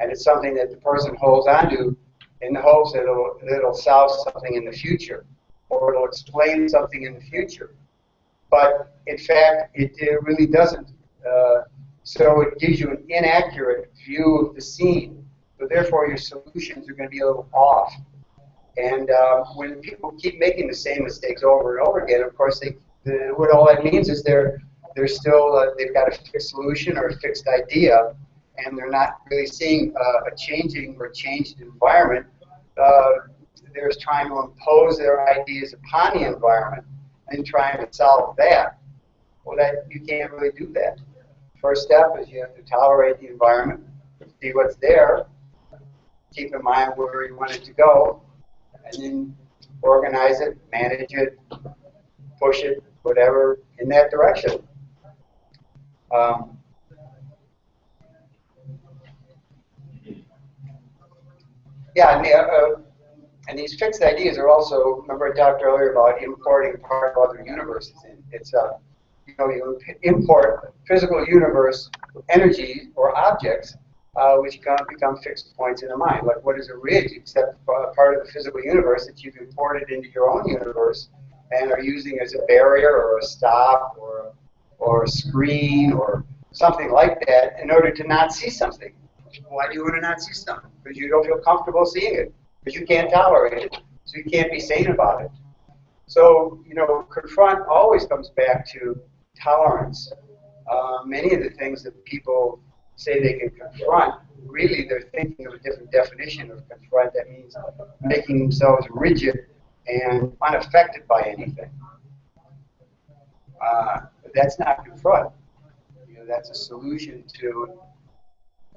and it's something that the person holds onto in the hopes that it'll solve something in the future, or it'll explain something in the future. But in fact, it really doesn't. So it gives you an inaccurate view of the scene. So therefore, your solutions are going to be a little off. And when people keep making the same mistakes over and over again, of course, what all that means is they're still they've got a fixed solution or a fixed idea, and they're not really seeing a changing or changed environment. They're trying to impose their ideas upon the environment and trying to solve that. Well, that you can't really do that. First step is you have to tolerate the environment, see what's there, keep in mind where you want it to go, and then organize it, manage it, push it, whatever, in that direction. And these fixed ideas are also, remember I talked earlier about importing part of other universes in. It's you know, you import physical universe energy or objects which become fixed points in the mind. Like, what is a ridge except part of the physical universe that you've imported into your own universe and are using as a barrier or a stop or a screen or something like that in order to not see something. Why do you want to not see something? Because you don't feel comfortable seeing it, because you can't tolerate it, so you can't be sane about it. So, you know, confront always comes back to tolerance. Many of the things that people say they can confront, really they're thinking of a different definition of confront. That means making themselves rigid and unaffected by anything. But that's not confront. You know, that's a solution to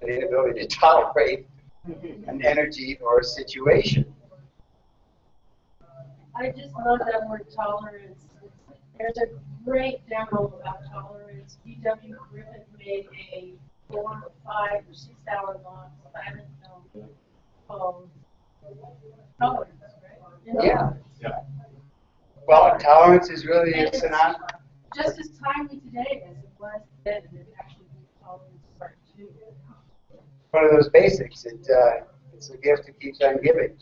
the inability to tolerate an energy or a situation. I just love that word tolerance. There's a great demo about tolerance. D.W. Griffith made a 4 or 5 or 6 hour long silent film called Tolerance, right? Yeah. Well, tolerance is really just as timely today as it was then, and it actually tolerance part 2. One of those basics. It's a gift that keeps on giving.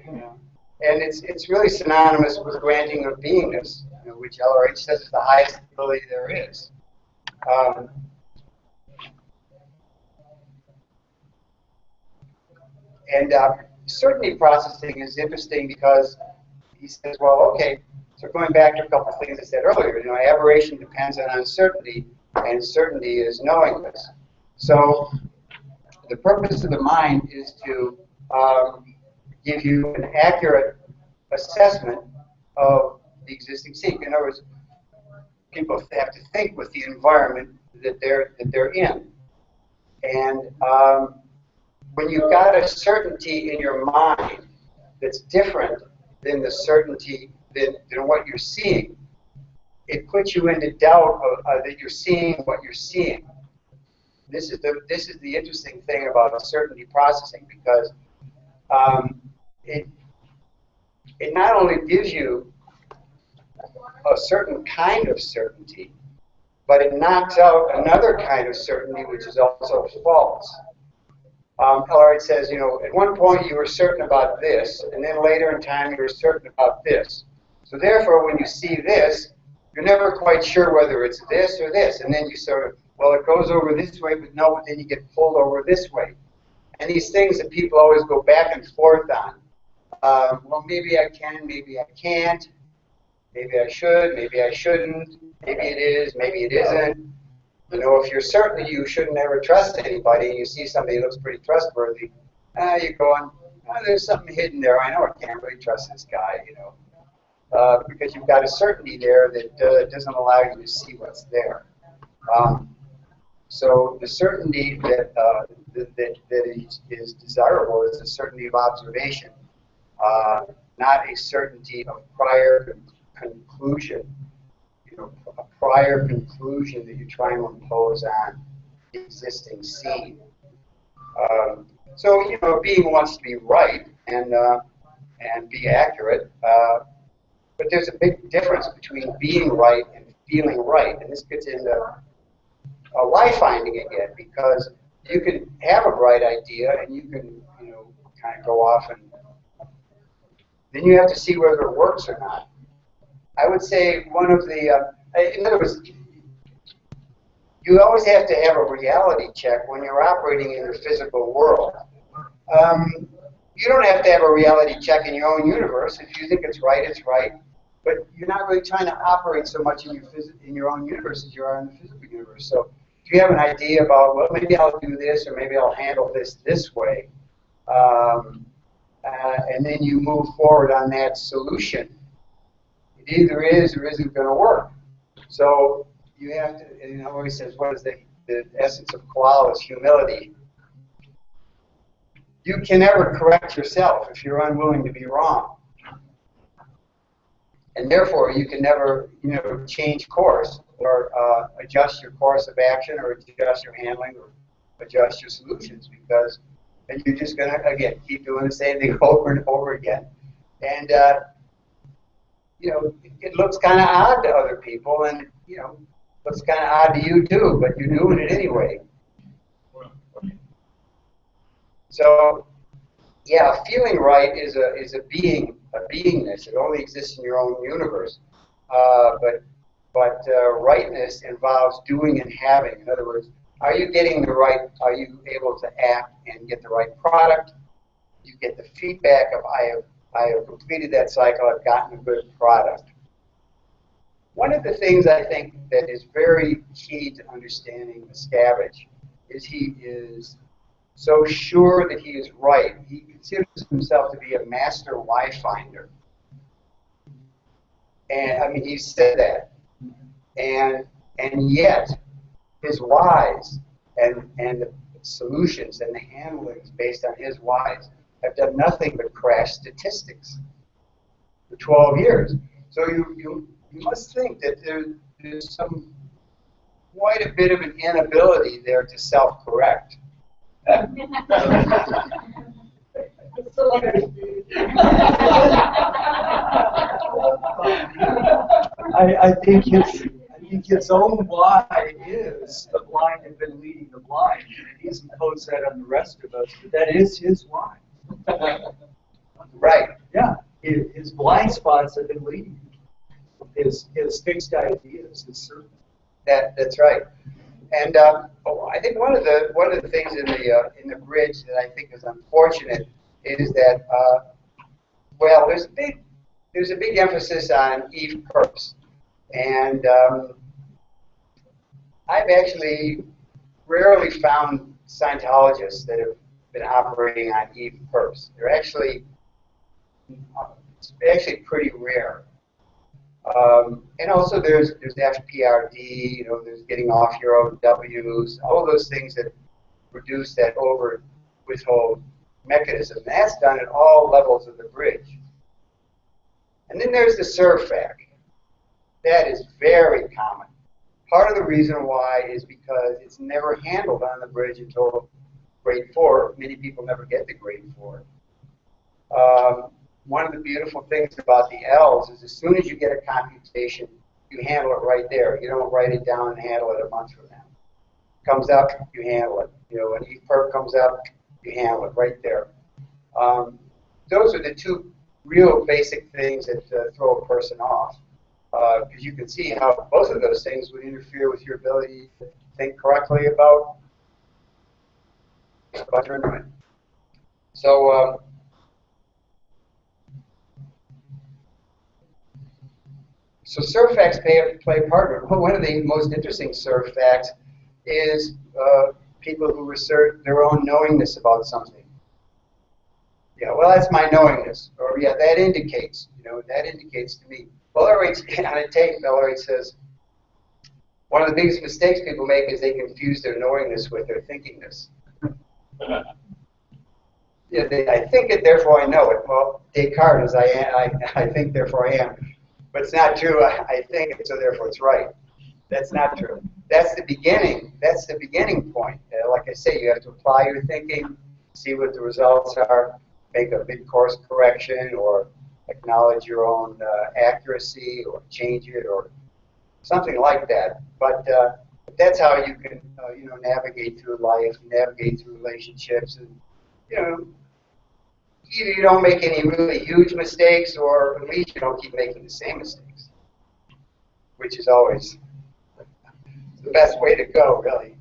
You know? And it's really synonymous with granting of beingness, you know, which LRH says is the highest ability there is. Certainty processing is interesting because he says, well, okay, so going back to a couple of things I said earlier, you know, aberration depends on uncertainty, and certainty is knowingness. So the purpose of the mind is to give you an accurate assessment of the existing scene. In other words, people have to think with the environment that they're in. And when you've got a certainty in your mind that's different than the certainty than what you're seeing, it puts you into doubt of, that you're seeing what you're seeing. This is the interesting thing about certainty processing, because it not only gives you a certain kind of certainty, but it knocks out another kind of certainty which is also false. LRH says, you know, at one point you were certain about this, and then later in time you were certain about this. So therefore, when you see this, you're never quite sure whether it's this or this. And then you sort of, well, it goes over this way, but no, but then you get pulled over this way. And these things that people always go back and forth on. Well, maybe I can, maybe I can't. Maybe I should, maybe I shouldn't. Maybe it is, maybe it isn't. You know, if you're certain you shouldn't ever trust anybody and you see somebody who looks pretty trustworthy, you're going, there's something hidden there. I know I can't really trust this guy, you know. Because you've got a certainty there that doesn't allow you to see what's there. So the certainty that is desirable is a certainty of observation, not a certainty of prior conclusion. You know, a prior conclusion that you're trying to impose on the existing scene. So you know, being wants to be right and be accurate. But there's a big difference between being right and feeling right, and this gets into life finding again, because you can have a bright idea and you can, you know, kind of go off, and then you have to see whether it works or not. I would say one of the, in other words, you always have to have a reality check when you're operating in the physical world. You don't have to have a reality check in your own universe. If you think it's right, it's right. But you're not really trying to operate so much in your own universe as you are in the physical universe. So if you have an idea about, well, maybe I'll do this, or maybe I'll handle this way, and then you move forward on that solution, it either is or isn't going to work. So you have to, and you know, always says, what is the essence of koala is humility. You can never correct yourself if you're unwilling to be wrong. And therefore, you can never, you know, change course or adjust your course of action or adjust your handling or adjust your solutions, because then you're just going to, again, keep doing the same thing over and over again. And, you know, it looks kind of odd to other people, and, you know, looks kind of odd to you too, but you're doing it anyway. So, yeah, feeling right is a beingness. It only exists in your own universe. But rightness involves doing and having. In other words, are you getting the right? Are you able to act and get the right product? You get the feedback of I have completed that cycle. I've gotten a good product. One of the things I think that is very key to understanding Miscavige is he is so sure that he is right. He considers himself to be a master why finder. And I mean, he said that. And yet, his whys and the solutions and the handlings based on his whys have done nothing but crash statistics for 12 years. So you must think that there's quite a bit of an inability there to self-correct. I think his own why is the blind have been leading the blind. He's imposed that on the rest of us, but that is his why. Right. Yeah. His blind spots have been leading him. His fixed ideas, his certainty. That's right. And I think one of the things in the bridge that I think is unfortunate is that well, there's a big emphasis on Eve perps, and I've actually rarely found Scientologists that have been operating on Eve perps. They're actually pretty rare. And also there's FPRD, you know, there's getting off your own W's, all of those things that produce that over withhold mechanism. And that's done at all levels of the bridge. And then there's the surfac. That is very common. Part of the reason why is because it's never handled on the bridge until grade 4. Many people never get to grade 4. One of the beautiful things about the L's is as soon as you get a computation, you handle it right there. You don't write it down and handle it a month from now. Comes up, you handle it. You know, when Eve perp comes up, you handle it right there. Those are the two real basic things that throw a person off. Because you can see how both of those things would interfere with your ability to think correctly about your environment. So, so serve facts play a part. One of the most interesting serve facts is people who assert their own knowingness about something. Yeah, well, that's my knowingness. Or, yeah, that indicates, that indicates to me. Well, on a tape, Ellery says, one of the biggest mistakes people make is they confuse their knowingness with their thinkingness. Yeah, I think it, therefore I know it. Well, Descartes is I think, therefore I am. But it's not true. I think it, so therefore it's right. That's not true. That's the beginning. That's the beginning point. Like I say, you have to apply your thinking, see what the results are, make a big course correction, or acknowledge your own accuracy, or change it, or something like that. But that's how you can, navigate through life, navigate through relationships, and either you don't make any really huge mistakes, or at least you don't keep making the same mistakes, which is always the best way to go, really.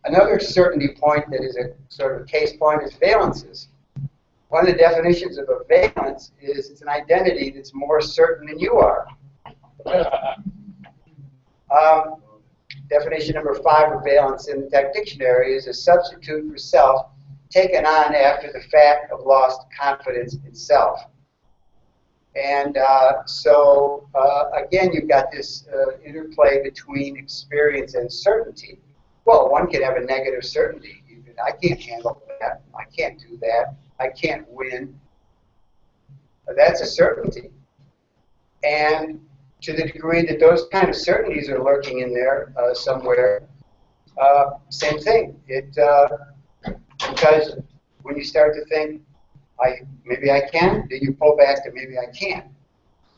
Another certainty point that is a sort of a case point is valences. One of the definitions of a valence is it's an identity that's more certain than you are. Definition number 5 of valence in the Tech Dictionary is a substitute for self taken on after the fact of lost confidence in self. And so, again, you've got this interplay between experience and certainty. Well, one can have a negative certainty. I can't handle that. I can't do that. I can't win. That's a certainty. And to the degree that those kind of certainties are lurking in there somewhere, same thing. Because when you start to think, maybe I can, then you pull back to maybe I can't.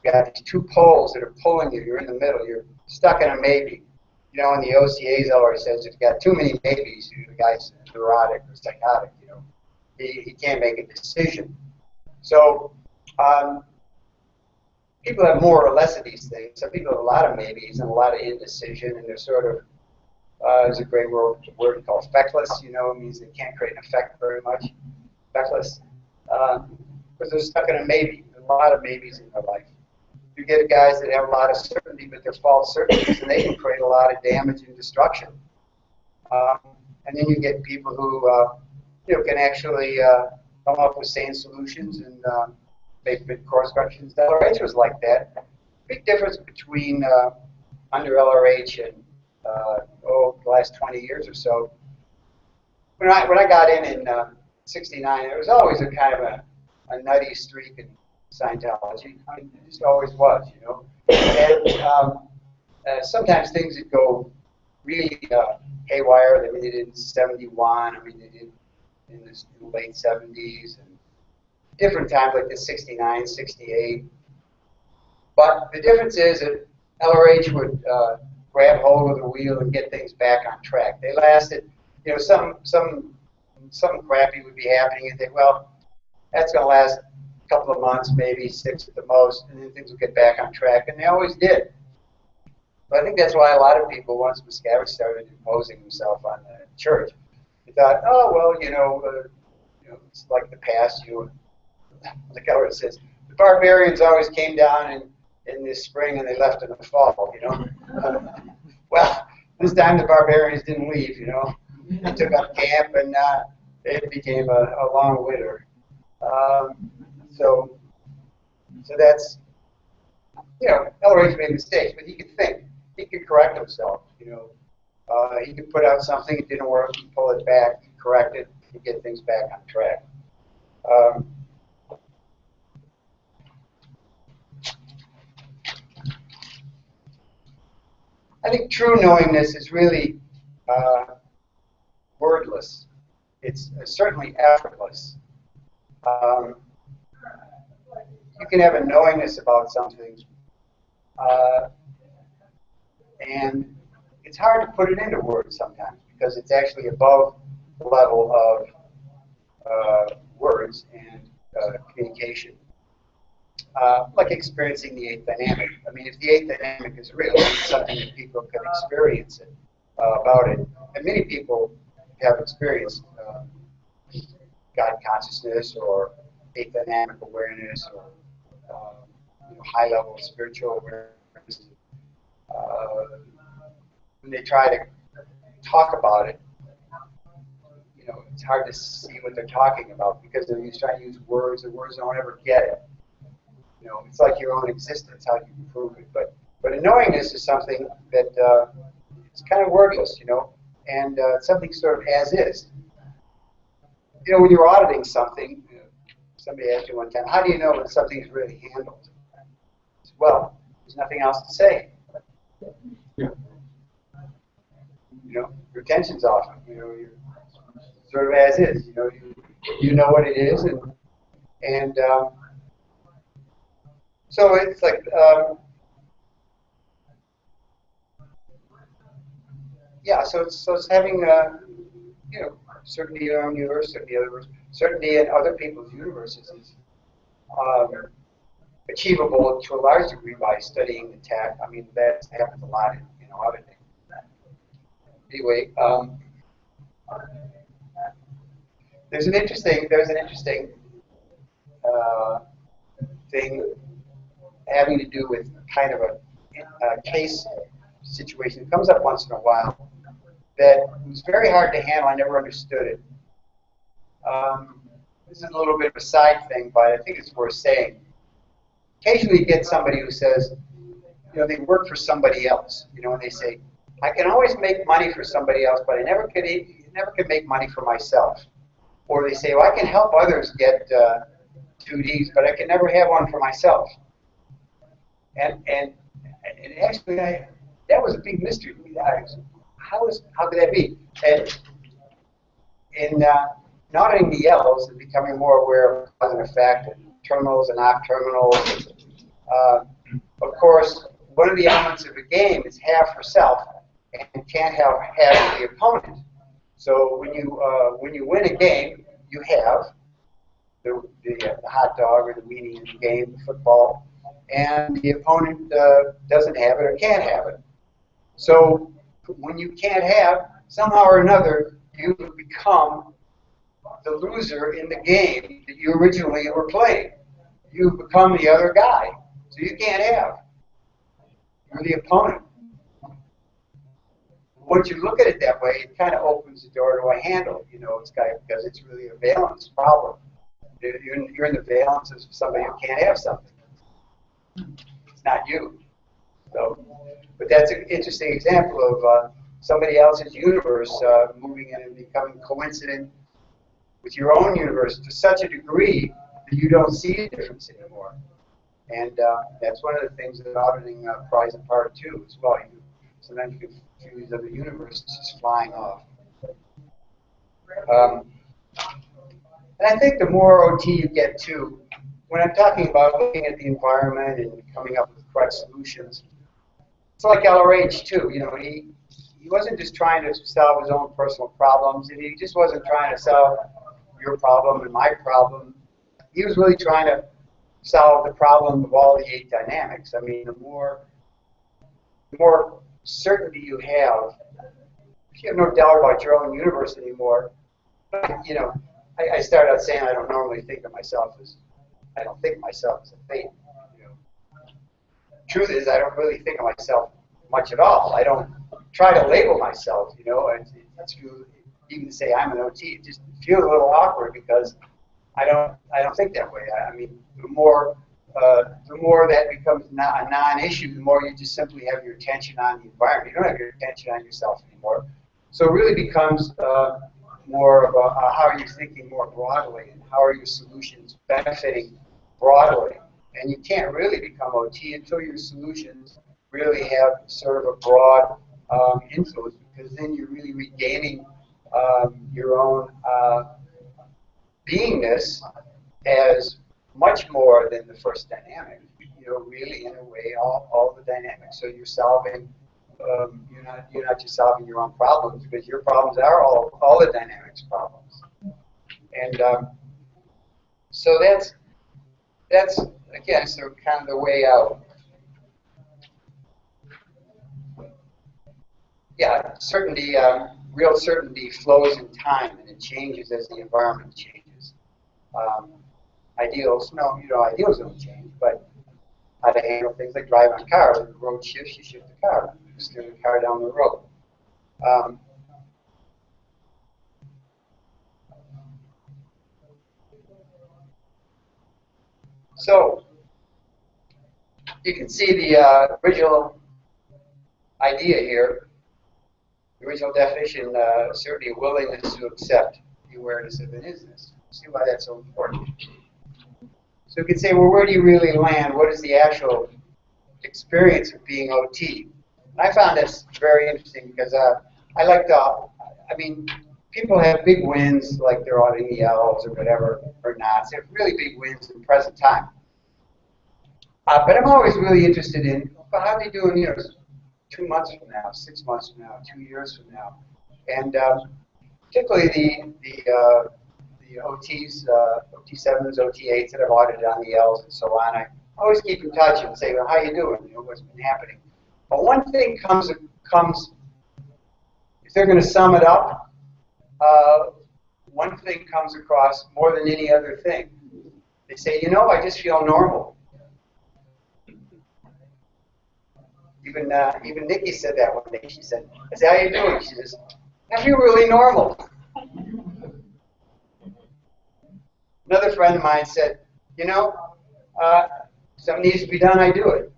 You got these two poles that are pulling you. You're in the middle. You're stuck in a maybe. In the OCA's always says if you've got too many maybes, the guy's neurotic or psychotic. He can't make a decision. So people have more or less of these things. Some people have a lot of maybes and a lot of indecision, and they're sort of, there's a great word called feckless, it means they can't create an effect very much. Feckless. Because they're stuck in a maybe, a lot of maybes in their life. You get guys that have a lot of certainty, but they're false certainties, and they can create a lot of damage and destruction. And then you get people who can actually come up with sane solutions and make good course corrections. LRH was like that. Big difference between under LRH and the last 20 years or so. When I got in '69, there was always a kind of a nutty streak in Scientology. I mean, it just always was, And sometimes things would go really haywire. I mean, they did in '71. I mean, they did in the late '70s and different times like the '69, '68. But the difference is that LRH would grab hold of the wheel and get things back on track. They lasted, something crappy would be happening, and think, well, that's going to last a couple of months, maybe 6 at the most, and then things will get back on track, and they always did. But I think that's why a lot of people, once Miscavige started imposing himself on the church, they thought, oh, well, it's like the past. Like Elliot says, the barbarians always came down in the spring and they left in the fall, Well, this time the barbarians didn't leave, They took up camp and it became a long winter. So that's, Ellery made mistakes, but he could think. He could correct himself, He could put out something, it didn't work, he'd pull it back, correct it, and get things back on track. I think true knowingness is really wordless. It's certainly effortless. You can have a knowingness about something, and it's hard to put it into words sometimes because it's actually above level of words and communication. Like experiencing the eighth dynamic. I mean, if the eighth dynamic is real, it's something that people can experience it, about it. And many people have experienced God consciousness or eighth dynamic awareness or high level spiritual awareness. When they try to talk about it, it's hard to see what they're talking about because they're trying to use words, and words don't ever get it. It's like your own existence, how do you prove it? But a knowingness is something that it's kind of wordless, and something sort of as is. When you're auditing something, somebody asked me one time, how do you know when something is really handled? Well, there's nothing else to say. Your attention's off. You're sort of as is. You know what it is, and so it's like so it's having certainty in your own universe, certainty in other people's universes is achievable to a large degree by studying the tech. I mean, that happens a lot in auditing. Anyway, there's an interesting thing having to do with kind of a case situation. It comes up once in a while that was very hard to handle. I never understood it. This is a little bit of a side thing, but I think it's worth saying. Occasionally you get somebody who says, they work for somebody else, and they say, I can always make money for somebody else, but I never could make money for myself. Or they say, well, I can help others get 2Ds, but I can never have one for myself. And actually, that was a big mystery to me. How could that be? And in auditing the L's and becoming more aware of cause and effect, and terminals and off-terminals, of course, one of the elements of a game is have for self and can't have the opponent. So when you win a game, you have the hot dog or the weenie in the game, the football, and the opponent doesn't have it or can't have it. So when you can't have, somehow or another, you become the loser in the game that you originally were playing. You become the other guy, so you can't have. You're the opponent. Once you look at it that way, it kind of opens the door to a handle, because it's really a valence problem. You're in the valence of somebody who can't have something. It's not you. So, but that's an interesting example of somebody else's universe moving in and becoming coincident with your own universe to such a degree that you don't see a difference anymore. And that's one of the things that auditing pries apart too, as well. Sometimes you can confuse other universes just flying off. And I think the more OT you get to, when I'm talking about looking at the environment and coming up with correct solutions, it's like LRH too. He wasn't just trying to solve his own personal problems, and he just wasn't trying to solve your problem and my problem. He was really trying to solve the problem of all the 8 dynamics. I mean, the more certainty you have, if you have no doubt about your own universe anymore, I started out saying I don't normally think of myself as, I don't think of myself as a fate. Truth is, I don't really think of myself much at all. I don't try to label myself, and it's even to say I'm an OT, it just feels a little awkward because I don't think that way. I mean, the more that becomes a non-issue, the more you just simply have your attention on the environment. You don't have your attention on yourself anymore. So it really becomes more of how are you thinking more broadly, and how are your solutions benefiting broadly. And you can't really become OT until your solutions really have sort of a broad influence, because then you're really regaining your own beingness as much more than the first dynamic. Really, in a way, all the dynamics. So you're solving you're not just solving your own problems, because your problems are all the dynamics problems. And so that's again, so kind of the way out. Yeah, certainty, real certainty flows in time, and it changes as the environment changes. Ideals, no, ideals don't change, but how to handle things like driving a car. When the road shifts, you shift the car. You steer the car down the road. So you can see the original idea here. The original definition, certainly a willingness to accept the awareness of an isness. See why that's so important. So you could say, well, where do you really land? What is the actual experience of being OT? And I found this very interesting because I like to, I mean, people have big wins, like they're auditing the elves or whatever, or not. They have really big wins in the present time. But I'm always really interested in, well, how are they doing, 2 months from now, 6 months from now, 2 years from now? And particularly the OTs, OT7s, OT8s that have audited on the Ls and so on, I always keep in touch and say, well, how you doing? What's been happening? But one thing comes if they're going to sum it up, one thing comes across more than any other thing. They say, I just feel normal. Even Nikki said that one day. She said, I said, how you doing? She says, I feel really normal. Another friend of mine said, something needs to be done, I do it.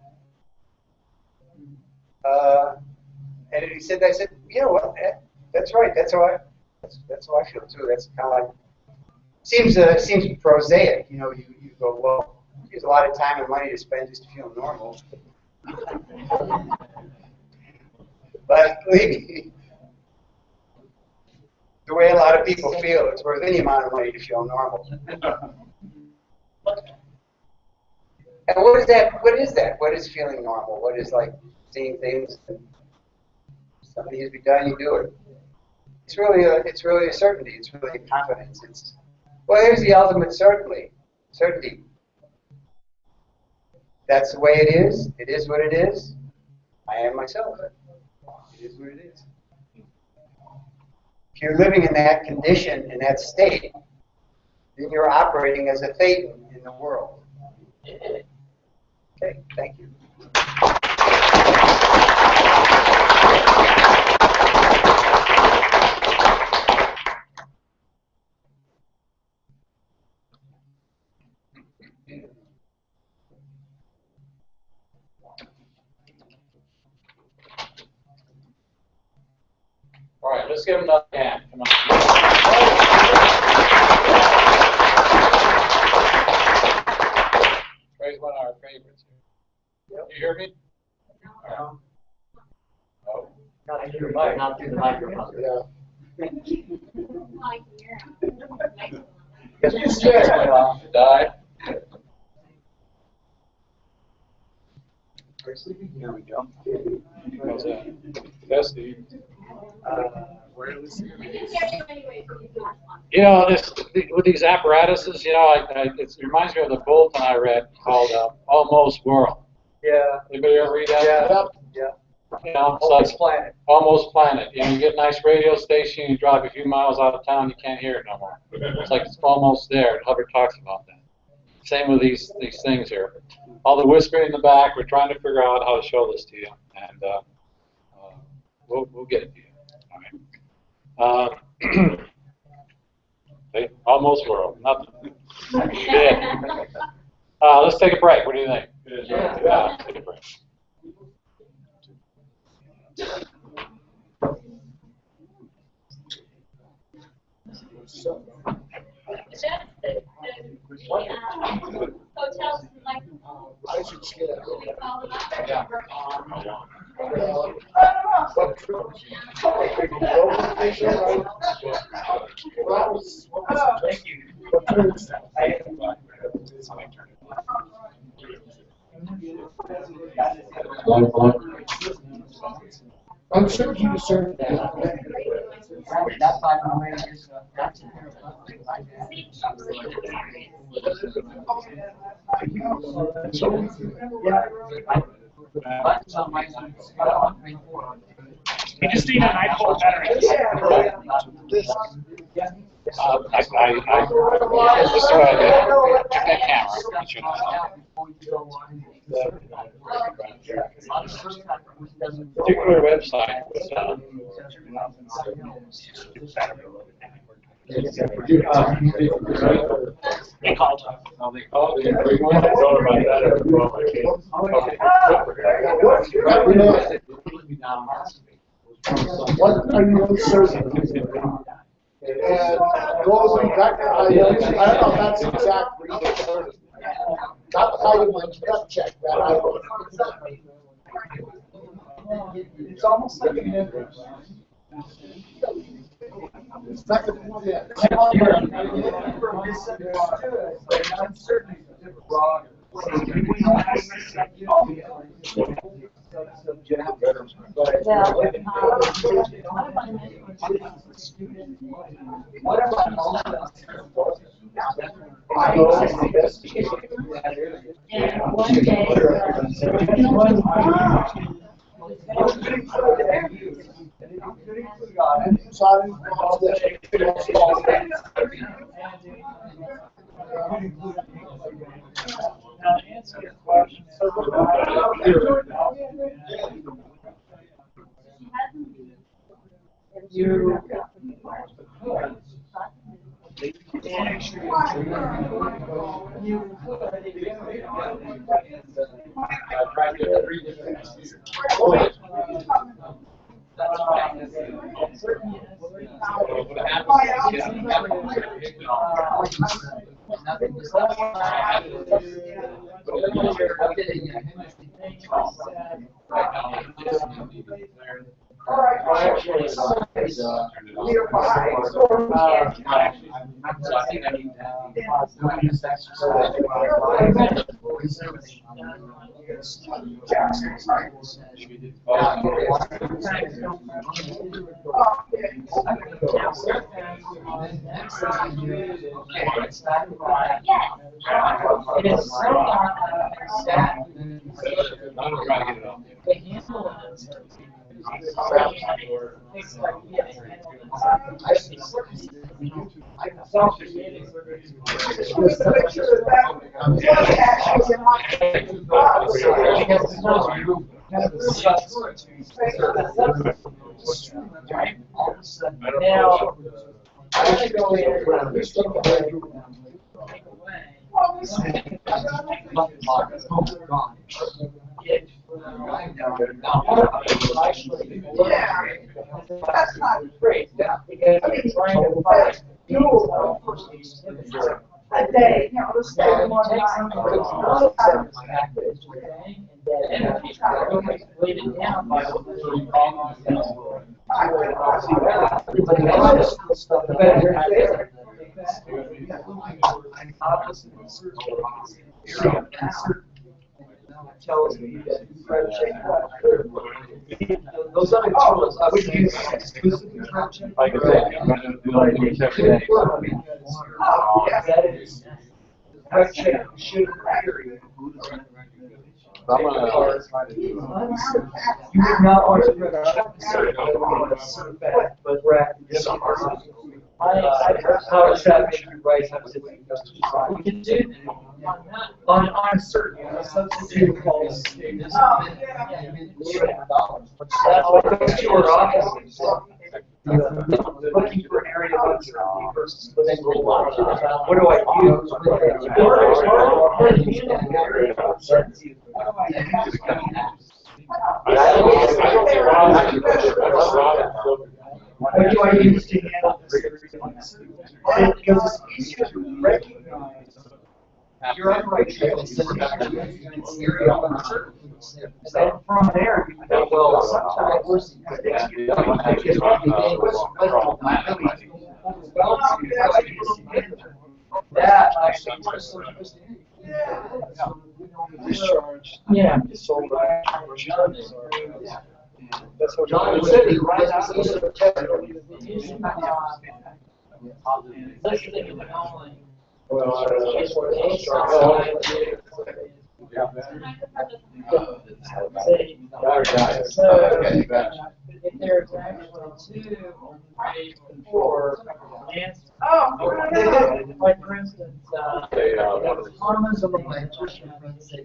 And he said, I said, you know what? That's right. That's how I feel too. That's kind of like seems prosaic. You go, well, there's a lot of time and money to spend just to feel normal. But believe me, the way a lot of people feel, it's worth any amount of money to feel normal. And what is that? What is feeling normal? What is like seeing things and something needs to be done, you do it. It's really a certainty. It's really a confidence. Well, here's the ultimate certainty. That's the way it is. It is what it is. I am myself. It is what it is. If you're living in that condition, in that state, then you're operating as a Thetan in the world. Okay, thank you. All right, let's give him another hand. Come on. Ray's one of our favorites here. Yep. You hear me? No. Oh. Not through the microphone. Yeah. Die. Here we go. How's that? Testy. With these apparatuses, it reminds me of the bulletin I read called Almost World. Yeah. Anybody ever read that? Yeah. Almost Planet. Almost Planet. You get a nice radio station, you drive a few miles out of town, you can't hear it no more. It's like it's almost there. Hubbard talks about that. Same with these things here. All the whispering in the back, we're trying to figure out how to show this to you, and we'll get it to you. All right. Okay, almost world. Nothing. Let's take a break. What do you think? Yeah. Take a break. Hotels like I should skip it. yeah. Thank you. Uncertainty discernment. That's like my way that's You just need a 9-volt battery. I just so I took that camera. Picture particular website was they called. Oh, they called you. We want to know about that. What are you uncertain? And goes back to I don't know if that's the exact reason. Not the item like gut check that item. It's almost like an Second one, yeah. Now, to answer your question, a day, you know, to stay more than tells me that credit check. Those other tools, I would use exclusively credit check. Like I said, I'm going to do like these every day. That is, credit check should carry. I'm going You would not want to credit check, but how does that make you right? We can do on a certain substitute calls. That's what goes to our offices. Looking for an area of uncertainty versus living with what do I use? What do I use to handle this? Because it's easier to recognize your operation area of uncertainty. And then from there, you can well, sometimes that actually discharge. Yeah. John City, right out of the Well, If there's actually 2, 3, 4 answers. Like for instance, Comments on the electrician say,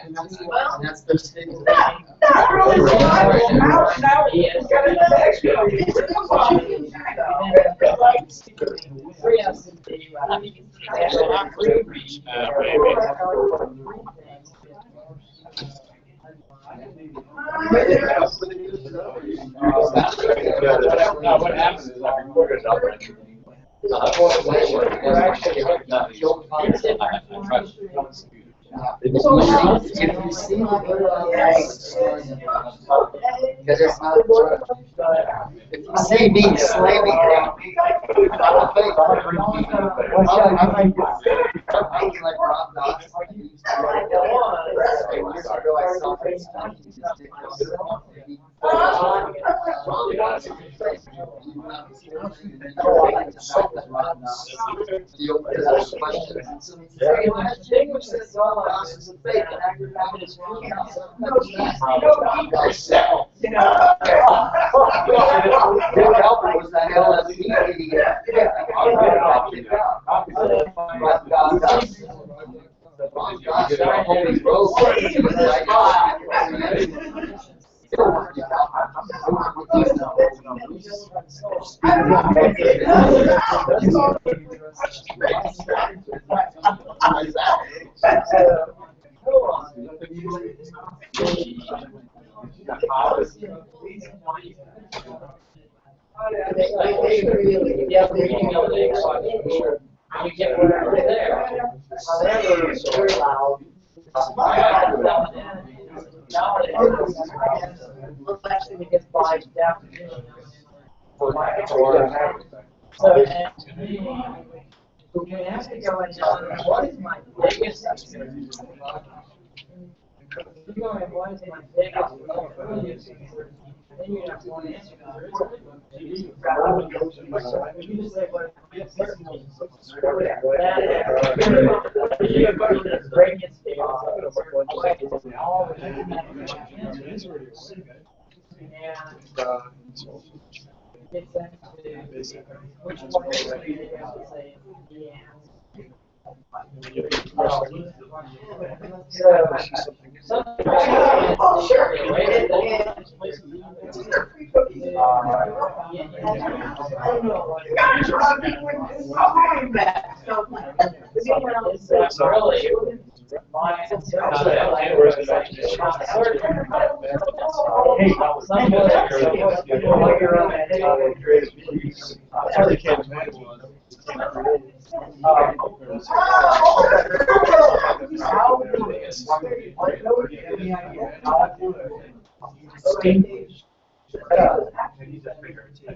no, that's their statement. What happens is I recorded it. If you see because it's not if you see me slamming I'm thinking like Rob Dawson. You get whatever there. However, it's very loud. Actually, it gets by down. So, you have to go and tell them, what is my biggest experience? You go and what is my biggest experience? Then you have one answer. You just say what break it which one you have to say yeah. Oh, sure.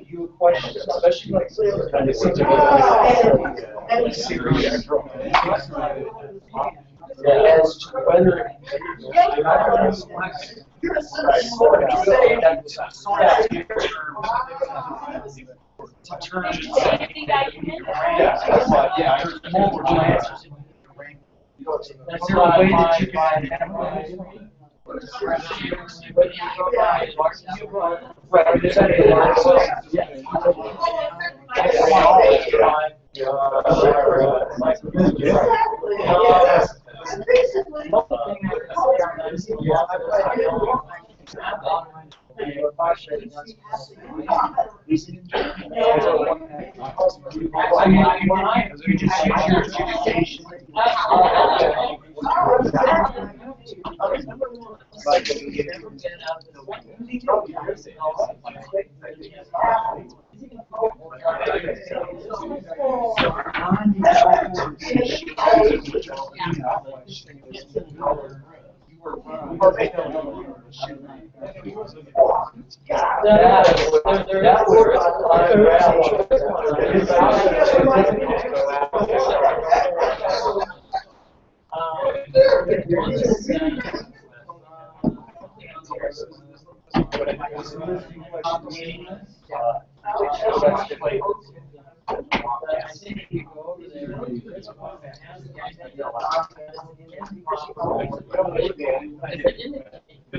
You question, especially like as to whether that's the way that you can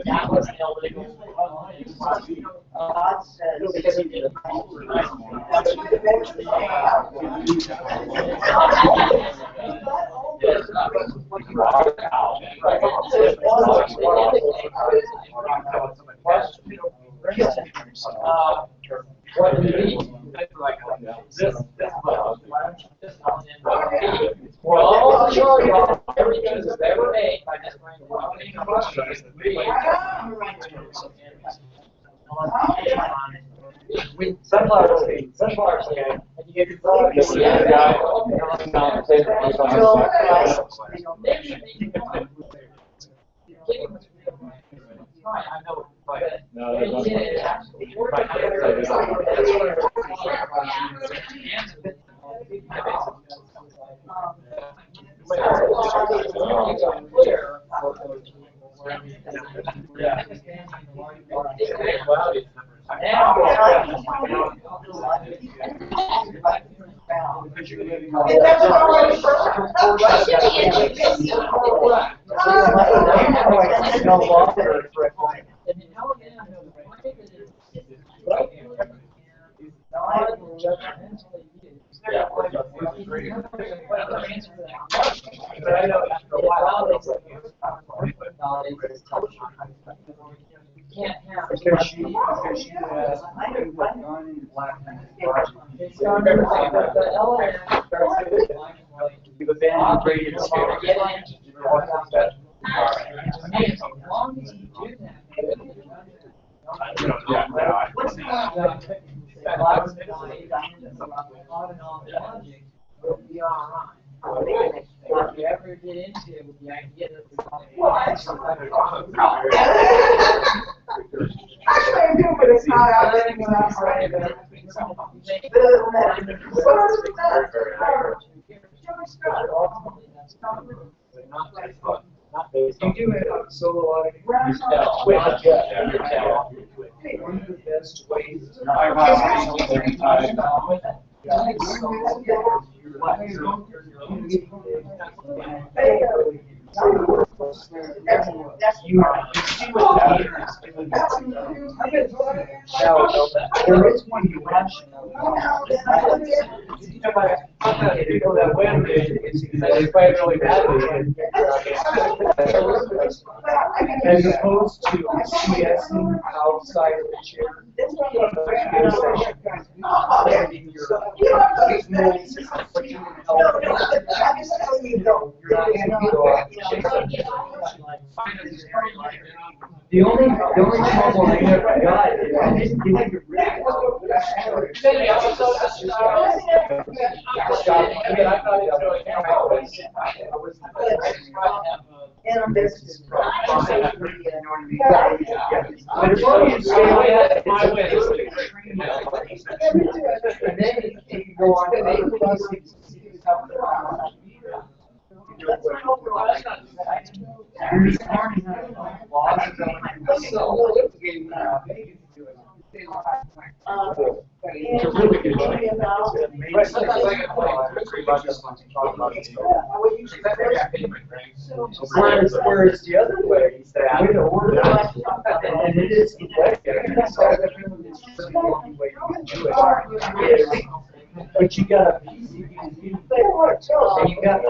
That was illegal. What do you mean? Well, all the charge everything that's ever made by this brain sunflower seeds, and you get the I know, but if you ever get into it with the idea that Actually, I do, but it's not out there when I'm right. You do it on solo audio. One of the best ways. That's you. There is one you mentioned. As opposed to CSing outside of the chair. The only trouble I ever got is I didn't get it And I'm business. But as long as you say and then you can go on to other places. It's a really good Whereas the other way is that way to order and it is the way but you got a PCB and you got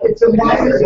It's a minor.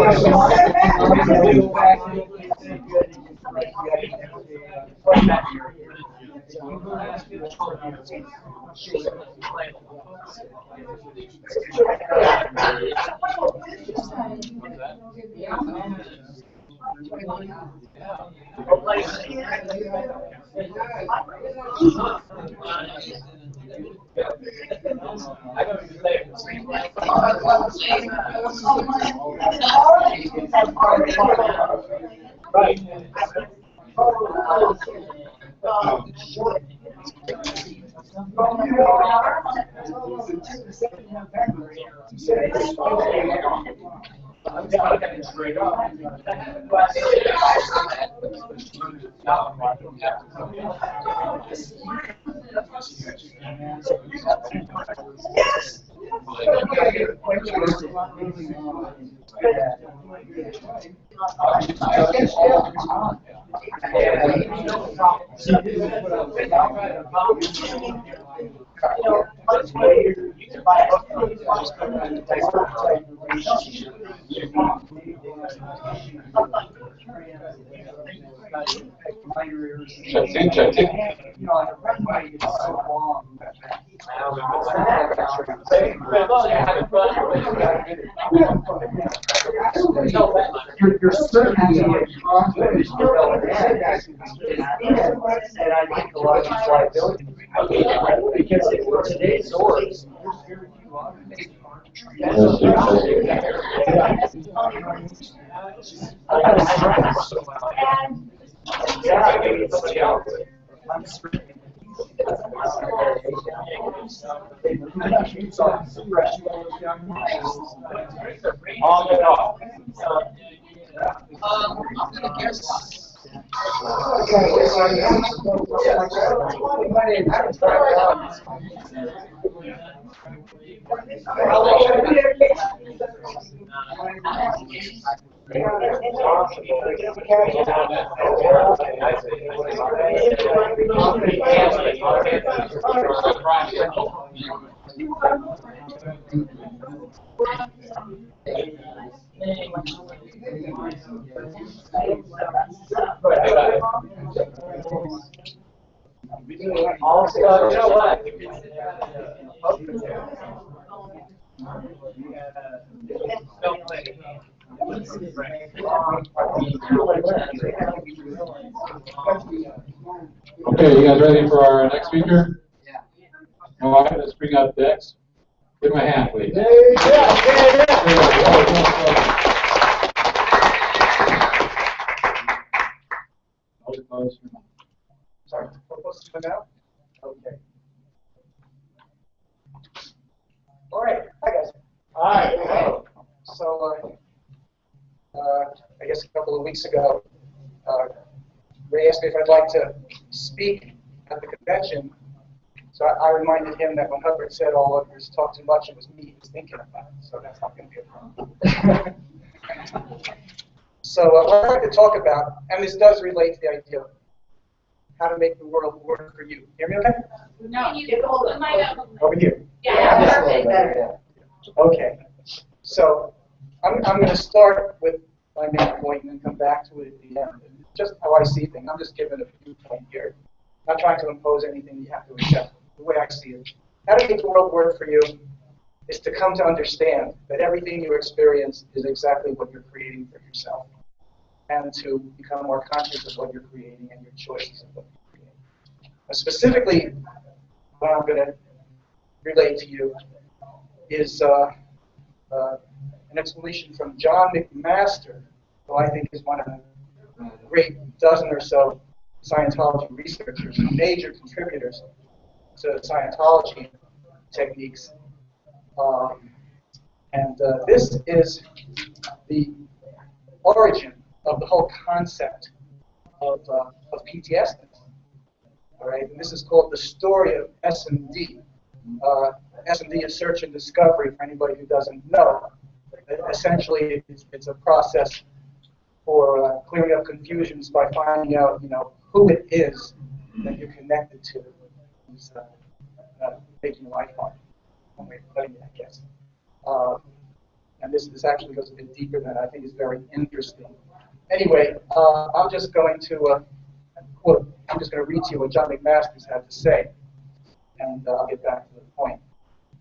Checks in, checks in. You're certainly confident. And I think a lot of these liabilities, because for today's source, On and off. I'm gonna guess. Also, you know what? Okay, you guys ready for our next speaker? All right, let's bring up Dex. Give him a hand, please. Hold it close. Sorry, supposed to come out? Okay. All right, hi guys. Hi. So, I guess a couple of weeks ago, Ray asked me if I'd like to speak at the convention. So I reminded him that when Hubbard said all of yours talk too much, it was me he was thinking about. So that's not going to be a problem. So what I'd like to talk about, and this does relate to the idea of how to make the world work for you. Hear me okay? No, you can hold it. Over here. Yeah, perfect. Okay. So I'm going to start with my main point and then come back to it at the end. Just how I see things. I'm just giving a viewpoint here. Not trying to impose anything you have to accept. The way I see it. How to make the world work for you is to come to understand that everything you experience is exactly what you're creating for yourself. And to become more conscious of what you're creating and your choices of what you're creating. And specifically, what I'm going to relate to you is an explanation from John McMaster, who I think is one of the great dozen or so Scientology researchers, major contributors to Scientology techniques. This is the origin of the whole concept of PTSD. All right, and this is called the story of SMD. SMD is search and discovery for anybody who doesn't know. Essentially, it's a process for clearing up confusions by finding out, who it is that you're connected to, who's making life hard. One way of putting it, I guess. And this actually goes a bit deeper than I think is very interesting. Anyway, I'm just going to read to you what John McMaster's had to say. and I'll get back to the point.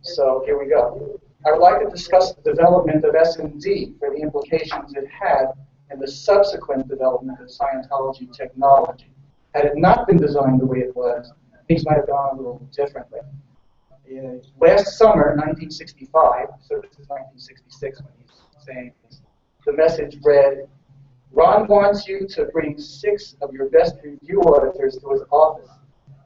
So here we go. I would like to discuss the development of S&D for the implications it had in the subsequent development of Scientology technology. Had it not been designed the way it was, things might have gone a little differently. Last summer, 1965, so this is 1966 when he's saying this, the message read, Ron wants you to bring 6 of your best review auditors to his office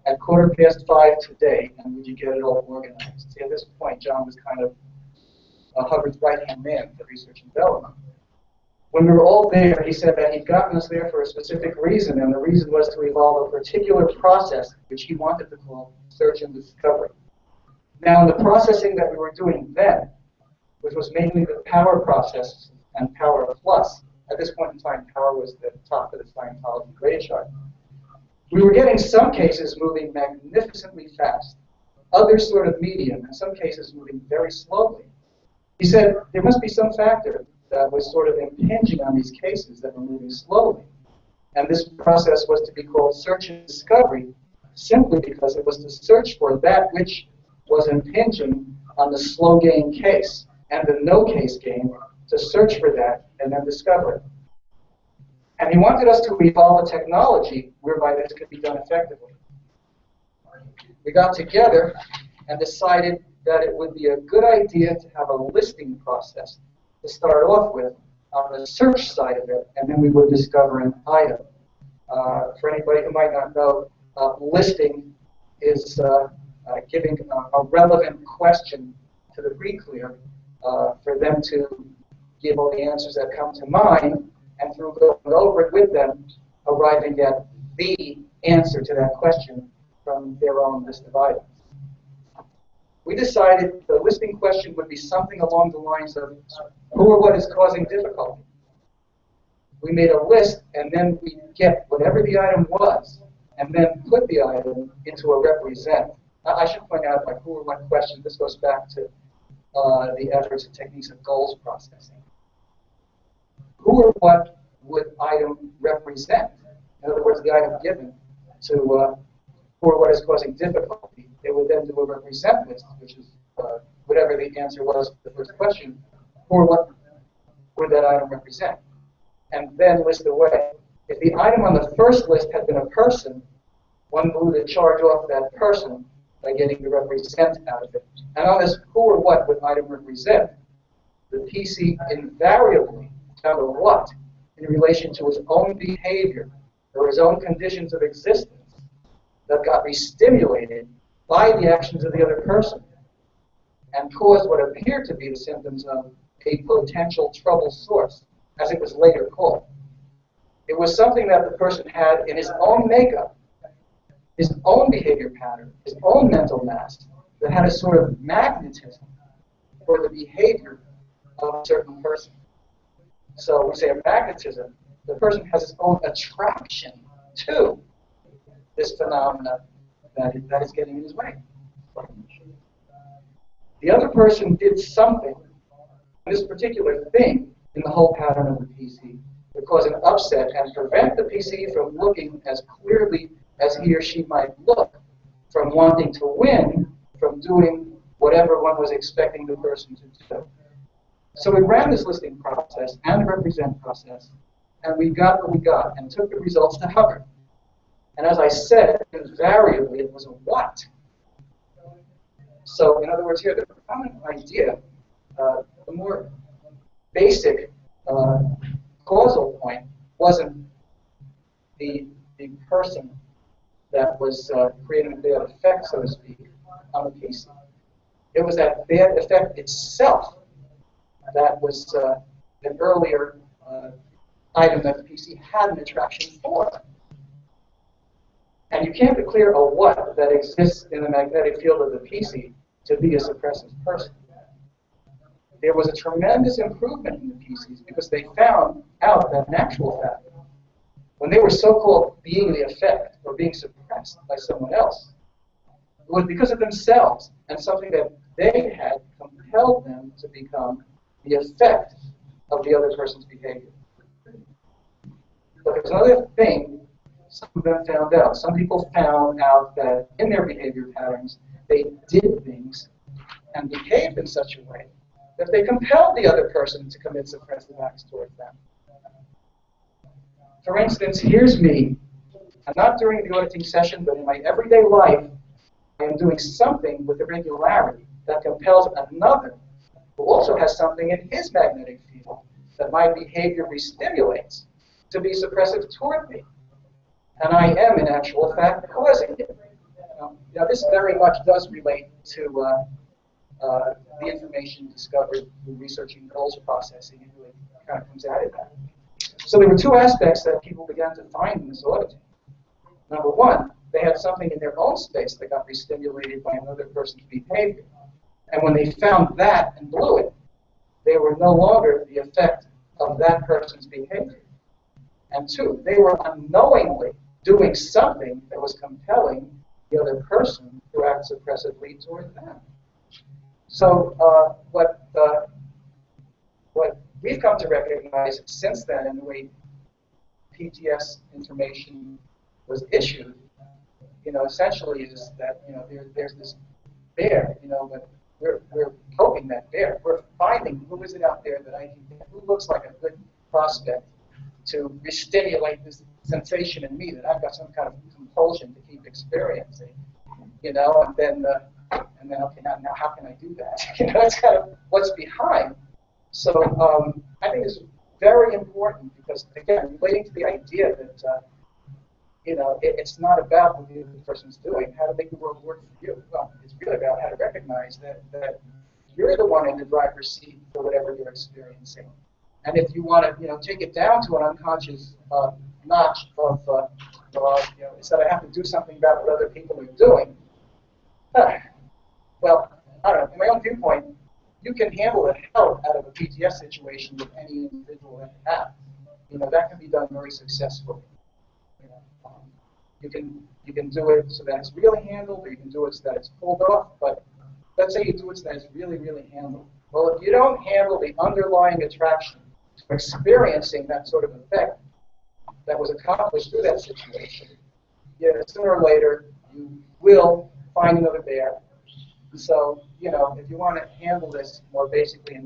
at 5:15 today, and would you get it all organized? See, at this point, John was kind of Hubbard's right-hand man for research and development. When we were all there, he said that he'd gotten us there for a specific reason, and the reason was to evolve a particular process which he wanted to call search and discovery. Now, in the processing that we were doing then, which was mainly the power process and power plus, at this point in time, power was the top of the Scientology grade chart. We were getting some cases moving magnificently fast, others sort of medium, and some cases moving very slowly. He said there must be some factor that was sort of impinging on these cases that were moving slowly. And this process was to be called search and discovery simply because it was to search for that which was impinging on the slow gain case and the no case gain, to search for that and then discover it. And he wanted us to evolve a technology whereby this could be done effectively. We got together and decided that it would be a good idea to have a listing process to start off with on the search side of it, and then we would discover an item. For anybody who might not know, listing is giving a relevant question to the pre-clear for them to give all the answers that come to mind, and through going over it with them, arriving at the answer to that question from their own list of items. We decided the listing question would be something along the lines of who or what is causing difficulty. We made a list, and then we get whatever the item was, and then put the item into a represent. I should point out, like, who or what question, this goes back to the efforts and techniques of goals processing. Who or what would item represent? In other words, the item given to who or what is causing difficulty. They would then do a represent list, which is whatever the answer was to the first question, who or what would that item represent? And then list away. If the item on the first list had been a person, one would charge off that person by getting the represent out of it. And on this who or what would item represent, the PC invariably found a what in relation to his own behavior or his own conditions of existence that got re-stimulated by the actions of the other person and caused what appeared to be the symptoms of a potential trouble source, as it was later called. It was something that the person had in his own makeup, his own behavior pattern, his own mental mass, that had a sort of magnetism for the behavior of a certain person. So we say a magnetism, the person has his own attraction to this phenomena that is getting in his way. The other person did something, this particular thing in the whole pattern of the PC, to cause an upset and prevent the PC from looking as clearly as he or she might look, from wanting to win, from doing whatever one was expecting the person to do. So we ran this listing process and the represent process, and we got what we got and took the results to Hubbard. And as I said, invariably it was a what. So in other words here, the prominent idea, the more basic causal point wasn't the person that was creating a bad effect, so to speak, on the PC. It was that bad effect itself that was an earlier item that the PC had an attraction for. And you can't declare a what that exists in the magnetic field of the PC to be a suppressive person. There was a tremendous improvement in the PCs because they found out that in actual fact, when they were so-called being the effect or being suppressed by someone else, it was because of themselves and something that they had compelled them to become the effect of the other person's behavior. But there's another thing some of them found out. Some people found out that in their behavior patterns, they did things and behaved in such a way that they compelled the other person to commit suppressive acts towards them. For instance, here's me. I'm not during the auditing session, but in my everyday life, I am doing something with a regularity that compels another who also has something in his magnetic field that my behavior re-stimulates to be suppressive toward me. And I am, in actual fact, causing it. Now, this very much does relate to the information discovered through researching goals processing. It really kind of comes out of that. So there were two aspects that people began to find in this auditing. Number one, they had something in their own space that got re-stimulated by another person's behavior. And when they found that and blew it, they were no longer the effect of that person's behavior. And two, they were unknowingly doing something that was compelling the other person to act suppressively toward them. So what we've come to recognize since then, in the way PTS information was issued, essentially is that there's this bear, but we're poking that bear. We're finding who is it out there that I can get, who looks like a good prospect to re-stimulate this sensation in me that I've got some kind of compulsion to keep experiencing, and then okay, now how can I do that? That's kind of what's behind. So I think it's very important because, again, relating to the idea that it's not about what the other person's doing, how to make the world work for you. Well, it's really about how to recognize that you're the one in the driver's seat for whatever you're experiencing. And if you want to, take it down to an unconscious notch of, instead I have to do something about what other people are doing. Well, I don't know. In my own viewpoint, you can handle the hell out of a PTS situation with any individual that you have. That can be done very successfully. You can do it so that it's really handled, or you can do it so that it's pulled off. But let's say you do it so that it's really, really handled. Well, if you don't handle the underlying attraction to experiencing that sort of effect that was accomplished through that situation, sooner or later you will find another bear. So, if you want to handle this more basically in